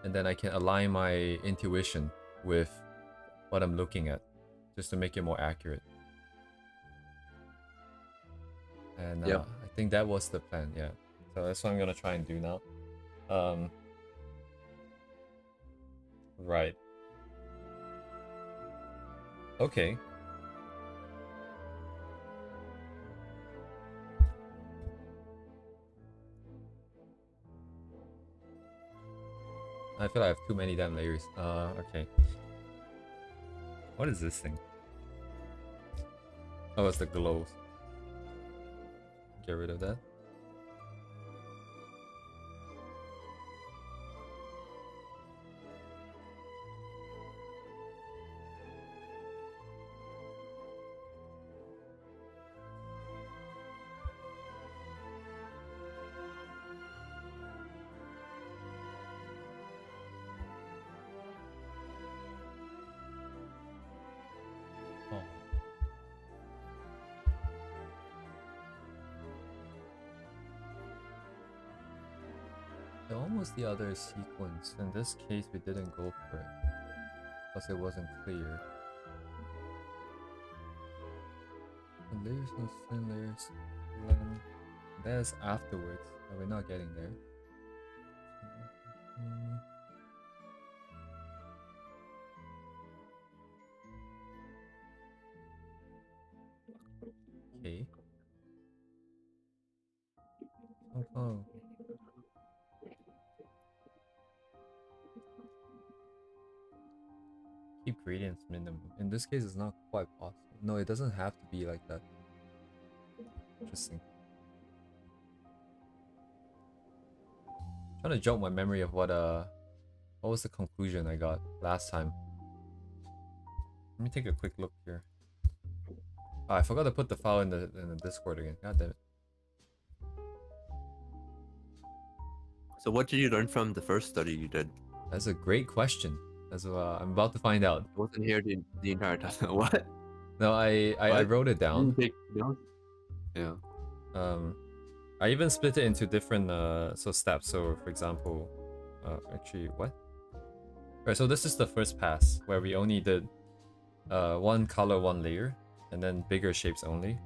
And then I can align my intuition with what I'm looking at, just to make it more accurate. And I think that was the plan, yeah. So that's what I'm gonna try and do now. Right. Okay. I feel like I have too many damn layers. Okay. What is this thing? Oh, it's the glows. Get rid of that. Almost the other sequence. In this case, we didn't go for it because it wasn't clear. The layers and thin layers. That's afterwards. Are we not getting there? Okay. Oh. Keep gradients minimum. In this case, it's not quite possible. No, it doesn't have to be like that. Interesting. trying to jog my memory of what was the conclusion I got last time. Let me take a quick look here. Oh, I forgot to put the file in the Discord again. God damn it. So what did you learn from the first study you did? That's a great question. That's I'm about to find out. I wasn't here the entire time. What? No, I What? wrote it down. You didn't take notes? Yeah. I even split it into different steps. So for example, actually what? Right, so this is the first pass where we only did one color, one layer, and then bigger shapes only.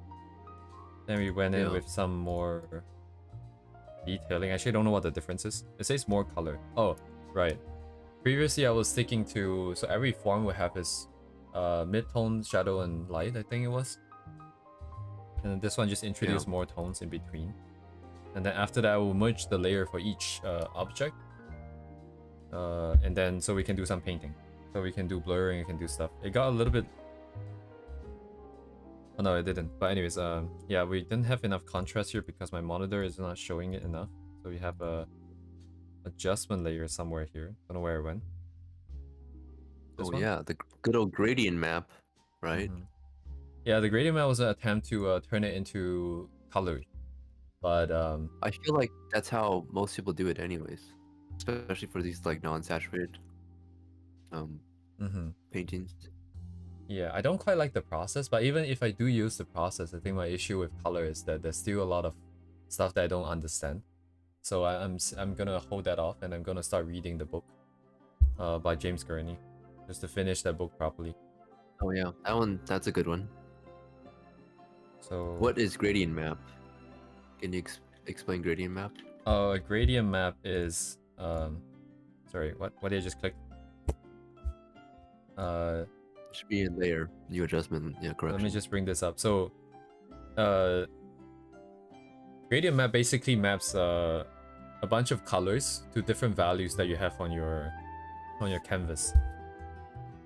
Then we went in with some more detailing. Actually, I don't know what the difference is. It says more color. Oh, right. Previously, I was sticking to, so every form would have its mid-tone, shadow, and light, I think it was. And this one just introduced more tones in between. And then after that, I will merge the layer for each object. And then, so we can do some painting. So we can do blurring, we can do stuff. It got a little bit... Oh no, it didn't. But anyways, yeah, we didn't have enough contrast here because my monitor is not showing it enough. So we have a adjustment layer somewhere here. Don't know where it went. This one? Yeah, the good old gradient map, right? Yeah, the gradient map was an attempt to turn it into color. But I feel like that's how most people do it anyways. Especially for these like non-saturated paintings. Yeah, I don't quite like the process, but even if I do use the process, I think my issue with color is that there's still a lot of stuff that I don't understand. So I'm gonna hold that off, and I'm gonna start reading the book by James Gurney, just to finish that book properly. Oh yeah, that's a good one. So what is gradient map? Can you explain gradient map? A gradient map is sorry, what did I just click? Should be a layer, new adjustment, yeah, correct. Let me just bring this up. So gradient map basically maps a bunch of colors to different values that you have on your canvas.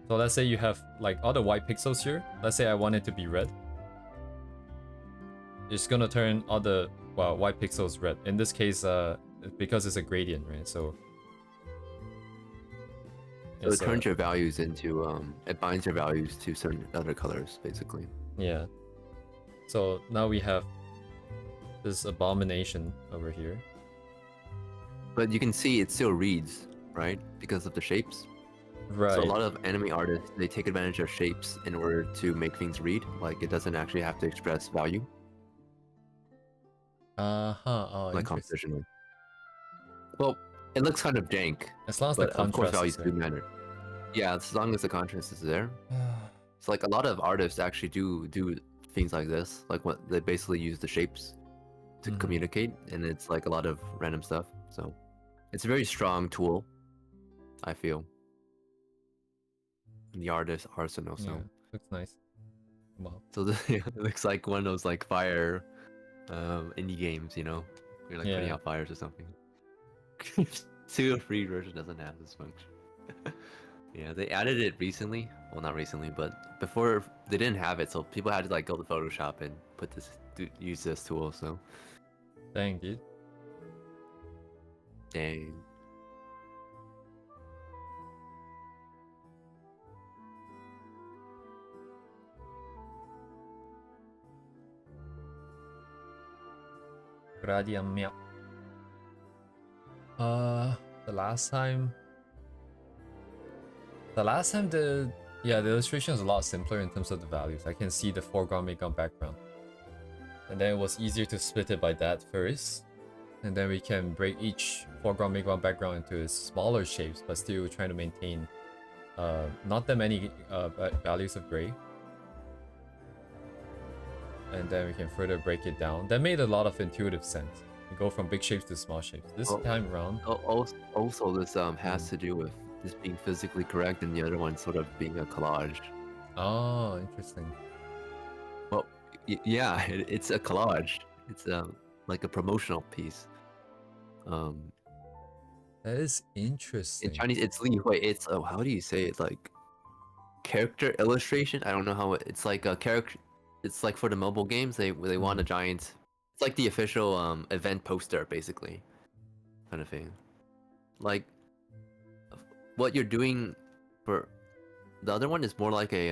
So let's say you have like all the white pixels here. Let's say I want it to be red. It's gonna turn all the white pixels red. In this case, because it's a gradient, right? So it turns your values into it binds your values to certain other colors, basically. Yeah. So now we have this abomination over here. But you can see it still reads, right? Because of the shapes. Right. So a lot of anime artists, they take advantage of shapes in order to make things read. Like it doesn't actually have to express value. Oh, like compositionally. Well, it looks kind of jank. As long as the contrast, of course, values do matter. Yeah, as long as the contrast is there. It's like a lot of artists actually do things like this. Like what they basically use the shapes to communicate, and it's like a lot of random stuff. So it's a very strong tool, I feel. In the artist arsenal. So looks nice. Wow. So it looks like one of those like fire indie games, you know, you're like putting out fires or something. Pseudo free version doesn't have this function. Yeah, they added it recently. Well, not recently, but before they didn't have it, so people had to like go to Photoshop and use this tool. So, dang, dude. Dang. The last time the illustration was a lot simpler in terms of the values. I can see the foreground, midground, background, and then it was easier to split it by that first, and then we can break each foreground, midground, background into smaller shapes, but still trying to maintain not that many values of gray. And then we can further break it down. That made a lot of intuitive sense. We go from big shapes to small shapes. This time around. Also, this has to do with this being physically correct, and the other one sort of being a collage. Oh, interesting. Well, yeah, it's a collage. It's like a promotional piece. That is interesting. In Chinese, it's Li Hui. It's how do you say it? Like character illustration. I don't know how it's like a character. It's like for the mobile games, they want a giant. It's like the official event poster, basically, kind of thing. like what you're doing for the other one is more like a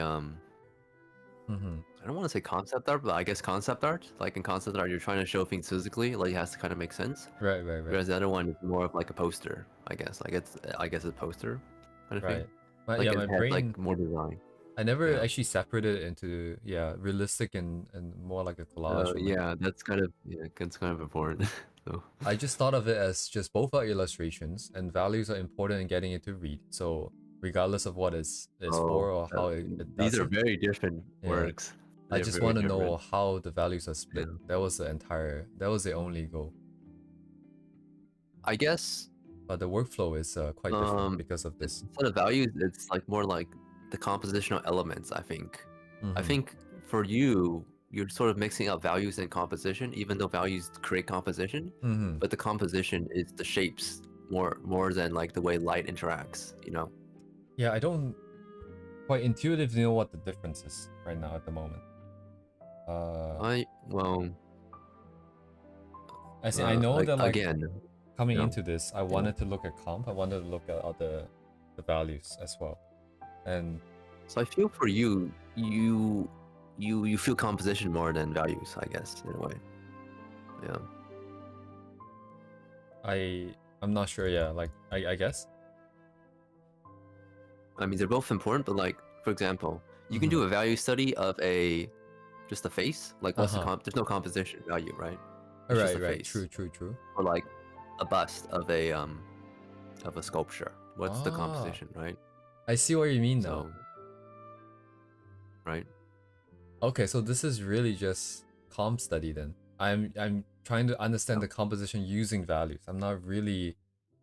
I don't want to say concept art, but I guess concept art. Like in concept art, you're trying to show things physically, like it has to kind of make sense. Right. Whereas the other one is more of like a poster, I guess. I guess a poster kind of thing. Right. Like Yeah, it my has brain. like more design. I never Yeah. actually separated it into realistic and more like a collage. Yeah, that's kind of important. So I just thought of it as just both are illustrations and values are important in getting it to read. So regardless of what is for or how it these does are it, very different yeah. works. I They're just very want to different. know how the values are split. Yeah. That was the only goal. I guess But the workflow is quite different because of this. instead of values, it's like more like the compositional elements, I think. I think for you, you're sort of mixing up values and composition, even though values create composition, but the composition is the shapes more than like the way light interacts, you know? Yeah, I don't quite intuitively know what the difference is right now at the moment. I know like, that like again, coming into this, I wanted to look at comp. I wanted to look at other the values as well, and so I feel for you, you feel composition more than values, I guess, in a way. Yeah. I'm not sure. Yeah, like I guess. I mean, they're both important, but like for example, you can do a value study of just a face. Like what's there's no composition value, right? It's just a face. True. Or like a bust of a sculpture. What's the composition, right? I see what you mean now. Right. Okay, so this is really just comp study then. I'm trying to understand the composition using values. I'm not really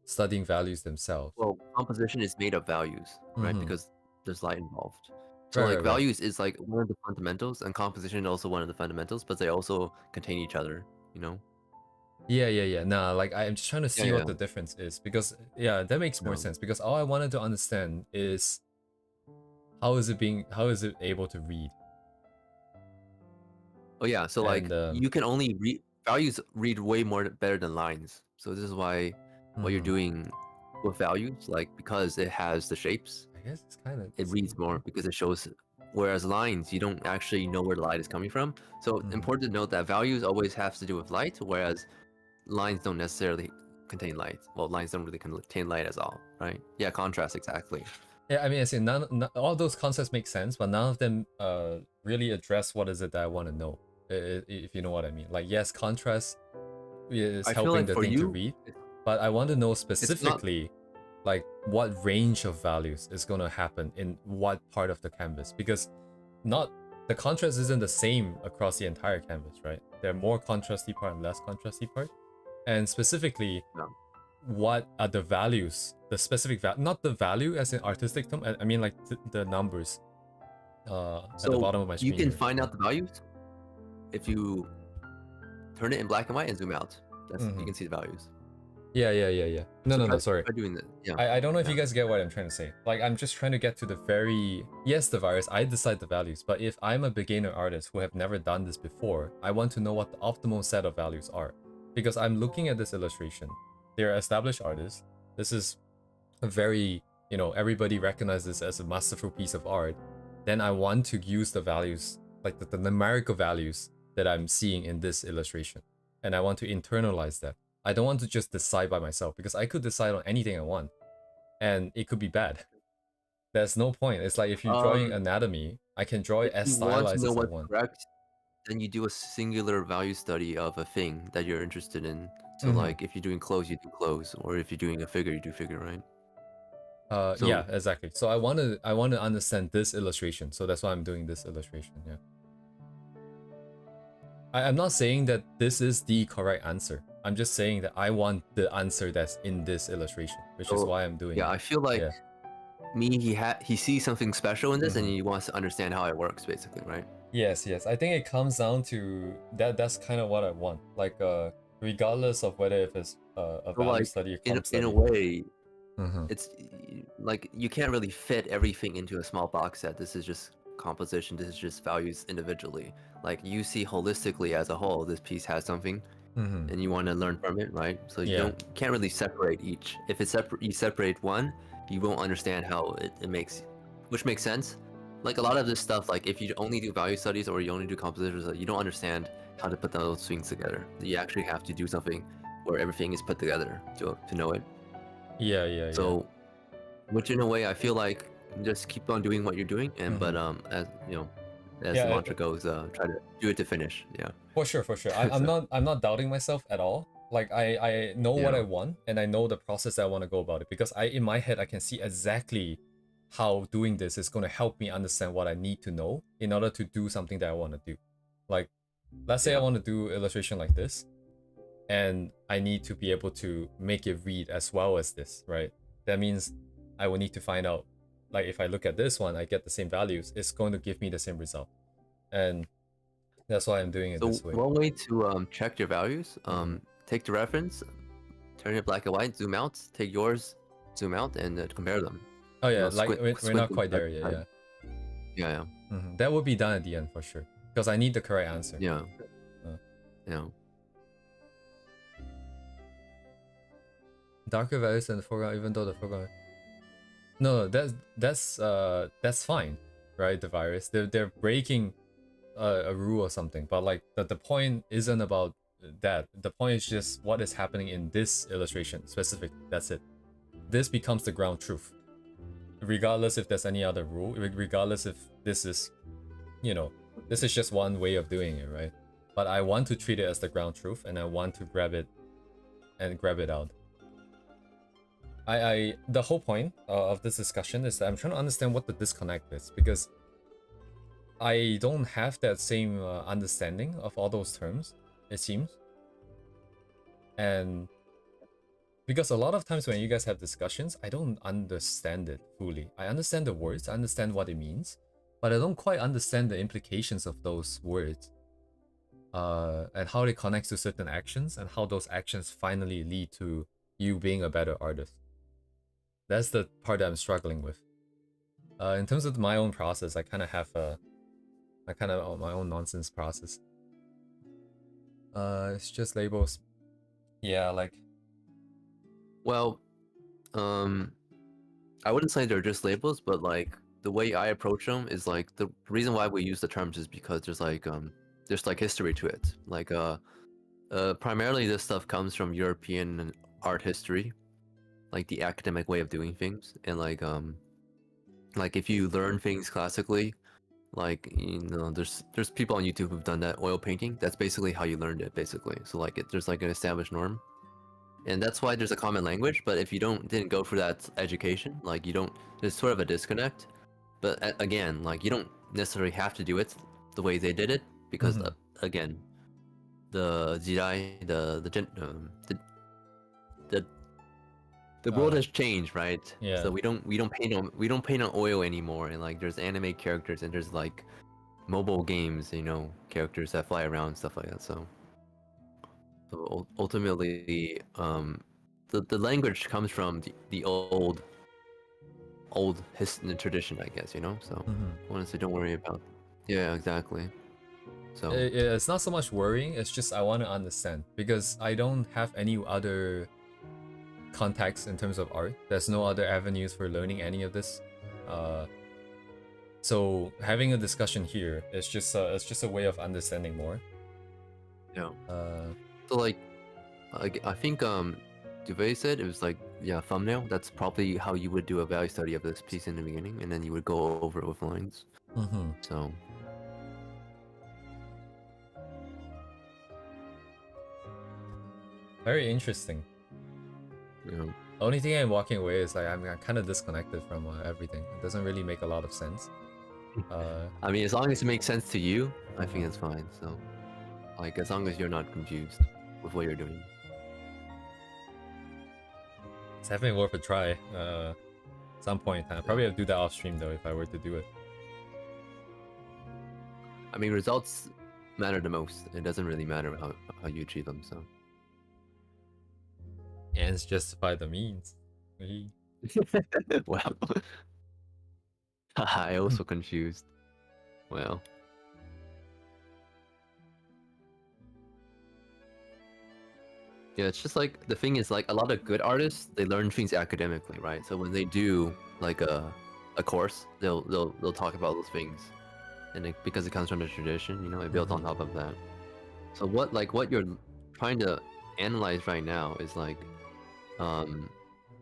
studying values themselves. Well, composition is made of values, right? Because there's light involved. So Right. values is like one of the fundamentals, and composition is also one of the fundamentals, but they also contain each other, you know? Yeah. Nah, like I'm just trying to see what the difference is, because that makes more sense, because all I wanted to understand is how is it able to read? Oh yeah, so like you can only read values read way better than lines. So this is why what you're doing with values, like because it has the shapes, I guess it's kind of it reads more because it shows. Whereas lines, you don't actually know where the light is coming from. So important to note that values always have to do with light, whereas lines don't necessarily contain light. Well, lines don't really contain light at all, right? Yeah, contrast, exactly. Yeah, I mean, I see none all those concepts make sense, but none of them really address what is it that I want to know, if you know what I mean. Like, yes, contrast is helping the thing to read, but I want to know specifically like what range of values is going to happen in what part of the canvas, because the contrast isn't the same across the entire canvas, right? There are more contrasty part and less contrasty part, and specifically what are the values, the specific value, not the value as an artistic term, I mean like the numbers at the bottom of my screen. You can find out the values if you turn it in black and white and zoom out. You can see the values. Yeah. No, sorry. By doing that, I don't know if you guys get what I'm trying to say. Like, I'm just trying to get to the the values, I decide the values, but if I'm a beginner artist who have never done this before, I want to know what the optimal set of values are. Because I'm looking at this illustration. They're established artists. This is a very, everybody recognizes this as a masterful piece of art. Then I want to use the values, like the numerical values that I'm seeing in this illustration. And I want to internalize that. I don't want to just decide by myself, because I could decide on anything I want and it could be bad. There's no point. It's like if you're drawing anatomy, I can draw it as stylized as I want. Correct, then you do a singular value study of a thing that you're interested in. So like if you're doing clothes, you do clothes, or if you're doing a figure, you do figure, right? Yeah, exactly. So I want to understand this illustration. So that's why I'm doing this illustration. Yeah. I'm not saying that this is the correct answer. I'm just saying that I want the answer that's in this illustration, which is why I'm doing it. Yeah, I feel like he sees something special in this and he wants to understand how it works, basically, right? Yes. I think it comes down to that. That's kind of what I want. Like, regardless of whether if it's a value study or comp study. In a way, it's like you can't really fit everything into a small box set. This is just composition. This is just values individually. Like you see holistically as a whole, this piece has something, and you want to learn from it, right? So you can't really separate each. If it's you separate one, you won't understand how it makes, which makes sense. Like a lot of this stuff, like if you only do value studies or you only do compositions, you don't understand how to put those things together. You actually have to do something where everything is put together to know it. So, which in a way, I feel like just keep on doing what you're doing, and but as you know, as the mantra goes, try to do it to finish. Yeah. For sure. I'm not doubting myself at all. Like I know what I want, and I know the process that I want to go about it, because in my head I can see exactly how doing this is going to help me understand what I need to know in order to do something that I want to do. Like, let's say I want to do illustration like this, and I need to be able to make it read as well as this, right? That means I will need to find out, like, if I look at this one, I get the same values, it's going to give me the same result. And that's why I'm doing it this way. One way to check your values, take the reference, turn it black and white, zoom out, take yours, zoom out, and compare them. Oh yeah, like we're not quite there yet. Yeah. That would be done at the end for sure, because I need the correct answer. Yeah. Darker values in the foreground, even though the foreground. No, that's fine, right? The virus, they're breaking a rule or something, but like the point isn't about that. The point is just what is happening in this illustration specific. That's it. This becomes the ground truth, regardless if there's any other rule, regardless if this is, this is just one way of doing it, right? But I want to treat it as the ground truth, and I want to grab it out. The whole point of this discussion is that I'm trying to understand what the disconnect is, because I don't have that same understanding of all those terms, it seems. And because a lot of times when you guys have discussions, I don't understand it fully. I understand the words, I understand what it means, but I don't quite understand the implications of those words. And how they connect to certain actions, and how those actions finally lead to you being a better artist. That's the part that I'm struggling with. In terms of my own process, I kind of have my own nonsense process. It's just labels. Yeah, like. Well, I wouldn't say they're just labels, but like the way I approach them is like the reason why we use the terms is because there's like history to it. Like primarily this stuff comes from European art history, like the academic way of doing things, and like if you learn things classically, like there's people on YouTube who've done that oil painting. That's basically how you learned it, basically. So like there's like an established norm, and that's why there's a common language. But if you didn't go for that education, like there's sort of a disconnect. But again, like you don't necessarily have to do it the way they did it, because again, the world has changed, right? Yeah. So we don't paint on oil anymore, and like there's anime characters, and there's like mobile games, characters that fly around and stuff like that. So ultimately, the language comes from the old tradition, I guess, So honestly, don't worry about. Yeah, exactly. So it's not so much worrying. It's just I want to understand, because I don't have any other contacts in terms of art. There's no other avenues for learning any of this. So having a discussion here is just a way of understanding more. Yeah. So like, I think Duvet said it was like, yeah, thumbnail. That's probably how you would do a value study of this piece in the beginning, and then you would go over it with lines. So. Very interesting. Yeah. The only thing I'm walking away is like I'm kind of disconnected from everything. It doesn't really make a lot of sense. I mean, as long as it makes sense to you, I think it's fine. So, like, as long as you're not confused with what you're doing. It's definitely worth a try. Some point in time. Probably have to do that off stream though if I were to do it. I mean, results matter the most. It doesn't really matter how you achieve them. So. Ends justify the means. Wow. I also confused. Well. Yeah, it's just like the thing is like a lot of good artists they learn things academically, right? So when they do like a course, they'll talk about those things, and because it comes from the tradition, you know, it builds on top of that. So what you're trying to analyze right now is like,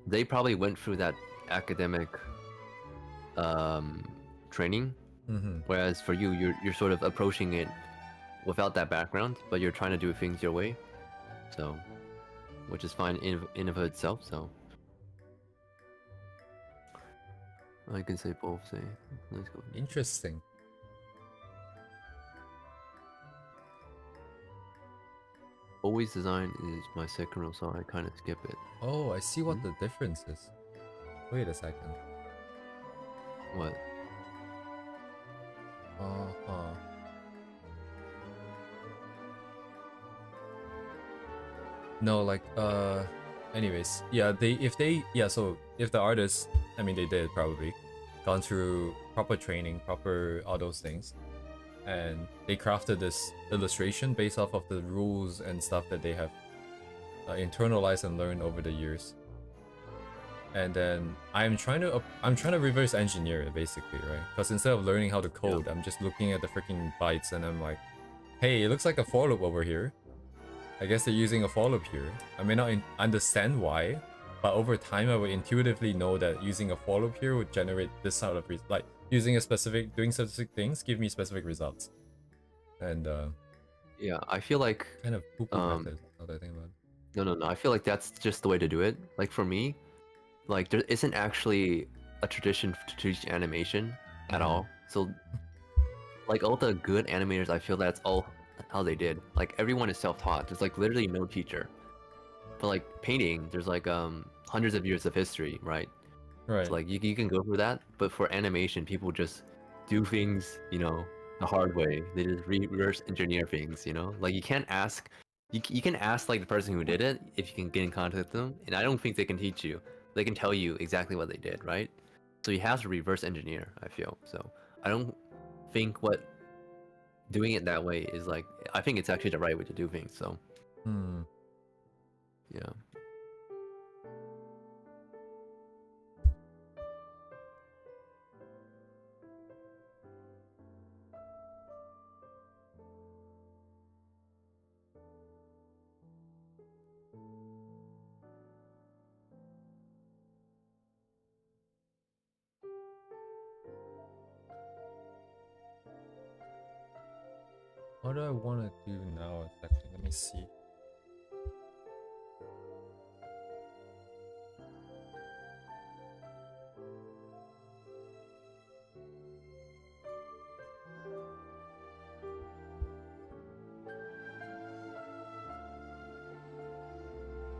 they probably went through that academic training, whereas for you, you're sort of approaching it without that background, but you're trying to do things your way. So, which is fine in of itself. So, I can say both. Say, let's go. Interesting. Always design is my second rule, so I kind of skip it. Oh, I see what the difference is. Wait a second. What? No, like anyways, yeah, so if the artists, I mean they did probably gone through proper training, proper all those things, and they crafted this illustration based off of the rules and stuff that they have internalized and learned over the years. And then I'm trying to reverse engineer it basically, right? Because instead of learning how to code, I'm just looking at the freaking bytes and I'm like, hey, it looks like a for loop over here. I guess they're using a for loop here. I may not understand why, but over time I would intuitively know that using a for loop here would generate this sort of like using doing specific things give me specific results. And yeah, I feel like kind of poo-poo method. Now that I think about it. no. I feel like that's just the way to do it. Like for me, like there isn't actually a tradition to teach animation at all. So like all the good animators, I feel that's all how they did. Like everyone is self-taught. There's like literally no teacher. But like painting, there's like hundreds of years of history, right? Right. So like you can go through that, but for animation, people just do things, you know, the hard way. They just reverse engineer things, you know. Like you can't ask, you can ask like the person who did it if you can get in contact with them, and I don't think they can teach you. They can tell you exactly what they did, right? So you have to reverse engineer. I feel so. I don't think what doing it that way is like. I think it's actually the right way to do things. So yeah. What do I want to do now exactly? Let me see.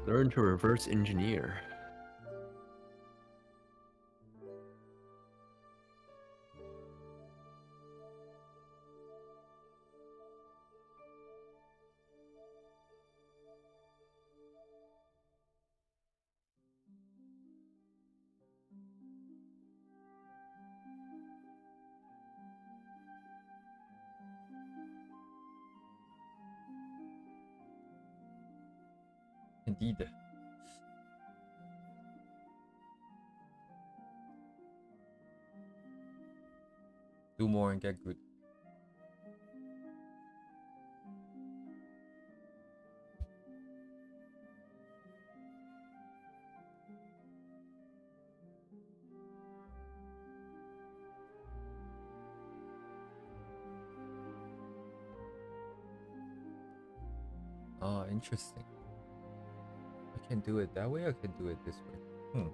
Learn to reverse engineer. Indeed. Do more and get good. Ah, interesting. I can do it that way, I can do it this way.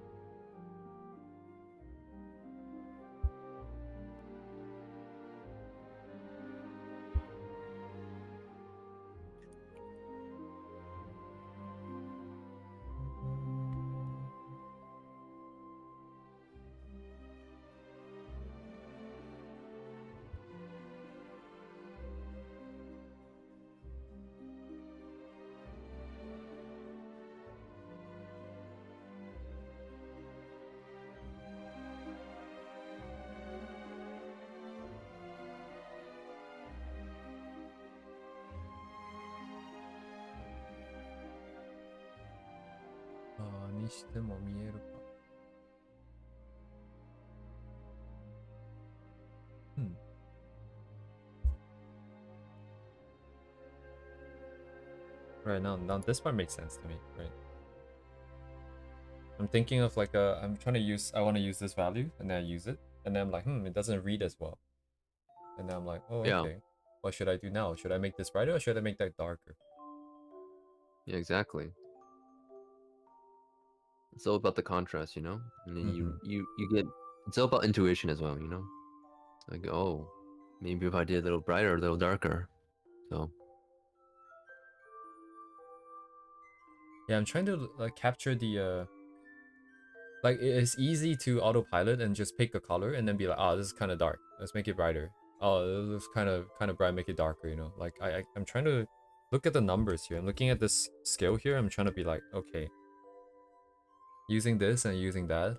しても見えるか。Right now this part makes sense to me, right? I'm thinking of like I want to use this value, and then I use it, and then I'm like, it doesn't read as well. And then I'm like, oh, Yeah. okay. What should I do now? Should I make this brighter or should I make that darker? Yeah, exactly. It's all about the contrast, you know? And then you get, it's all about intuition as well, you know? Like, oh, maybe if I did a little brighter, a little darker. So yeah, I'm trying to like capture the like it's easy to autopilot and just pick a color and then be like, oh, this is kind of dark, let's make it brighter. Oh, this looks kind of bright, make it darker, you know? Like I'm trying to look at the numbers here. I'm looking at this scale here. I'm trying to be like, okay, using this and using that.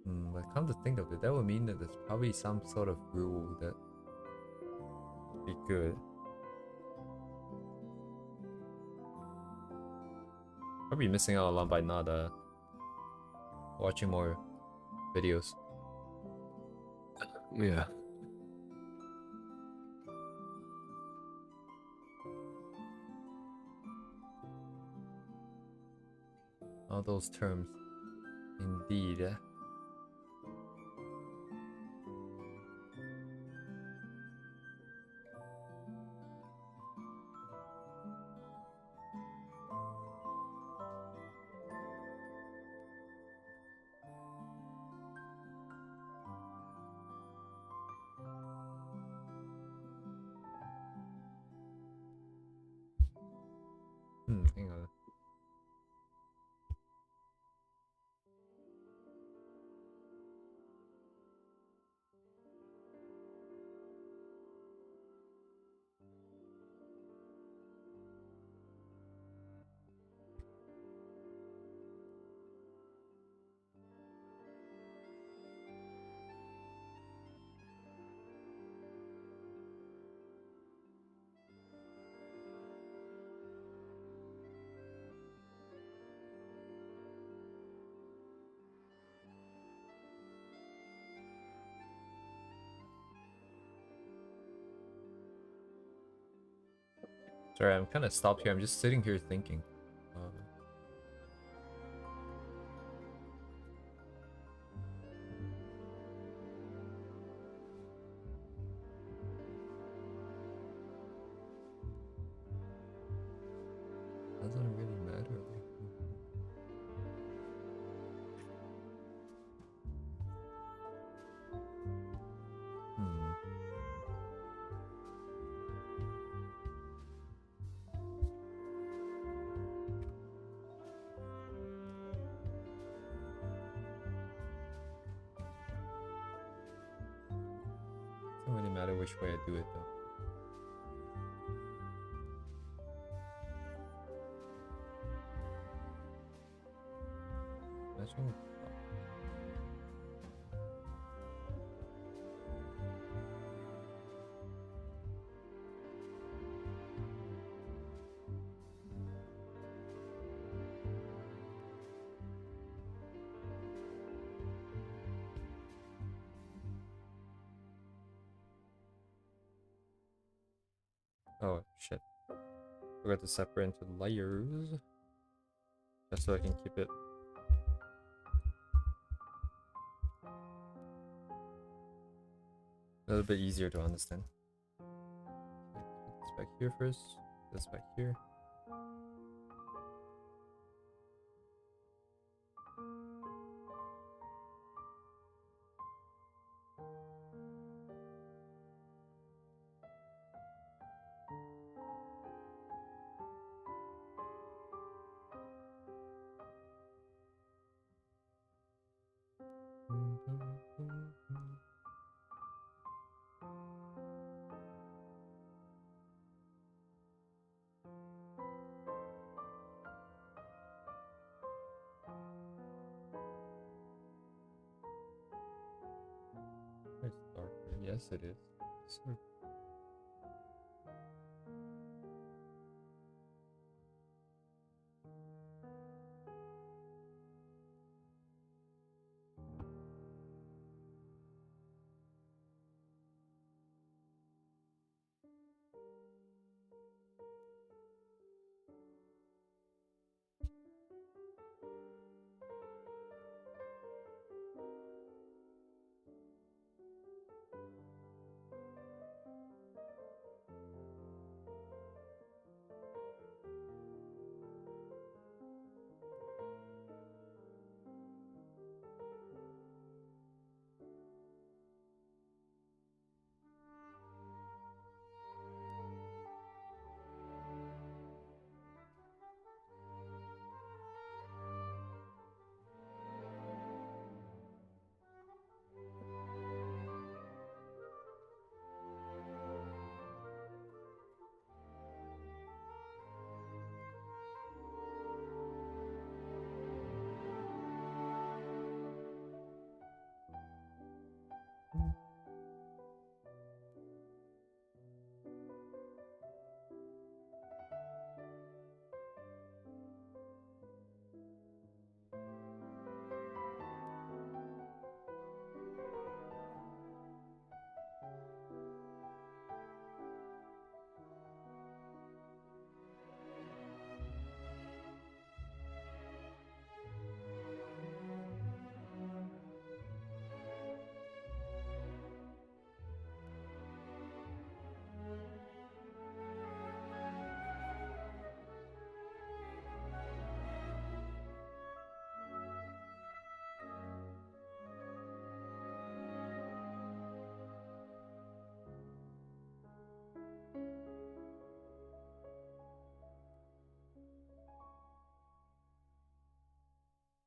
But come to think of it, that would mean that there's probably some sort of rule that would be good. Probably missing out a lot by not watching more videos. yeah. All those terms, indeed. Hang on. Sorry, I'm kind of stopped here. I'm just sitting here thinking. Doesn't really matter. Doesn't really matter which way I do it though. Imagine. Oh shit. Forgot to separate into layers. Just so I can keep it. A little bit easier to understand. Okay, put this back here first. This back here. It's darker. Yes, it is. Sure.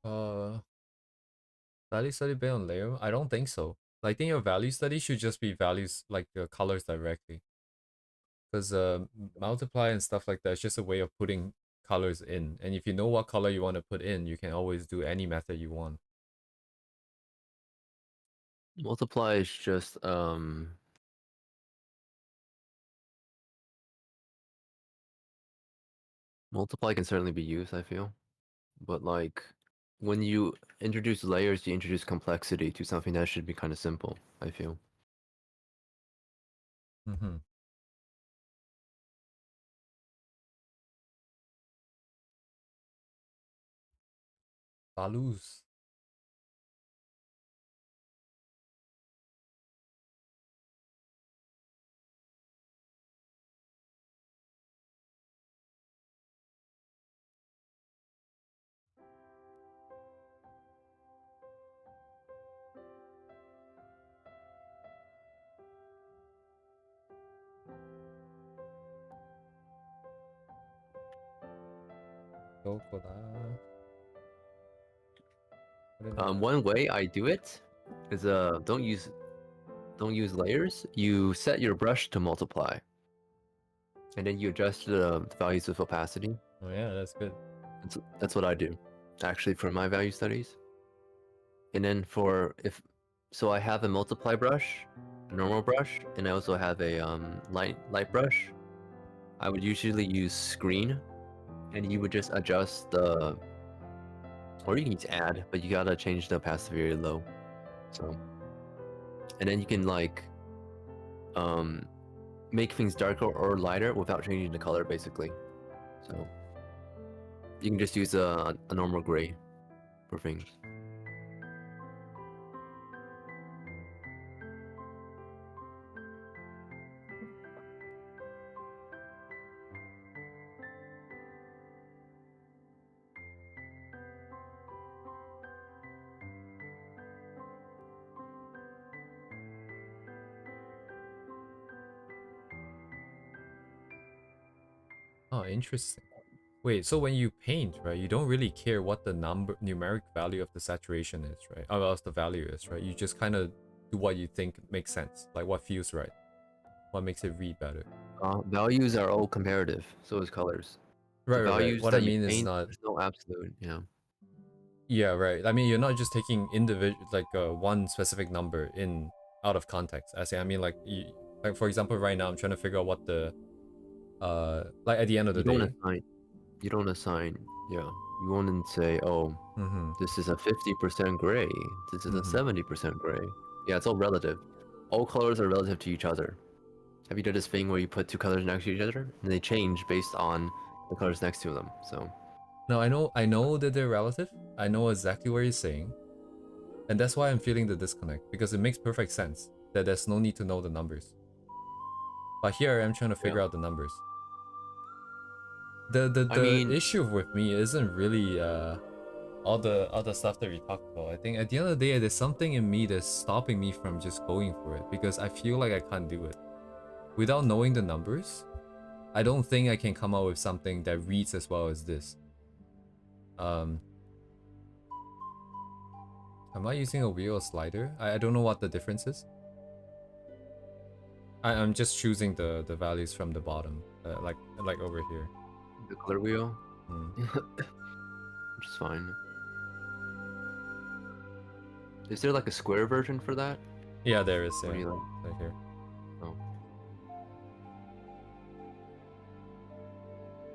Value study based on layer? I don't think so. I think your value study should just be values like the colors directly. Because multiply and stuff like that is just a way of putting colors in. And if you know what color you want to put in, you can always do any method you want. Multiply is just multiply can certainly be used, I feel. But like when you introduce layers, you introduce complexity to something that should be kind of simple, I feel. Mm-hmm. Values. One way I do it is don't use layers. You set your brush to multiply, and then you adjust the values of opacity. Oh yeah, that's good. That's what I do, actually, for my value studies. And then so I have a multiply brush, a normal brush, and I also have a light brush. I would usually use screen, and you would just adjust the, or you can use add, but you gotta change the opacity very low. So, and then you can like make things darker or lighter without changing the color, basically. So you can just use a normal gray for things. Oh, interesting. Wait, so when you paint, right, you don't really care what the numeric value of the saturation is, right? Or else the value is, right? You just kind of do what you think makes sense, like what feels right, what makes it read better. Values are all comparative, so is colors. Right, The right, right. values What I that you mean is paint, not. there's no absolute, yeah. Yeah, right. I mean, you're not just taking individual, like one specific number in out of context. I mean, like like for example, right now I'm trying to figure out what the like at the end of the You don't day. assign, yeah. You wouldn't say, oh, Mm-hmm. this is a 50% gray, this is a 70% gray. Yeah, it's all relative. All colors are relative to each other. Have you done this thing where you put two colors next to each other and they change based on the colors next to them? So No, I know that they're relative. I know exactly what you're saying. And that's why I'm feeling the disconnect, because it makes perfect sense that there's no need to know the numbers. But here I am trying to figure out the numbers. I mean, The issue with me isn't really all the other stuff that we talked about. I think at the end of the day, there's something in me that's stopping me from just going for it, because I feel like I can't do it. Without knowing the numbers, I don't think I can come up with something that reads as well as this. Am I using a wheel or slider? I don't know what the difference is. I'm just choosing the values from the bottom, like over here. the color wheel, Mm. which is fine. Is there like a square version for that? Yeah, there is. What do Yeah, you like? right here. Oh.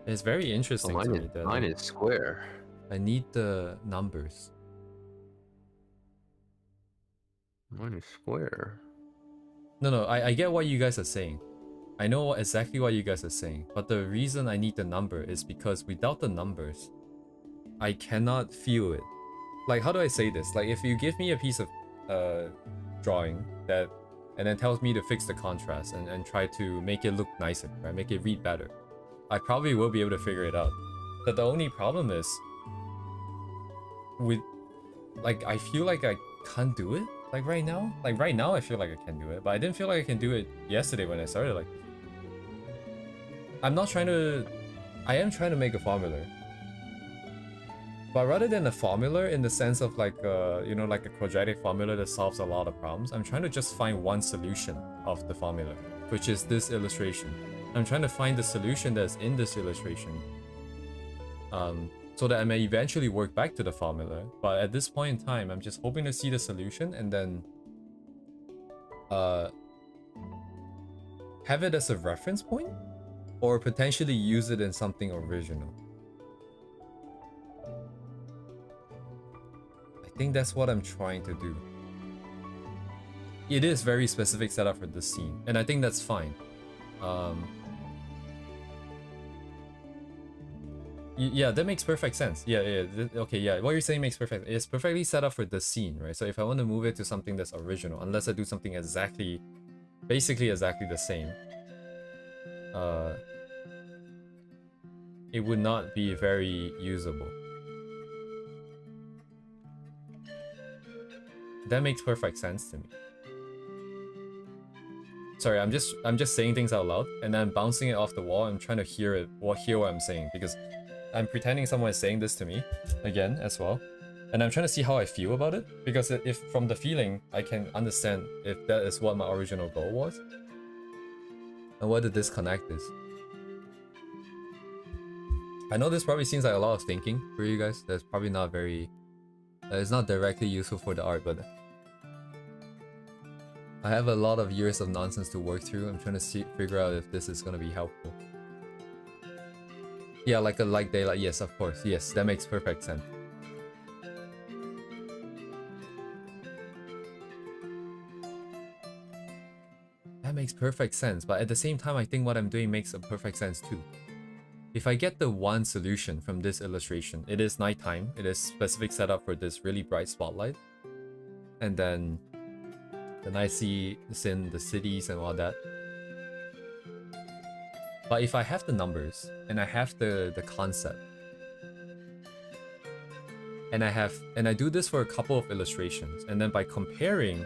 It's very interesting to me that Mine is square. I need the numbers. Mine is square. No, I get what you guys are saying. I know exactly what you guys are saying. But the reason I need the number is because without the numbers, I cannot feel it. Like, how do I say this? Like, if you give me a piece of drawing that and then tells me to fix the contrast and try to make it look nicer, right? Make it read better, I probably will be able to figure it out. But the only problem is with, like, I feel like I can't do it. Like right now, I feel like I can do it, but I didn't feel like I can do it yesterday when I started. Like, I am trying to make a formula, But rather than a formula in the sense of like you know, like a quadratic formula that solves a lot of problems, I'm trying to just find one solution of the formula, which is this illustration. I'm trying to find the solution that's in this illustration, so that I may eventually work back to the formula. But at this point in time, I'm just hoping to see the solution and then have it as a reference point, or potentially use it in something original. I think that's what I'm trying to do. It is very specific setup for this scene, and I think that's fine. Yeah, that makes perfect sense. Yeah. Okay, yeah. What you're saying makes perfect. It's perfectly set up for this scene, right? So if I want to move it to something that's original, unless I do something exactly, basically exactly the same, it would not be very usable. That makes perfect sense to me. Sorry, I'm just saying things out loud and then bouncing it off the wall. I'm trying to hear what I'm saying, because I'm pretending someone is saying this to me again as well, and I'm trying to see how I feel about it, because if from the feeling I can understand if that is what my original goal was and what the disconnect is. I know this probably seems like a lot of thinking for you guys. That's probably not very it's not directly useful for the art, but I have a lot of years of nonsense to work through. I'm trying to figure out if this is gonna be helpful. Yeah, like a like daylight. Yes, of course. Yes, that makes perfect sense. That makes perfect sense, but at the same time, I think what I'm doing makes a perfect sense too. If I get the one solution from this illustration, it is nighttime, it is specific setup for this really bright spotlight, and then I see in the cities and all that. But if I have the numbers and I have the concept, and I do this for a couple of illustrations, and then by comparing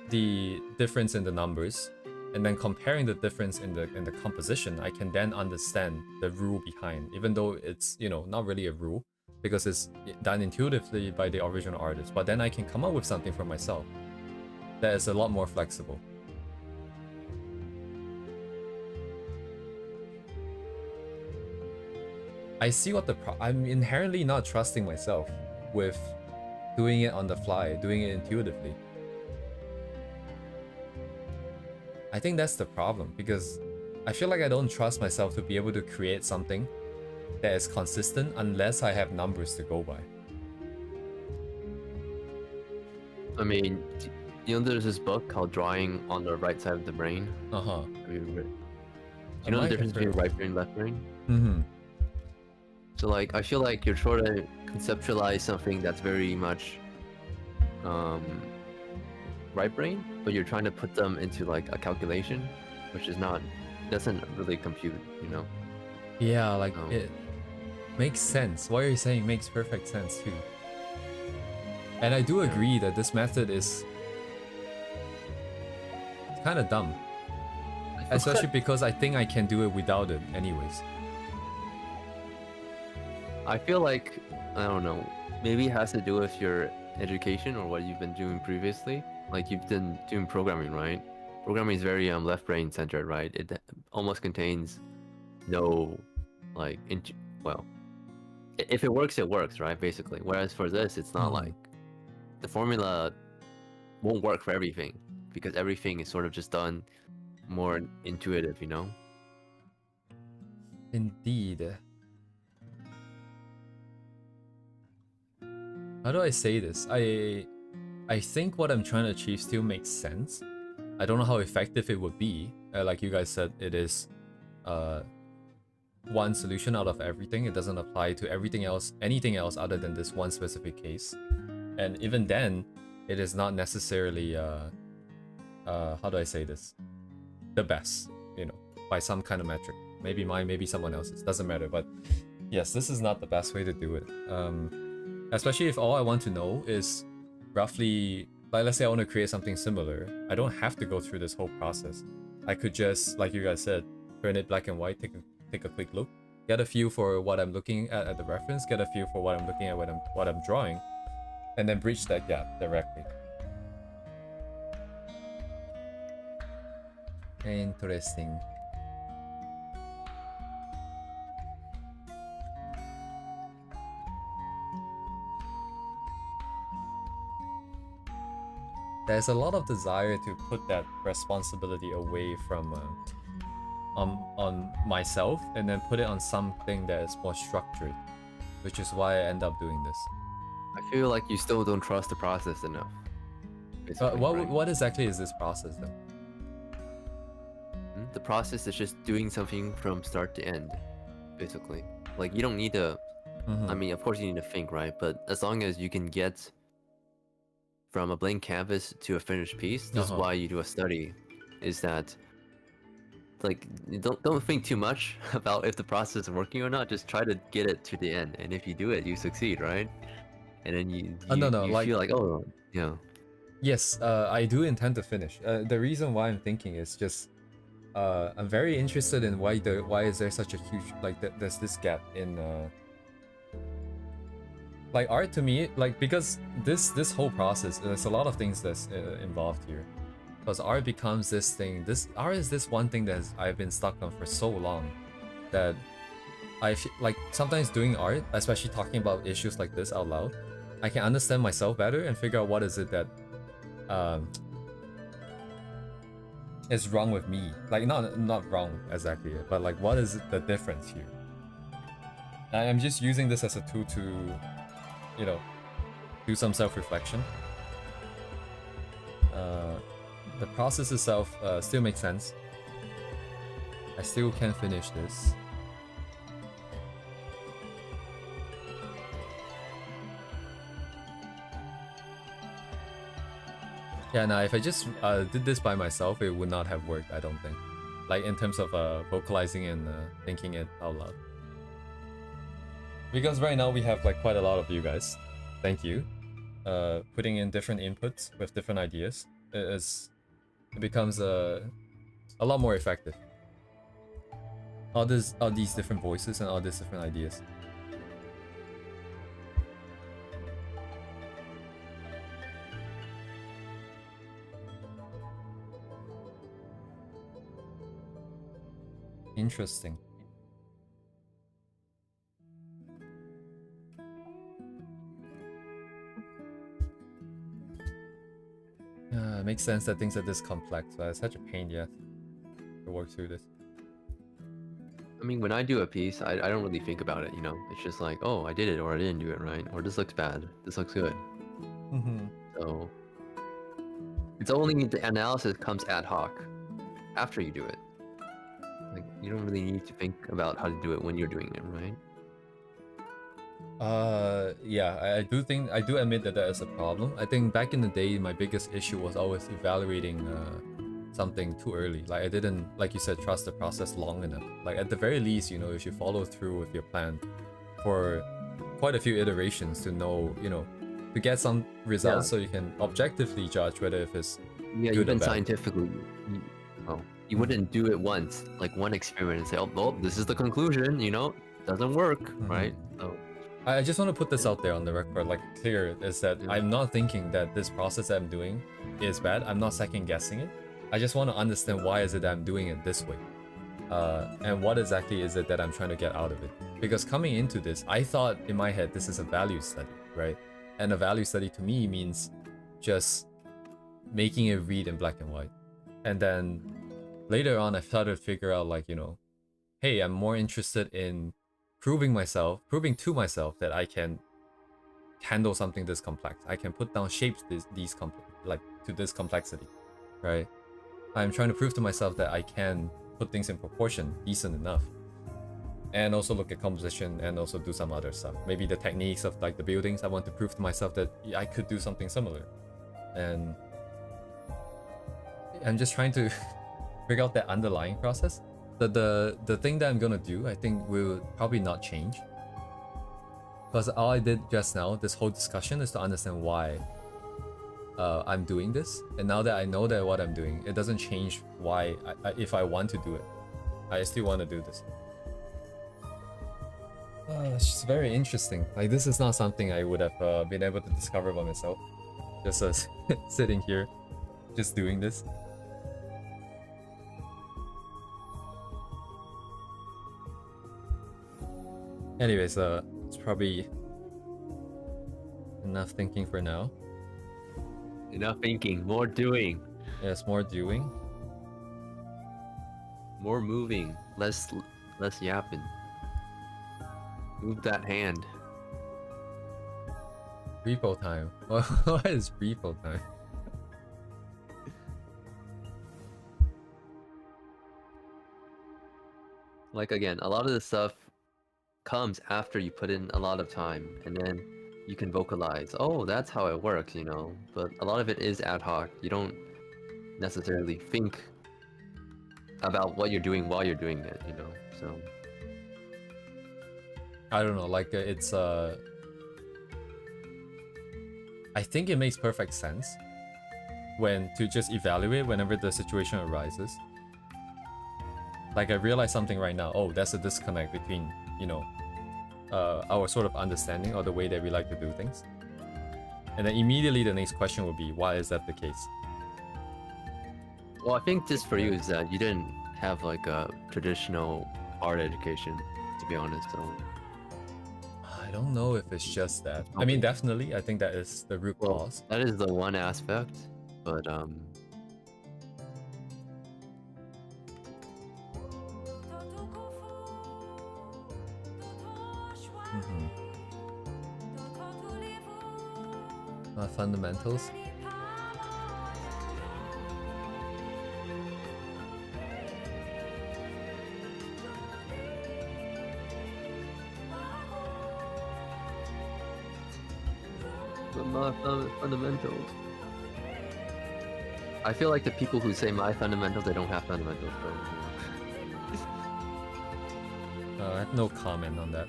the difference in the numbers and then comparing the difference in the composition, I can then understand the rule behind, even though it's, you know, not really a rule because it's done intuitively by the original artist. But then I can come up with something for myself that is a lot more flexible. I see what I'm inherently not trusting myself with doing it on the fly, doing it intuitively. I think that's the problem, because I feel like I don't trust myself to be able to create something that is consistent unless I have numbers to go by. I mean, you know, there's this book called Drawing on the Right Side of the Brain. Uh-huh. Have you read? You know the difference between right brain and left brain? Mm-hmm. So like, I feel like you're trying to conceptualize something that's very much right brain, but you're trying to put them into like a calculation, which is not, doesn't really compute, you know? Yeah, like it makes sense. What you're saying makes perfect sense too. And I do agree that this method is kind of dumb. Especially because I think I can do it without it anyways. I feel like, I don't know, maybe it has to do with your education or what you've been doing previously. Like you've been doing programming, right? Programming is very left brain centered, right? It almost contains no like well, if it works, it works, right? Basically. Whereas for this, it's not like the formula won't work for everything because everything is sort of just done more intuitive, you know? Indeed. How do I say this? I think what I'm trying to achieve still makes sense. I don't know how effective it would be. Like you guys said, it is one solution out of everything. It doesn't apply to everything else, anything else other than this one specific case. And even then, it is not necessarily how do I say this? The best, you know, by some kind of metric. Maybe mine, maybe someone else's, doesn't matter. But yes, this is not the best way to do it. Especially if all I want to know is roughly, like let's say I want to create something similar. I don't have to go through this whole process. I could just, like you guys said, turn it black and white, take a quick look, get a feel for what I'm looking at the reference, get a feel for what I'm looking at, what I'm drawing, and then bridge that gap directly. Interesting. There's a lot of desire to put that responsibility away from on myself and then put it on something that is more structured, which is why I end up doing this. I feel like you still don't trust the process enough. What exactly is this process then? The process is just doing something from start to end, basically. Like, you don't need to, I mean, of course you need to think, right? But as long as you can get from a blank canvas to a finished piece, this is why you do a study, is that, like, don't think too much about if the process is working or not, just try to get it to the end, and if you do it, you succeed, right? And then you feel like, oh, yeah. Yes, I do intend to finish. The reason why I'm thinking is just, I'm very interested in why is there such a huge, like, there's this gap in, like, art to me, like, because this whole process, there's a lot of things that's involved here. Because art becomes this thing, art is this one thing that I've been stuck on for so long that I feel like sometimes doing art, especially talking about issues like this out loud, I can understand myself better and figure out what is it that is wrong with me. Like, not wrong exactly, but like, what is the difference here? I am just using this as a tool to, you know, do some self-reflection. The process itself still makes sense. I still can finish this. Yeah, now if I just did this by myself, it would not have worked, I don't think. Like, in terms of vocalizing and thinking it out loud. Because right now we have like quite a lot of you guys. Thank you. Putting in different inputs with different ideas. It becomes a lot more effective. All these different voices and all these different ideas. Interesting. It makes sense that things are this complex, but it's such a pain, yeah, to work through this. I mean, when I do a piece, I don't really think about it, you know? It's just like, oh, I did it, or I didn't do it, right? Or this looks bad, this looks good. So, it's only the analysis comes ad hoc after you do it. Like, you don't really need to think about how to do it when you're doing it, right? Yeah, I do admit that is a problem. I think back in the day, my biggest issue was always evaluating something too early. Like, I didn't, like you said, trust the process long enough. Like, at the very least, you know, you should follow through with your plan for quite a few iterations to know, you know, to get some results, so you can objectively judge whether if it's good or even bad. scientifically, you wouldn't do it once, like one experiment, and say, oh, well, this is the conclusion, you know, doesn't work, right? So I just want to put this out there on the record, like, clear, is that I'm not thinking that this process that I'm doing is bad. I'm not second guessing it. I just want to understand why is it that I'm doing it this way, and what exactly is it that I'm trying to get out of it. Because coming into this, I thought in my head this is a value study, right? And a value study to me means just making it read in black and white. And then later on, I started to figure out, like, you know, hey, I'm more interested in proving to myself that I can handle something this complex. I can put down shapes to this complexity, right? I'm trying to prove to myself that I can put things in proportion decent enough, and also look at composition and also do some other stuff. Maybe the techniques of like the buildings. I want to prove to myself that I could do something similar, and I'm just trying to figure out that underlying process. The thing that I'm gonna do, I think, will probably not change, because all I did just now, this whole discussion, is to understand why I'm doing this. And now that I know that what I'm doing, it doesn't change why if I want to do it. I still want to do this. It's just very interesting. Like, this is not something I would have been able to discover by myself. Just sitting here, just doing this. Anyways, it's probably enough thinking for now. Enough thinking, more doing. Yes, more doing. More moving, less yapping. Move that hand. Repo time. What is repo time? Like again, a lot of this stuff comes after you put in a lot of time, and then you can vocalize, oh, that's how it works, you know. But a lot of it is ad hoc. You don't necessarily think about what you're doing while you're doing it, you know. So I don't know, like it's I think it makes perfect sense when to just evaluate whenever the situation arises. Like I realize something right now, oh, that's a disconnect between, you know, our sort of understanding or the way that we like to do things. And then immediately the next question would be, why is that the case? well, I think just for you is that you didn't have like a traditional art education, to be honest. So I don't know if it's just that. I mean, definitely, I think that is the root cause. that is the one aspect, but Fundamentals. but my fundamentals. I feel like the people who say my fundamentals, they don't have fundamentals, bro. I have no comment on that.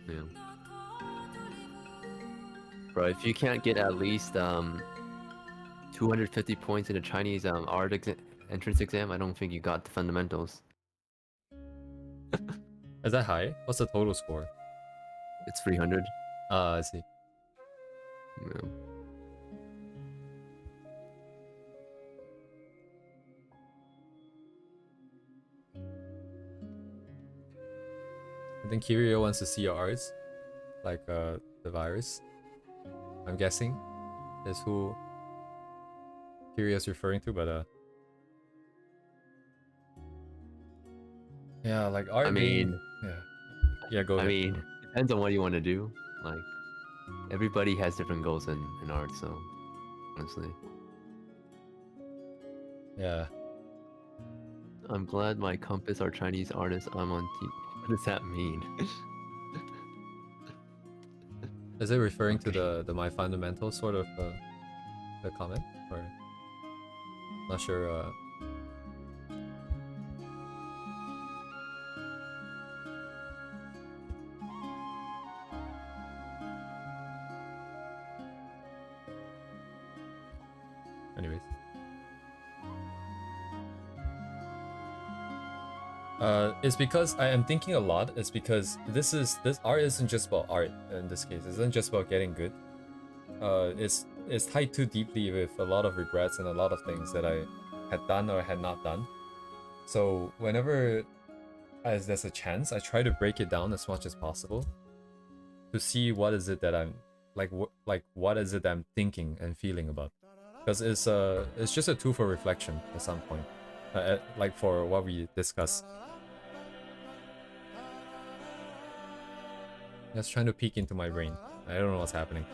Yeah. Bro, if you can't get at least 250 points in a Chinese art entrance exam, I don't think you got the fundamentals. Is that high? What's the total score? It's 300. I see. Yeah. I think Kirio wants to see your arts, like the virus. I'm guessing is who Kirio's referring to, but yeah, like art. I mean, yeah, go ahead. I mean, depends on what you want to do. Like, everybody has different goals in art, so honestly. Yeah. I'm glad my compass are Chinese artists. I'm on team. What does that mean? Is it referring to the my fundamental sort of the comment, or not sure? Anyways, it's because I am thinking a lot. It's because this art isn't just about art in this case. It isn't just about getting good. It's tied too deeply with a lot of regrets and a lot of things that I had done or had not done. So whenever as there's a chance, I try to break it down as much as possible to see what is it that I'm like what is it that I'm thinking and feeling about. Because it's just a tool for reflection at some point, like for what we discuss. Just trying to peek into my brain. I don't know what's happening.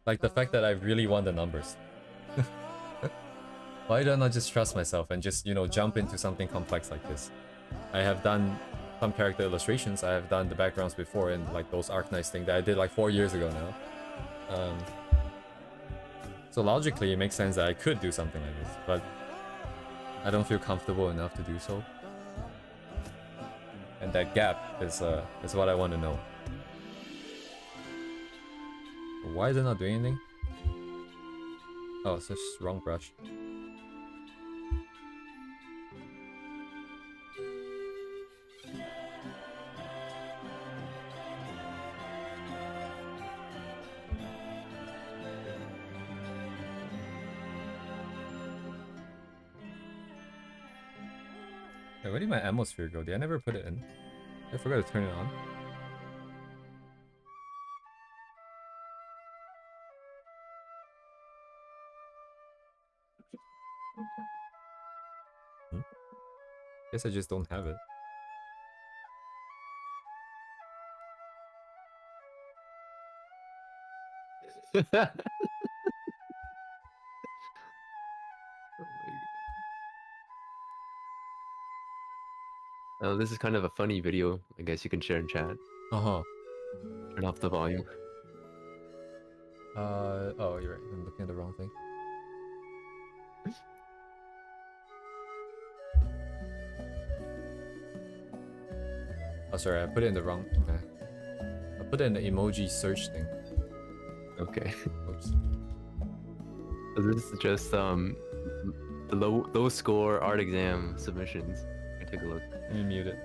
Like the fact that I really want the numbers. Why do I not just trust myself and just, you know, jump into something complex like this? I have done some character illustrations. I have done the backgrounds before, and like those Arknights thing that I did like 4 years ago now. So logically, it makes sense that I could do something like this, but I don't feel comfortable enough to do so. And that gap is what I want to know. Why is it not doing anything? Oh, it's just wrong brush. Wait, where did my atmosphere go? Did I never put it in? I forgot to turn it on. Guess I just don't have it. Oh, this is kind of a funny video. I guess you can share in chat. Uh-huh. Turn off the volume. Oh, you're right. I'm looking at the wrong thing. Oh, sorry, I put it in the wrong... I put it in the emoji search thing. Okay. Oops. So this is just the low score art exam submissions. Take a look. Let me mute it.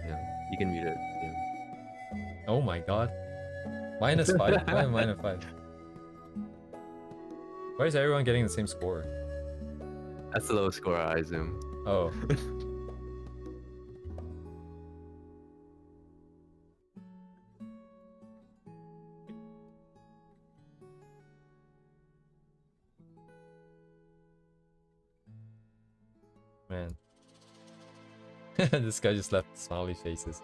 Yeah, you can mute it. Yeah. Oh my god. -5? Why am I -5? Why is everyone getting the same score? That's the lowest score, I assume. Oh. Man. This guy just left smiley faces.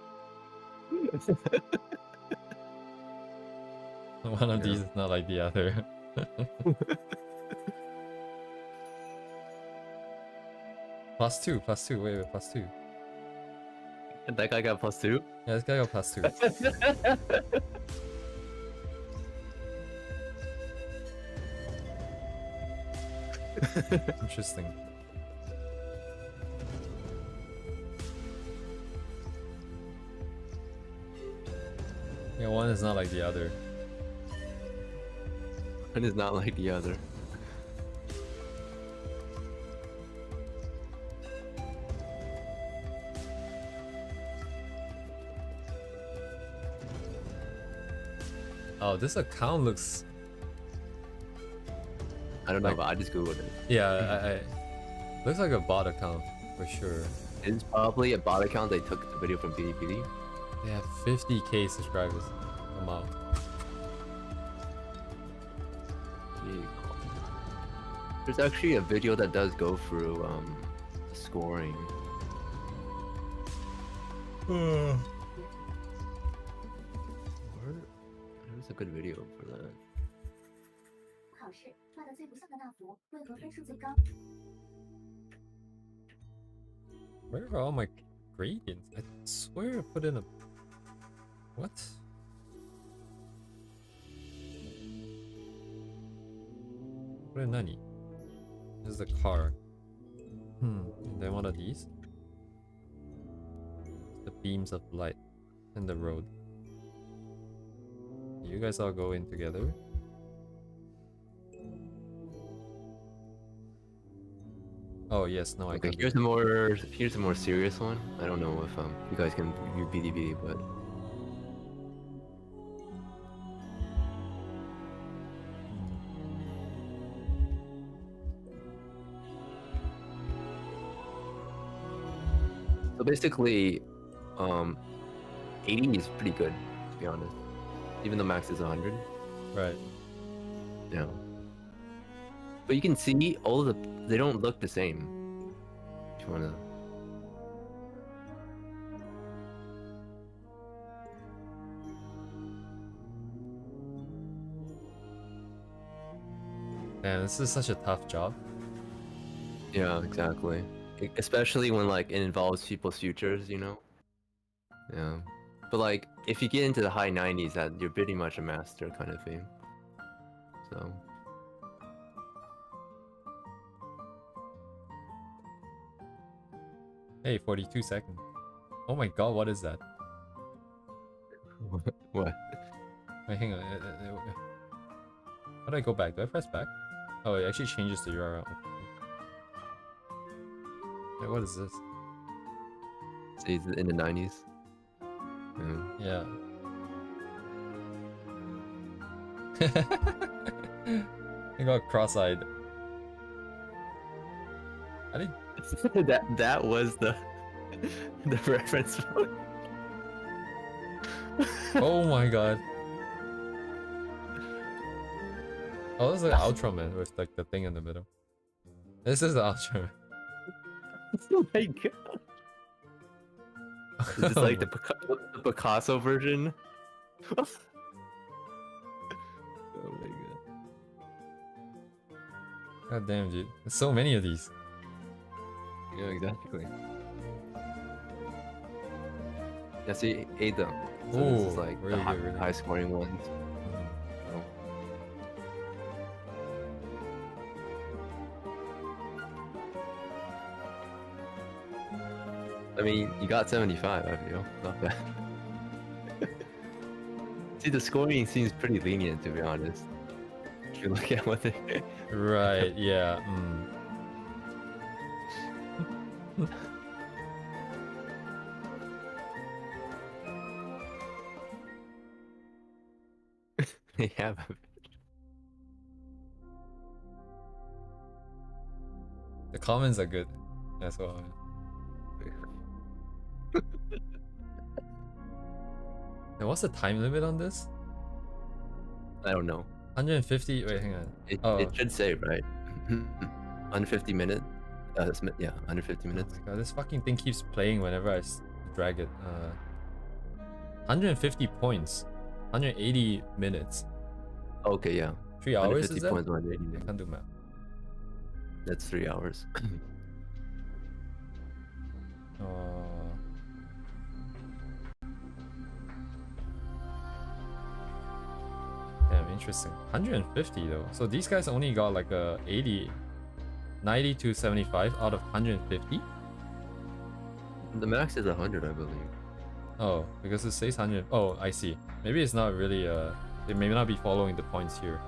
One of these is not like the other. +2, +2, wait, +2. That guy got +2? Yeah, this guy got +2. Interesting. Yeah, one is not like the other. One is not like the other. Oh, this account looks... I don't know, Like- but I just googled it. Yeah, looks like a bot account, for sure. It's probably a bot account they took the video from Bilibili. They have 50k subscribers. I'm out. There's actually a video that does go through scoring. There's a good video for that. 考试画的最不像的那幅，为何分数最高？ Where are all my gradients? I swear I put in a... What? What in Nani? This is the car. And then one of these. The beams of light and the road. You guys all go in together. Oh yes, no, I Okay, can. here's a more serious one. I don't know if you guys can view Bilibili, but so basically, 80 is pretty good, to be honest. Even though max is 100. Right. Yeah. But you can see all of they don't look the same. If you wanna. Man, this is such a tough job. Yeah, exactly. Especially when like it involves people's futures, you know. Yeah. But like if you get into the high 90s, that you're pretty much a master kind of thing. So. Hey, 42 seconds. Oh my god, what is that? What? Wait, hang on. How do I go back? Do I press back? Oh, it actually changes the URL. Wait, what is this? See, it's in the 90s. Yeah. I got cross-eyed. I did. that was the reference point. Oh my god. Oh, this is like outro man with like the thing in the middle. This is the outro man. Oh my god. Is this like the Picasso version? Oh my god. God damn, dude. There's so many of these. Yeah, exactly. Yeah, see, 8 though. So this is Ooh, like really the good, really high good. scoring ones. So. I mean, you got 75, I feel. Not bad. See, the scoring seems pretty lenient, to be honest. If you look at what they... Right, yeah. Yeah. The comments are good. That's why. And what's the time limit on this? I don't know. 150. Wait, hang on. It should say, right? 150 minutes. Yeah, 150 minutes. Oh my god, this fucking thing keeps playing whenever I drag it. 150 points. 180 minutes. Okay, yeah. 3 hours is 150 that? points, 180 I minutes. can't do math. That's 3 hours. Damn, interesting. 150 though. So these guys only got like a 90 to 75 out of 150. The max is 100, I believe. Oh, because it says 100. Oh, I see. Maybe it's not really they may not be following the points here.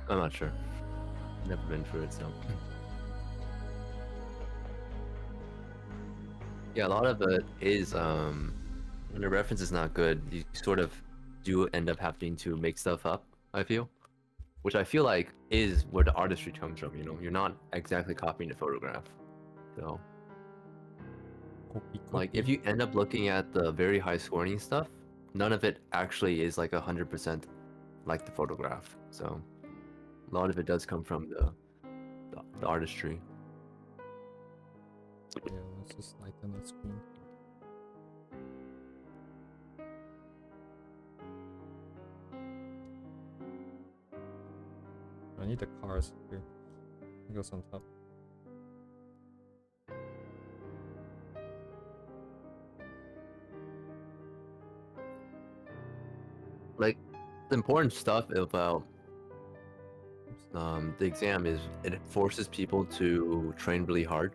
I'm not sure. Never been through it, so. Yeah, a lot of it is when the reference is not good, you sort of do end up having to make stuff up, I feel. Which I feel like is where the artistry comes from, you know? You're not exactly copying the photograph. So like if you end up looking at the very high scoring stuff, none of it actually is like 100% like the photograph. So a lot of it does come from the artistry. Yeah, let's just lighten the screen. I need the cars here. It goes on top. Like the important stuff about the exam is it forces people to train really hard.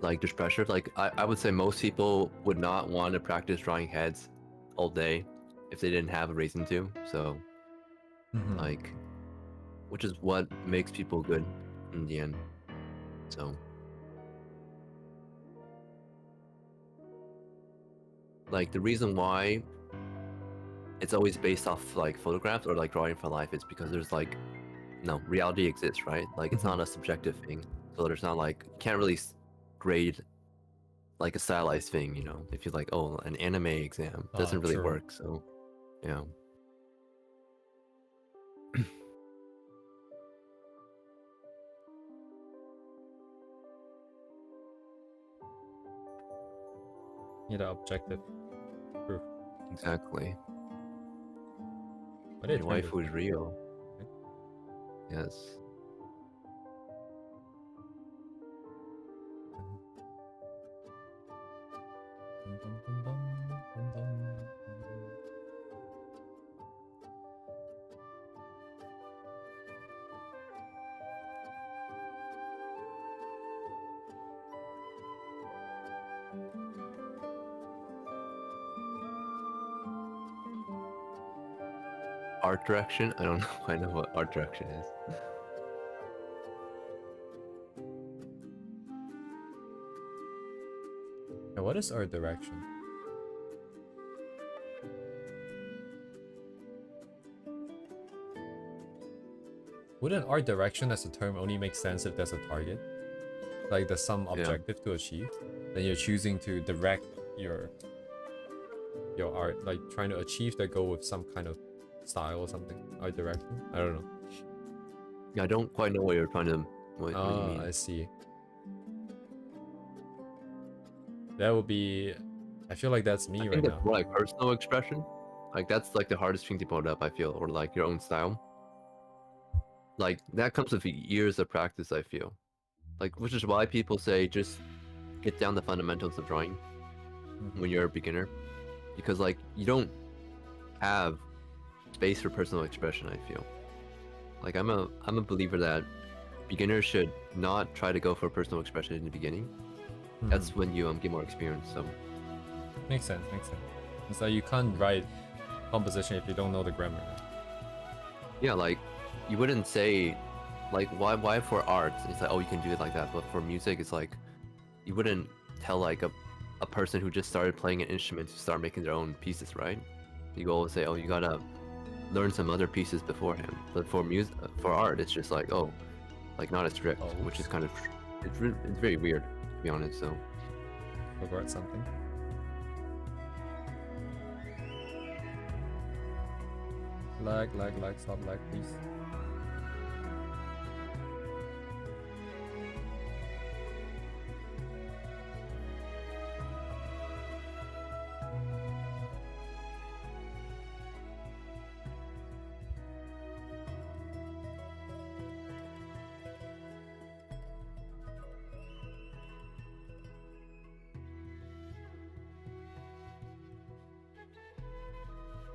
Like there's pressure. Like I would say most people would not want to practice drawing heads all day if they didn't have a reason to. So like, which is what makes people good in the end. So like the reason why it's always based off like photographs or like drawing for life is because there's like no reality exists, right? Like it's not a subjective thing, so there's not like you can't really grade like a stylized thing, you know, if you're like, oh, an anime exam doesn't really True. work. So yeah. Need an objective proof. Exactly. What did Your waifu is real. Yes. Art direction? I don't know. I know what art direction is. Now, what is art direction? Wouldn't art direction as a term only make sense if there's a target? Like there's some objective to achieve? Then you're choosing to direct your art, like trying to achieve that goal with some kind of style or something. Art direction? I don't know. Yeah, I don't quite know what you're trying to... What you mean. I see. That would be... I feel like that's me right now. More like personal expression. Like that's like the hardest thing to put up, I feel, or like your own style. Like that comes with years of practice, I feel. Like, which is why people say just get down the fundamentals of drawing when you're a beginner, because like you don't have space for personal expression. I feel like I'm a believer that beginners should not try to go for personal expression in the beginning. That's when you get more experience. So makes sense. It's like you can't write composition if you don't know the grammar. yeah, like you wouldn't say like why for art it's like, oh, you can do it like that, but for music it's like you wouldn't tell like a person who just started playing an instrument to start making their own pieces, right? You go and say, oh, you gotta learn some other pieces beforehand. But for music, for art, it's just like, oh, like not as strict, which is kind of it's very weird to be honest. So forgot something. Lag, stop lag, please.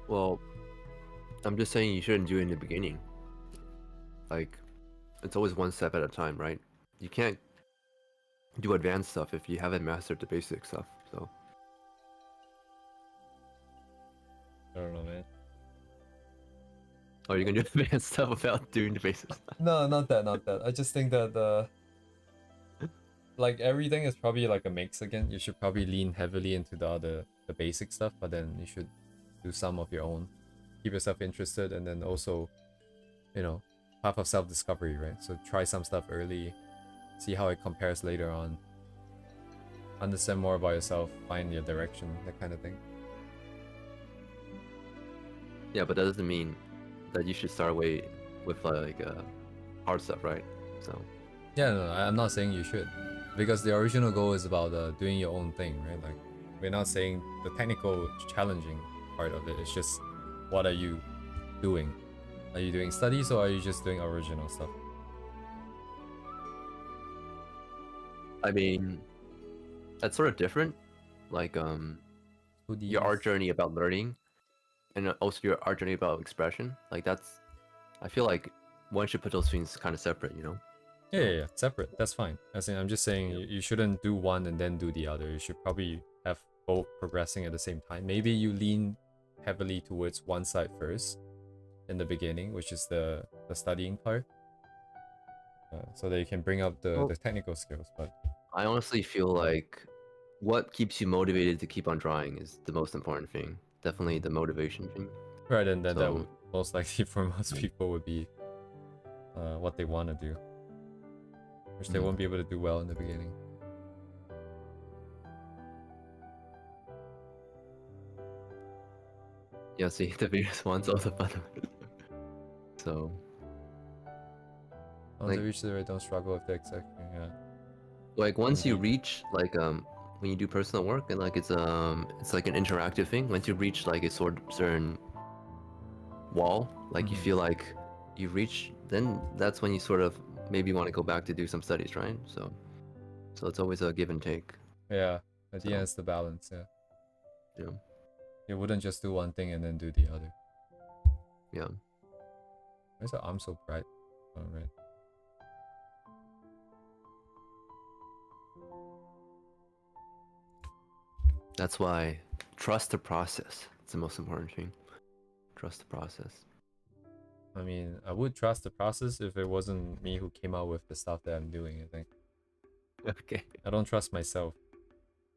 Well, I'm just saying you shouldn't do it in the beginning. Like, it's always one step at a time, right? You can't do advanced stuff if you haven't mastered the basic stuff. So I don't know, man. Oh, you're gonna do advanced stuff without doing the basics? No, not that. I just think that like everything is probably like a mix again. You should probably lean heavily into the basic stuff, but then you should do some of your own. Keep yourself interested, and then also, you know, path of self-discovery, right? So try some stuff early, see how it compares later on. Understand more about yourself, find your direction, that kind of thing. Yeah, but that doesn't mean that you should start away with like hard stuff, right? So yeah, no, I'm not saying you should, because the original goal is about doing your own thing, right? Like we're not saying the technical challenging part of it. It's just what are you doing? Are you doing studies or are you just doing original stuff? I mean, that's sort of different. Like your art journey about learning, and also your art journey about expression. Like that's, I feel like one should put those things kind of separate, you know? Yeah, separate. That's fine. As in, I'm just saying you shouldn't do one and then do the other. You should probably have both progressing at the same time. Maybe you lean heavily towards one side first in the beginning, which is the studying part, so that you can bring up the technical skills. But I honestly feel like what keeps you motivated to keep on drawing is the most important thing. Definitely the motivation thing. Right, and then that would most likely for most people would be what they want to do, which they won't be able to do well in the beginning. Yeah, see, the various ones also fun. So Once you reach the right, don't struggle with the execution. Yeah. Like once you reach like when you do personal work and like it's like an interactive thing. Once you reach like a certain wall, like you feel like you've reached, then that's when you sort of maybe want to go back to do some studies, right? So it's always a give and take. Yeah, at the end it's the balance. Yeah. You wouldn't just do one thing and then do the other. Yeah. Why is the arm so bright? Oh, right. That's why trust the process. It's the most important thing. Trust the process. I mean, I would trust the process if it wasn't me who came out with the stuff that I'm doing, I think. Okay. I don't trust myself.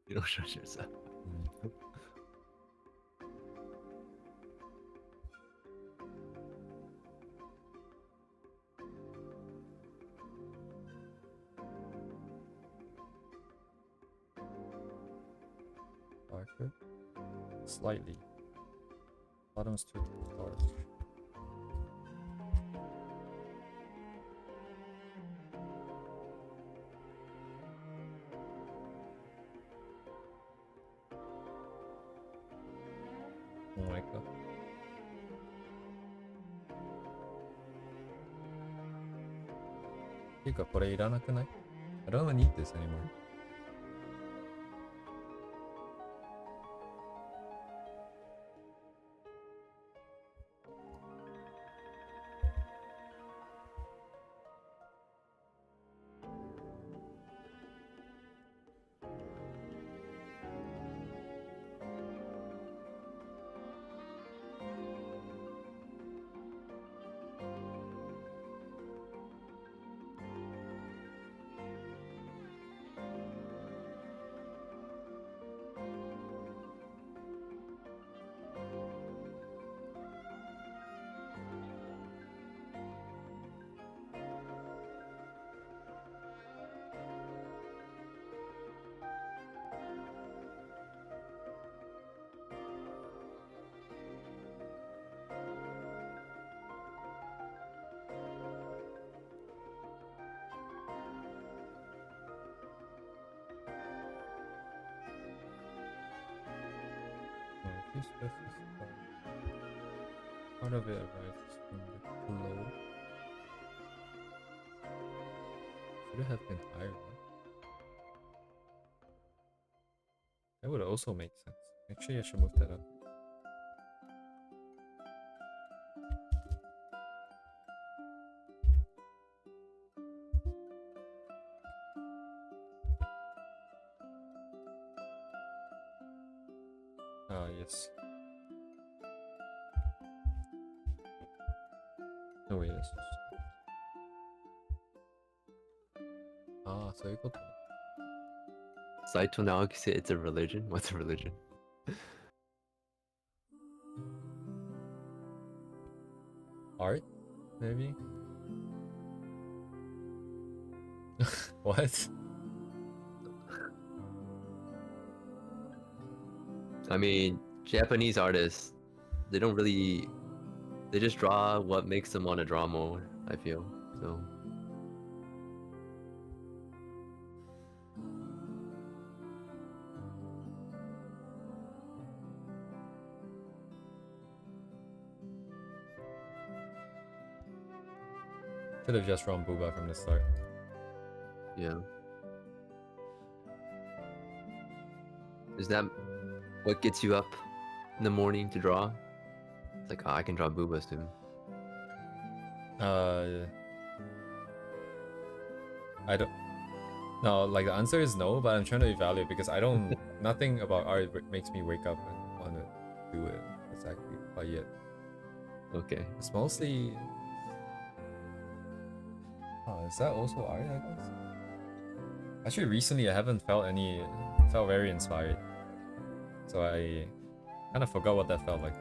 You don't trust yourself. darker. Slightly. Bottom's too dark. Oh my god. I don't even need this anymore. This stuff is part of it arises from the flow. Should have been higher. That would also make sense. Actually, I should move that up. Ah, yes. Oh, wait, this is... Ah, so you got Saito now say it's a religion. What's a religion? art, maybe? What? I mean, Japanese artists, they don't really, they just draw what makes them want to draw more, I feel. So Should have just drawn Booba from the start. yeah. Is that what gets you up in the morning to draw? It's like, oh, I can draw Booba soon. I don't. No, like the answer is no, but I'm trying to evaluate because I don't. Nothing about art makes me wake up and want to do it exactly quite yet. Okay. It's mostly. Oh, is that also art? I guess. Actually, recently I haven't felt very inspired. So I kind of forgot what that felt like.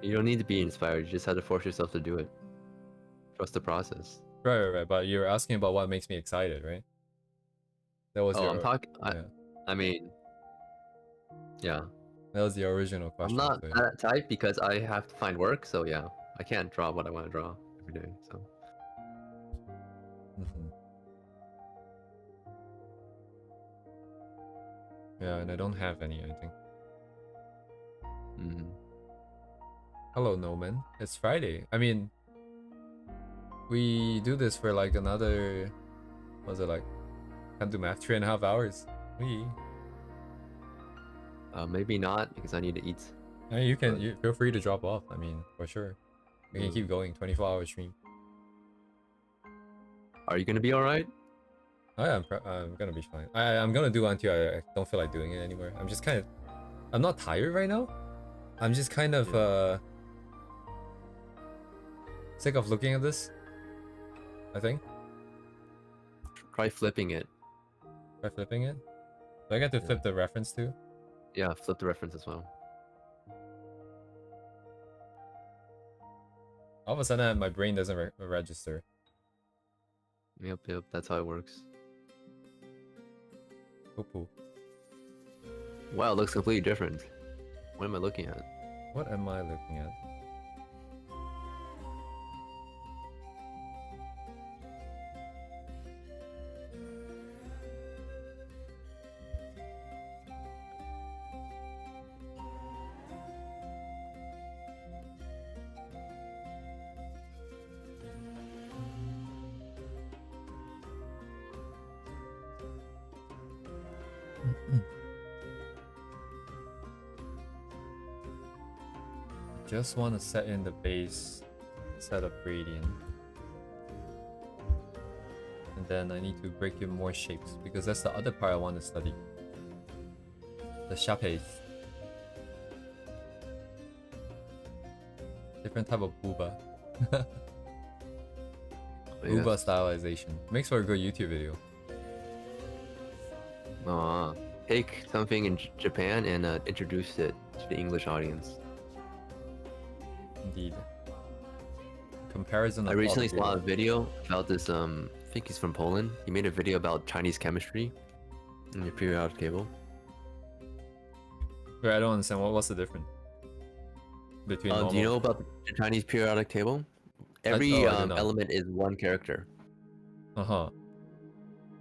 You don't need to be inspired. You just have to force yourself to do it. Trust the process. Right. But you're asking about what makes me excited, right? That was your. I'm talking. Yeah. I mean, yeah. That was the original question. I'm not so, that type because I have to find work. So yeah, I can't draw what I want to draw every day. So. Yeah, and I don't have any, I think. Mm-hmm. Hello, Noman. It's Friday. I mean, we do this for like another, what was it like? Can't do math, 3.5 hours. Maybe not because I need to eat. I mean, you feel free to drop off. I mean, for sure. We can keep going, 24-hour stream. Are you gonna be all right? Oh yeah, I'm gonna be fine. I'm gonna do until I don't feel like doing it anymore. I'm just kind of, I'm not tired right now. I'm just kind of sick of looking at this, I think. Try flipping it. Try flipping it? Do I get to flip the reference too? Yeah, flip the reference as well. All of a sudden, my brain doesn't register. Yep, that's how it works. Poo-poo. Wow, it looks completely different. What am I looking at? What am I looking at? Just want to set in the base set of gradient. And then I need to break in more shapes because that's the other part I want to study. The shapes. Different type of booba. Booba stylization. Makes for a good YouTube video. Take something in Japan and introduce it to the English audience. Indeed. Comparison of I recently all the saw a videos. video about this, I think he's from Poland. He made a video about Chinese chemistry in the periodic table. Wait, I don't understand. What's the difference between normal? Do you know about the Chinese periodic table? Every I do not. element is one character. Uh-huh.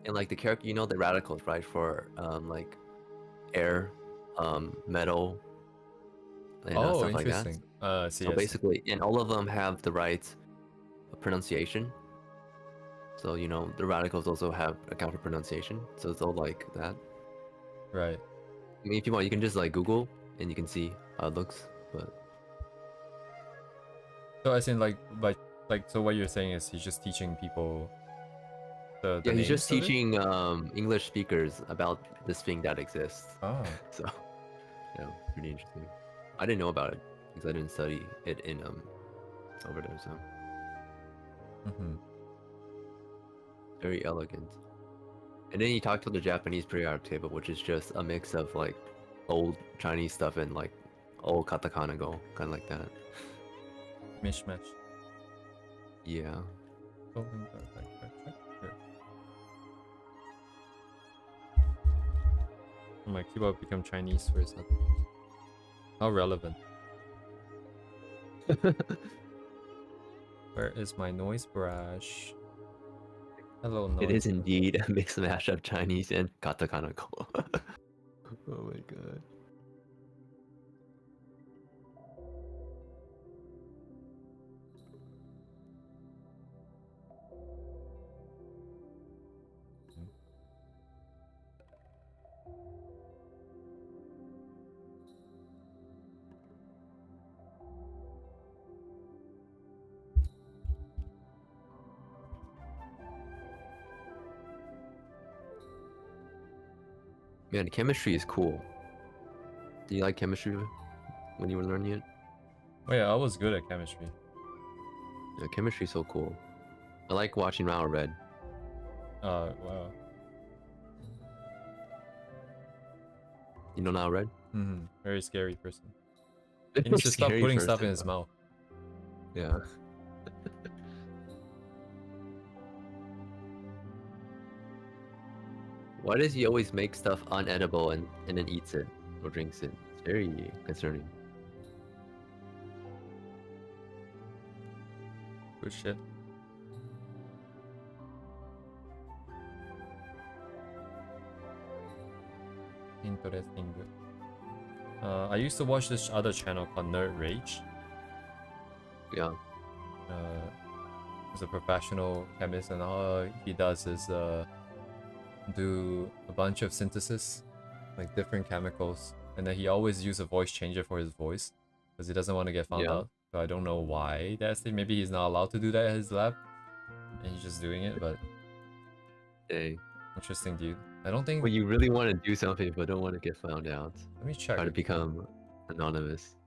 And like the character, you know the radicals, right? For like air, metal, and Oh, stuff like that. interesting. See, So basically, and all of them have the right pronunciation. So you know the radicals also have account for pronunciation. So it's all like that. right. I mean, if you want, you can just like Google and you can see how it looks. But So I think so what you're saying is he's just teaching people the yeah, he's names just of it? teaching English speakers about this thing that exists. Oh. So yeah, pretty interesting. I didn't know about it because I didn't study it in over there. So Mm-hmm. very elegant. And then he talked to the Japanese periodic table, which is just a mix of like old Chinese stuff and like old katakana go, kind of like that. Mishmash. Yeah. Building the right check. Here. Oh, my keyboard become Chinese for a second. How relevant. Where is my noise brush? Hello, noise. It is indeed a mixed mash of Chinese and katakana go. Oh my god. Man, chemistry is cool. Do you like chemistry when you were learning it? Oh yeah, I was good at chemistry. Yeah, chemistry's so cool. I like watching Rao Red. Wow. You know Rao Red? Mm-hmm. Very scary person. He needs to stop putting stuff in his mouth. Yeah. Why does he always make stuff unedible and then eats it or drinks it? It's very concerning. Good shit. Interesting. I used to watch this other channel called Nerd Rage. Yeah. He's a professional chemist, and all he does is do a bunch of synthesis, like different chemicals, and then he always use a voice changer for his voice because he doesn't want to get found out. So I don't know why that's the maybe he's not allowed to do that at his lab, and he's just doing it. But Hey. interesting, dude. I don't think. When you really want to do something but don't want to get found out, Let me check. try to become anonymous.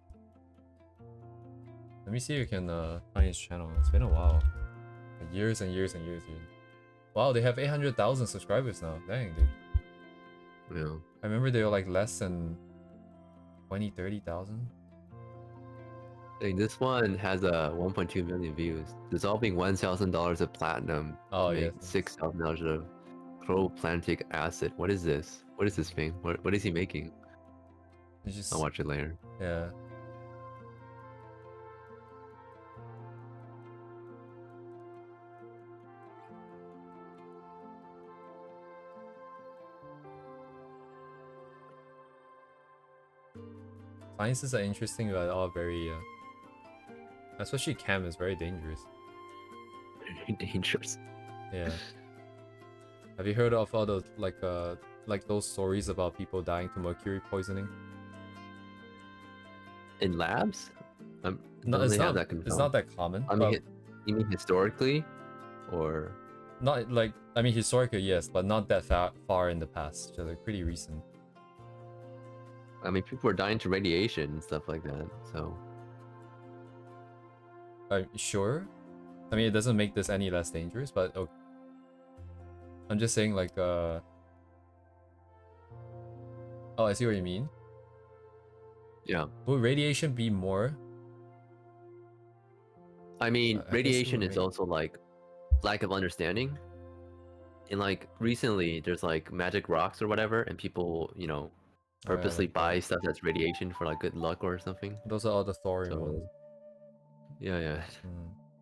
Let me see if you can find his channel. It's been a while, like years and years and years, dude. Wow, they have 800,000 subscribers now. Dang, dude. Yeah. I remember they were like less than 20, 30,000. Hey, this one has 1.2 million views. Dissolving $1,000 of platinum. Oh make yeah. $6,000 of chlorplantic acid. What is this? What is this thing? What is he making? It's just I'll watch it later. yeah. Sciences are interesting, but all very especially chem is very dangerous. Very dangerous. Yeah. Have you heard of all those like those stories about people dying to mercury poisoning? In labs? No, Don't it's they have not. that It's not that common. I But mean, you mean historically, or not like I mean historically, yes, but not that far in the past. So they're pretty recent. I mean, people are dying to radiation and stuff like that. So Sure. I mean, it doesn't make this any less dangerous, but okay. I'm just saying, like, oh, I see what you mean. yeah. Will radiation be more? I mean, I guess it radiation would is make- also like lack of understanding. And like recently, there's like magic rocks or whatever, and people, purposely like, buy stuff that's radiation for like good luck or something. Those are all the thorium ones. So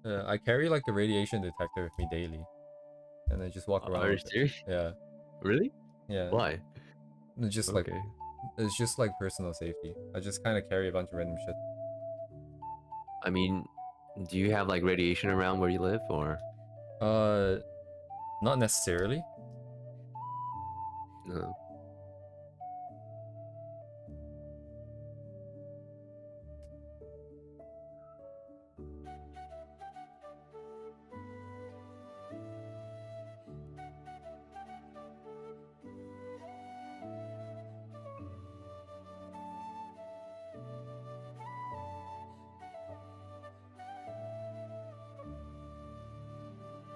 yeah. I carry like a radiation detector with me daily, and I just walk around. Are you with it. serious? Yeah. Really? Yeah. Why? It's just Okay. like it's just like personal safety. I just kind of carry a bunch of random shit. I mean, do you have like radiation around where you live, or? Not necessarily. No.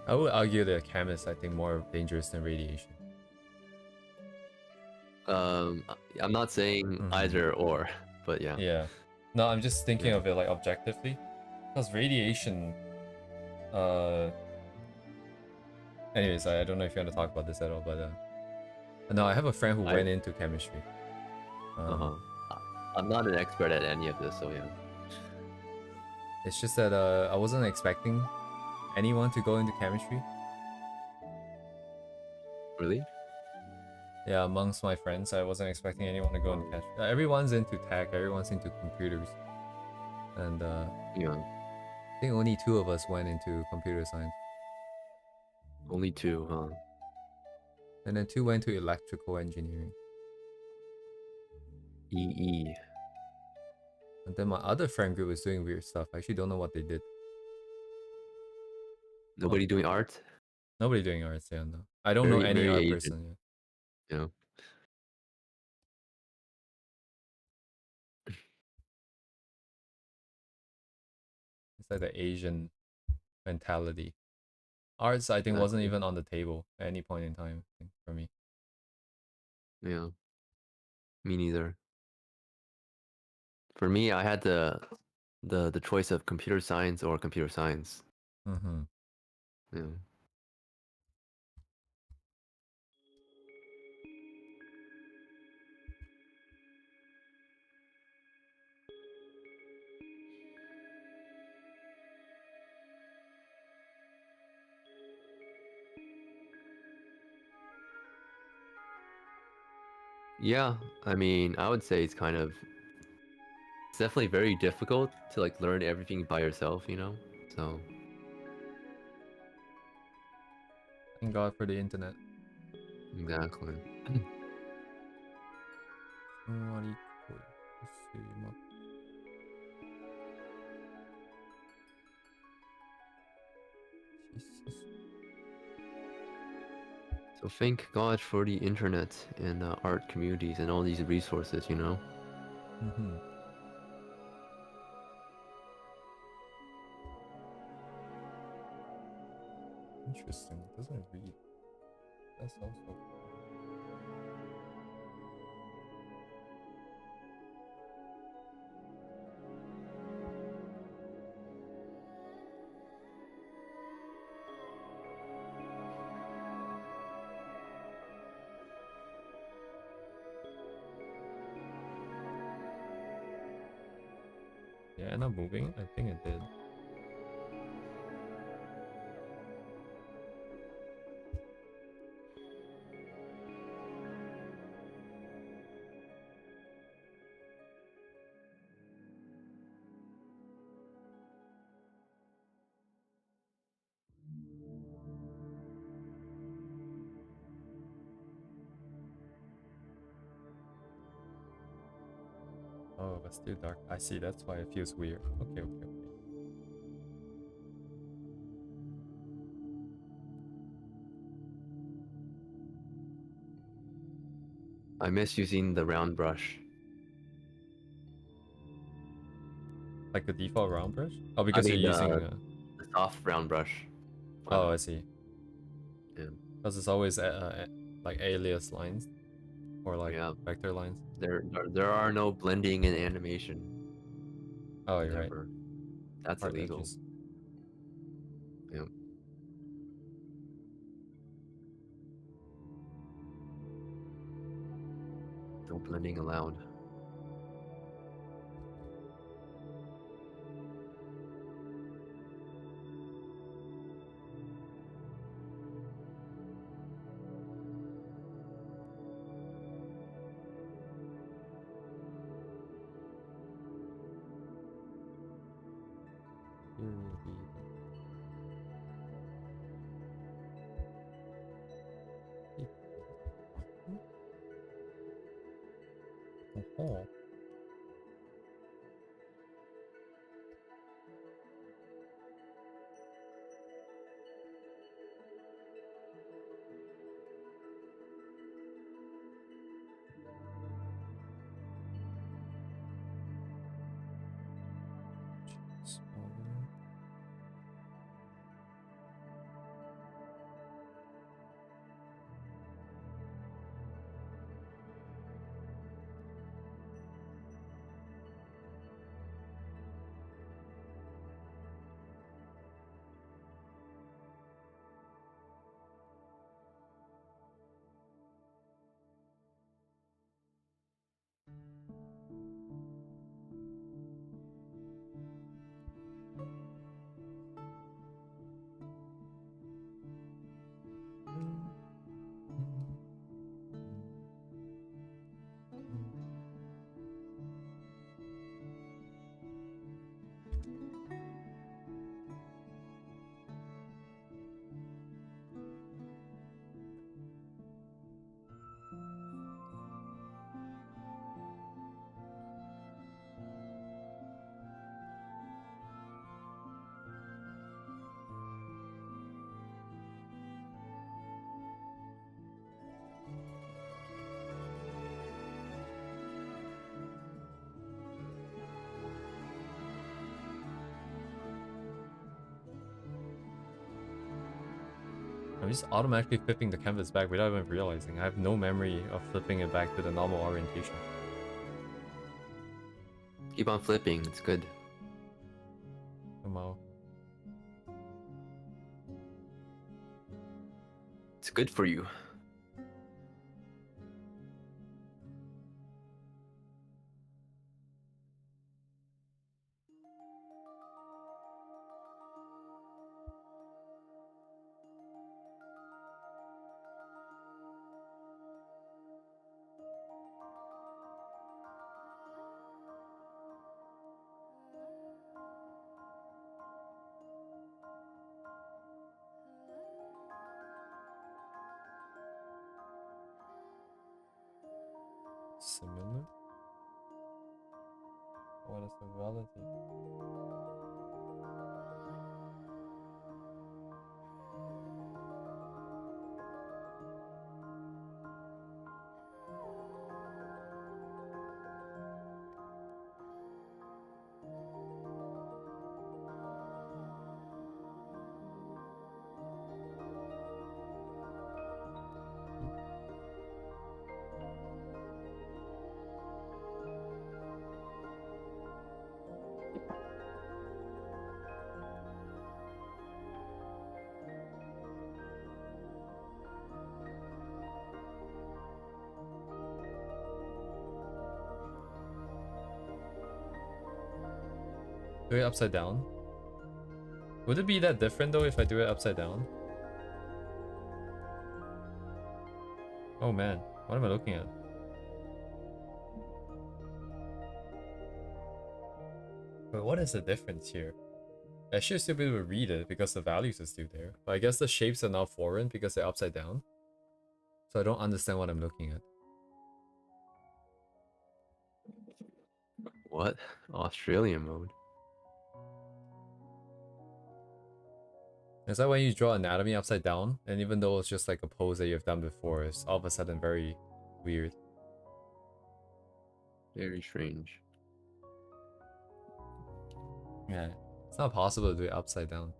I would argue that chem is, I think, more dangerous than radiation. I'm not saying either or, but yeah. Yeah. No, I'm just thinking of it like objectively, because radiation. Anyways, I don't know if you want to talk about this at all, but no, I have a friend who went into chemistry. I'm not an expert at any of this, so yeah. It's just that I wasn't expecting anyone to go into chemistry. Really? Yeah, amongst my friends, I wasn't expecting anyone to go into chemistry. Everyone's into tech, everyone's into computers, and yeah. I think only 2 of us went into computer science. Only 2, huh? And then 2 went to electrical engineering. EE. And then my other friend group was doing weird stuff. I actually don't know what they did. Nobody doing art? Nobody doing arts, yeah, no. I don't know any art person. Yeah. It's like the Asian mentality. Arts, I think, wasn't even on the table at any point in time for me. Yeah. Me neither. For me, I had the choice of computer science or computer science. Yeah. Yeah, I mean, I would say it's definitely very difficult to like learn everything by yourself, so. Thank God for the internet. Exactly. So thank God for the internet and art communities and all these resources, Interesting. It doesn't read. That's also. Yeah, end up moving? I think it did. Oh, it's too dark. I see, that's why it feels weird. Okay, okay, okay. I miss using the round brush. Like the default round brush? Oh, I because mean, you're using... the soft round brush. Oh, I see. Yeah. Because it's always like alias lines. Or like Yeah. vector lines. There are no blending in animation. Oh, you're right. Never. That's Hard illegal. edges. Yeah. No blending allowed. Oh. I'm just automatically flipping the canvas back without even realizing. I have no memory of flipping it back to the normal orientation. Keep on flipping. It's good. Somehow. It's good for you. Similar? What is the relative? Do it upside down? Would it be that different though if I do it upside down? Oh man, what am I looking at? But what is the difference here? I should still be able to read it because the values are still there. But I guess the shapes are now foreign because they're upside down. So I don't understand what I'm looking at. What? Australian mode? Is that when you draw anatomy upside down? And even though it's just like a pose that you've done before, it's all of a sudden very weird. Very strange. Yeah, it's not possible to do it upside down.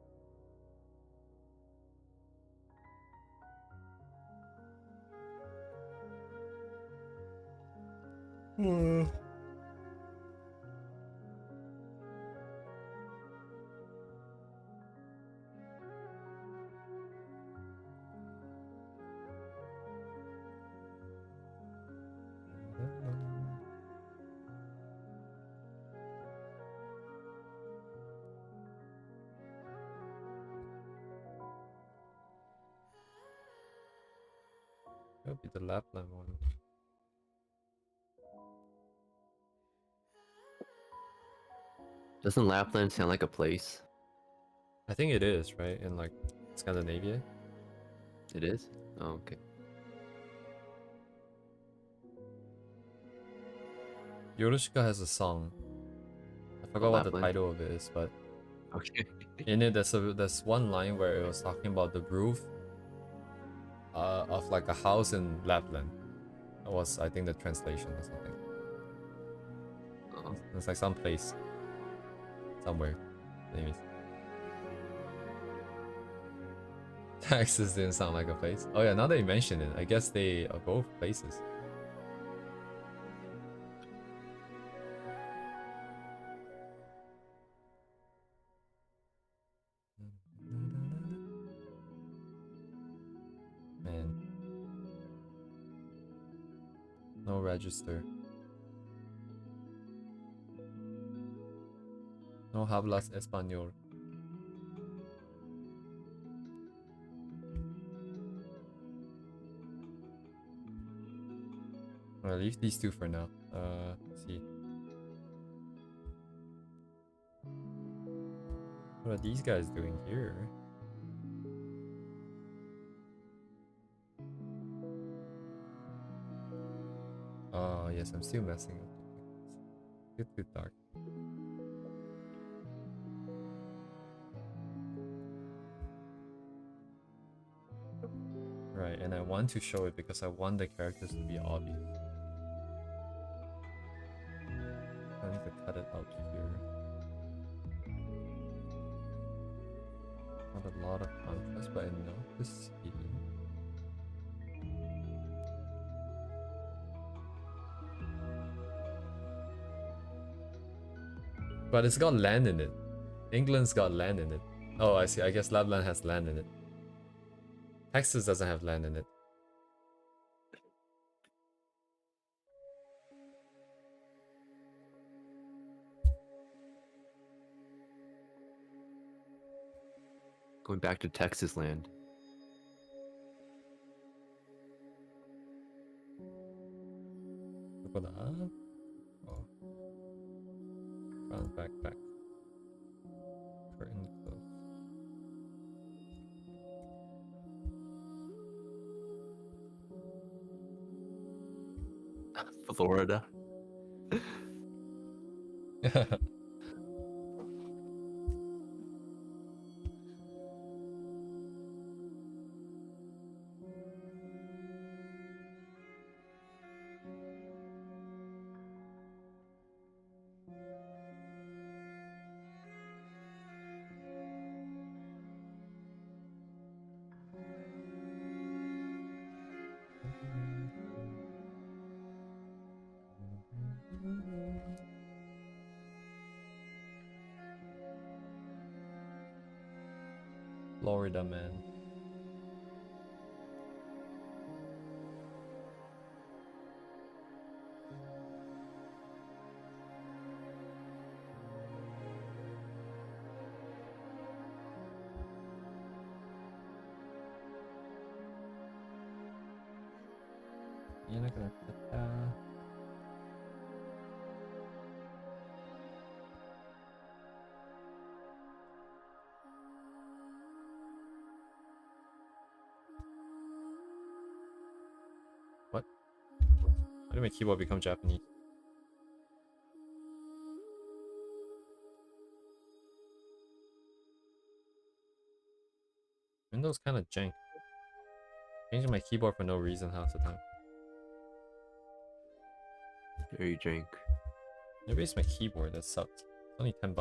That would be the Lapland one. Doesn't Lapland sound like a place? I think it is, right? In like Scandinavia. It is? Oh, okay. Yorushika has a song. I forgot what the title of it is, but okay. In it there's one line where it was talking about the roof of like a house in Lapland. That was, I think, the translation or something. Oh. It's like some place somewhere. Anyways. Texas didn't sound like a place. Oh yeah, now that you mention it, I guess they are both places. Man. No register. No hablas español. I'll leave these two for now. Let's see. What are these guys doing here? Oh yes, I'm still messing up. It's too dark. Right, and I want to show it because I want the characters to be obvious. I need to cut it out here. Not a lot of contrast, but enough to see. But it's got land in it. England's got land in it. Oh, I see. I guess Lapland has land in it. Texas doesn't have land in it. Going back to Texas land. Look at that. Oh. Front, back. Curtain closed. Florida. Florida man. What? Why did my keyboard become Japanese? Windows kind of jank. Changing my keyboard for no reason half the time. Very jank. Maybe it's my keyboard that sucks. It's only $10.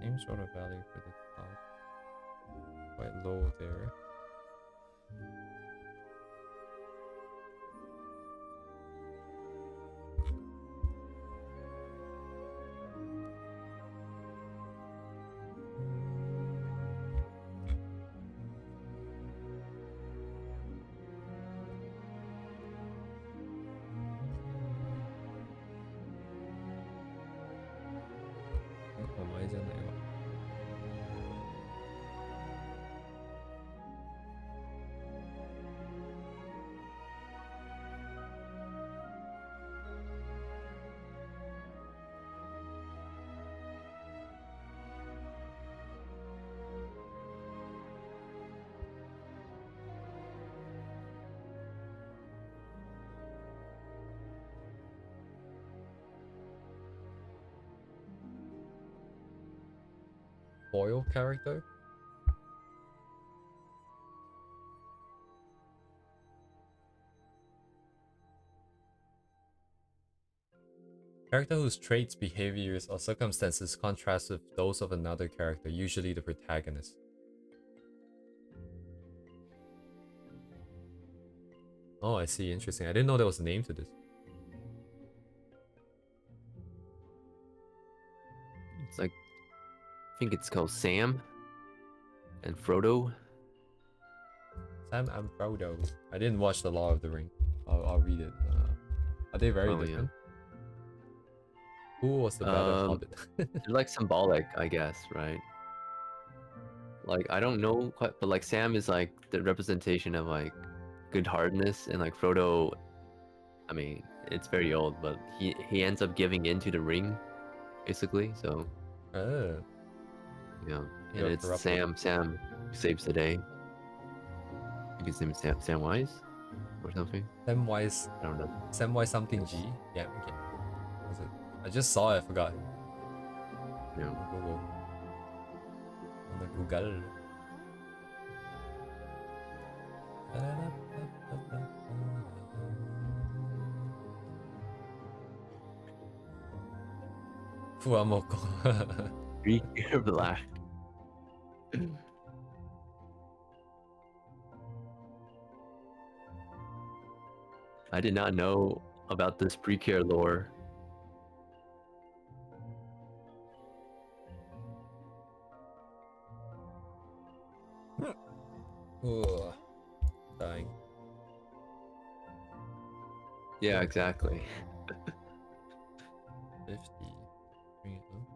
Same sort of value for the top. Quite low there. Foil character? Character whose traits, behaviors, or circumstances contrast with those of another character, usually the protagonist. Oh, I see. Interesting. I didn't know there was a name to this. It's like, I think it's called Sam and Frodo. Sam and Frodo. I didn't watch The Law of the Ring. I'll read it. Are they very different? Yeah. Who was the better hobbit? They're like symbolic, I guess, right? Like, I don't know quite, but like Sam is like the representation of like good-heartedness, and like Frodo, I mean, it's very old, but he ends up giving in to the ring, basically. So, yeah, and it's corrupted. Sam who saves the day. I think his name is Samwise or something. Samwise. I don't know. Samwise something G. Yeah, okay. Was it? I just saw it. I forgot. Yeah. Google. On the Google. Fuamoko. You're black. I did not know about this precare lore. Ugh. Dying. Yeah, exactly. 50. Bring it up.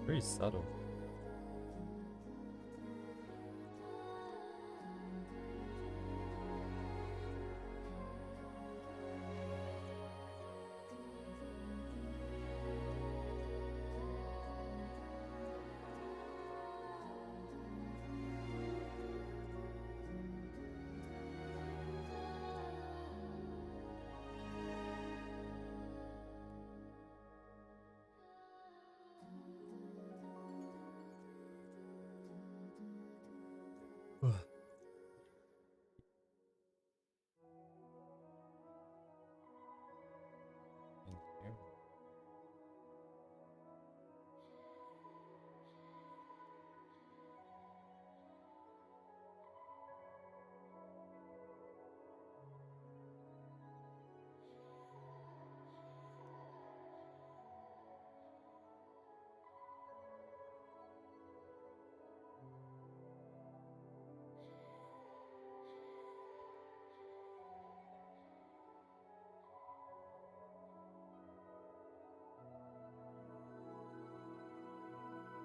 Very subtle.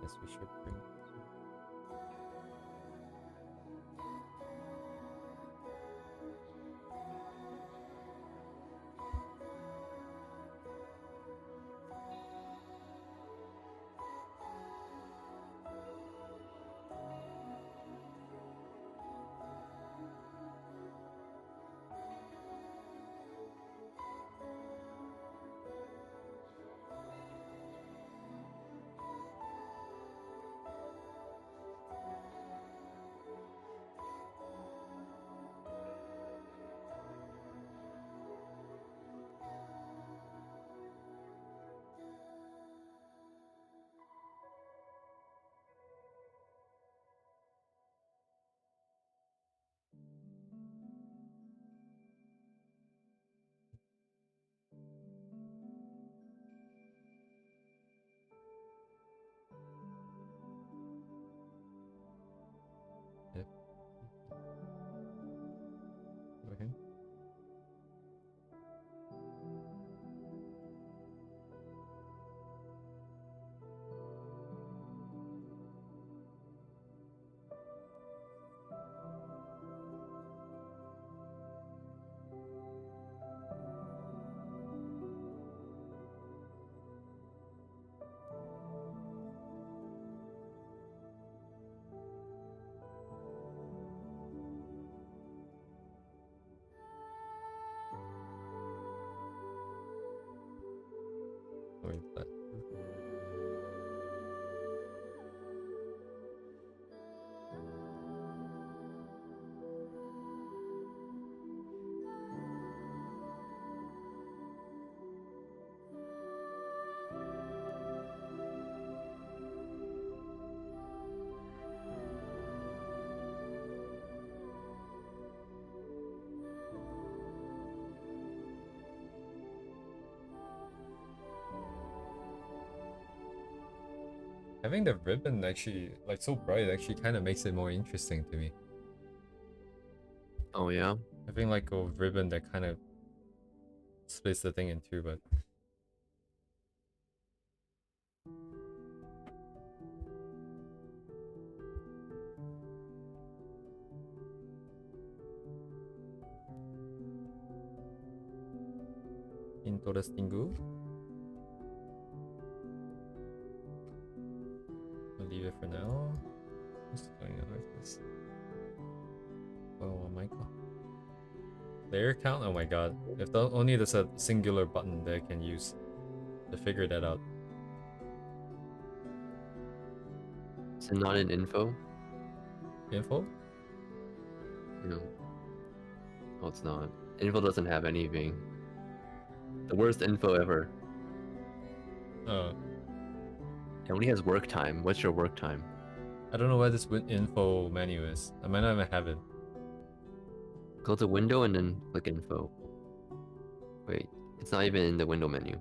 Guess we should bring. Yep. Okay. Wait, that. Having the ribbon actually, like, so bright actually kind of makes it more interesting to me. Oh yeah? Having like a ribbon that kind of splits the thing in two, but interesting. I'll leave it for now. What's going on with this? Oh my god. Layer count? Oh my god. If only there's a singular button that I can use to figure that out. Is it not in info? Info? No. Oh, it's not. Info doesn't have anything. The worst info ever. Oh. It only has work time. What's your work time? I don't know where this info menu is. I might not even have it. Go to window and then click info. Wait, it's not even in the window menu.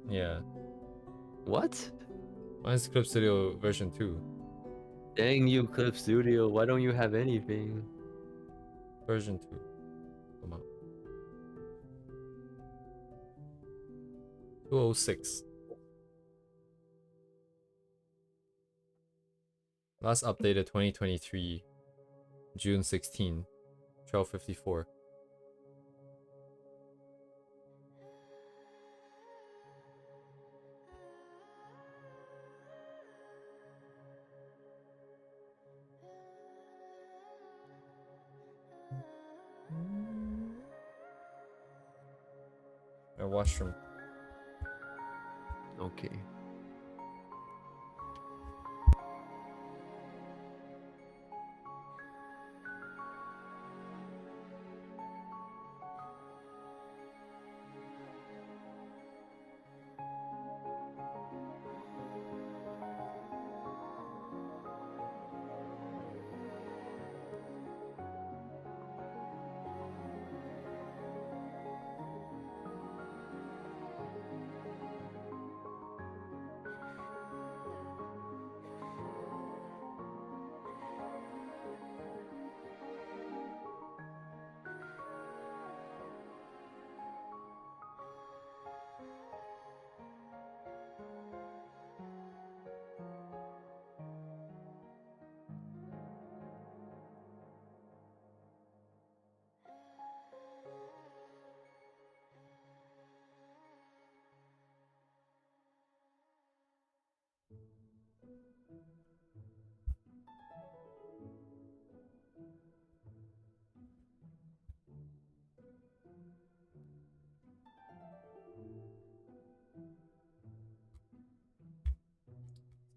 Yeah. What? Mine's Clip Studio version 2. Dang you, Clip Studio. Why don't you have anything? Version 2. Come on. 206. Last updated 2023, June 16, 12:54. A washroom. Okay.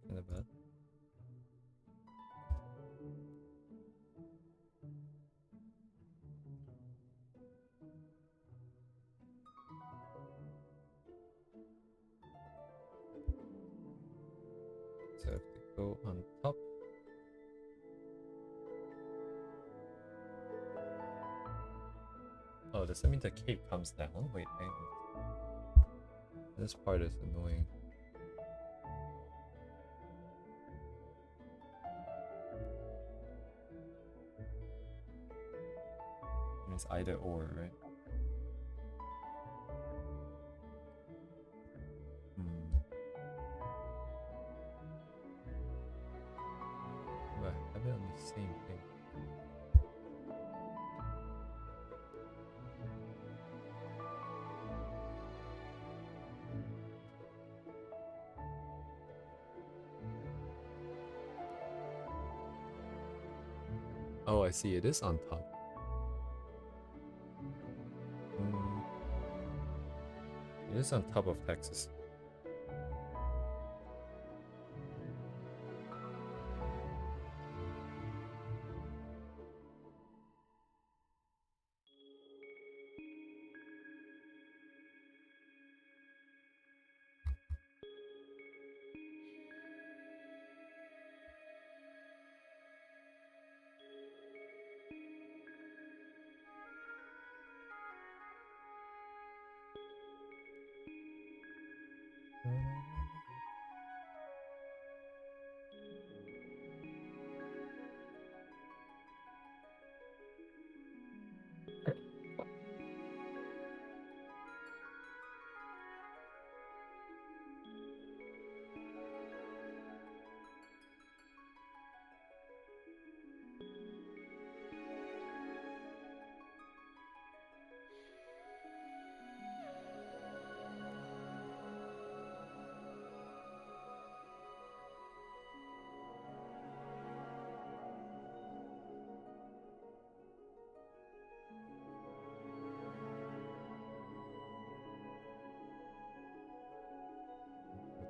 Kind of bad. So I have to go on top. Oh, does that mean the cape comes down? Wait, hang on. This part is annoying. It means either or, right? But I have it on the same thing. Oh, I see. It is on top. It is on top of Texas.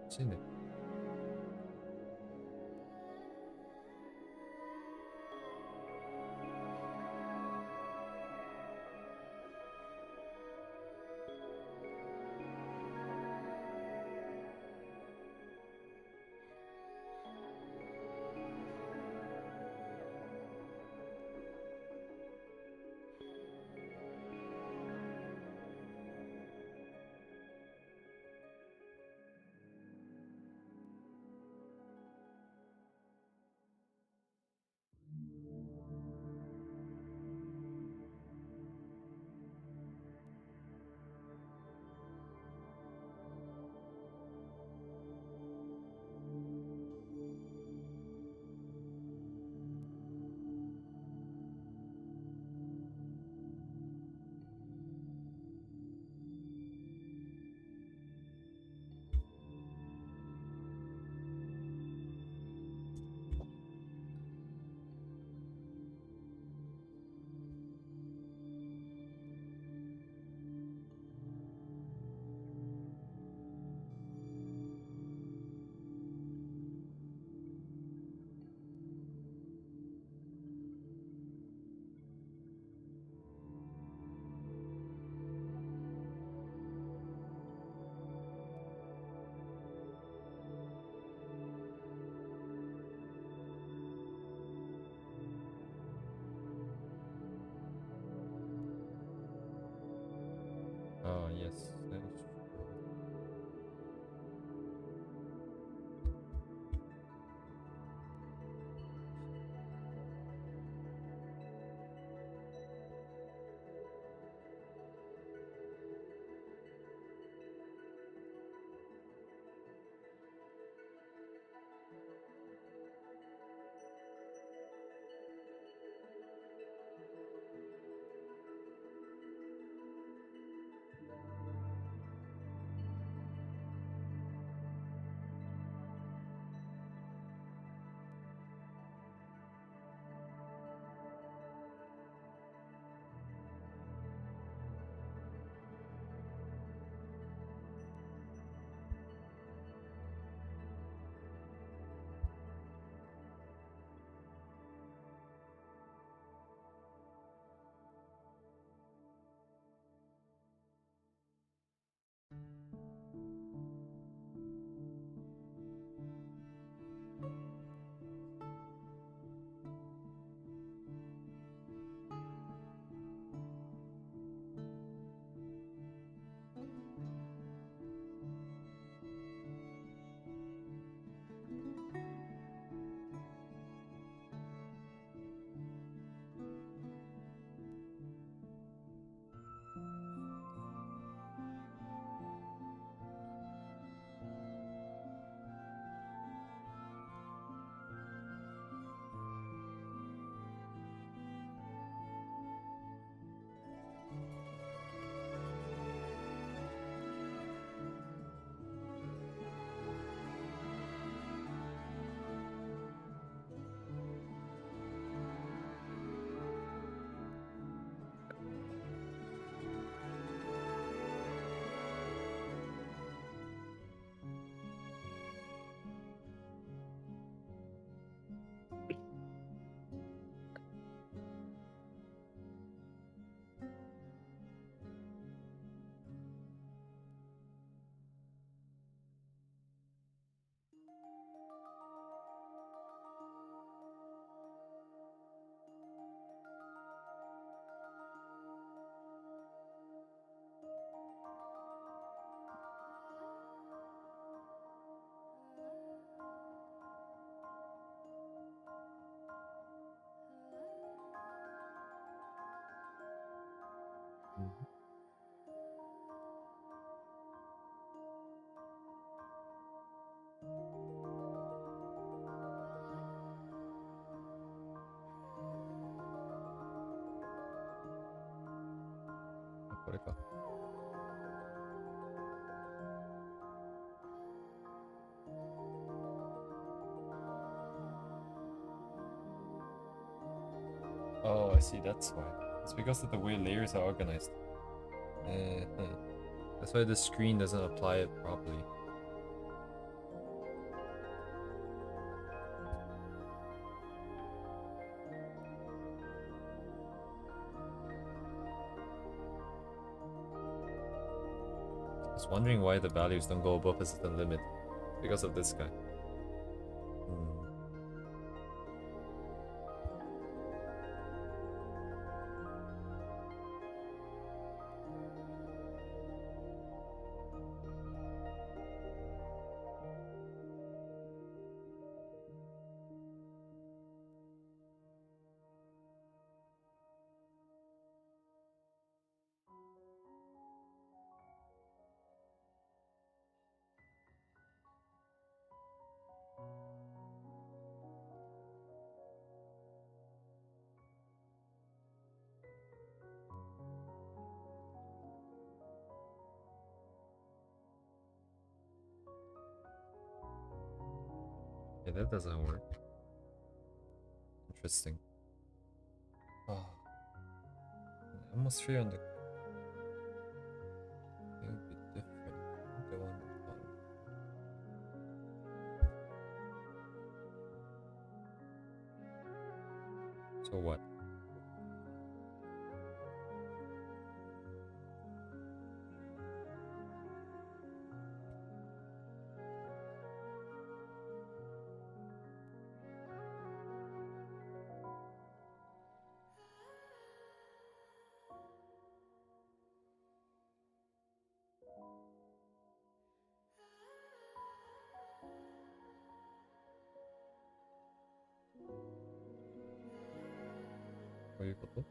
What's in it? Where'd it go? Oh, I see, that's why. It's because of the way layers are organized. That's why the screen doesn't apply it properly. I was wondering why the values don't go above a certain limit. Because of this guy. Yeah, that doesn't work. Interesting. Oh. The atmosphere on the... It would be different. Go on the bottom. So what? Where you go?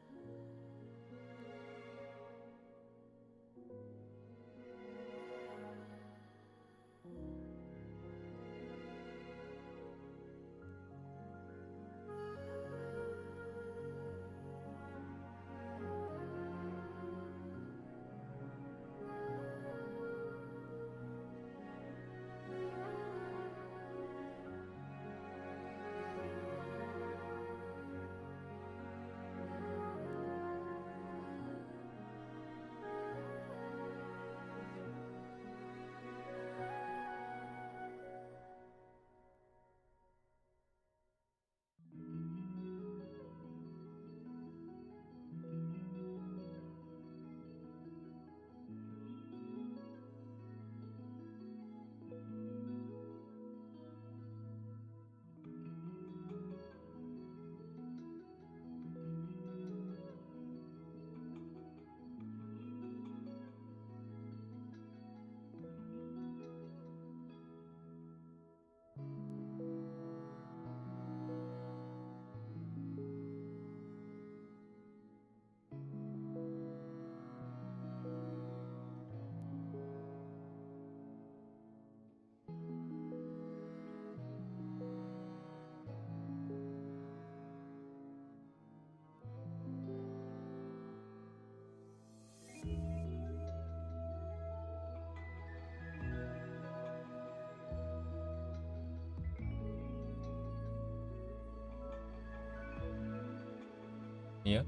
Yeah?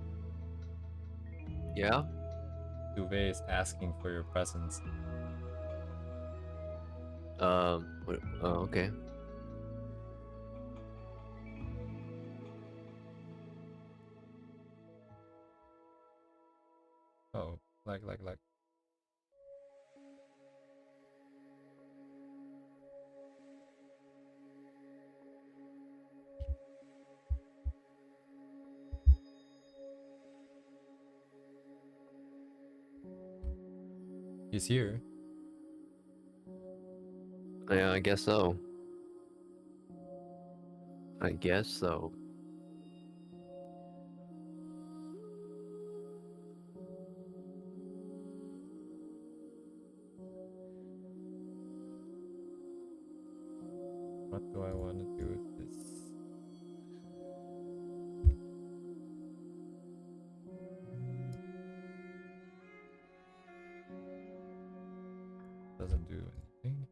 Yeah? Duvet is asking for your presence. Okay. Oh, like. He's here. Yeah, I guess so. I guess so. What do I want to do with this? Doesn't do anything.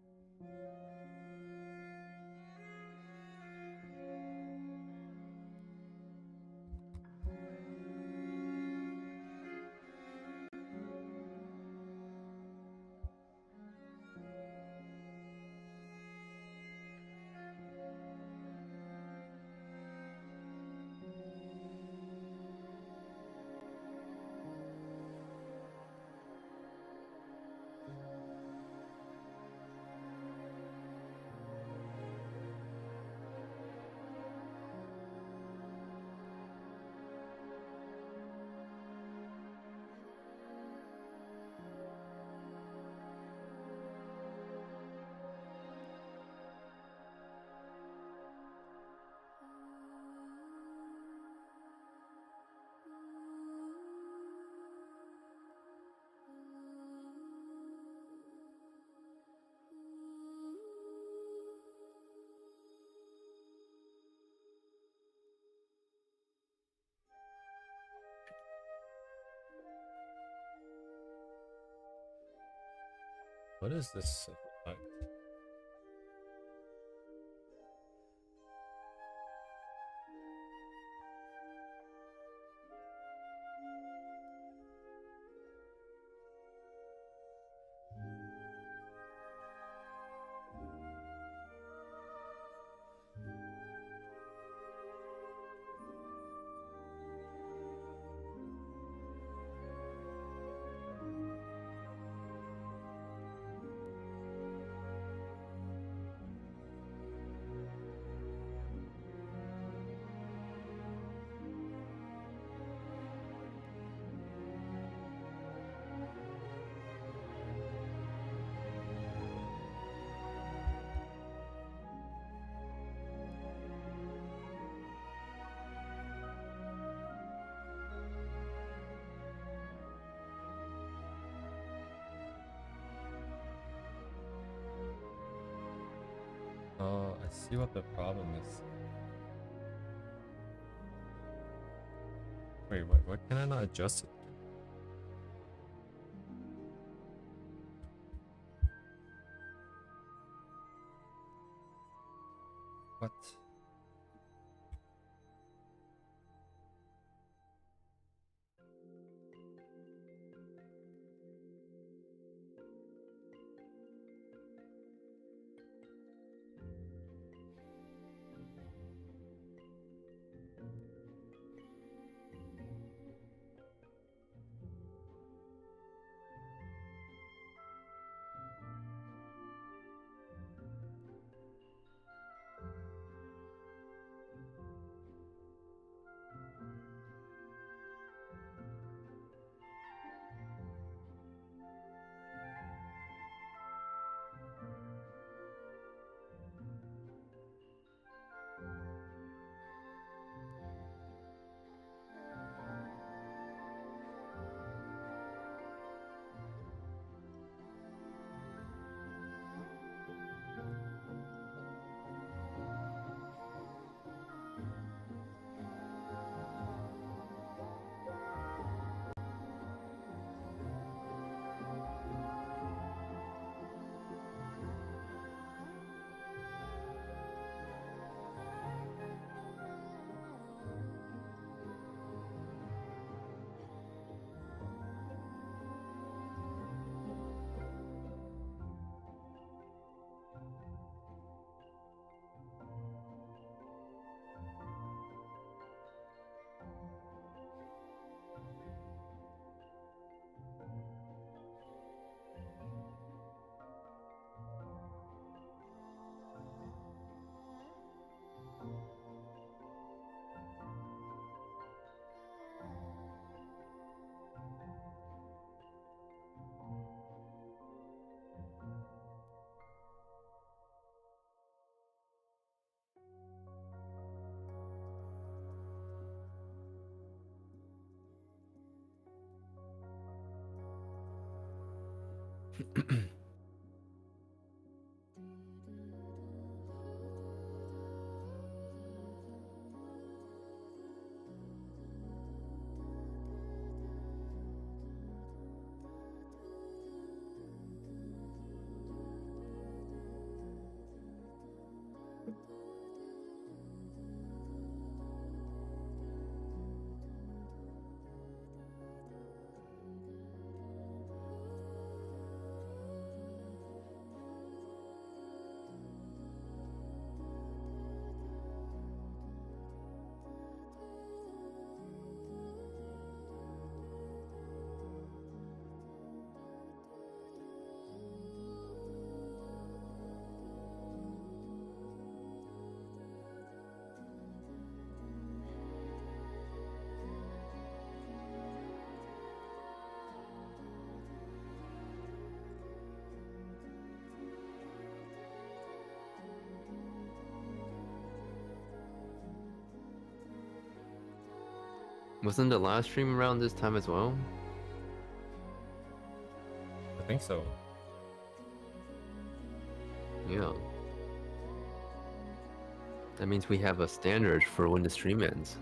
What is this effect? Oh, I see what the problem is. Wait, what can I not adjust it? What? Wasn't the last stream around this time as well? I think so. Yeah. That means we have a standard for when the stream ends.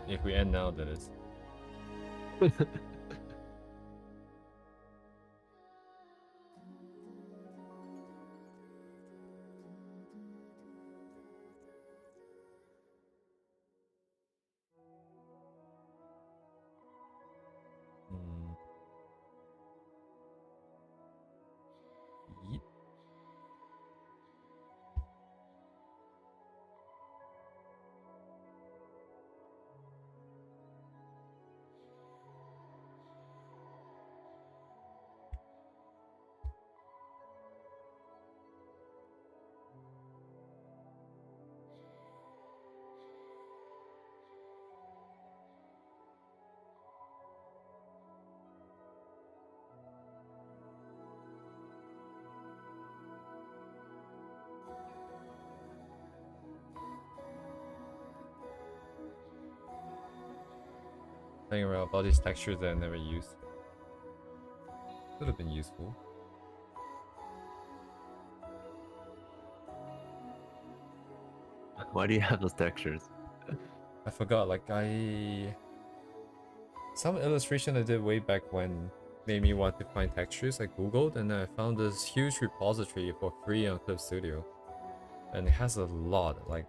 If we end now, that is. Yeet. Playing around with all these textures that I never used. Could have been useful. Why do you have those textures? I forgot, like some illustration I did way back when made me want to find textures. I googled and I found this huge repository for free on Clip Studio. And it has a lot, like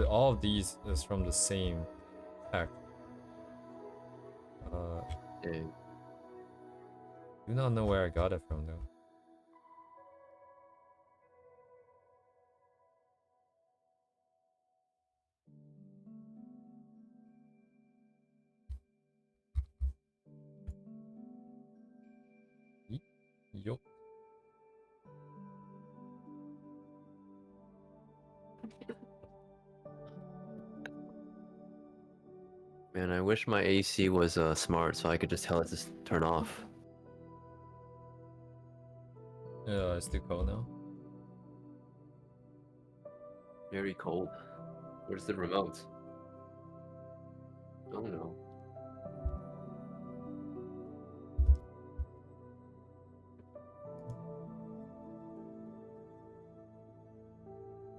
all of these is from the same pack. Yeah. Do not know where I got it from though. Yup. Man, I wish my AC was smart so I could just tell it to turn off. Yeah, it's too cold now. Very cold. Where's the remote? Oh no.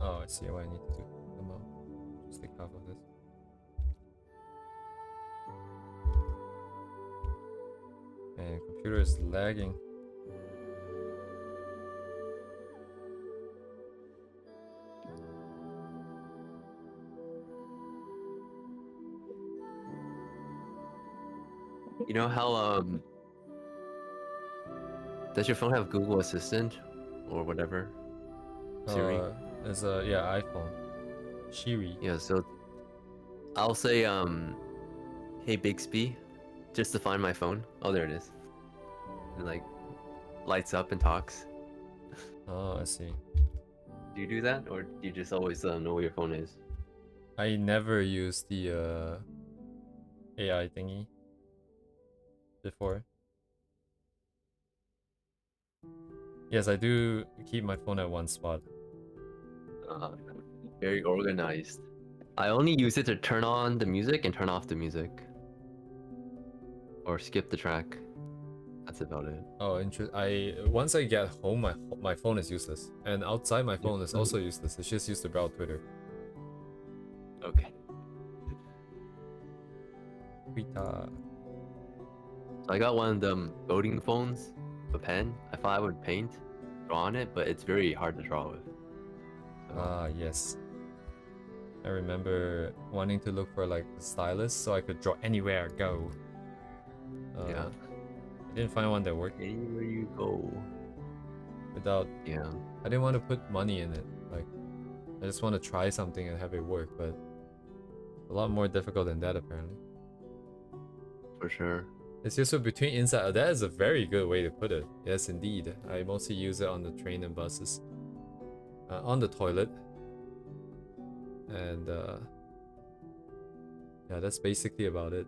Oh, I see what I need to do. Come on. Just take half of this. And computer is lagging. You know how does your phone have Google Assistant or whatever? Siri? There's a iPhone. Siri. Yeah, so I'll say hey Bixby, just to find my phone. Oh, there it is. It like lights up and talks. Oh, I see. Do you do that, or do you just always know where your phone is? I never used the AI thingy before. Yes, I do keep my phone at one spot. Very organized. I only use it to turn on the music and turn off the music. Or skip the track. That's about it. Oh, once I get home, my phone is useless, and outside my phone is also useless. It's just used to browse Twitter. Okay. Twitter. So I got one of them voting phones, a pen. I thought I would paint, draw on it, but it's very hard to draw with. Ah, yes. I remember wanting to look for like a stylus so I could draw anywhere I go. Yeah. I didn't find one that worked. Anywhere you go. Without. Yeah. I didn't want to put money in it. Like, I just want to try something and have it work, but a lot more difficult than that apparently. For sure. It's just so between inside. That is a very good way to put it. Yes, indeed. I mostly use it on the train and buses. On the toilet. And yeah, that's basically about it.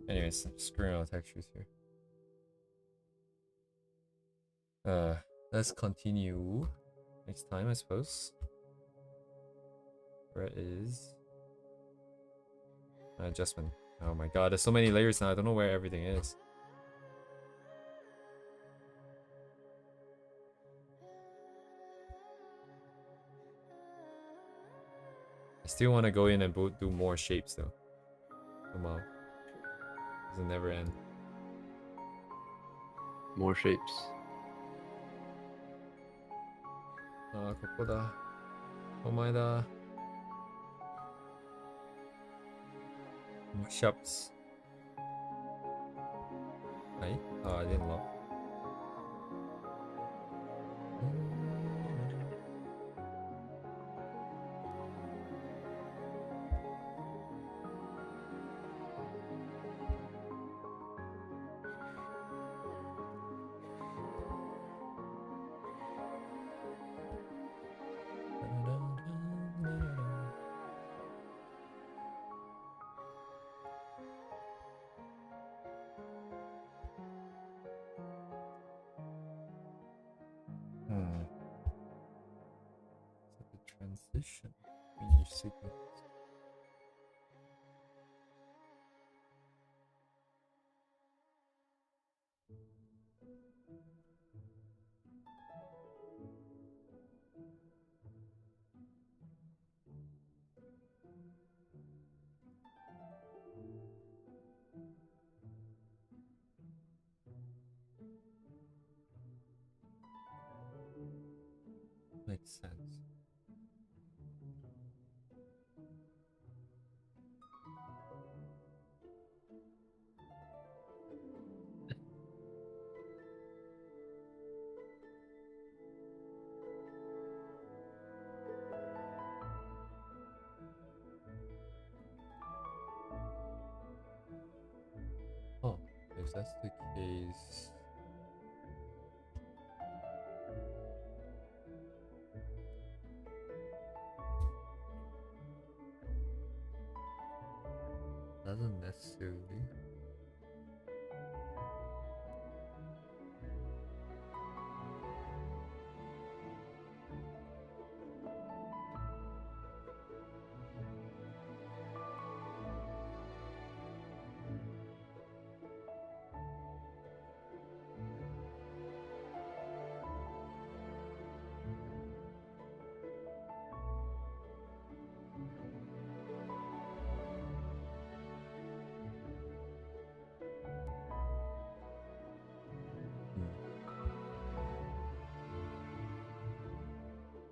Anyways, I'm screwing around with textures here. Let's continue. next time, I suppose. Where is adjustment? Oh my god, there's so many layers now. I don't know where everything is. I still want to go in and do more shapes though. Come on, doesn't never end. More shapes. あー、ここだ。お前だ。Shops. はい。あー、I didn't lock. So the transition between each sequence. Makes sense. Oh, if that's the case. Doesn't necessarily.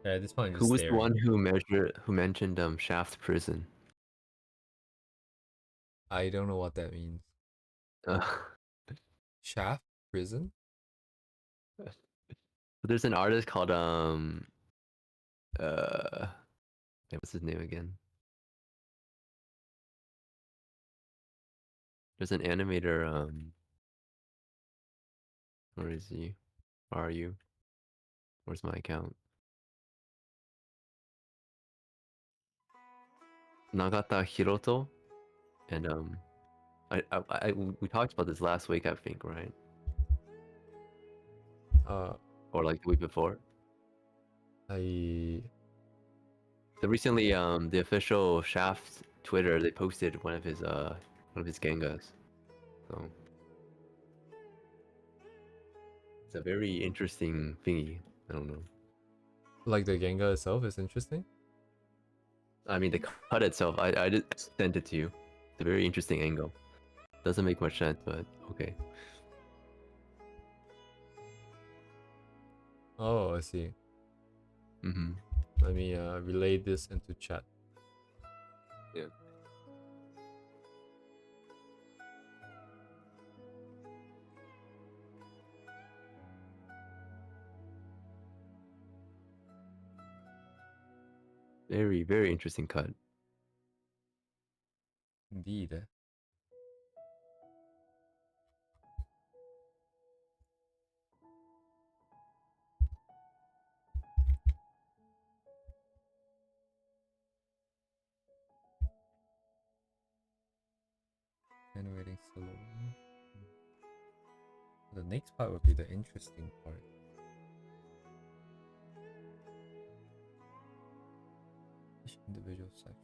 Yeah, at this point, I'm Who just was the staring. one who mentioned Shaft Prison? I don't know what that means. Uh, Shaft prison? there's an artist called what's his name again? There's an animator where is he? Where are you? Where's my account? Nagata Hiroto, and we talked about this last week, I think, right? Or like the week before. I So recently, the official Shaft Twitter, they posted one of his Gengas. So it's a very interesting thingy. I don't know. like the Genga itself is interesting. I mean, the cut itself, I just sent it to you. It's a very interesting angle. Doesn't make much sense, but okay. Oh, I see. Mm-hmm. Let me relay this into chat. Yeah. Very, very interesting cut. Indeed. Generating slowly. The next part would be the interesting part. Each individual section.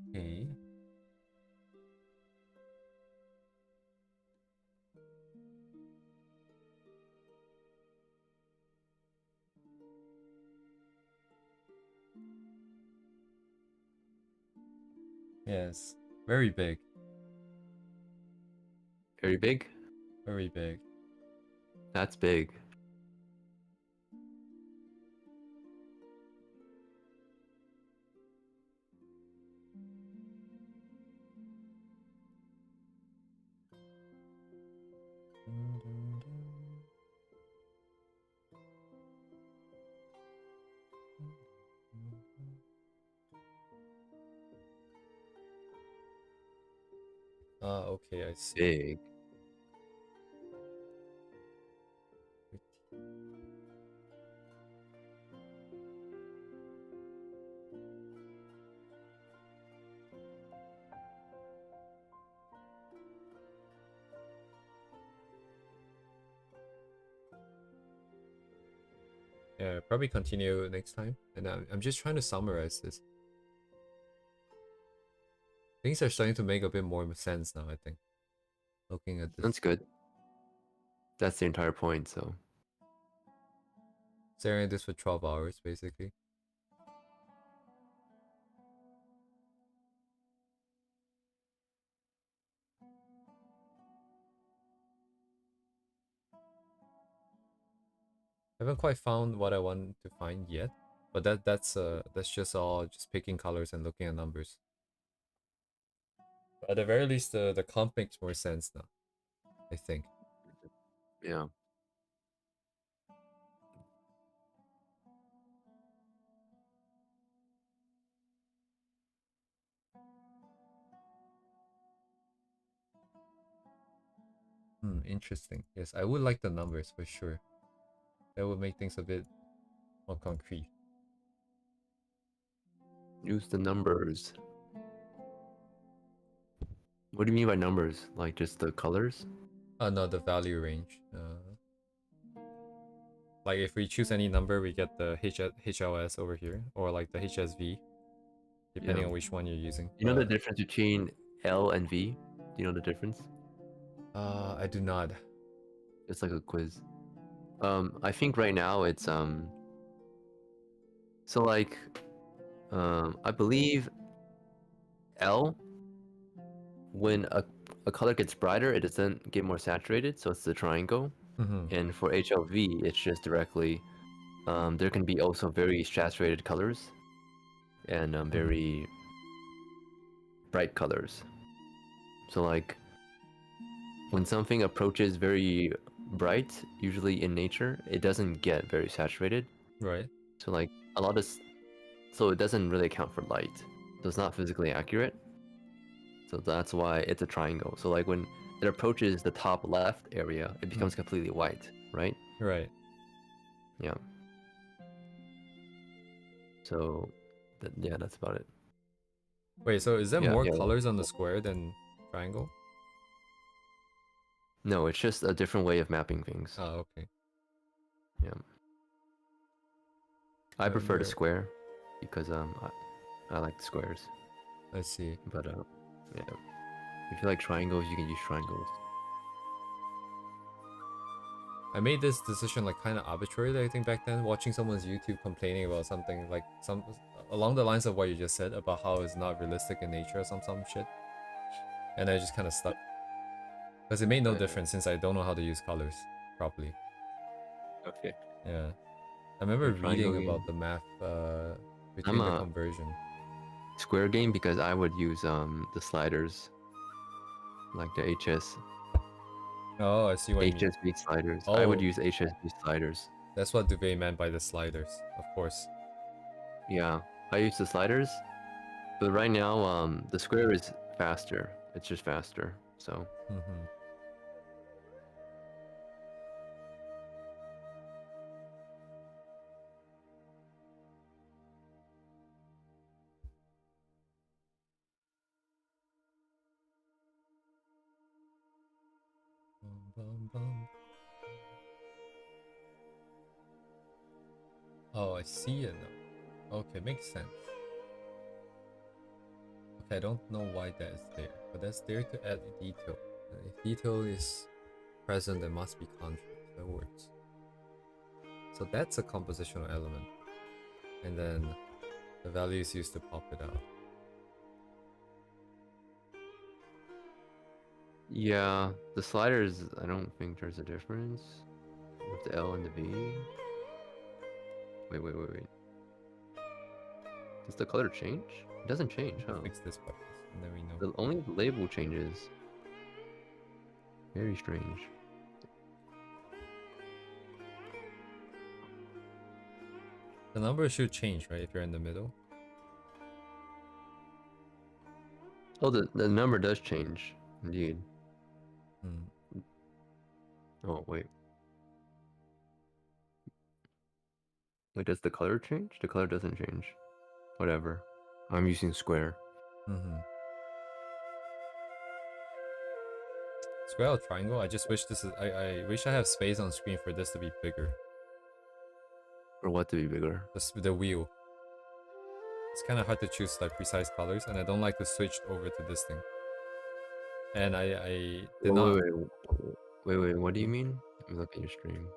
Okay. Yes. Very big. Very big? Very big. That's big. Okay, I see. Big. Yeah, probably continue next time. And I'm just trying to summarize this. Things are starting to make a bit more sense now, I think. Looking at this. That's good. That's the entire point, so. Staring at this for 12 hours, basically. I haven't quite found what I want to find yet, but that's just all just picking colors and looking at numbers. But at the very least, the comp makes more sense now, I think. Yeah. Interesting. Yes, I would like the numbers for sure. That would make things a bit more concrete. Use the numbers. What do you mean by numbers? Like just the colors? No, the value range. Like if we choose any number, we get the HLS over here, or like the HSV, depending Yeah. on which one you're using. You know the difference between L and V? Do you know the difference? I do not. It's like a quiz. I think right now it's so like I believe L, when a color gets brighter, it doesn't get more saturated, so it's the triangle. And for HLV, it's just directly there can be also very saturated colors and very bright colors. So like when something approaches very bright, usually in nature, it doesn't get very saturated. Right. So like a lot of so it doesn't really account for light. So it's not physically accurate. So that's why it's a triangle. So like when it approaches the top left area, it becomes completely white, right? Right. Yeah. So yeah, that's about it. Wait, so is there Yeah, more yeah. colors on the square than triangle? No, it's just a different way of mapping things. Oh, okay. Yeah. I prefer the square because I like the squares. I see. But yeah. If you like triangles, you can use triangles. I made this decision like kind of arbitrarily, I think, back then, watching someone's YouTube complaining about something like along the lines of what you just said about how it's not realistic in nature or some shit. And I just kind of stuck. Because it made no difference since I don't know how to use colors properly. Okay. Yeah. I remember triangle reading about game. the math between the conversion. Square game because I would use the sliders. Like the HS. Oh, I see what you mean. HSB sliders. Oh, I would use HSB sliders. That's what Duvet meant by the sliders, of course. Yeah, I use the sliders, but right now the square is faster. It's just faster, so. bum, bum. Oh, I see it now. Okay, makes sense. Okay, I don't know why that is there, but that's there to add detail. And if detail is present, there must be contrast. That works. So that's a compositional element. And then the value is used to pop it out. Yeah, the sliders, I don't think there's a difference with the L and the V. Wait. Does the color change? It doesn't change, huh? Fix this part, and then we know. The only label changes. Very strange. The number should change, right? If you're in the middle. Oh, the number does change, indeed. Hmm. Oh, wait. Wait, does the color change? The color doesn't change. Whatever. I'm using square. Mm-hmm. Square or triangle? I just wish this is. I wish I have space on screen for this to be bigger. For what to be bigger? The wheel. It's kind of hard to choose like precise colors, and I don't like to switch over to this thing. And I did not. Wait. What do you mean? Let me look at your stream.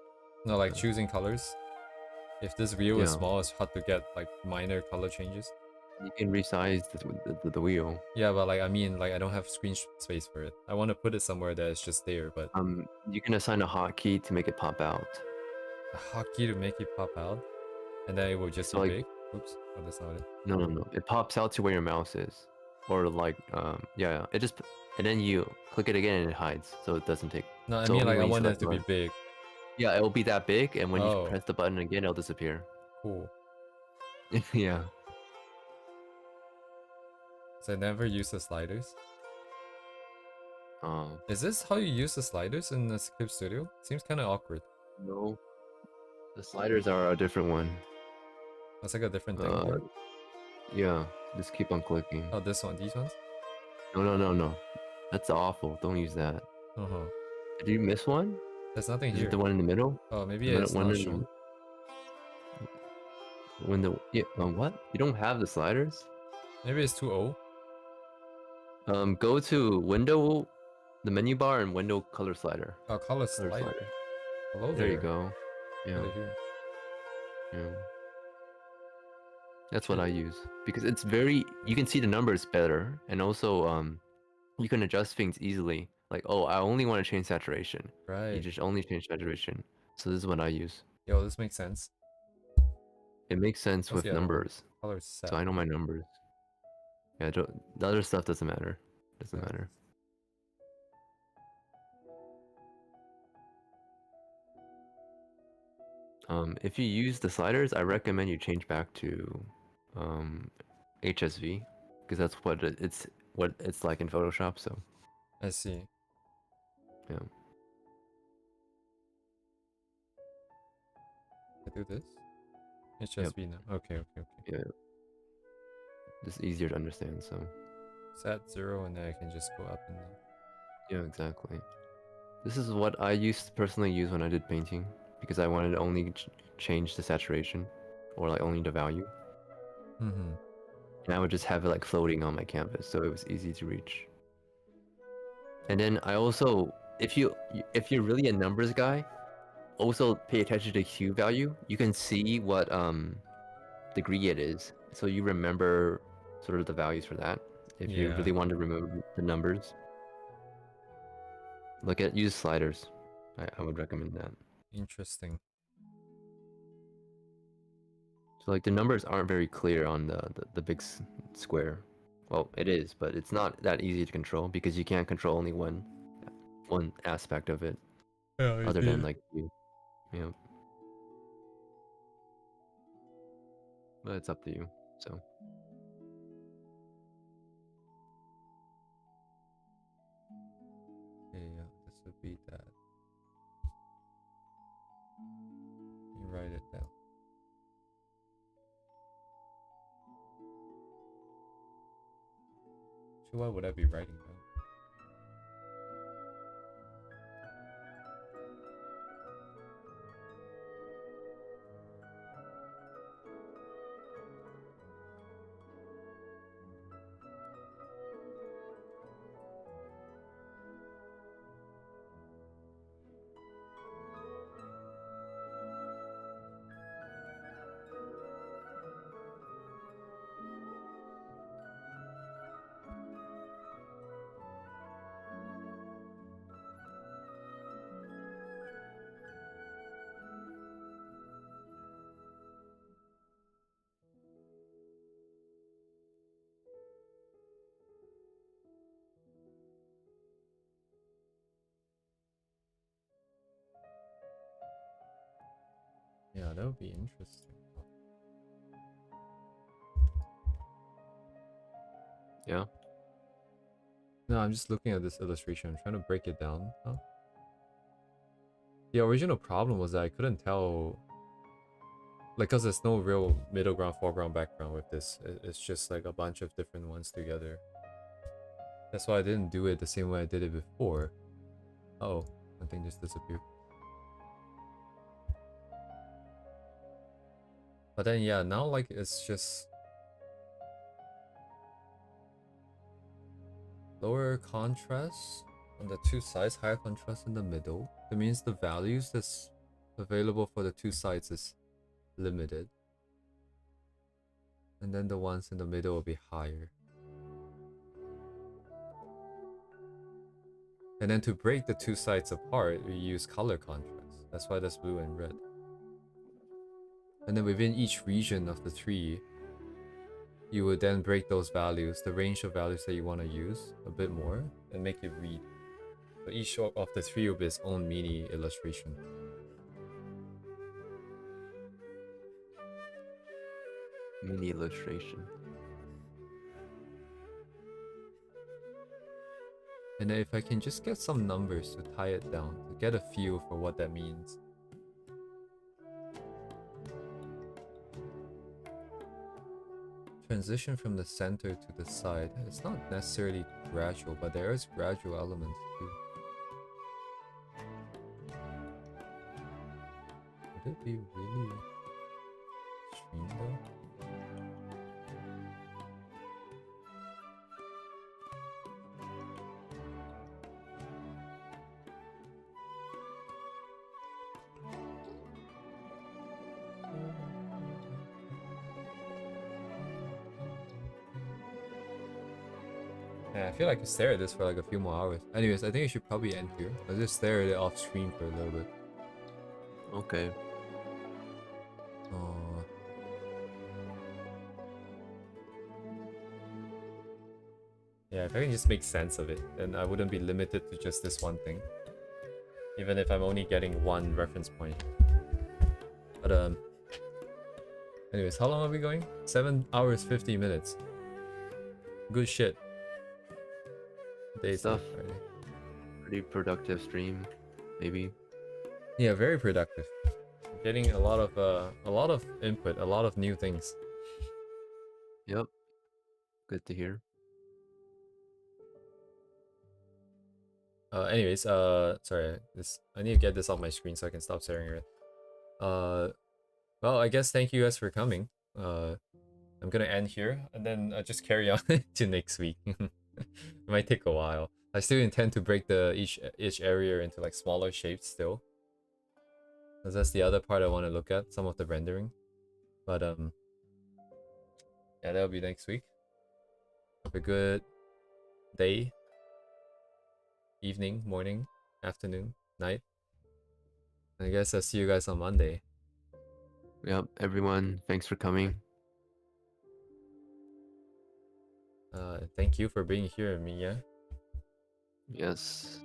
No, like choosing colors. If this wheel is Yeah. small, it's hard to get like minor color changes. You can resize the wheel. Yeah, but like I mean, like I don't have screen space for it. I want to put it somewhere that is just there, but You can assign a hotkey to make it pop out. a hotkey to make it pop out, and then it will just So, be like, big. Oops, oh, that's not it. No. It pops out to where your mouse is, or like yeah. It just and then you click it again and it hides, so it doesn't take. No, I so mean only like I when you want it select to be one- big. Yeah, it will be that big, and when you Oh. press the button again, it'll disappear. Cool. Yeah. So I never use the sliders. Oh Is this how you use the sliders in the Clip Studio? Seems kind of awkward. no, the sliders are a different one. That's like a different thing here. Yeah, just keep on clicking. Oh, this one, these ones? No. That's awful. Don't use that. Uh-huh. Did you miss one? There's nothing Is here. it the one in the middle? Oh, maybe The it's one not in the- shown. When the what? You don't have the sliders? Maybe it's too old. Go to window, the menu bar, and window color slider. Oh, color slider. Hello There you go. Yeah, Right here. yeah. That's what I use because it's very. You can see the numbers better, and also you can adjust things easily. Like, oh, I only want to change saturation. You Right. just only change saturation. So this is what I use. Yo, this makes sense. It makes sense What's with the other one? numbers. Color set. So I know my numbers. Yeah, the other stuff doesn't matter. Doesn't matter. If you use the sliders, I recommend you change back to HSV because that's what it's like in Photoshop. So I see. yeah. I do this? HSV now. Okay. Yeah. It's easier to understand. So Set 0 and then I can just go up and down. yeah, exactly. This is what I personally use when I did painting because I wanted to only change the saturation or like only the value. Mm-hmm. And I would just have it like floating on my canvas, so it was easy to reach. And then I also, if you're really a numbers guy, also pay attention to hue value. You can see what degree it is, so you remember sort of the values for that. If you really want to remember the numbers, use sliders. I would recommend that. Interesting. So like the numbers aren't very clear on the big square. Well, it is, but it's not that easy to control because you can't control only one aspect of it. Yeah, other than like you. Yeah. But it's up to you. So yeah, this would be that. You write it down. So why would I be writing down? Yeah, that would be interesting. Yeah. No, I'm just looking at this illustration. I'm trying to break it down. Huh? The original problem was that I couldn't tell, like, because there's no real middle ground, foreground, background with this. It's just like a bunch of different ones together. That's why I didn't do it the same way I did it before. Uh-oh, something just disappeared. But then, yeah, now, like, it's just lower contrast on the two sides, higher contrast in the middle. That means the values that's available for the two sides is limited. And then the ones in the middle will be higher. And then to break the two sides apart, we use color contrast. That's why there's blue and red. And then within each region of the tree, you would then break those values, the range of values that you want to use, a bit more, and make it read. So each of the three will be its own mini illustration. Mini illustration. And then if I can just get some numbers to tie it down, to get a feel for what that means. Transition from the center to the side. It's not necessarily gradual, but there is gradual elements too. Would it be really extreme though? Yeah, I feel like I could stare at this for like a few more hours. Anyways, I think I should probably end here. I'll just stare at it off screen for a little bit. Okay. Yeah, if I can just make sense of it, then I wouldn't be limited to just this one thing. Even if I'm only getting one reference point. But anyways, how long are we going? 7 hours 50 minutes. Good shit. Day Stuff. Friday. Pretty productive stream, maybe. Yeah, very productive. Getting a lot of input, a lot of new things. Yep. Good to hear. Anyways, sorry, I need to get this off my screen so I can stop staring at it. Well, I guess thank you guys for coming. I'm gonna end here and then just carry on to next week. It might take a while. I still intend to break each area into like smaller shapes still. Cause that's the other part I want to look at, some of the rendering. But yeah, that'll be next week. Have a good day, evening, morning, afternoon, night. I guess I'll see you guys on Monday. Yep, everyone, thanks for coming. Thank you for being here, Mia. Yes.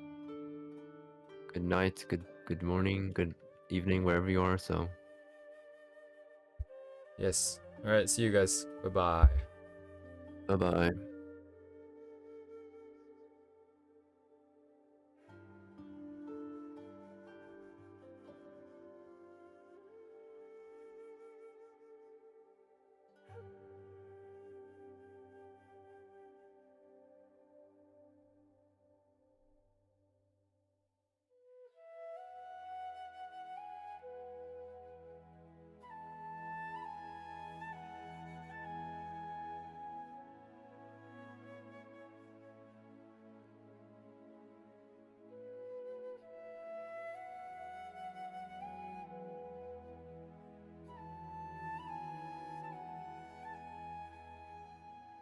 Good night, good morning, good evening, wherever you are, so. Yes. Alright, see you guys. Bye-bye. Bye-bye.